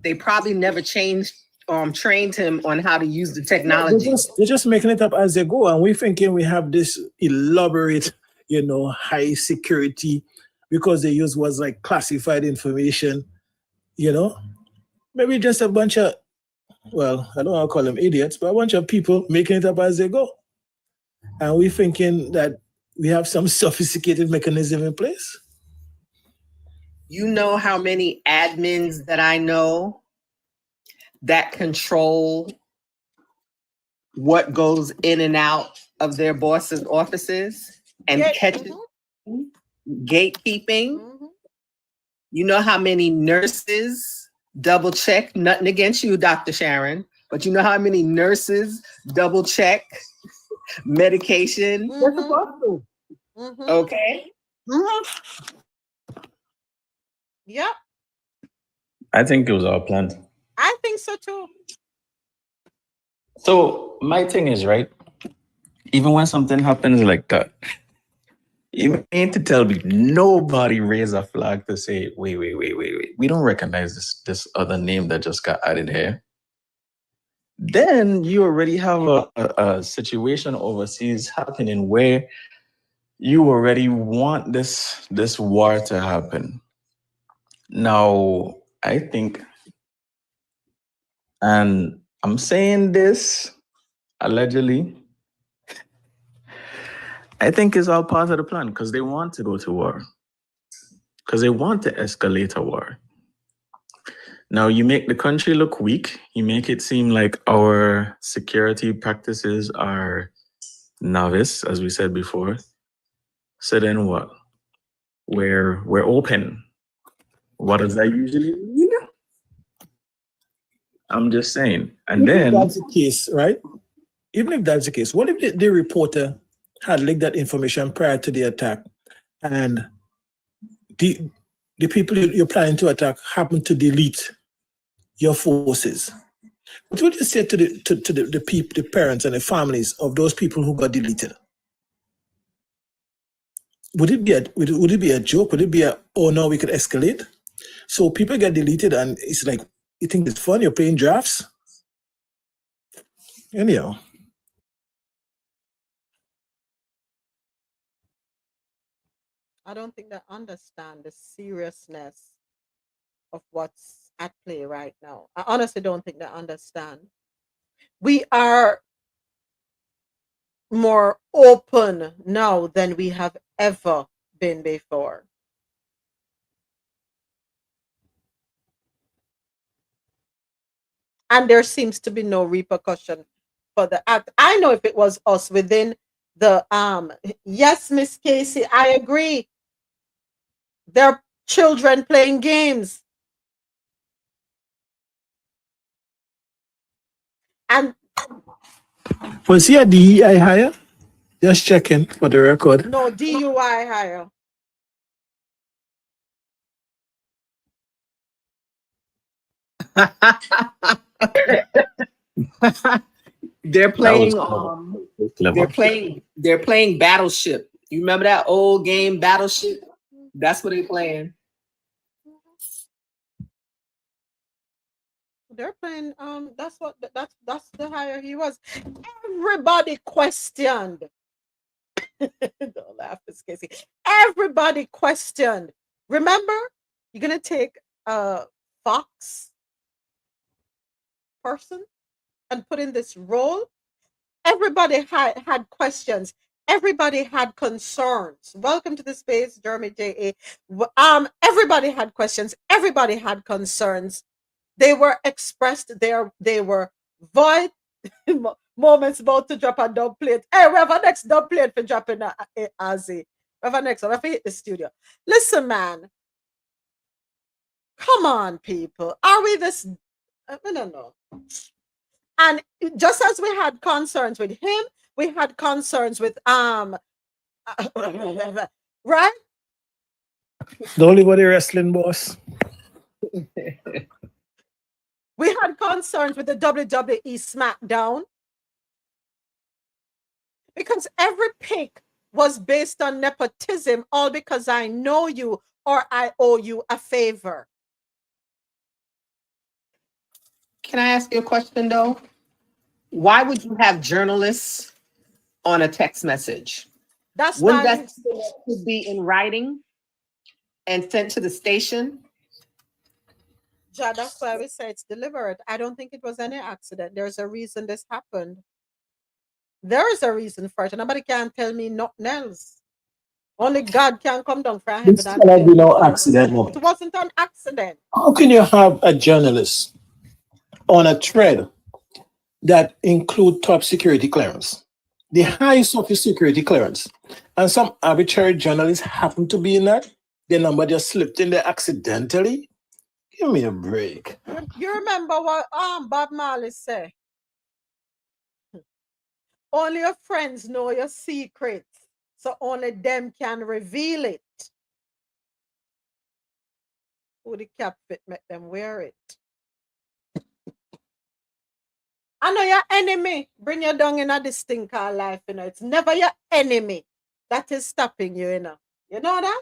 S23: they probably never trained him on how to use the technology.
S17: They're just making it up as they go, and we're thinking we have this elaborate, high security because they use what's like classified information, Maybe just a bunch of, well, I don't want to call them idiots, but a bunch of people making it up as they go. And we're thinking that we have some sophisticated mechanism in place.
S23: You know how many admins that I know that control what goes in and out of their bosses' offices and catches gatekeeping? You know how many nurses double check, nothing against you, Dr. Sharon, but you know how many nurses double check medication?
S13: they're supposed to.
S23: Okay.
S1: Yep.
S9: I think it was all planned.
S1: I think so too.
S9: So my thing is, right, even when something happens like that, you need to tell me nobody raise a flag to say, wait. We don't recognize this other name that just got added here. Then you already have a situation overseas happening where you already want this war to happen. Now, I think, and I'm saying this allegedly, I think it's all part of the plan because they want to go to war, because they want to escalate a war. Now, you make the country look weak. You make it seem like our security practices are novice, as we said before. So then what? We're open. What does that usually mean? I'm just saying. And
S17: Even if
S9: then
S17: that's the case, right? Even if that's the case, what if the reporter had leaked that information prior to the attack, and the people you're planning to attack happen to delete your forces? What would you say to the people, the parents and the families of those people who got deleted? Would it be a joke? Would it be oh no, we could escalate? So people get deleted and it's like, you think it's fun? You're playing drafts? Anyhow.
S1: I don't think they understand the seriousness of what's at play right now. I honestly don't think they understand. We are more open now than we have ever been before. And there seems to be no repercussion for the act. I know if it was us within the yes, Miss Casey, I agree. They're children playing games. And
S17: was he a DEI hire? Just checking for the record.
S1: no, DUI hire.
S23: They're playing
S9: clever.
S23: they're playing Battleship. You remember that old game Battleship? That's what they're playing.
S1: They're playing that's the hire he was. Everybody questioned. Don't laugh, Miss Casey. Everybody questioned. Remember, you're gonna take a Fox person and put in this role. Everybody had questions. Everybody had concerns. Welcome to the space, Jeremy J.A. Everybody had questions. Everybody had concerns. They were expressed. They were void moments about to drop a dub plate. Hey, we have a next dub plate for dropping a Azzy. We have a next one. We have to hit the studio. Listen, man. Come on, people. Are we this? I don't know. And just as we had concerns with him, we had concerns with right?
S17: Don't leave the wrestling boss.
S1: We had concerns with the WWE SmackDown because every pick was based on nepotism, all because I know you or I owe you a favor.
S23: Can I ask you a question though? Why would you have journalists on a text message?
S1: That's
S23: Wouldn't
S1: why
S23: that should be in writing and sent to the station?
S1: Ja, that's why we say it's deliberate. I don't think it was any accident. There's a reason this happened. There is a reason for it. And nobody can tell me nothing else. Only God can come down from heaven.
S17: This cannot be no accident. No.
S1: It wasn't an accident.
S17: How can you have a journalist on a thread that include top security clearance, the highest of the security clearance, and some arbitrary journalists happen to be in that? The number just slipped in there accidentally? Give me a break.
S1: You remember what Bob Marley said? Only your friends know your secrets, so only them can reveal it. Who the cap fit make them wear it? I know your enemy bring you down in this thing called life, you know. It's never your enemy that is stopping you, you know. You know that?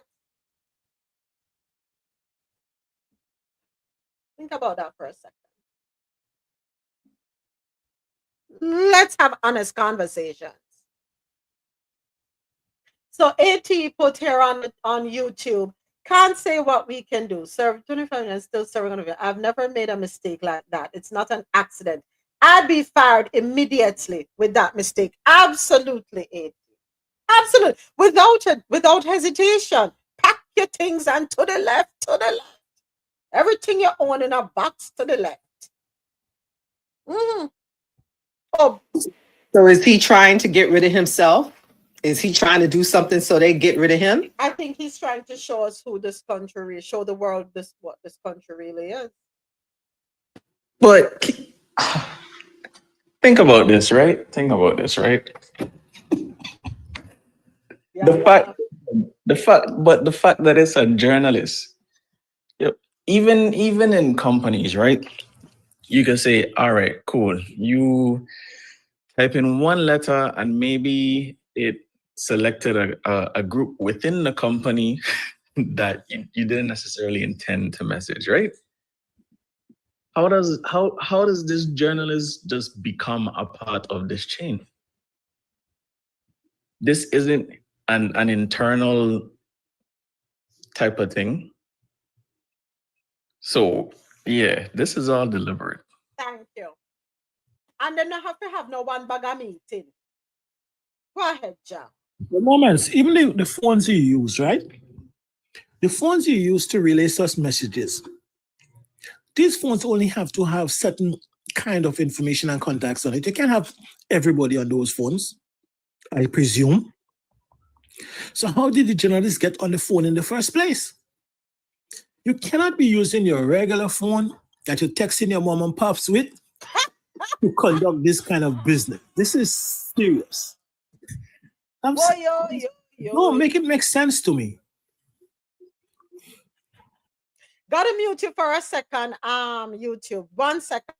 S1: Think about that for a second. Let's have honest conversations. So AT put here on YouTube, can't say what we can do. Serve 25 minutes, still serving on the. I've never made a mistake like that. It's not an accident. I'd be fired immediately with that mistake. Absolutely, AT. Absolutely. Without hesitation. Pack your things and to the left, to the left. Everything you own in a box to the left. Mm-hmm. Oh,
S23: So is he trying to get rid of himself? Is he trying to do something so they get rid of him?
S1: I think he's trying to show us who this country is, show the world what this country really is.
S9: But think about this, right? Think about this, right? The fact that it's a journalist, yep, even in companies, right? You can say, all right, cool. You type in one letter and maybe it selected a group within the company that you didn't necessarily intend to message, right? How does this journalist just become a part of this chain? This isn't an internal type of thing. So yeah, this is all deliberate.
S1: Thank you. And then I have to have no one bag a meeting. Go ahead, John.
S17: The moments, even the phones you use, right? The phones you use to relay such messages. These phones only have to have certain kind of information and contacts on it. You can't have everybody on those phones, I presume. So how did the journalist get on the phone in the first place? You cannot be using your regular phone that you're texting your mom and pops with to conduct this kind of business. This is serious. No, make it make sense to me.
S1: Gotta mute you for a second, YouTube. 1 second.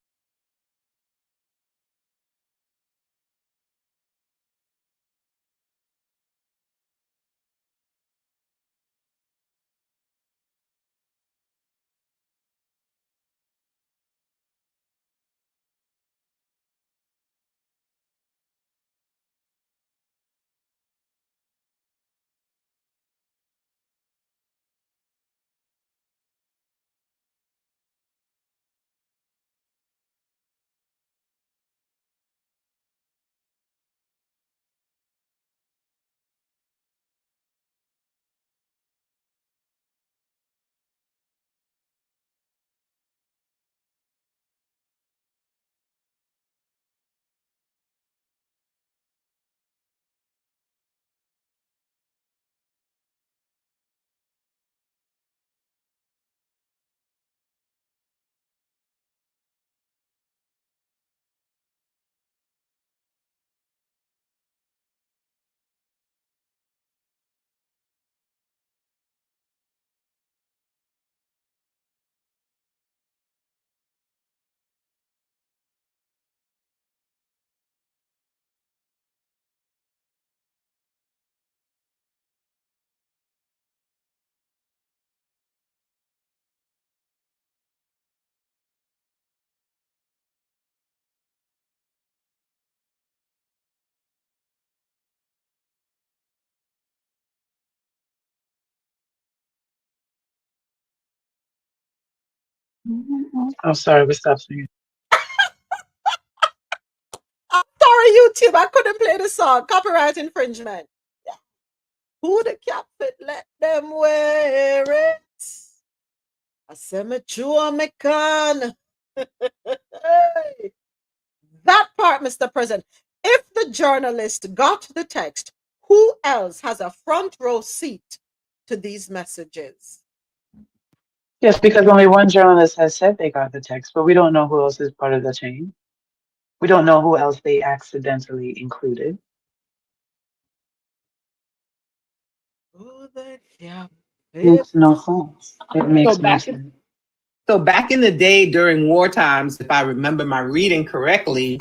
S3: Oh, sorry, we stopped singing.
S1: I'm sorry, YouTube. I couldn't play the song. Copyright infringement. Yeah. Who the cap fit? Let them wear it. I said, mature Mecan. That part, Mr. President. If the journalist got the text, who else has a front row seat to these messages?
S3: Yes, because only one journalist has said they got the text, but we don't know who else is part of the chain. We don't know who else they accidentally included.
S1: Who the cap
S3: Makes no sense. It makes no sense.
S23: So back in the day during war times, if I remember my reading correctly,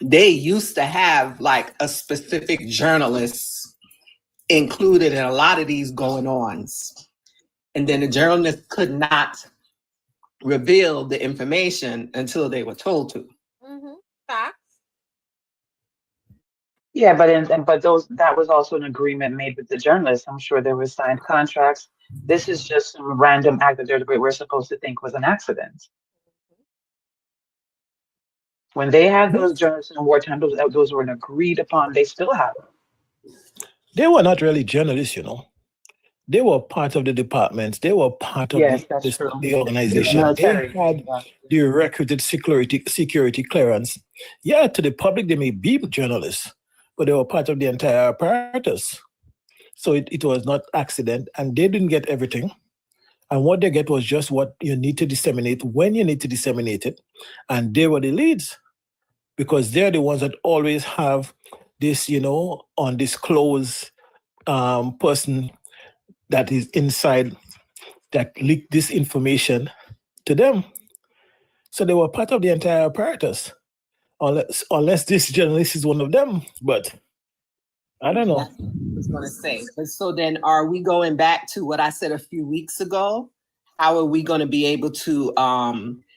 S23: they used to have like a specific journalist included in a lot of these going-ons. And then the journalist could not reveal the information until they were told to.
S1: Facts.
S3: Yeah, but that was also an agreement made with the journalists. I'm sure there were signed contracts. This is just some random act that we're supposed to think was an accident. When they had those journalists in wartime, those were agreed upon. They still have them.
S17: They were not really journalists, you know. They were part of the departments. They were part of
S3: Yes, that's true.
S17: the organization.
S3: Military.
S17: They had
S3: Yeah.
S17: the requisite security clearance. Yeah, to the public, they may be journalists, but they were part of the entire apparatus. So it was not accident, and they didn't get everything. And what they get was just what you need to disseminate when you need to disseminate it. And they were the leads because they're the ones that always have this, undisclosed person that is inside that leaked this information to them. So they were part of the entire apparatus, unless this journalist is one of them. But I don't know.
S23: That's what I was going to say. But so then are we going back to what I said a few weeks ago? How are we going to be able to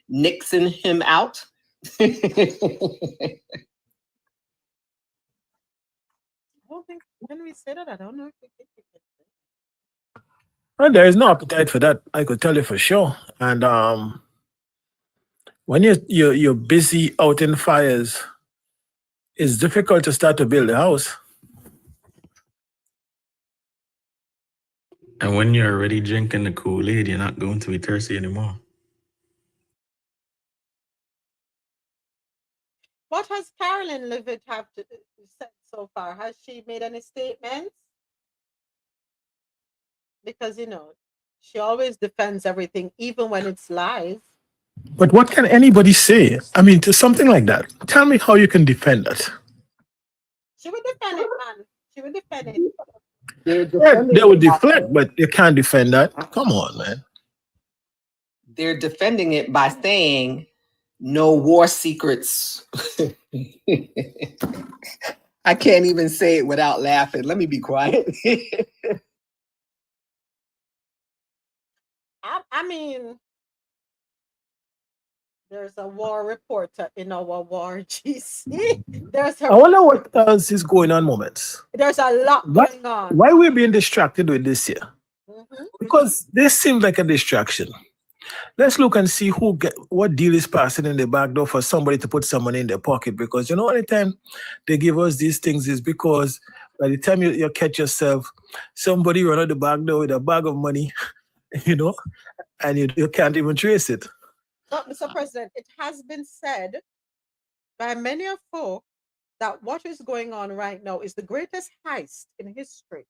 S23: Nixon him out?
S1: I don't think when we say that, I don't know if we can.
S17: Well, there is no appetite for that. I could tell you for sure. And when you're busy out in fires, it's difficult to start to build a house.
S9: And when you're already drinking the Kool-Aid, you're not going to be thirsty anymore.
S1: What has Carolyn Levitt have to said so far? Has she made any statements? Because she always defends everything, even when it's lies.
S17: But what can anybody say? I mean, to something like that. Tell me how you can defend that.
S1: She would defend it, man. She would defend it.
S17: They would deflect, but you can't defend that. Come on, man.
S23: They're defending it by saying no war secrets. I can't even say it without laughing. Let me be quiet.
S1: I mean, there's a war reporter in our war GC.
S17: I wonder what else is going on, moments.
S1: There's a lot going on.
S17: Why are we being distracted with this here? Because this seems like a distraction. Let's look and see what deal is passing in the back door for somebody to put some money in their pocket. Because anytime they give us these things is because by the time you catch yourself, somebody run out the back door with a bag of money, and you can't even trace it.
S1: So, Mr. President, it has been said by many of folk that what is going on right now is the greatest heist in history.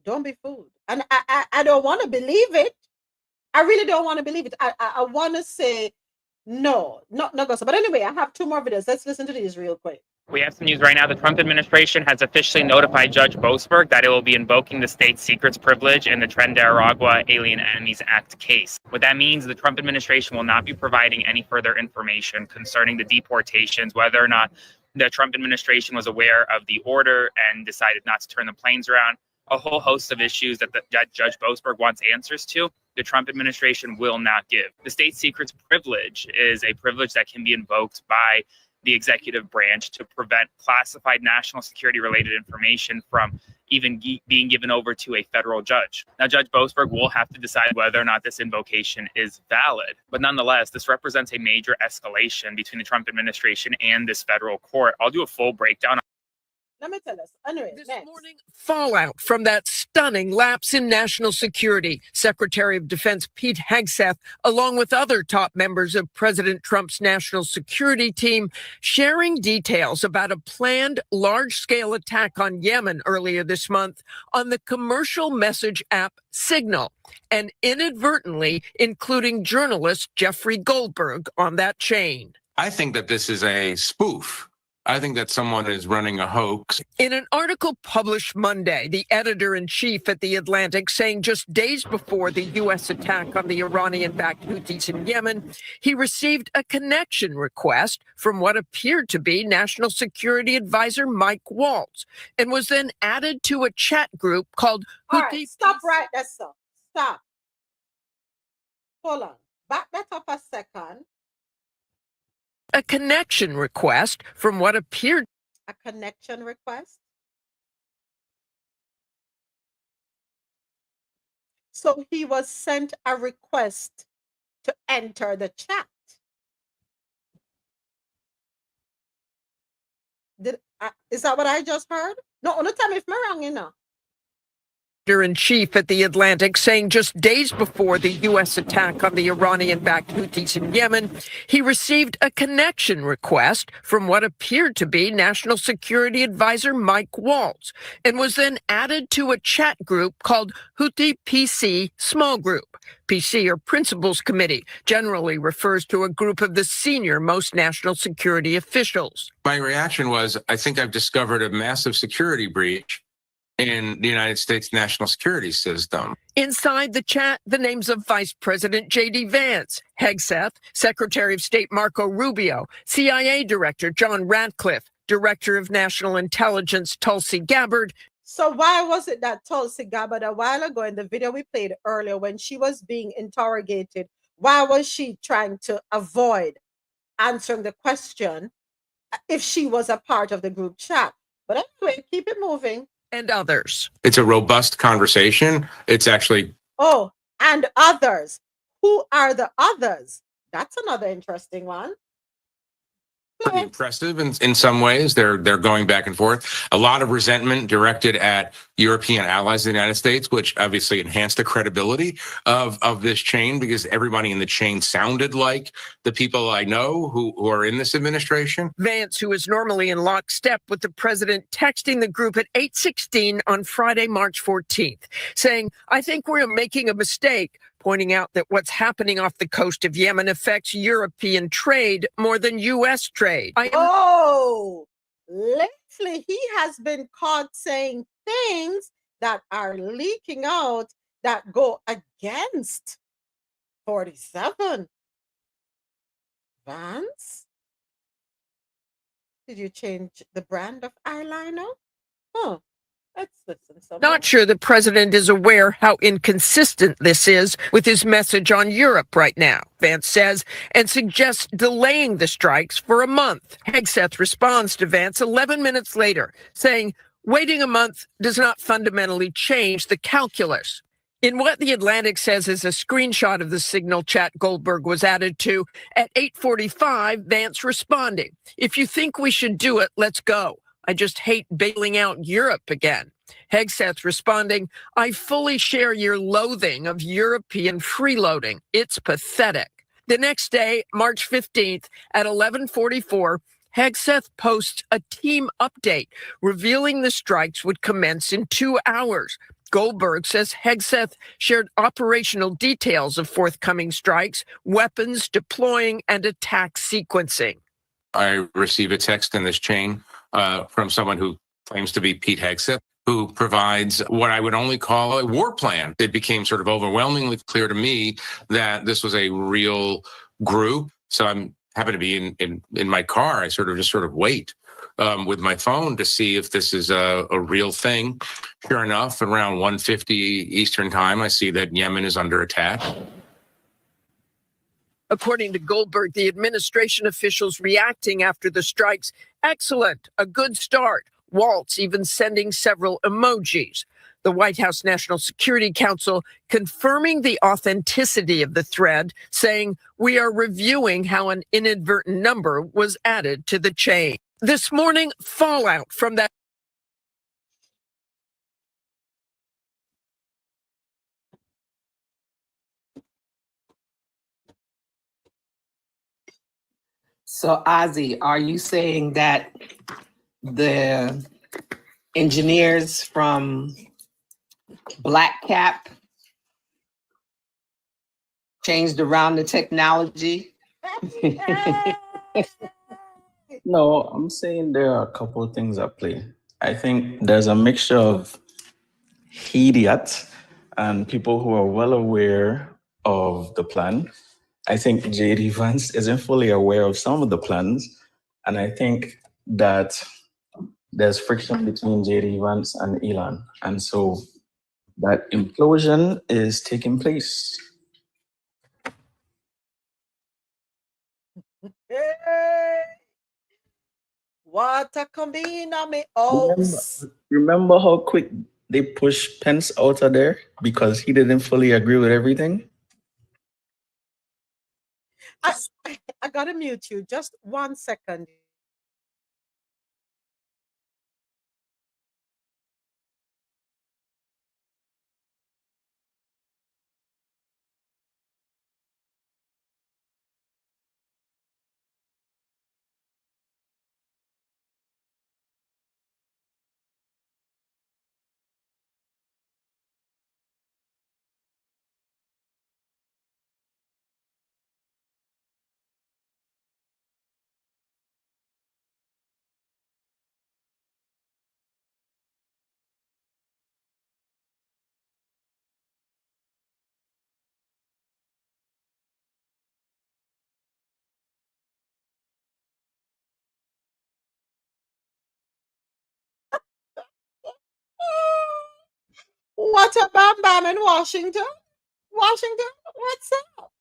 S1: Don't be fooled. And I don't want to believe it. I really don't want to believe it. I want to say no, not gossip. But anyway, I have two more videos. Let's listen to these real quick.
S20: We have some news right now. The Trump administration has officially notified Judge Boasberg that it will be invoking the state secrets privilege in the Nicaragua Alien Enemies Act case. What that means, the Trump administration will not be providing any further information concerning the deportations, whether or not the Trump administration was aware of the order and decided not to turn the planes around. A whole host of issues that Judge Boasberg wants answers to, the Trump administration will not give. The state secrets privilege is a privilege that can be invoked by the executive branch to prevent classified national security related information from even being given over to a federal judge. Now, Judge Boasberg will have to decide whether or not this invocation is valid. But nonetheless, this represents a major escalation between the Trump administration and this federal court. I'll do a full breakdown.
S1: Let me tell us. Anyway,
S11: this morning, fallout from that stunning lapse in national security. Secretary of Defense Pete Hegseth, along with other top members of President Trump's national security team, sharing details about a planned large-scale attack on Yemen earlier this month on the commercial message app Signal, and inadvertently including journalist Jeffrey Goldberg on that chain.
S12: I think that this is a spoof. I think that someone is running a hoax.
S11: In an article published Monday, the editor-in-chief at The Atlantic saying just days before the U.S. attack on the Iranian-backed Houthis in Yemen, he received a connection request from what appeared to be National Security Advisor Mike Waltz and was then added to a chat group called
S1: All right, stop right there, sir. Stop. Hold on. Back that up a second.
S11: A connection request from what appeared.
S1: A connection request? So he was sent a request to enter the chat. Is that what I just heard? No, tell me if I'm wrong,
S11: in chief at the Atlantic, saying just days before the U.S. attack on the Iranian-backed Houthis in Yemen, he received a connection request from what appeared to be National Security Advisor Mike Waltz, and was then added to a chat group called Houthi PC Small Group. PC, or Principals Committee, generally refers to a group of the senior most national security officials.
S12: My reaction was, I think I've discovered a massive security breach in the United States national security system.
S11: Inside the chat, the names of Vice President J.D. Vance, Hegseth, Secretary of State Marco Rubio, CIA Director John Ratcliffe, Director of National Intelligence Tulsi Gabbard.
S1: So why was it that Tulsi Gabbard a while ago in the video we played earlier when she was being interrogated, why was she trying to avoid answering the question if she was a part of the group chat? But anyway, keep it moving.
S11: And others.
S12: It's a robust conversation. It's actually.
S1: Oh, and others. Who are the others? That's another interesting one.
S12: Pretty impressive in some ways. They're going back and forth. A lot of resentment directed at European allies of the United States, which obviously enhanced the credibility of this chain, because everybody in the chain sounded like the people I know who are in this administration.
S11: Vance, who is normally in lockstep with the president, texting the group at 8:16 on Friday, March 14th, saying, "I think we're making a mistake," pointing out that what's happening off the coast of Yemen affects European trade more than U.S. trade.
S1: Oh, lately he has been caught saying things that are leaking out that go against 47. Vance, did you change the brand of eyeliner? Huh. Let's listen.
S11: Not sure the president is aware how inconsistent this is with his message on Europe right now, Vance says, and suggests delaying the strikes for a month. Hegseth responds to Vance 11 minutes later, saying, "Waiting a month does not fundamentally change the calculus." In what the Atlantic says is a screenshot of the Signal chat Goldberg was added to, at 8:45, Vance responding, "If you think we should do it, let's go. I just hate bailing out Europe again." Hegseth responding, "I fully share your loathing of European freeloading. It's pathetic." The next day, March 15th at 11:44, Hegseth posts a team update revealing the strikes would commence in 2 hours. Goldberg says Hegseth shared operational details of forthcoming strikes, weapons deploying, and attack sequencing.
S12: I receive a text in this chain from someone who claims to be Pete Hegseth, who provides what I would only call a war plan. It became sort of overwhelmingly clear to me that this was a real group. So I'm happy to be in my car. I sort of wait with my phone to see if this is a real thing. Sure enough, around 1:50 Eastern time, I see that Yemen is under attack.
S11: According to Goldberg, the administration officials reacting after the strikes, "Excellent, a good start." Waltz even sending several emojis. The White House National Security Council confirming the authenticity of the thread, saying, "We are reviewing how an inadvertent number was added to the chain." This morning, fallout from that.
S4: So, Ozzy, are you saying that the engineers from Black Cap changed around the technology?
S9: No, I'm saying there are a couple of things at play. I think there's a mixture of idiots and people who are well aware of the plan. I think J.D. Vance isn't fully aware of some of the plans. And I think that there's friction between J.D. Vance and Elon. And so that implosion is taking place.
S1: What a combina me house.
S9: Remember how quick they pushed Pence out of there because he didn't fully agree with everything?
S1: I gotta mute you. Just 1 second. What a bam bam in Washington? Washington, what's up?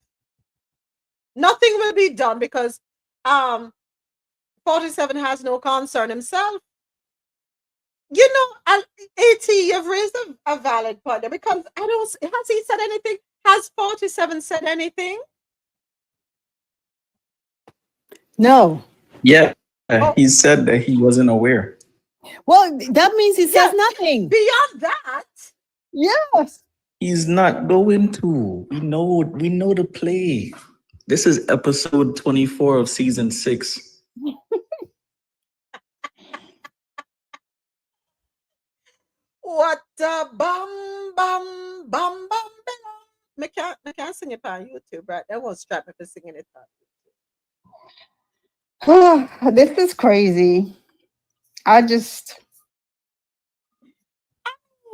S1: Nothing will be done because 47 has no concern himself. You know, AT, you've raised a valid point there because I don't, has he said anything? Has 47 said anything?
S18: No.
S2: Yeah, he said that he wasn't aware.
S18: Well, that means he says nothing.
S1: Beyond that,
S18: yes.
S2: He's not going to. We know the play. This is episode 24 of season 6.
S1: what a bum bum bum bum bum. I can't sing it on YouTube, right? That won't strap me for singing it on
S18: Oh, this is crazy. I just.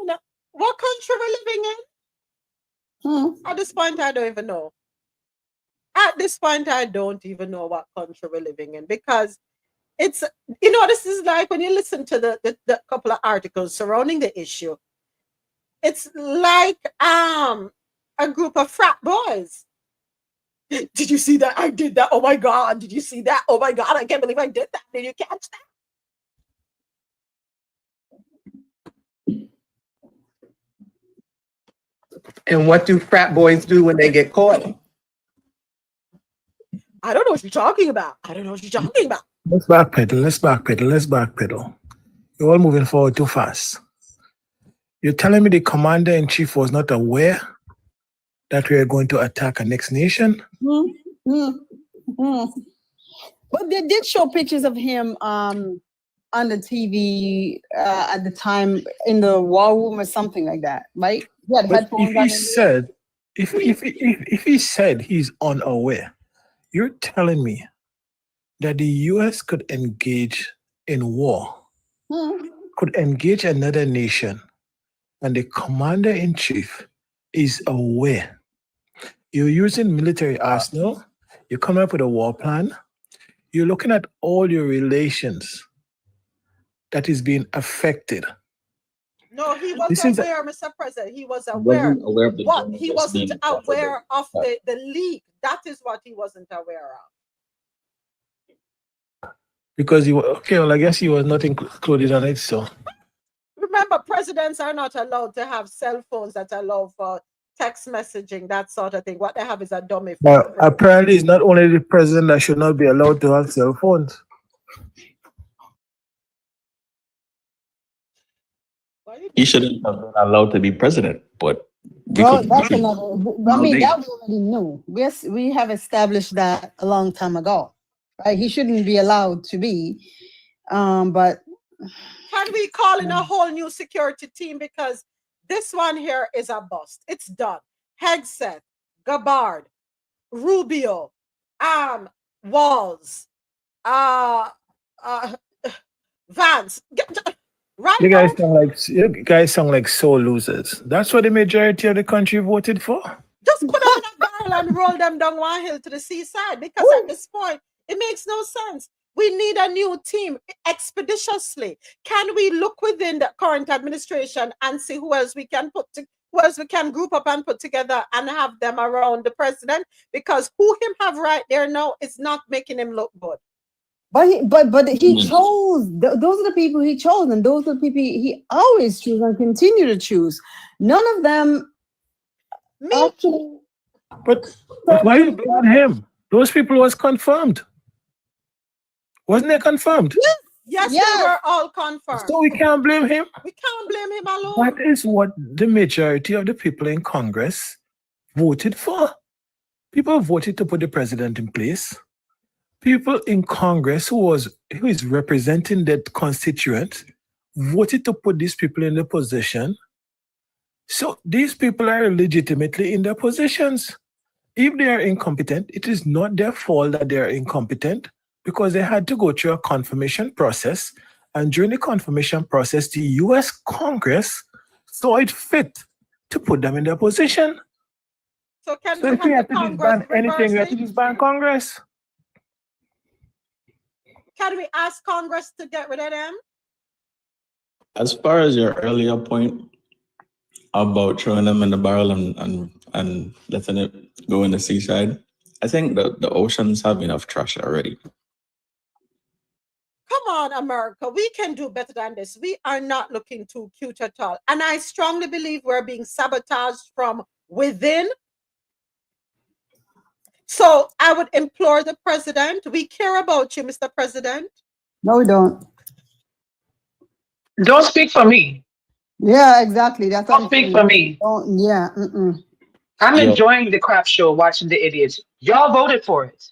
S1: you know, what country we're living in? At this point, I don't even know. At this point, I don't even know what country we're living in because it's, you know, this is like when you listen to the couple of articles surrounding the issue. It's like a group of frat boys. Did you see that? I did that. Oh my God. Did you see that? Oh my God. I can't believe I did that. Did you catch that?
S4: And what do frat boys do when they get caught?
S1: I don't know what you're talking about. I don't know what you're talking about.
S17: Let's backpedal. You're all moving forward too fast. You're telling me the commander-in-chief was not aware that we are going to attack a next nation?
S18: But they did show pictures of him on the TV at the time in the war room or something like that, right? Yeah,
S17: But if he said he's unaware, you're telling me that the US could engage in war, could engage another nation, and the commander-in-chief is aware. You're using military arsenal, you're coming up with a war plan, you're looking at all your relations that is being affected.
S1: No, he was aware, Mr. President. He was aware.
S2: Wasn't aware of the
S1: What?
S2: journey
S1: He
S2: that's
S1: wasn't
S2: being
S1: aware of
S2: offered.
S1: the leak. That is what he wasn't aware of.
S17: Because I guess he was not included on it, so.
S1: Remember, presidents are not allowed to have cell phones that allow for text messaging, that sort of thing. What they have is a dummy phone.
S17: But apparently, it's not only the president that should not be allowed to have cell phones.
S2: He shouldn't have been allowed to be president, but
S18: Well, that's another. I mean, that we already knew. We have established that a long time ago, right? He shouldn't be allowed to be. But
S1: can we call in a whole new security team because this one here is a bust? It's done. Hegseth, Gabbard, Rubio, Walls, Vance. Right?
S17: You guys sound like sore losers. That's what the majority of the country voted for.
S1: Just put them in a barrel and roll them down one hill to the seaside because at this point, it makes no sense. We need a new team expeditiously. Can we look within the current administration and see who else we can group up and put together and have them around the president? Because who him have right there now is not making him look good.
S18: But he chose. Those are the people he chose, and those are the people he always choose and continue to choose. None of them. Actually,
S17: but why are you blaming him? Those people was confirmed. Wasn't it confirmed?
S1: Yes, they were all confirmed.
S17: So we can't blame him.
S1: We can't blame him alone.
S17: That is what the majority of the people in Congress voted for. People voted to put the president in place. People in Congress who is representing that constituent voted to put these people in the position. So these people are legitimately in their positions. If they are incompetent, it is not their fault that they are incompetent because they had to go through a confirmation process. And during the confirmation process, the US Congress saw it fit to put them in their position.
S1: So
S17: if we have to disband anything, we have to disband Congress.
S1: Can we ask Congress to get rid of them?
S2: As far as your earlier point,
S9: about throwing them in the barrel and letting it go in the seaside. I think the oceans have enough trash already.
S1: Come on, America. We can do better than this. We are not looking too cute at all. And I strongly believe we're being sabotaged from within. So I would implore the president. We care about you, Mr. President.
S13: No, we don't.
S3: Don't speak for me.
S13: Yeah, exactly. That's what
S3: Don't
S13: I'm
S3: speak
S13: saying.
S3: for me.
S13: Don't, yeah. Mm-mm.
S3: I'm
S9: Yo.
S3: enjoying the crap show, watching the idiots. Y'all voted for it.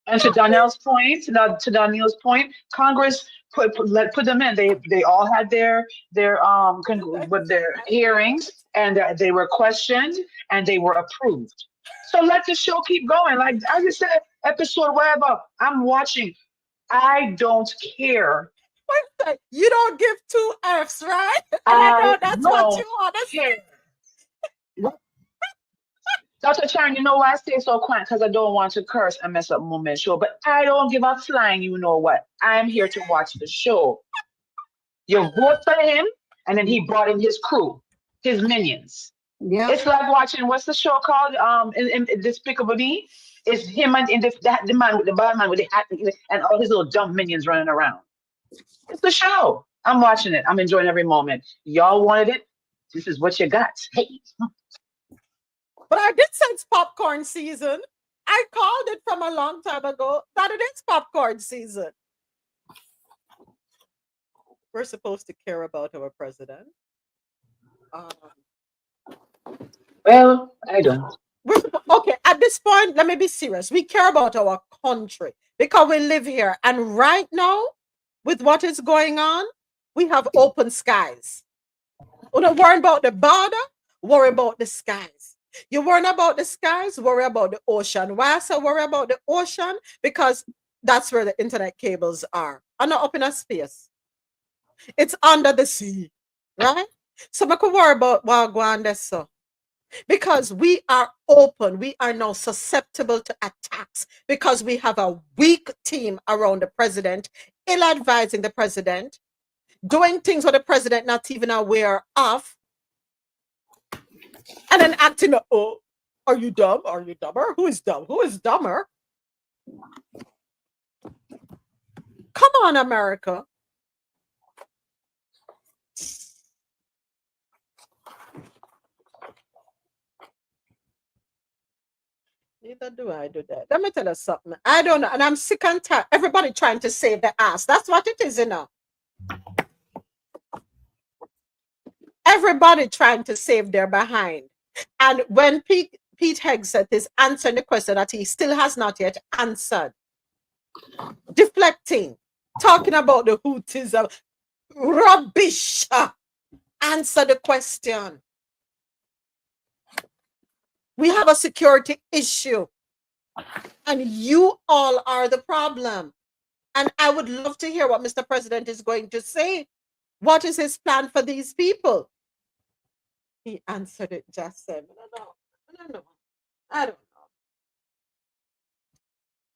S3: And to Danielle's point, Congress put them in. They all had their with their hearings, and they were questioned and they were approved. So let the show keep going. Like I just said, episode whatever. I'm watching. I don't care.
S1: You don't give two F's, right? And I know that's what you want to say.
S3: Dr. Sharon, you know why I stay so quiet? Because I don't want to curse and mess up Moment Show. But I don't give a flying, you know what? I'm here to watch the show. You vote for him, and then he brought in his crew, his minions.
S13: Yeah.
S3: It's like watching, what's the show called? In Despicable Me? It's him and the man with the bad man with the hat and all his little dumb minions running around. It's the show. I'm watching it. I'm enjoying every moment. Y'all wanted it. This is what you got. Hey.
S1: But I did say it's popcorn season. I called it from a long time ago that it is popcorn season. We're supposed to care about our president.
S3: Well, I don't.
S1: Okay, at this point, let me be serious. We care about our country because we live here. And right now, with what is going on, we have open skies. We don't worry about the border, worry about the skies. You worry about the skies, worry about the ocean. Why I say worry about the ocean? Because that's where the internet cables are. And not up in a space. It's under the sea, right? So I could worry about what going on so. Because we are open, we are now susceptible to attacks because we have a weak team around the president, ill-advising the president, doing things what the president not even aware of, and then acting, oh, are you dumb? Are you dumber? Who is dumb? Who is dumber? Come on, America. Neither do I do that. Let me tell you something. I don't know. And I'm sick and tired. Everybody trying to save their ass. That's what it is, you know. Everybody trying to save their behind. And when Pete Hegseth is answering the question that he still has not yet answered, deflecting, talking about the Houthis, rubbish. Answer the question. We have a security issue. And you all are the problem. And I would love to hear what Mr. President is going to say. What is his plan for these people? He answered it just then. I don't know.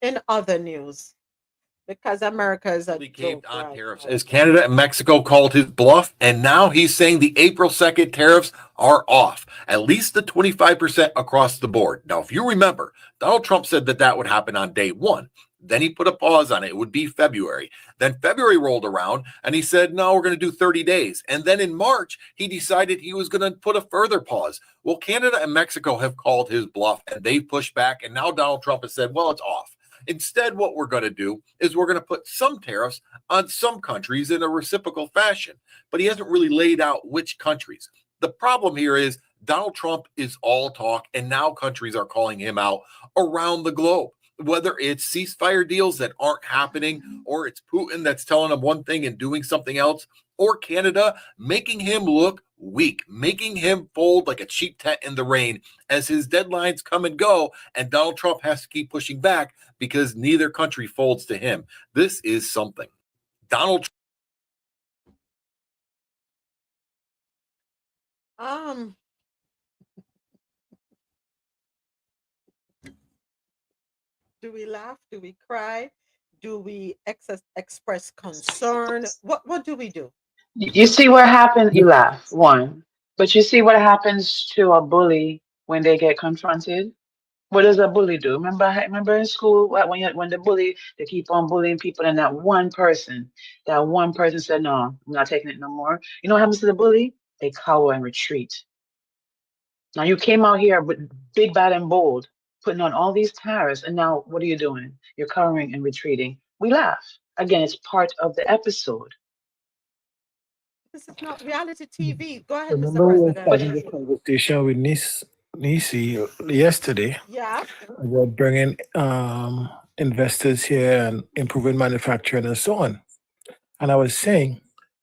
S1: In other news, because America is a joke
S22: on tariffs as Canada and Mexico called his bluff, and now he's saying the April 2nd tariffs are off, at least the 25% across the board. Now, if you remember, Donald Trump said that would happen on day one. Then he put a pause on it. It would be February. Then February rolled around and he said, no, we're going to do 30 days. And then in March, he decided he was going to put a further pause. Well, Canada and Mexico have called his bluff and they pushed back. And now Donald Trump has said, well, it's off. Instead, what we're going to do is we're going to put some tariffs on some countries in a reciprocal fashion. But he hasn't really laid out which countries. The problem here is Donald Trump is all talk, and now countries are calling him out around the globe. Whether it's ceasefire deals that aren't happening, or it's Putin that's telling him one thing and doing something else, or Canada making him look weak, making him fold like a cheap tent in the rain as his deadlines come and go, and Donald Trump has to keep pushing back because neither country folds to him. This is something. Donald
S1: Do we laugh? Do we cry? Do we express concern? What do we do?
S3: You see what happened? You laugh. One. But you see what happens to a bully when they get confronted? What does a bully do? Remember in school when the bully, they keep on bullying people, and that one person said, "No, I'm not taking it no more." You know what happens to the bully? They cower and retreat. Now you came out here with big, bad, and bold, putting on all these tariffs, and now what are you doing? You're cowering and retreating. We laugh. Again, it's part of the episode.
S1: This is not reality TV. Go ahead, Mr.
S17: Remember we were
S1: President.
S17: having this conversation with Nisi yesterday
S1: Yeah.
S17: about bringing investors here and improving manufacturing and so on. And I was saying,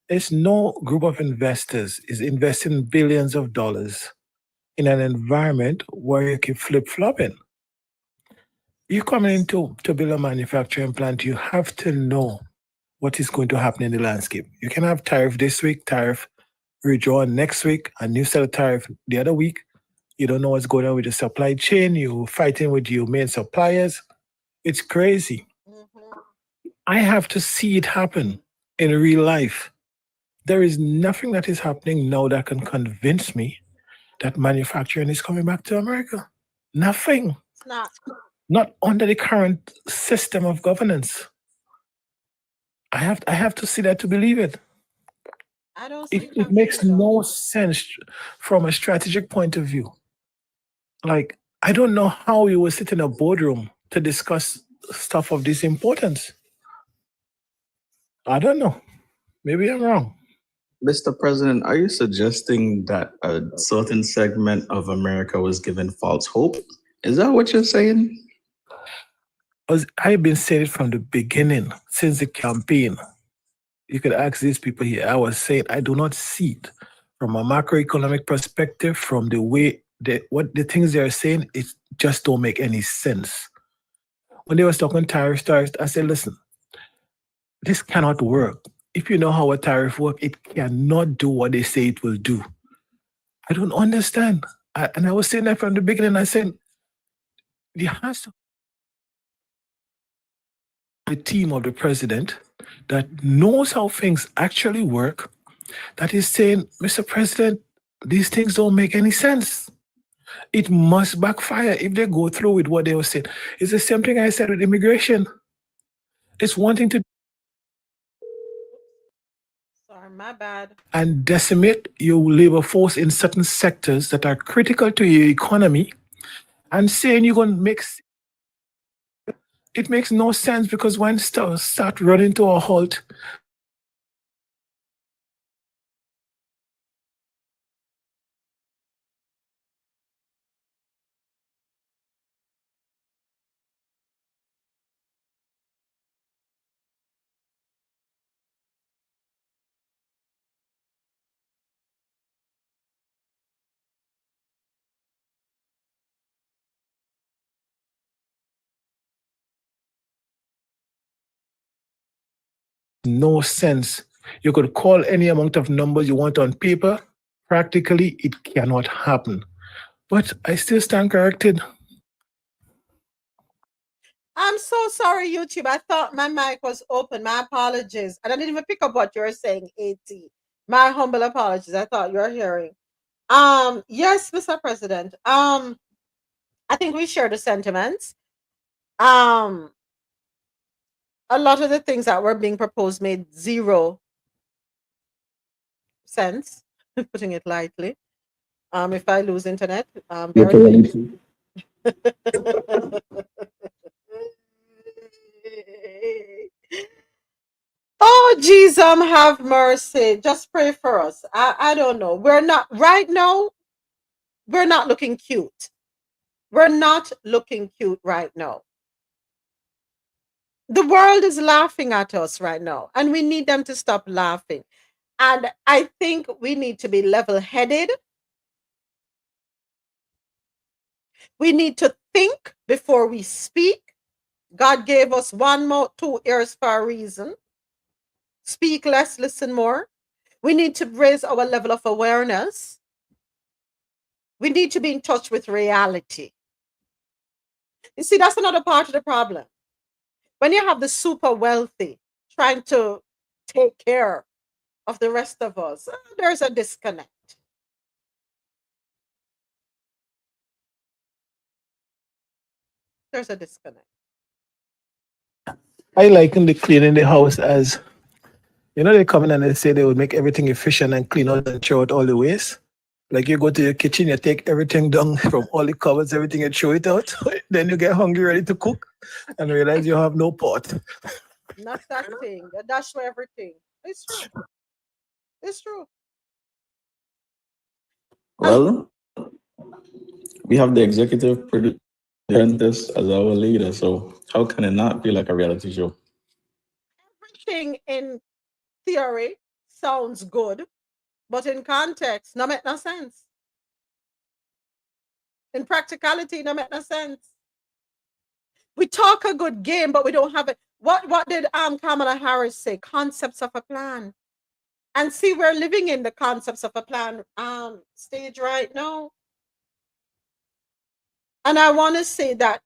S17: there's no group of investors is investing billions of dollars in an environment where you keep flip-flopping. You come into to build a manufacturing plant, you have to know what is going to happen in the landscape. You can have tariff this week, tariff withdrawn next week, a new set of tariff the other week. You don't know what's going on with the supply chain. You're fighting with your main suppliers. It's crazy. I have to see it happen in real life. There is nothing that is happening now that can convince me that manufacturing is coming back to America. Nothing.
S1: It's not.
S17: Not under the current system of governance. I have to see that to believe it.
S1: I don't see
S17: It makes no sense from a strategic point of view. Like, I don't know how you will sit in a boardroom to discuss stuff of this importance. I don't know. Maybe I'm wrong.
S2: Mr. President, are you suggesting that a certain segment of America was given false hope? Is that what you're saying?
S17: I've been saying it from the beginning, since the campaign. You could ask these people here. I was saying I do not see it from a macroeconomic perspective, from the way what the things they're saying, it just don't make any sense. When they was talking tariffs, I said, listen, this cannot work. If you know how a tariff works, it cannot do what they say it will do. I don't understand. And I was saying that from the beginning. I said, there has to be a team of the president that knows how things actually work, that is saying, Mr. President, these things don't make any sense. It must backfire if they go through with what they were saying. It's the same thing I said with immigration. It's wanting to
S1: Sorry, my bad.
S17: and decimate your labor force in certain sectors that are critical to your economy, and saying you're going to mix. It makes no sense, because when stores start running to a halt, no sense. You could call any amount of numbers you want on paper. Practically, it cannot happen. But I still stand corrected.
S1: I'm so sorry, YouTube. I thought my mic was open. My apologies. And I didn't even pick up what you were saying, AT. My humble apologies. I thought you were hearing. Yes, Mr. President. I think we share the sentiments. A lot of the things that were being proposed made 0 sense, putting it lightly. If I lose internet, bear with me. Oh, Jesus, have mercy. Just pray for us. I don't know. We're not, right now, we're not looking cute. We're not looking cute right now. The world is laughing at us right now, and we need them to stop laughing. And I think we need to be level-headed. We need to think before we speak. God gave us 1 mouth, 2 ears for a reason. Speak less, listen more. We need to raise our level of awareness. We need to be in touch with reality. You see, that's another part of the problem. When you have the super wealthy trying to take care of the rest of us, there's a disconnect. There's a disconnect.
S17: I liken the cleaning the house as, they come in and they say they will make everything efficient and clean out and throw out all the waste. Like you go to your kitchen, you take everything down from all the cupboards, everything, and throw it out. Then you get hungry, ready to cook, and realize you have no pot.
S1: Not that thing. A dash for everything. It's true. It's true.
S2: Well, we have the executive producer as our leader, so how can it not be like a reality show?
S1: Everything in theory sounds good, but in context, no make no sense. In practicality, no make no sense. We talk a good game, but we don't have it. What did Kamala Harris say? Concepts of a plan. And see, we're living in the concepts of a plan stage right now. And I want to say that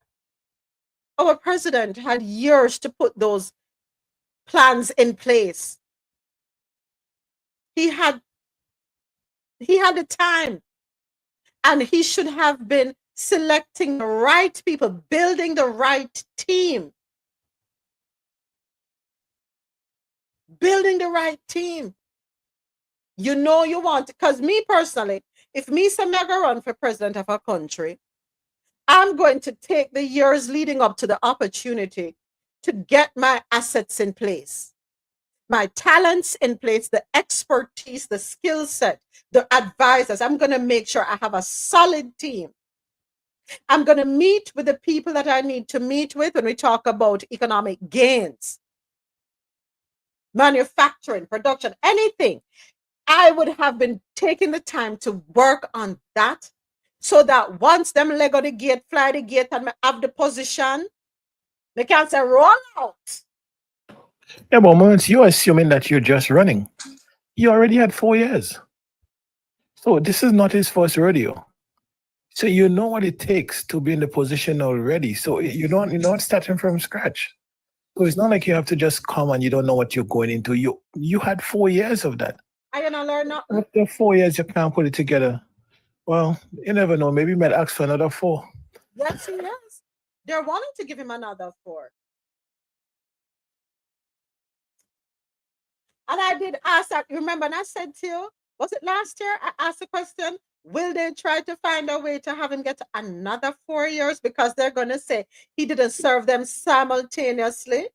S1: our president had years to put those plans in place. He had the time, and he should have been selecting the right people, building the right team. Building the right team. You know you want, because me personally, if me say I go run for president of a country, I'm going to take the years leading up to the opportunity to get my assets in place, my talents in place, the expertise, the skill set, the advisors. I'm going to make sure I have a solid team. I'm going to meet with the people that I need to meet with when we talk about economic gains, manufacturing, production, anything. I would have been taking the time to work on that, so that once them leg of the gate, fly the gate, and have the position, they can say roll out.
S17: Yeah, but once you're assuming that you're just running, you already had 4 years. So this is not his first rodeo. So you know what it takes to be in the position already. So you're not starting from scratch. So it's not like you have to just come and you don't know what you're going into. You had 4 years of that.
S1: I ain't learn nothing.
S17: After 4 years, you can't put it together. Well, you never know. Maybe you might ask for another 4.
S1: Yes, he is. They're wanting to give him another 4. And I did ask that. Remember, and I said to you, was it last year? I asked the question, will they try to find a way to have him get another 4 years? Because they're going to say he didn't serve them simultaneously.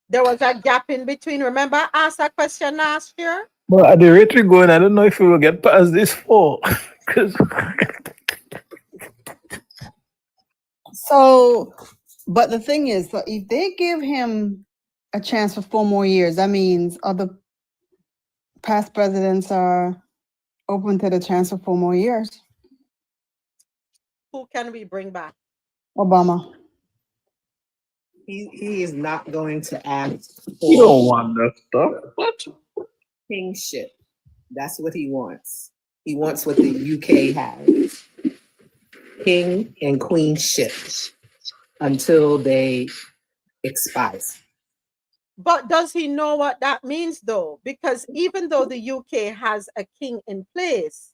S1: There was a gap in between. Remember, I asked that question last year?
S17: Well, at the rate we're going, I don't know if we will get past this 4.
S18: So, but the thing is, so if they give him a chance for 4 more years, that means other past presidents are open to the chance for 4 more years.
S1: Who can we bring back?
S18: Obama.
S23: He is not going to ask
S2: You don't
S23: for
S2: want that stuff. What?
S23: kingship. That's what he wants. He wants what the UK has. King and queenship until they expire.
S1: But does he know what that means, though? Because even though the UK has a king in place,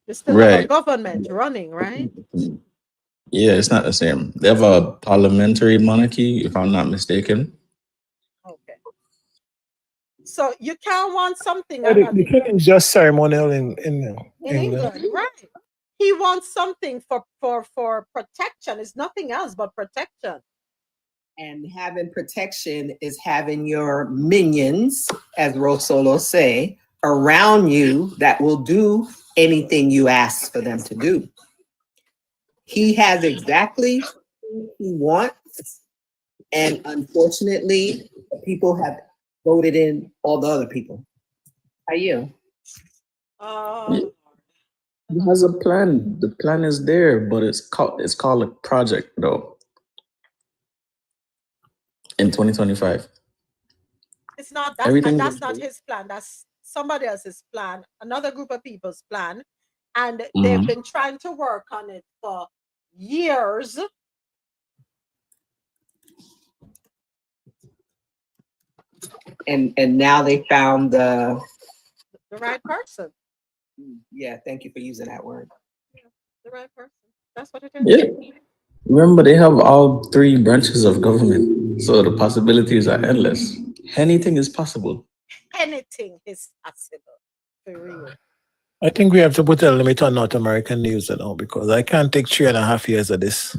S1: there's still have a
S2: Right.
S1: government running, right?
S2: Yeah, it's not the same. They have a parliamentary monarchy, if I'm not mistaken.
S1: Okay. So you can't want something
S17: The king is just ceremonial in
S1: England, right? He wants something for protection. It's nothing else but protection.
S23: And having protection is having your minions, as Rosolo say, around you that will do anything you ask for them to do. He has exactly who he wants, and unfortunately, people have voted in all the other people. How are you?
S2: He has a plan. The plan is there, but it's called a project, though. In 2025.
S1: It's not that's not his plan. That's somebody else's plan, another group of people's plan. And they've been trying to work on it for years.
S23: And now they found the
S1: right person.
S23: Yeah, thank you for using that word.
S1: Yeah, the right person. That's what it is.
S2: Yeah. Remember, they have all three branches of government, so the possibilities are endless. Anything is possible.
S1: Anything is possible. For real.
S17: I think we have to put a limit on North American news now because I can't take 3.5 years of this.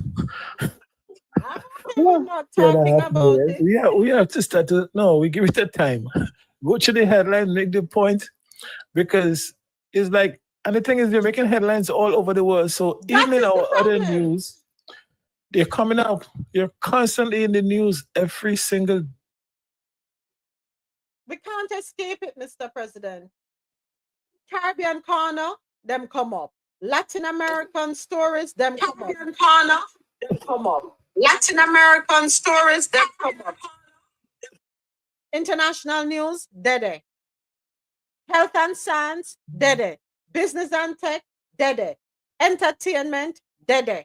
S1: We're not
S17: Three and a
S1: talking
S17: half
S1: about
S17: years.
S1: it.
S17: We have to start to no, we give it a time. Go to the headline, make the point, because it's like, and the thing is, they're making headlines all over the world. So even in our other news, they're coming up. You're constantly in the news every single.
S1: We can't escape it, Mr. President. Caribbean corner, them come up. Latin American stories, them come up. Caribbean corner, them come up. Latin American stories, them come up. International news, dede. Health and science, dede. Business and tech, dede. Entertainment, dede.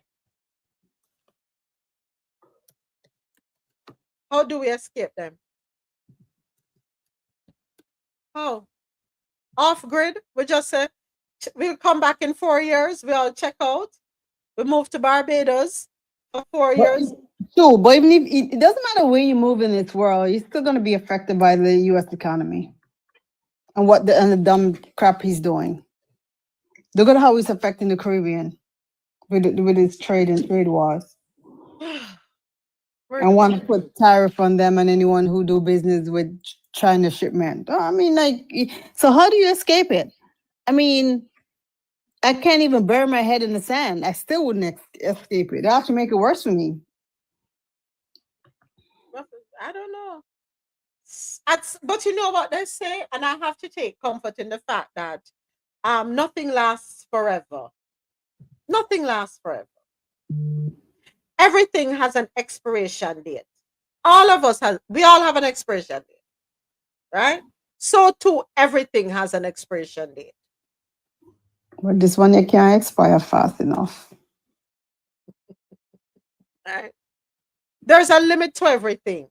S1: How do we escape them? How? Off grid, we just say, we'll come back in 4 years, we all check out. We move to Barbados for 4 years.
S13: Sure, but even if it doesn't matter where you move in this world, you're still going to be affected by the U.S. economy and the dumb crap he's doing. Look at how he's affecting the Caribbean with his trade and trade wars. And want to put tariff on them and anyone who do business with China shipment. I mean, like, so how do you escape it? I mean, I can't even bury my head in the sand. I still wouldn't escape it. They have to make it worse for me.
S1: I don't know. But you know what they say, and I have to take comfort in the fact that nothing lasts forever. Nothing lasts forever. Everything has an expiration date. We all have an expiration date, right? So too, everything has an expiration date.
S13: But this one, you can't expire fast enough.
S1: Right? There's a limit to everything.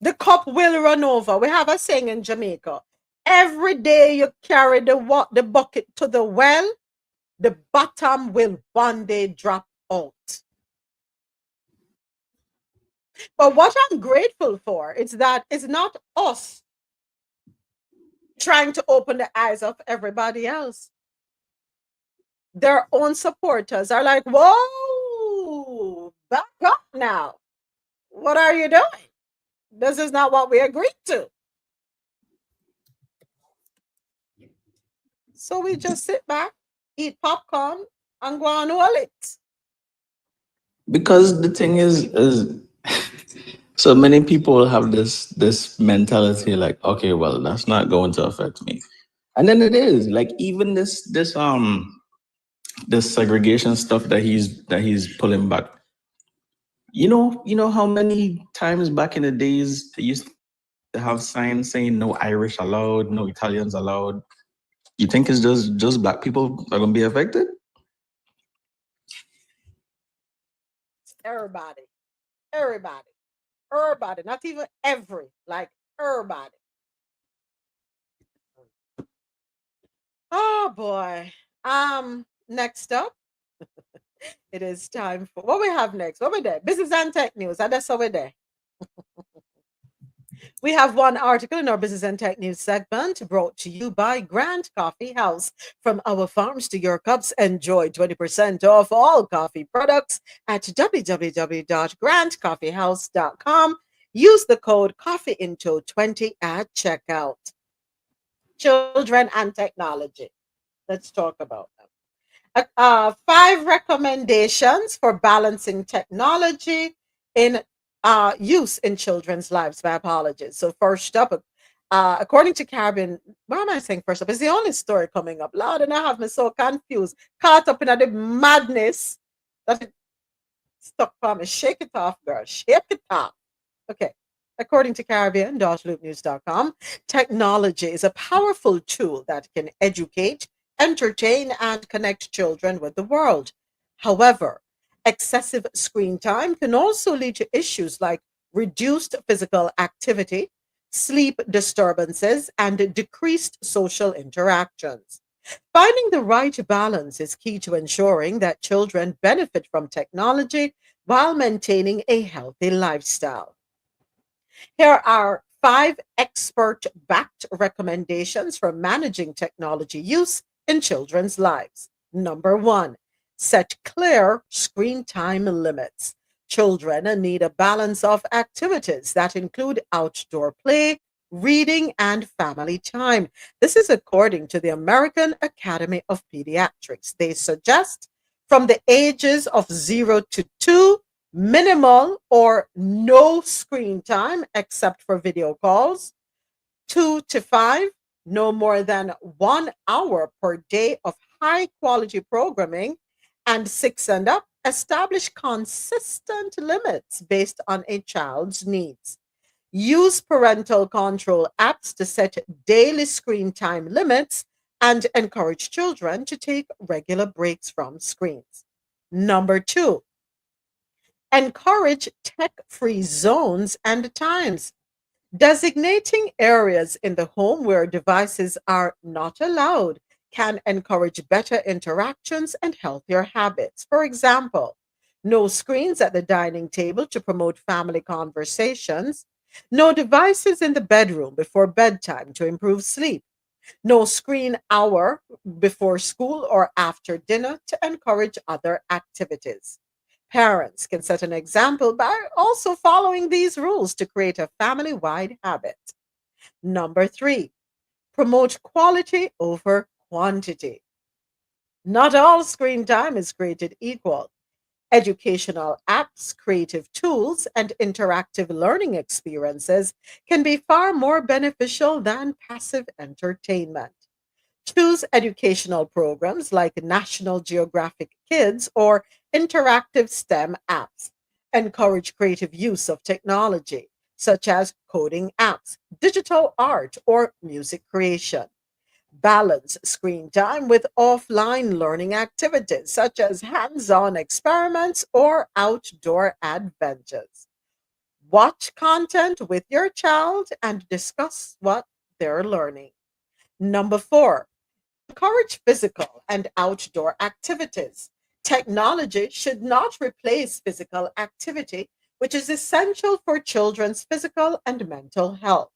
S1: The cup will run over. We have a saying in Jamaica. Every day you carry the bucket to the well, the bottom will one day drop out. But what I'm grateful for is that it's not us trying to open the eyes of everybody else. Their own supporters are like, whoa, back up now. What are you doing? This is not what we agreed to. So we just sit back, eat popcorn, and go on roll it.
S2: Because the thing is so many people have this mentality like, okay, well, that's not going to affect me. And then it is. Like even this segregation stuff that he's pulling back. You know how many times back in the days they used to have signs saying no Irish allowed, no Italians allowed. You think it's just black people are gonna be affected?
S1: Everybody, not even every, like everybody. Oh boy. Next up, it is time for what we have next. What we there? Business and tech news. And that's over there. We have one article in our Business and Tech News segment brought to you by Grant Coffee House. From our farms to your cups, enjoy 20% off all coffee products at www.grantcoffeehouse.com. Use the code COFFEEINTO20 at checkout. Children and technology. Let's talk about them. 5 recommendations for balancing technology in use in children's lives. My apologies. So first up, according to Caribbean, why am I saying first up? It's the only story coming up. Lord, and I have me so confused, caught up in the madness that it stuck for me. Shake it off, girl. Shake it off. Okay. According to Caribbean.loopnews.com, technology is a powerful tool that can educate, entertain, and connect children with the world. However, excessive screen time can also lead to issues like reduced physical activity, sleep disturbances, and decreased social interactions. Finding the right balance is key to ensuring that children benefit from technology while maintaining a healthy lifestyle. Here are 5 expert backed recommendations for managing technology use in children's lives. Number 1, set clear screen time limits. Children need a balance of activities that include outdoor play, reading, and family time. This is according to the American Academy of Pediatrics. They suggest from the ages of 0 to 2, minimal or no screen time except for video calls. 2 to 5, no more than 1 hour per day of high quality programming. And 6 and up, establish consistent limits based on a child's needs. Use parental control apps to set daily screen time limits and encourage children to take regular breaks from screens. Number 2, encourage tech-free zones and times. Designating areas in the home where devices are not allowed can encourage better interactions and healthier habits. For example, no screens at the dining table to promote family conversations, no devices in the bedroom before bedtime to improve sleep, no screen hour before school or after dinner to encourage other activities. Parents can set an example by also following these rules to create a family wide habit. Number 3, promote quality over quantity. Not all screen time is created equal. Educational apps, creative tools, and interactive learning experiences can be far more beneficial than passive entertainment. Choose educational programs like National Geographic Kids or interactive STEM apps. Encourage creative use of technology, such as coding apps, digital art, or music creation. Balance screen time with offline learning activities, such as hands on experiments or outdoor adventures. Watch content with your child and discuss what they're learning. Number 4, encourage physical and outdoor activities. Technology should not replace physical activity, which is essential for children's physical and mental health.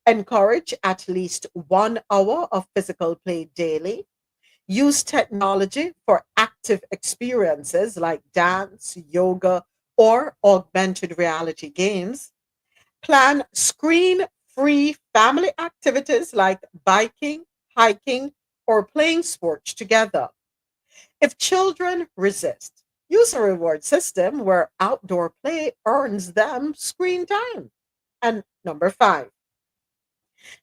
S1: Encourage at least 1 hour of physical play daily. Use technology for active experiences like dance, yoga, or augmented reality games. Plan screen free family activities like biking, hiking, or playing sports together. If children resist, use a reward system where outdoor play earns them screen time. And number 5,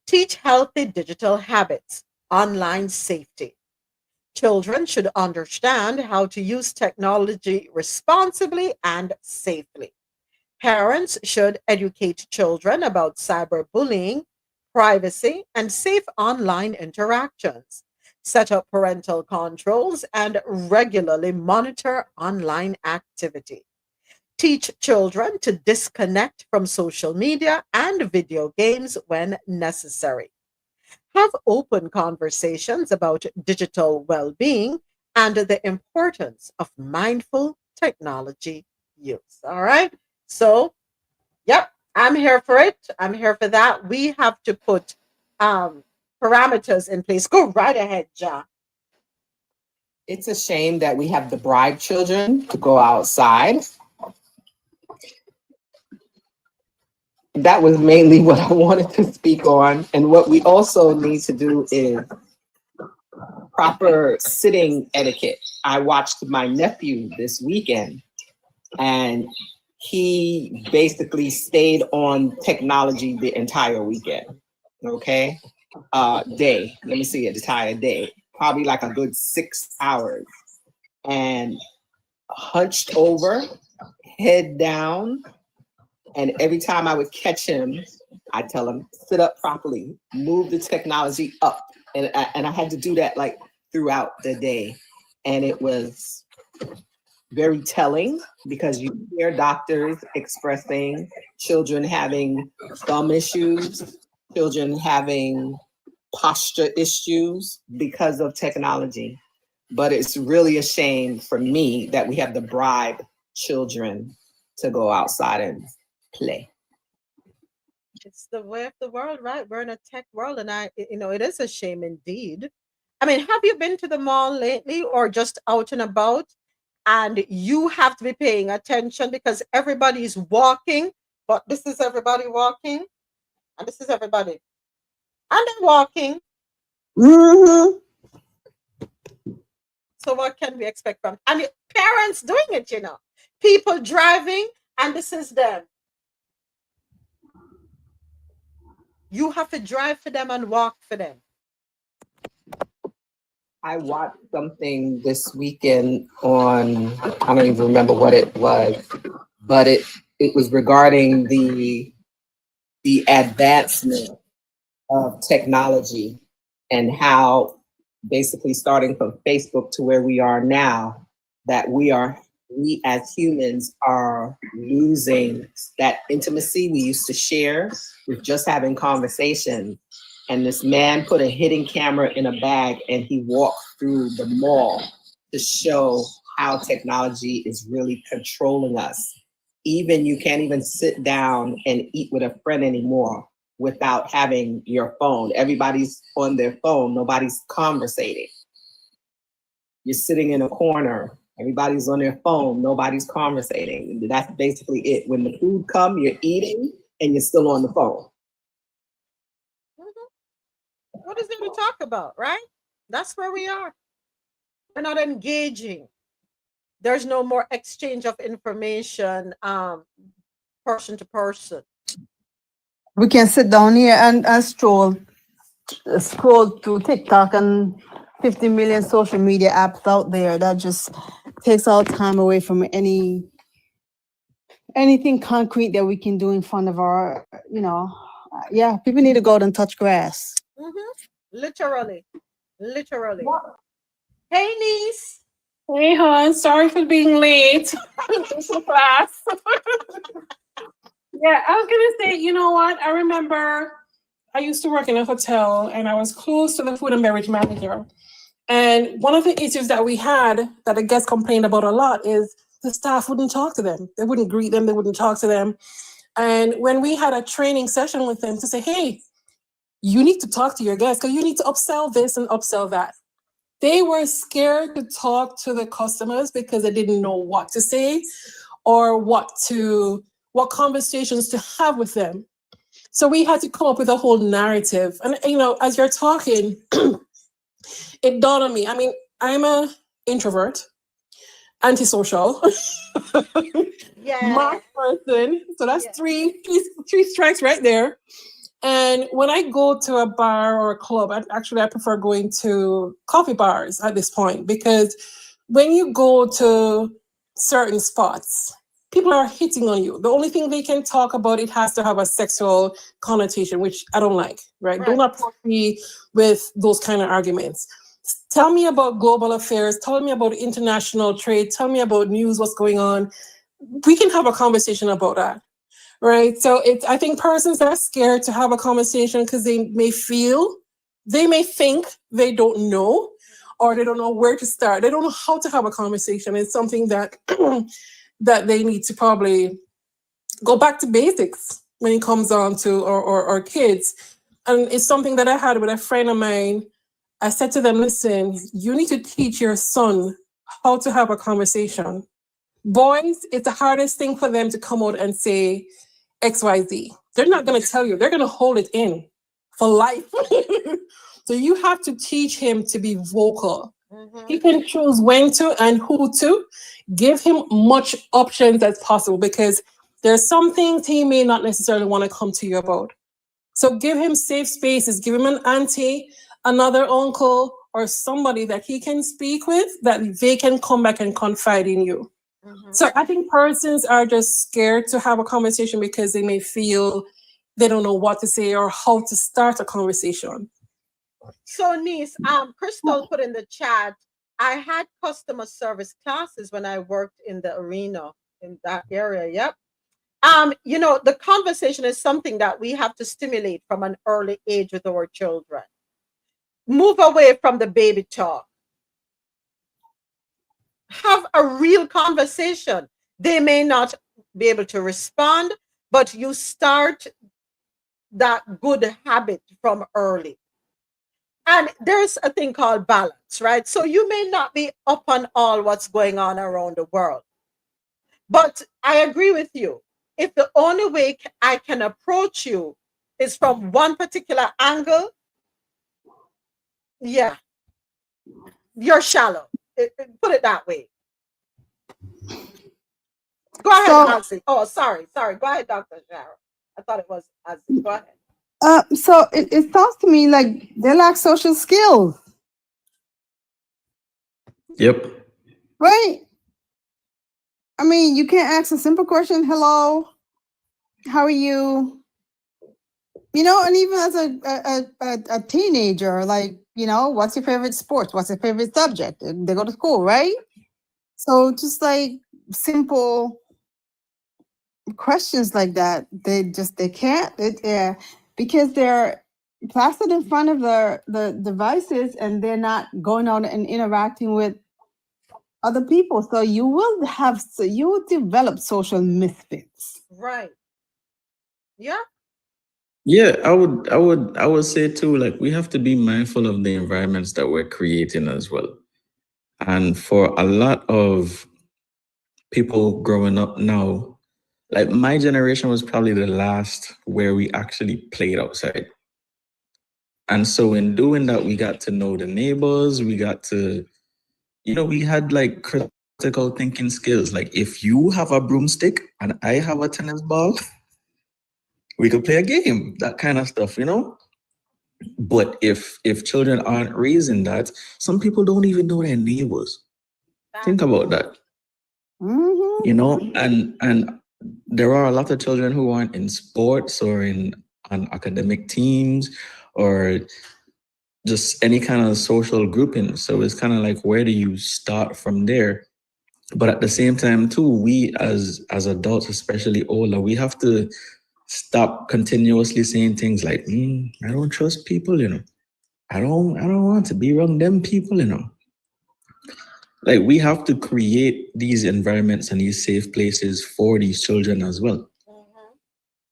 S1: teach healthy digital habits, online safety. Children should understand how to use technology responsibly and safely. Parents should educate children about cyberbullying, privacy, and safe online interactions. Set up parental controls and regularly monitor online activity. Teach children to disconnect from social media and video games when necessary. Have open conversations about digital well being and the importance of mindful technology use. All right. So, yep, I'm here for it. I'm here for that. We have to put parameters in place. Go right ahead, Ja.
S4: It's a shame that we have to bribe children to go outside. That was mainly what I wanted to speak on. And what we also need to do is proper sitting etiquette. I watched my nephew this weekend, and he basically stayed on technology the entire weekend. Okay. Day. Let me see, an entire day. Probably like a good 6 hours. And hunched over, head down. And every time I would catch him, I'd tell him, sit up properly, move the technology up. And I had to do that like throughout the day. And it was very telling because you hear doctors expressing children having thumb issues, children having
S23: posture issues because of technology. But it's really a shame for me that we have to bribe children to go outside and play.
S1: It's the way of the world, right? We're in a tech world, and it is a shame indeed. I mean, have you been to the mall lately or just out and about? And you have to be paying attention because everybody's walking, but this is everybody walking, and this is everybody. And they're walking.
S23: Mm-hmm.
S1: So what can we expect from? I mean, parents doing it, people driving, and this is them. You have to drive for them and walk for them.
S23: I watched something this weekend on, I don't even remember what it was, but it was regarding the advancement of technology and how basically starting from Facebook to where we are now, that we as humans are losing that intimacy we used to share with just having conversations. And this man put a hidden camera in a bag and he walked through the mall to show how technology is really controlling us. Even you can't even sit down and eat with a friend anymore without having your phone. Everybody's on their phone, nobody's conversating. You're sitting in a corner, everybody's on their phone, nobody's conversating. That's basically it. When the food comes, you're eating and you're still on the phone.
S1: What is there to talk about, right? That's where we are. We're not engaging. There's no more exchange of information, person to person.
S18: We can sit down here and scroll through TikTok and 50 million social media apps out there. That just takes our time away from anything concrete that we can do in front of our, yeah, people need to go out and touch grass.
S1: Literally. Hey, niece.
S14: Hey, hon. Sorry for being late for class. Yeah, I was gonna say, you know what? I remember I used to work in a hotel and I was close to the food and beverage manager. And one of the issues that we had that the guests complained about a lot is the staff wouldn't talk to them. They wouldn't greet them. They wouldn't talk to them. And when we had a training session with them to say, hey, you need to talk to your guests because you need to upsell this and upsell that. They were scared to talk to the customers because they didn't know what to say or what conversations to have with them. So we had to come up with a whole narrative. And, as you're talking, it dawned on me. I mean, I'm an introvert, antisocial, Mark person. So that's three strikes right there. And when I go to a bar or a club, I prefer going to coffee bars at this point, because when you go to certain spots, people are hitting on you. The only thing they can talk about, it has to have a sexual connotation, which I don't like, right? Don't approach me with those kind of arguments. Tell me about global affairs. Tell me about international trade. Tell me about news, what's going on. We can have a conversation about that. Right. So I think persons are scared to have a conversation because they may think they don't know, or they don't know where to start. They don't know how to have a conversation. It's something that that they need to probably go back to basics when it comes on to our kids. And it's something that I had with a friend of mine. I said to them, listen, you need to teach your son how to have a conversation. Boys, it's the hardest thing for them to come out and say XYZ. They're not going to tell you. They're going to hold it in for life. So you have to teach him to be vocal. He can choose when to and who to. Give him much options as possible, because there's some things he may not necessarily want to come to you about. So give him safe spaces. Give him an auntie, another uncle, or somebody that he can speak with, that they can come back and confide in you. So I think persons are just scared to have a conversation because they may feel they don't know what to say or how to start a conversation.
S1: So, niece, Crystal put in the chat, I had customer service classes when I worked in the arena in that area. Yep. The conversation is something that we have to stimulate from an early age with our children. move away from the baby talk. Have a real conversation. They may not be able to respond, but you start that good habit from early. And there's a thing called balance, right? So you may not be up on all what's going on around the world. But I agree with you. If the only way I can approach you is from one particular angle, yeah, you're shallow. Put it that way. Go ahead,
S13: So,
S1: Nancy. Oh, sorry. Go ahead, Dr. Sharon. I thought it was Nancy. Go ahead.
S13: so it sounds to me like they lack social skills,
S9: Yep.
S13: right? I mean, you can't ask a simple question, hello, how are you? You know, and even as a teenager, like, you know, what's your favorite sport? What's your favorite subject? They go to school, right? So just like simple questions like that, they can't, because they're plastered in front of the devices and they're not going out and interacting with other people. So you will develop social misfits.
S1: Right. Yeah.
S9: Yeah, I would say too, like we have to be mindful of the environments that we're creating as well. And for a lot of people growing up now, like my generation was probably the last where we actually played outside. And so in doing that, we got to know the neighbors, we got to, we had like critical thinking skills. Like if you have a broomstick and I have a tennis ball, we could play a game, that kind of stuff, But if children aren't raising that, some people don't even know their neighbors. Think about that. And there are a lot of children who aren't in sports or on academic teams or just any kind of social grouping. So it's kind of like, where do you start from there? But at the same time too, we as adults, especially older, we have to stop continuously saying things like, I don't trust people, I don't want to be around them people, Like we have to create these environments and these safe places for these children as well.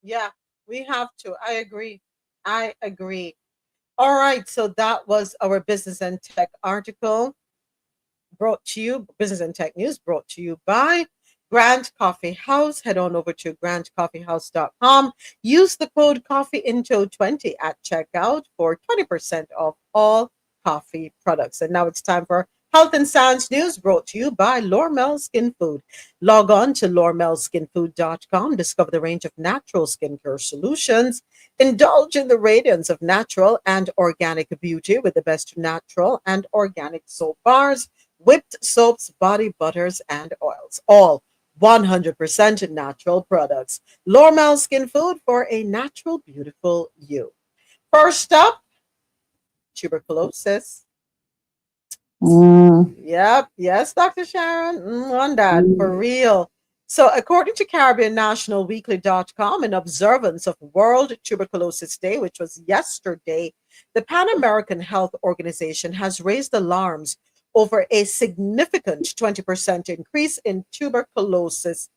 S1: Yeah, we have to. I agree. All right. So that was our business and tech article brought to you, business and tech news brought to you by Grand Coffee House. Head on over to grandcoffeehouse.com. Use the code CoffeeInto20 at checkout for 20% off all coffee products. And now it's time for Health and Science News brought to you by Lormel Skin Food. Log on to lormelskinfood.com. Discover the range of natural skincare solutions. Indulge in the radiance of natural and organic beauty with the best natural and organic soap bars, whipped soaps, body butters, and oils. All 100% natural products. Lormel Skin Food for a natural, beautiful you. First up, tuberculosis. Yep. Yes, Dr. Sharon. On that, for real. So, according to CaribbeanNationalWeekly.com, in observance of World Tuberculosis Day, which was yesterday, the Pan American Health Organization has raised alarms over a significant 20% increase in tuberculosis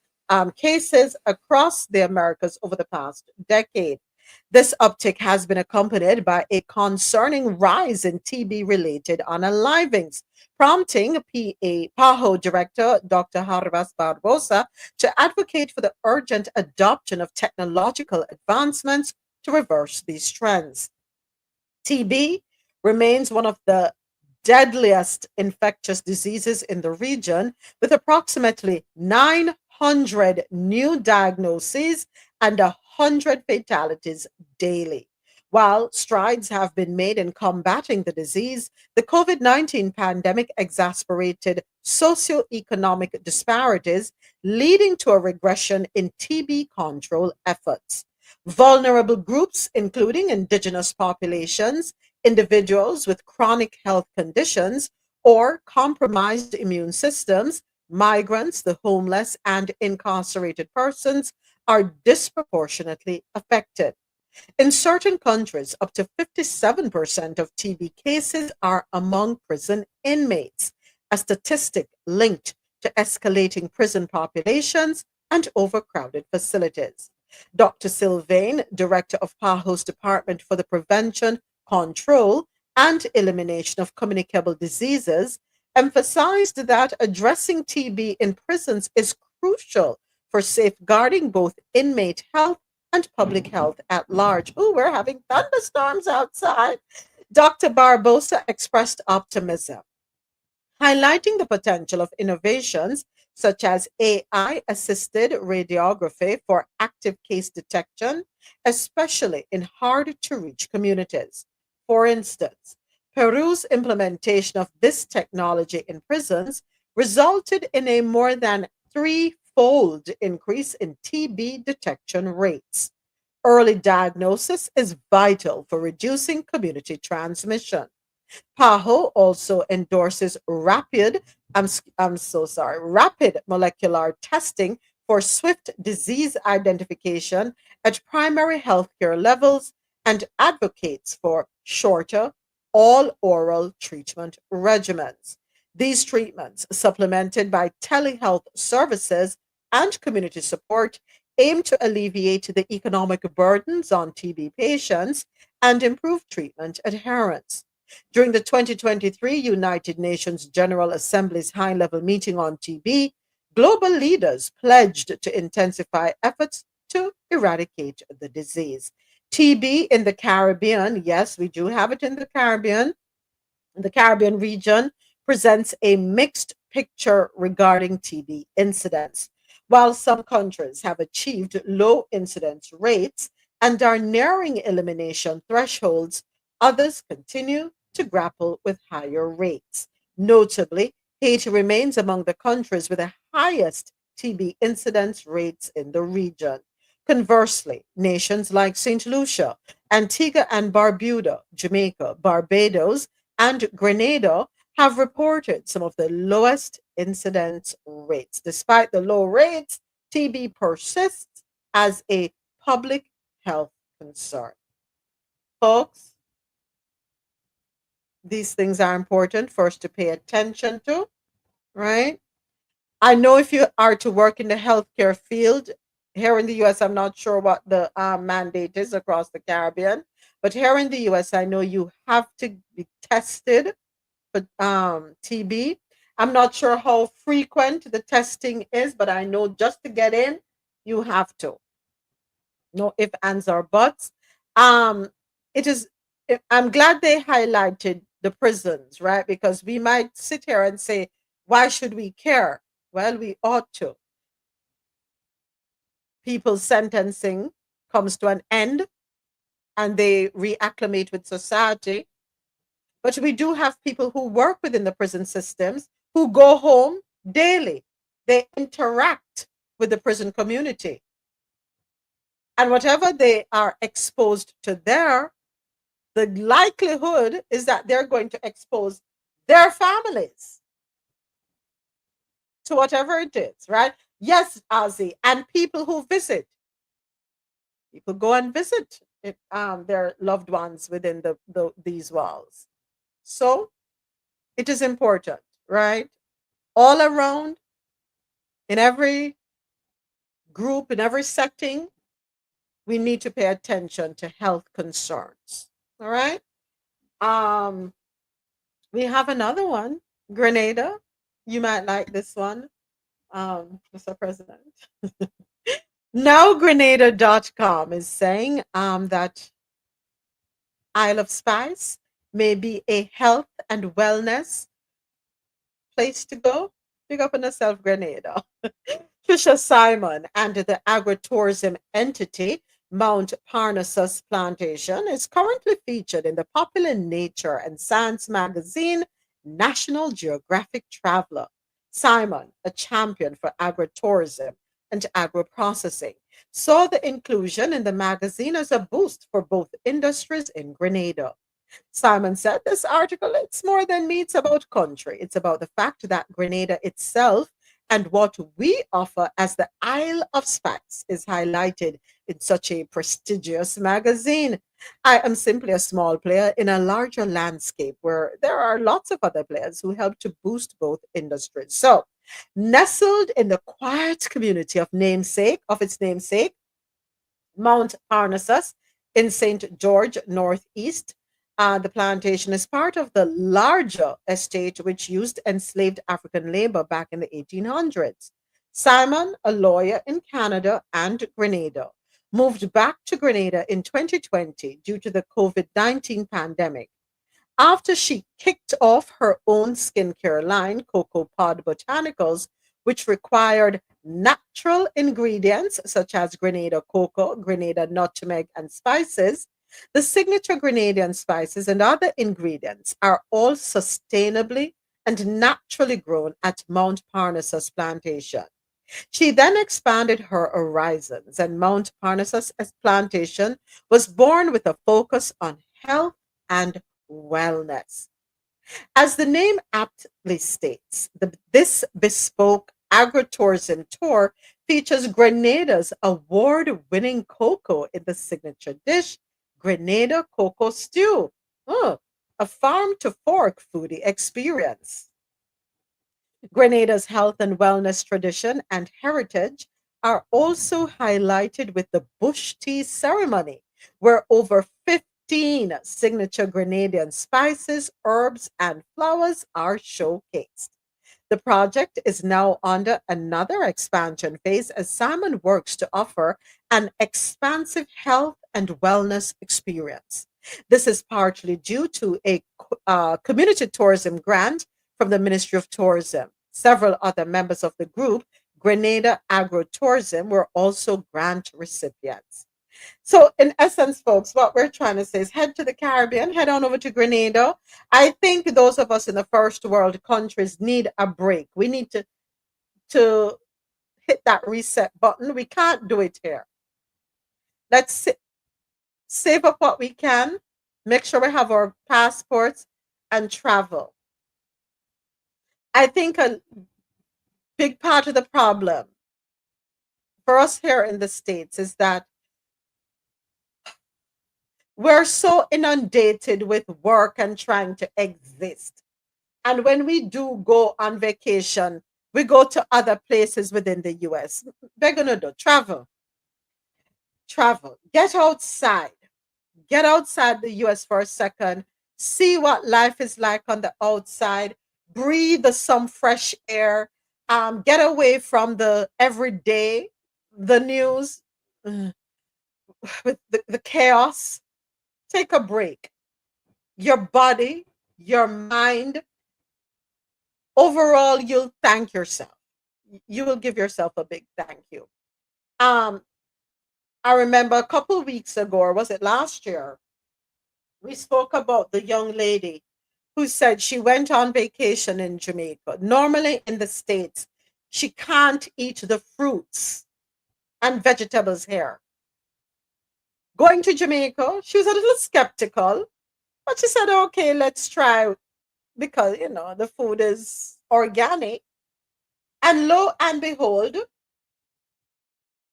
S1: cases across the Americas over the past decade. This uptick has been accompanied by a concerning rise in TB-related unalivings, prompting PAHO Director Dr. Harvas Barbosa to advocate for the urgent adoption of technological advancements to reverse these trends. TB remains one of the deadliest infectious diseases in the region, with approximately 900 new diagnoses and 100 fatalities daily. While strides have been made in combating the disease, the COVID-19 pandemic exacerbated socioeconomic disparities, leading to a regression in TB control efforts. Vulnerable groups, including indigenous populations, individuals with chronic health conditions or compromised immune systems, migrants, the homeless, and incarcerated persons are disproportionately affected. In certain countries, up to 57% of TB cases are among prison inmates, a statistic linked to escalating prison populations and overcrowded facilities. Dr. Sylvain, director of PAHO's Department for the Prevention, Control, and Elimination of Communicable Diseases, emphasized that addressing TB in prisons is crucial for safeguarding both inmate health and public health at large. Oh, we're having thunderstorms outside. Dr. Barbosa expressed optimism, highlighting the potential of innovations such as AI assisted radiography for active case detection, especially in hard to reach communities. For instance, Peru's implementation of this technology in prisons resulted in a more than threefold increase in TB detection rates. Early diagnosis is vital for reducing community transmission. PAHO also endorses rapid molecular testing for swift disease identification at primary healthcare levels and advocates for shorter, all oral treatment regimens. These treatments, supplemented by telehealth services and community support, aim to alleviate the economic burdens on TB patients and improve treatment adherence. During the 2023 United Nations General Assembly's high-level meeting on TB, global leaders pledged to intensify efforts to eradicate the disease. TB in the Caribbean, yes, we do have it in the Caribbean. The Caribbean region presents a mixed picture regarding TB incidence. While some countries have achieved low incidence rates and are nearing elimination thresholds, others continue to grapple with higher rates. Notably, Haiti remains among the countries with the highest TB incidence rates in the region. Conversely, nations like St. Lucia, Antigua and Barbuda, Jamaica, Barbados, and Grenada have reported some of the lowest incidence rates. Despite the low rates, TB persists as a public health concern. Folks, these things are important for us to pay attention to, right? I know if you are to work in the healthcare field here in the US, I'm not sure what the mandate is across the Caribbean, but here in the US, I know you have to be tested for TB. I'm not sure how frequent the testing is, but I know just to get in, you have to. No ifs, ands, or buts. It is. I'm glad they highlighted the prisons, right? Because we might sit here and say, "Why should we care?" Well, we ought to. People's sentencing comes to an end, and they reacclimate with society. But we do have people who work within the prison systems who go home daily. They interact with the prison community. And whatever they are exposed to there, the likelihood is that they're going to expose their families to whatever it is, right? Yes, Ozzy, and people who visit. People go and visit their loved ones within these walls. So it is important, right? All around, in every group, in every setting, we need to pay attention to health concerns. All right. We have another one, Grenada. You might like this one, Mr. President. NowGrenada.com is saying that Isle of Spice may be a health and wellness place to go. Pick up on yourself, Grenada. Trisha Simon and the agritourism entity Mount Parnassus Plantation is currently featured in the popular Nature and Science magazine National Geographic Traveler. Simon, a champion for agritourism and agro-processing, saw the inclusion in the magazine as a boost for both industries in Grenada. Simon said this article, it's more than meets about country. It's about the fact that Grenada itself and what we offer as the Isle of Spice is highlighted in such a prestigious magazine. I am simply a small player in a larger landscape where there are lots of other players who help to boost both industries. So, nestled in the quiet community of its namesake, Mount Parnassus in St. George, Northeast. The plantation is part of the larger estate which used enslaved African labor back in the 1800s. Simon, a lawyer in Canada and Grenada, moved back to Grenada in 2020 due to the COVID-19 pandemic. After she kicked off her own skincare line, Cocoa Pod Botanicals, which required natural ingredients such as Grenada cocoa, Grenada nutmeg, and spices, the signature Grenadian spices and other ingredients are all sustainably and naturally grown at Mount Parnassus Plantation. She then expanded her horizons, and Mount Parnassus Plantation was born with a focus on health and wellness. As the name aptly states, this bespoke agritourism tour features Grenada's award-winning cocoa in the signature dish, Grenada Cocoa Stew. A farm-to-fork foodie experience. Grenada's health and wellness tradition and heritage are also highlighted with the bush tea ceremony, where over 15 signature Grenadian spices, herbs, and flowers are showcased. The project is now under another expansion phase as Simon works to offer an expansive health and wellness experience. This is partly due to a community tourism grant from the Ministry of Tourism. Several other members of the group, Grenada Agro-Tourism, were also grant recipients. So, in essence, folks, what we're trying to say is head to the Caribbean, head on over to Grenada. I think those of us in the first world countries need a break. We need to hit that reset button. We can't do it here. Let's save up what we can, make sure we have our passports, and travel. I think a big part of the problem for us here in the States is that we're so inundated with work and trying to exist. And when we do go on vacation, we go to other places within the US. They're going to do travel. Get outside. Get outside the US for a second. See what life is like on the outside. Breathe some fresh air. Get away from the everyday, the news, with the chaos. Take a break. Your body, your mind, overall, you'll thank yourself. You will give yourself a big thank you. I remember a couple weeks ago, or was it last year, we spoke about the young lady who said she went on vacation in Jamaica. Normally in the States, she can't eat the fruits and vegetables here. Going to Jamaica, she was a little skeptical, but she said, okay, let's try because, the food is organic. And lo and behold,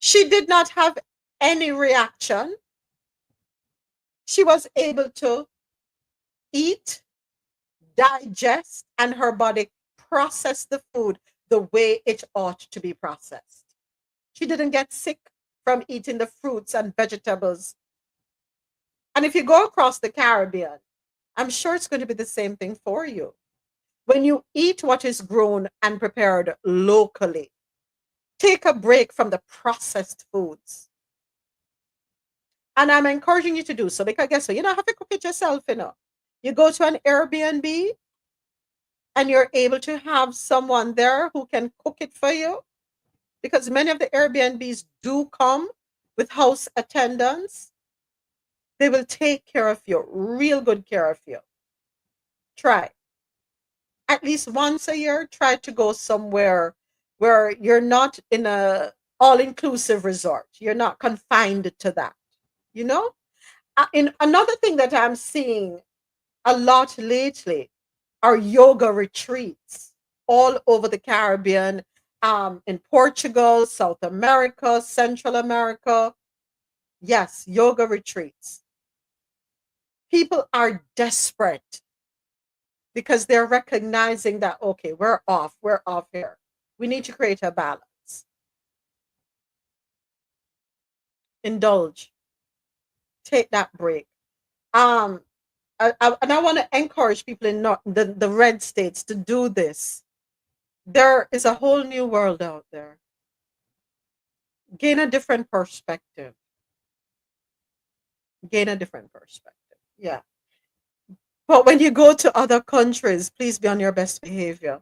S1: she did not have any reaction. She was able to eat, digest, and her body process the food the way it ought to be processed. She didn't get sick from eating the fruits and vegetables. And if you go across the Caribbean, I'm sure it's going to be the same thing for you. When you eat what is grown and prepared locally, take a break from the processed foods. And I'm encouraging you to do so because guess what? You don't have to cook it yourself, You go to an Airbnb and you're able to have someone there who can cook it for you because many of the Airbnbs do come with house attendants. They will take care of you, real good care of you. Try. At least once a year, try to go somewhere where you're not in a all-inclusive resort. You're not confined to that. In another thing that I'm seeing a lot lately are yoga retreats all over the Caribbean In Portugal, South America, Central America. Yes, yoga retreats. People are desperate because they're recognizing that, okay, we're off here. We need to create a balance. Indulge. Take that break. And I want to encourage people in the red states to do this. There is a whole new world out there. Gain a different perspective. Yeah. But when you go to other countries, please be on your best behavior.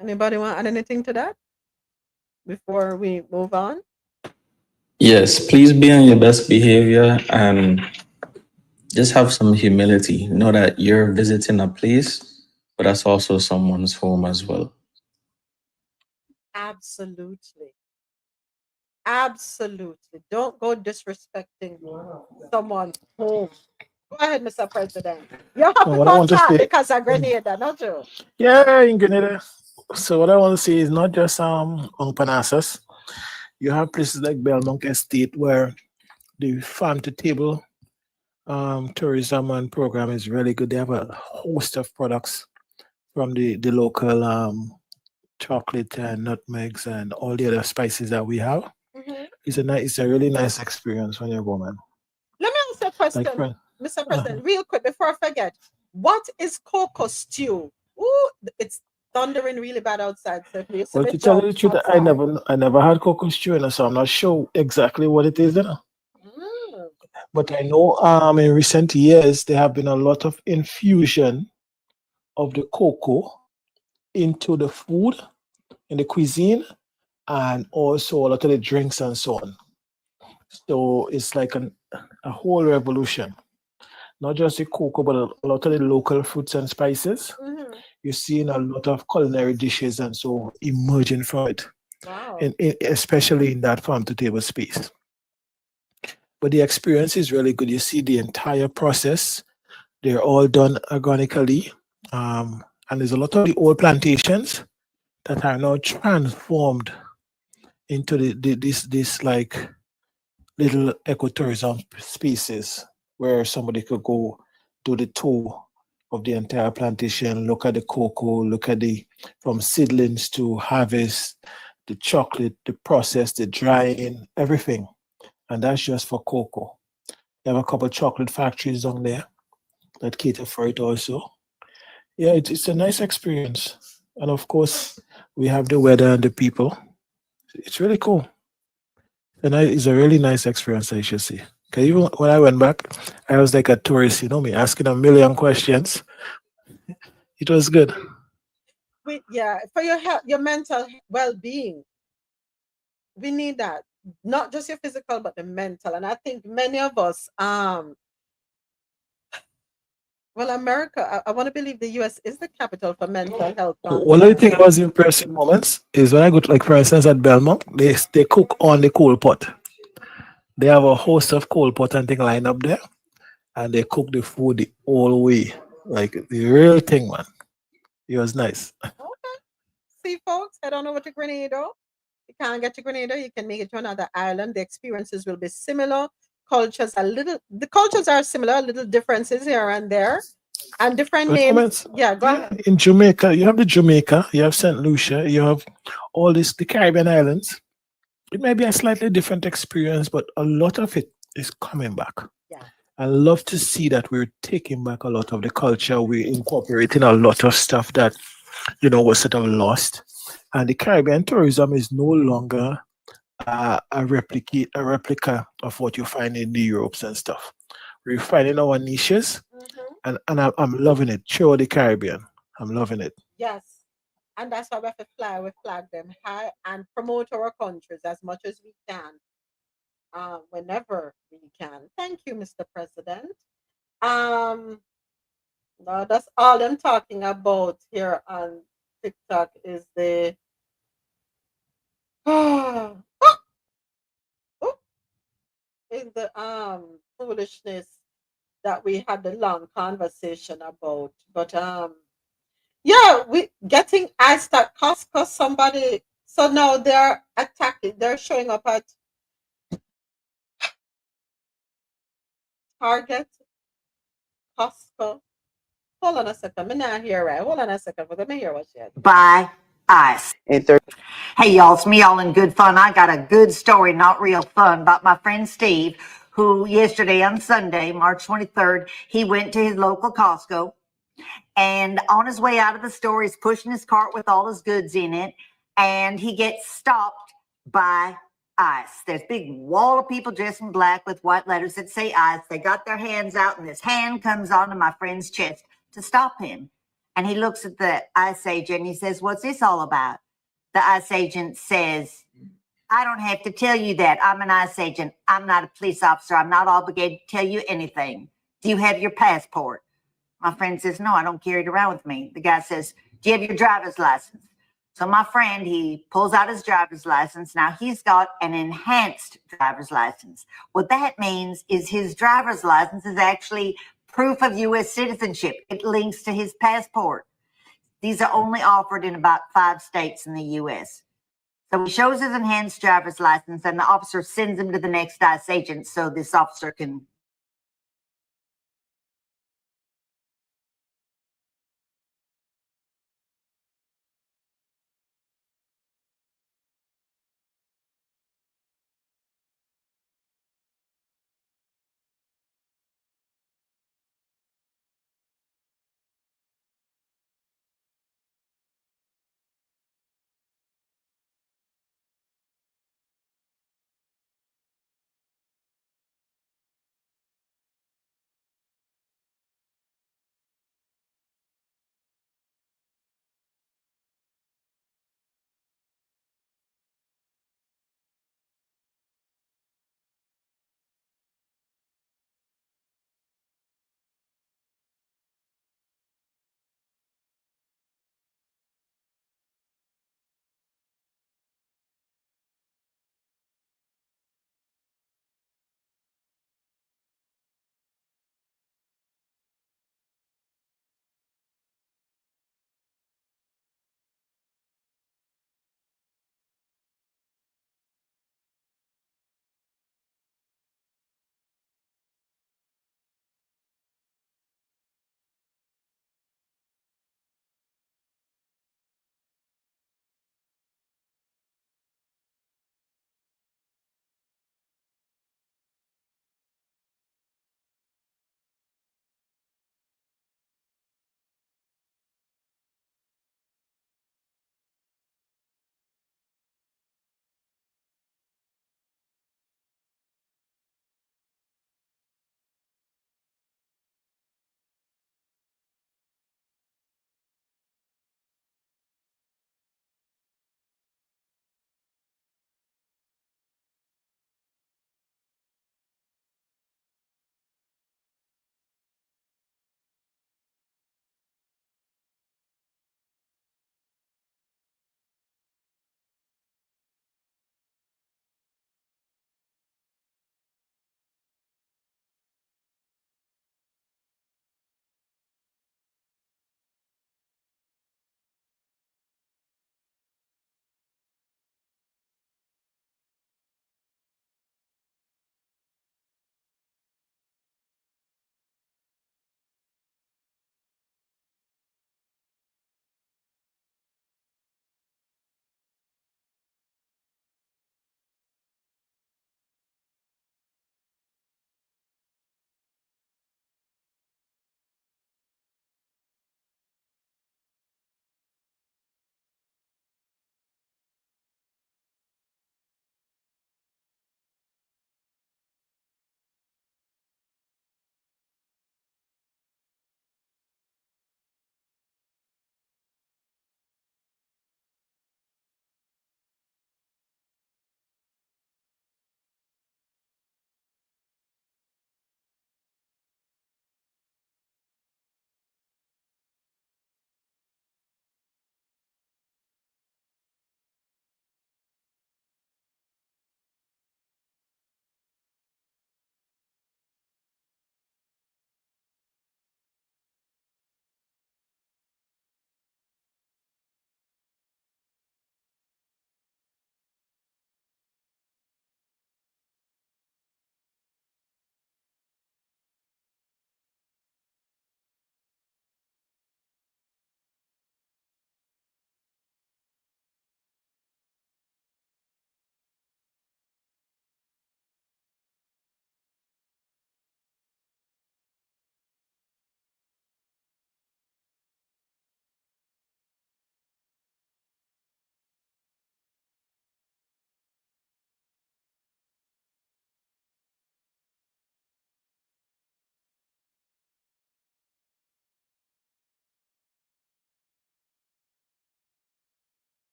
S1: Anybody want to add anything to that before we move on?
S2: Yes, please be on your best behavior and just have some humility. Know that you're visiting a place, but that's also someone's home as well.
S1: Absolutely. Absolutely. Don't go disrespecting someone's home. Go ahead, Mr. President. You have to
S17: What I want to
S1: talk
S17: say,
S1: because of Grenada, don't you?
S17: yeah, in Grenada. So what I want to say is not just on Parnassus. You have places like Belmont Estate where the farm to table tourism and program is really good. They have a host of products from the local chocolate and nutmegs and all the other spices that we have. It's a really nice experience when you go, man.
S1: Let me ask you a question,
S17: Like friend,
S1: Mr. President, real quick before I forget. What is cocoa stew? Ooh, it's thundering really bad outside. So please,
S17: well, to tell you the truth, I never had cocoa stew, so I'm not sure exactly what it is. But I know in recent years there have been a lot of infusion of the cocoa into the food, in the cuisine, and also a lot of the drinks and so on. So it's like a whole revolution. Not just the cocoa, but a lot of the local fruits and spices. You're seeing a lot of culinary dishes and so emerging from it,
S1: Wow.
S17: especially in that farm to table space. But the experience is really good. You see the entire process. They're all done organically. And there's a lot of the old plantations that are now transformed into this like little ecotourism spaces where somebody could go do the tour of the entire plantation, look at the cocoa, look at the from seedlings to harvest, the chocolate, the process, the drying, everything. And that's just for cocoa. They have a couple of chocolate factories down there that cater for it also. Yeah, it's a nice experience. And of course, we have the weather and the people. It's really cool. And it's a really nice experience, I should say. Because even when I went back, I was like a tourist, you know me, asking a million questions. It was good.
S1: Yeah, for your health, your mental well-being. We need that. Not just your physical, but the mental. And I think many of us, well, America, I want to believe the US is the capital for mental health.
S17: One of the things I was impressed in moments is when I go to, like, for instance, at Belmont, they cook on the coal pot. They have a host of coal pot and thing lined up there, and they cook the food the whole way. Like the real thing, man. It was nice.
S1: Okay. See, folks, head on over to Grenada. You can't get to Grenada, you can make it to another island. The experiences will be similar. The cultures are similar, little differences here and there, and different
S17: But
S1: names.
S17: moments,
S1: Yeah, go ahead.
S17: in Jamaica, you have the Jamaica, you have St. Lucia, you have all the Caribbean islands. It may be a slightly different experience, but a lot of it is coming back.
S1: Yeah.
S17: I love to see that we're taking back a lot of the culture. We're incorporating a lot of stuff that, was sort of lost. And the Caribbean tourism is no longer a replica of what you find in the Europes and stuff. We're finding our niches, and I'm loving it. Show the Caribbean. I'm loving it.
S1: Yes. And that's why we have to flag them high and promote our countries as much as we can, whenever we can. Thank you, Mr. President. No, that's all I'm talking about here on TikTok is the is the foolishness that we had the long conversation about. But Yeah, we getting iced at Costco. Somebody, so now they're attacking. They're showing up at Target, Costco. Hold on a second. I'm not here, right? Hold on a second. Let me hear what she had.
S15: By ice. Hey y'all, it's me all in good fun. I got a good story, not real fun, about my friend Steve, who yesterday on Sunday, March 23rd, he went to his local Costco, and on his way out of the store, he's pushing his cart with all his goods in it, and he gets stopped by ICE. There's a big wall of people dressed in black with white letters that say ICE. They got their hands out, and this hand comes onto my friend's chest to stop him. And he looks at the ICE agent and he says, "What's this all about?" The ICE agent says, "I don't have to tell you that. I'm an ICE agent. I'm not a police officer. I'm not obligated to tell you anything. Do you have your passport?" My friend says, "No, I don't carry it around with me." The guy says, "Do you have your driver's license?" So my friend, he pulls out his driver's license. Now he's got an enhanced driver's license. What that means is his driver's license is actually proof of U.S. citizenship. It links to his passport. These are only offered in about 5 states in the U.S. So he shows his enhanced driver's license, and the officer sends him to the next ICE agent so this officer can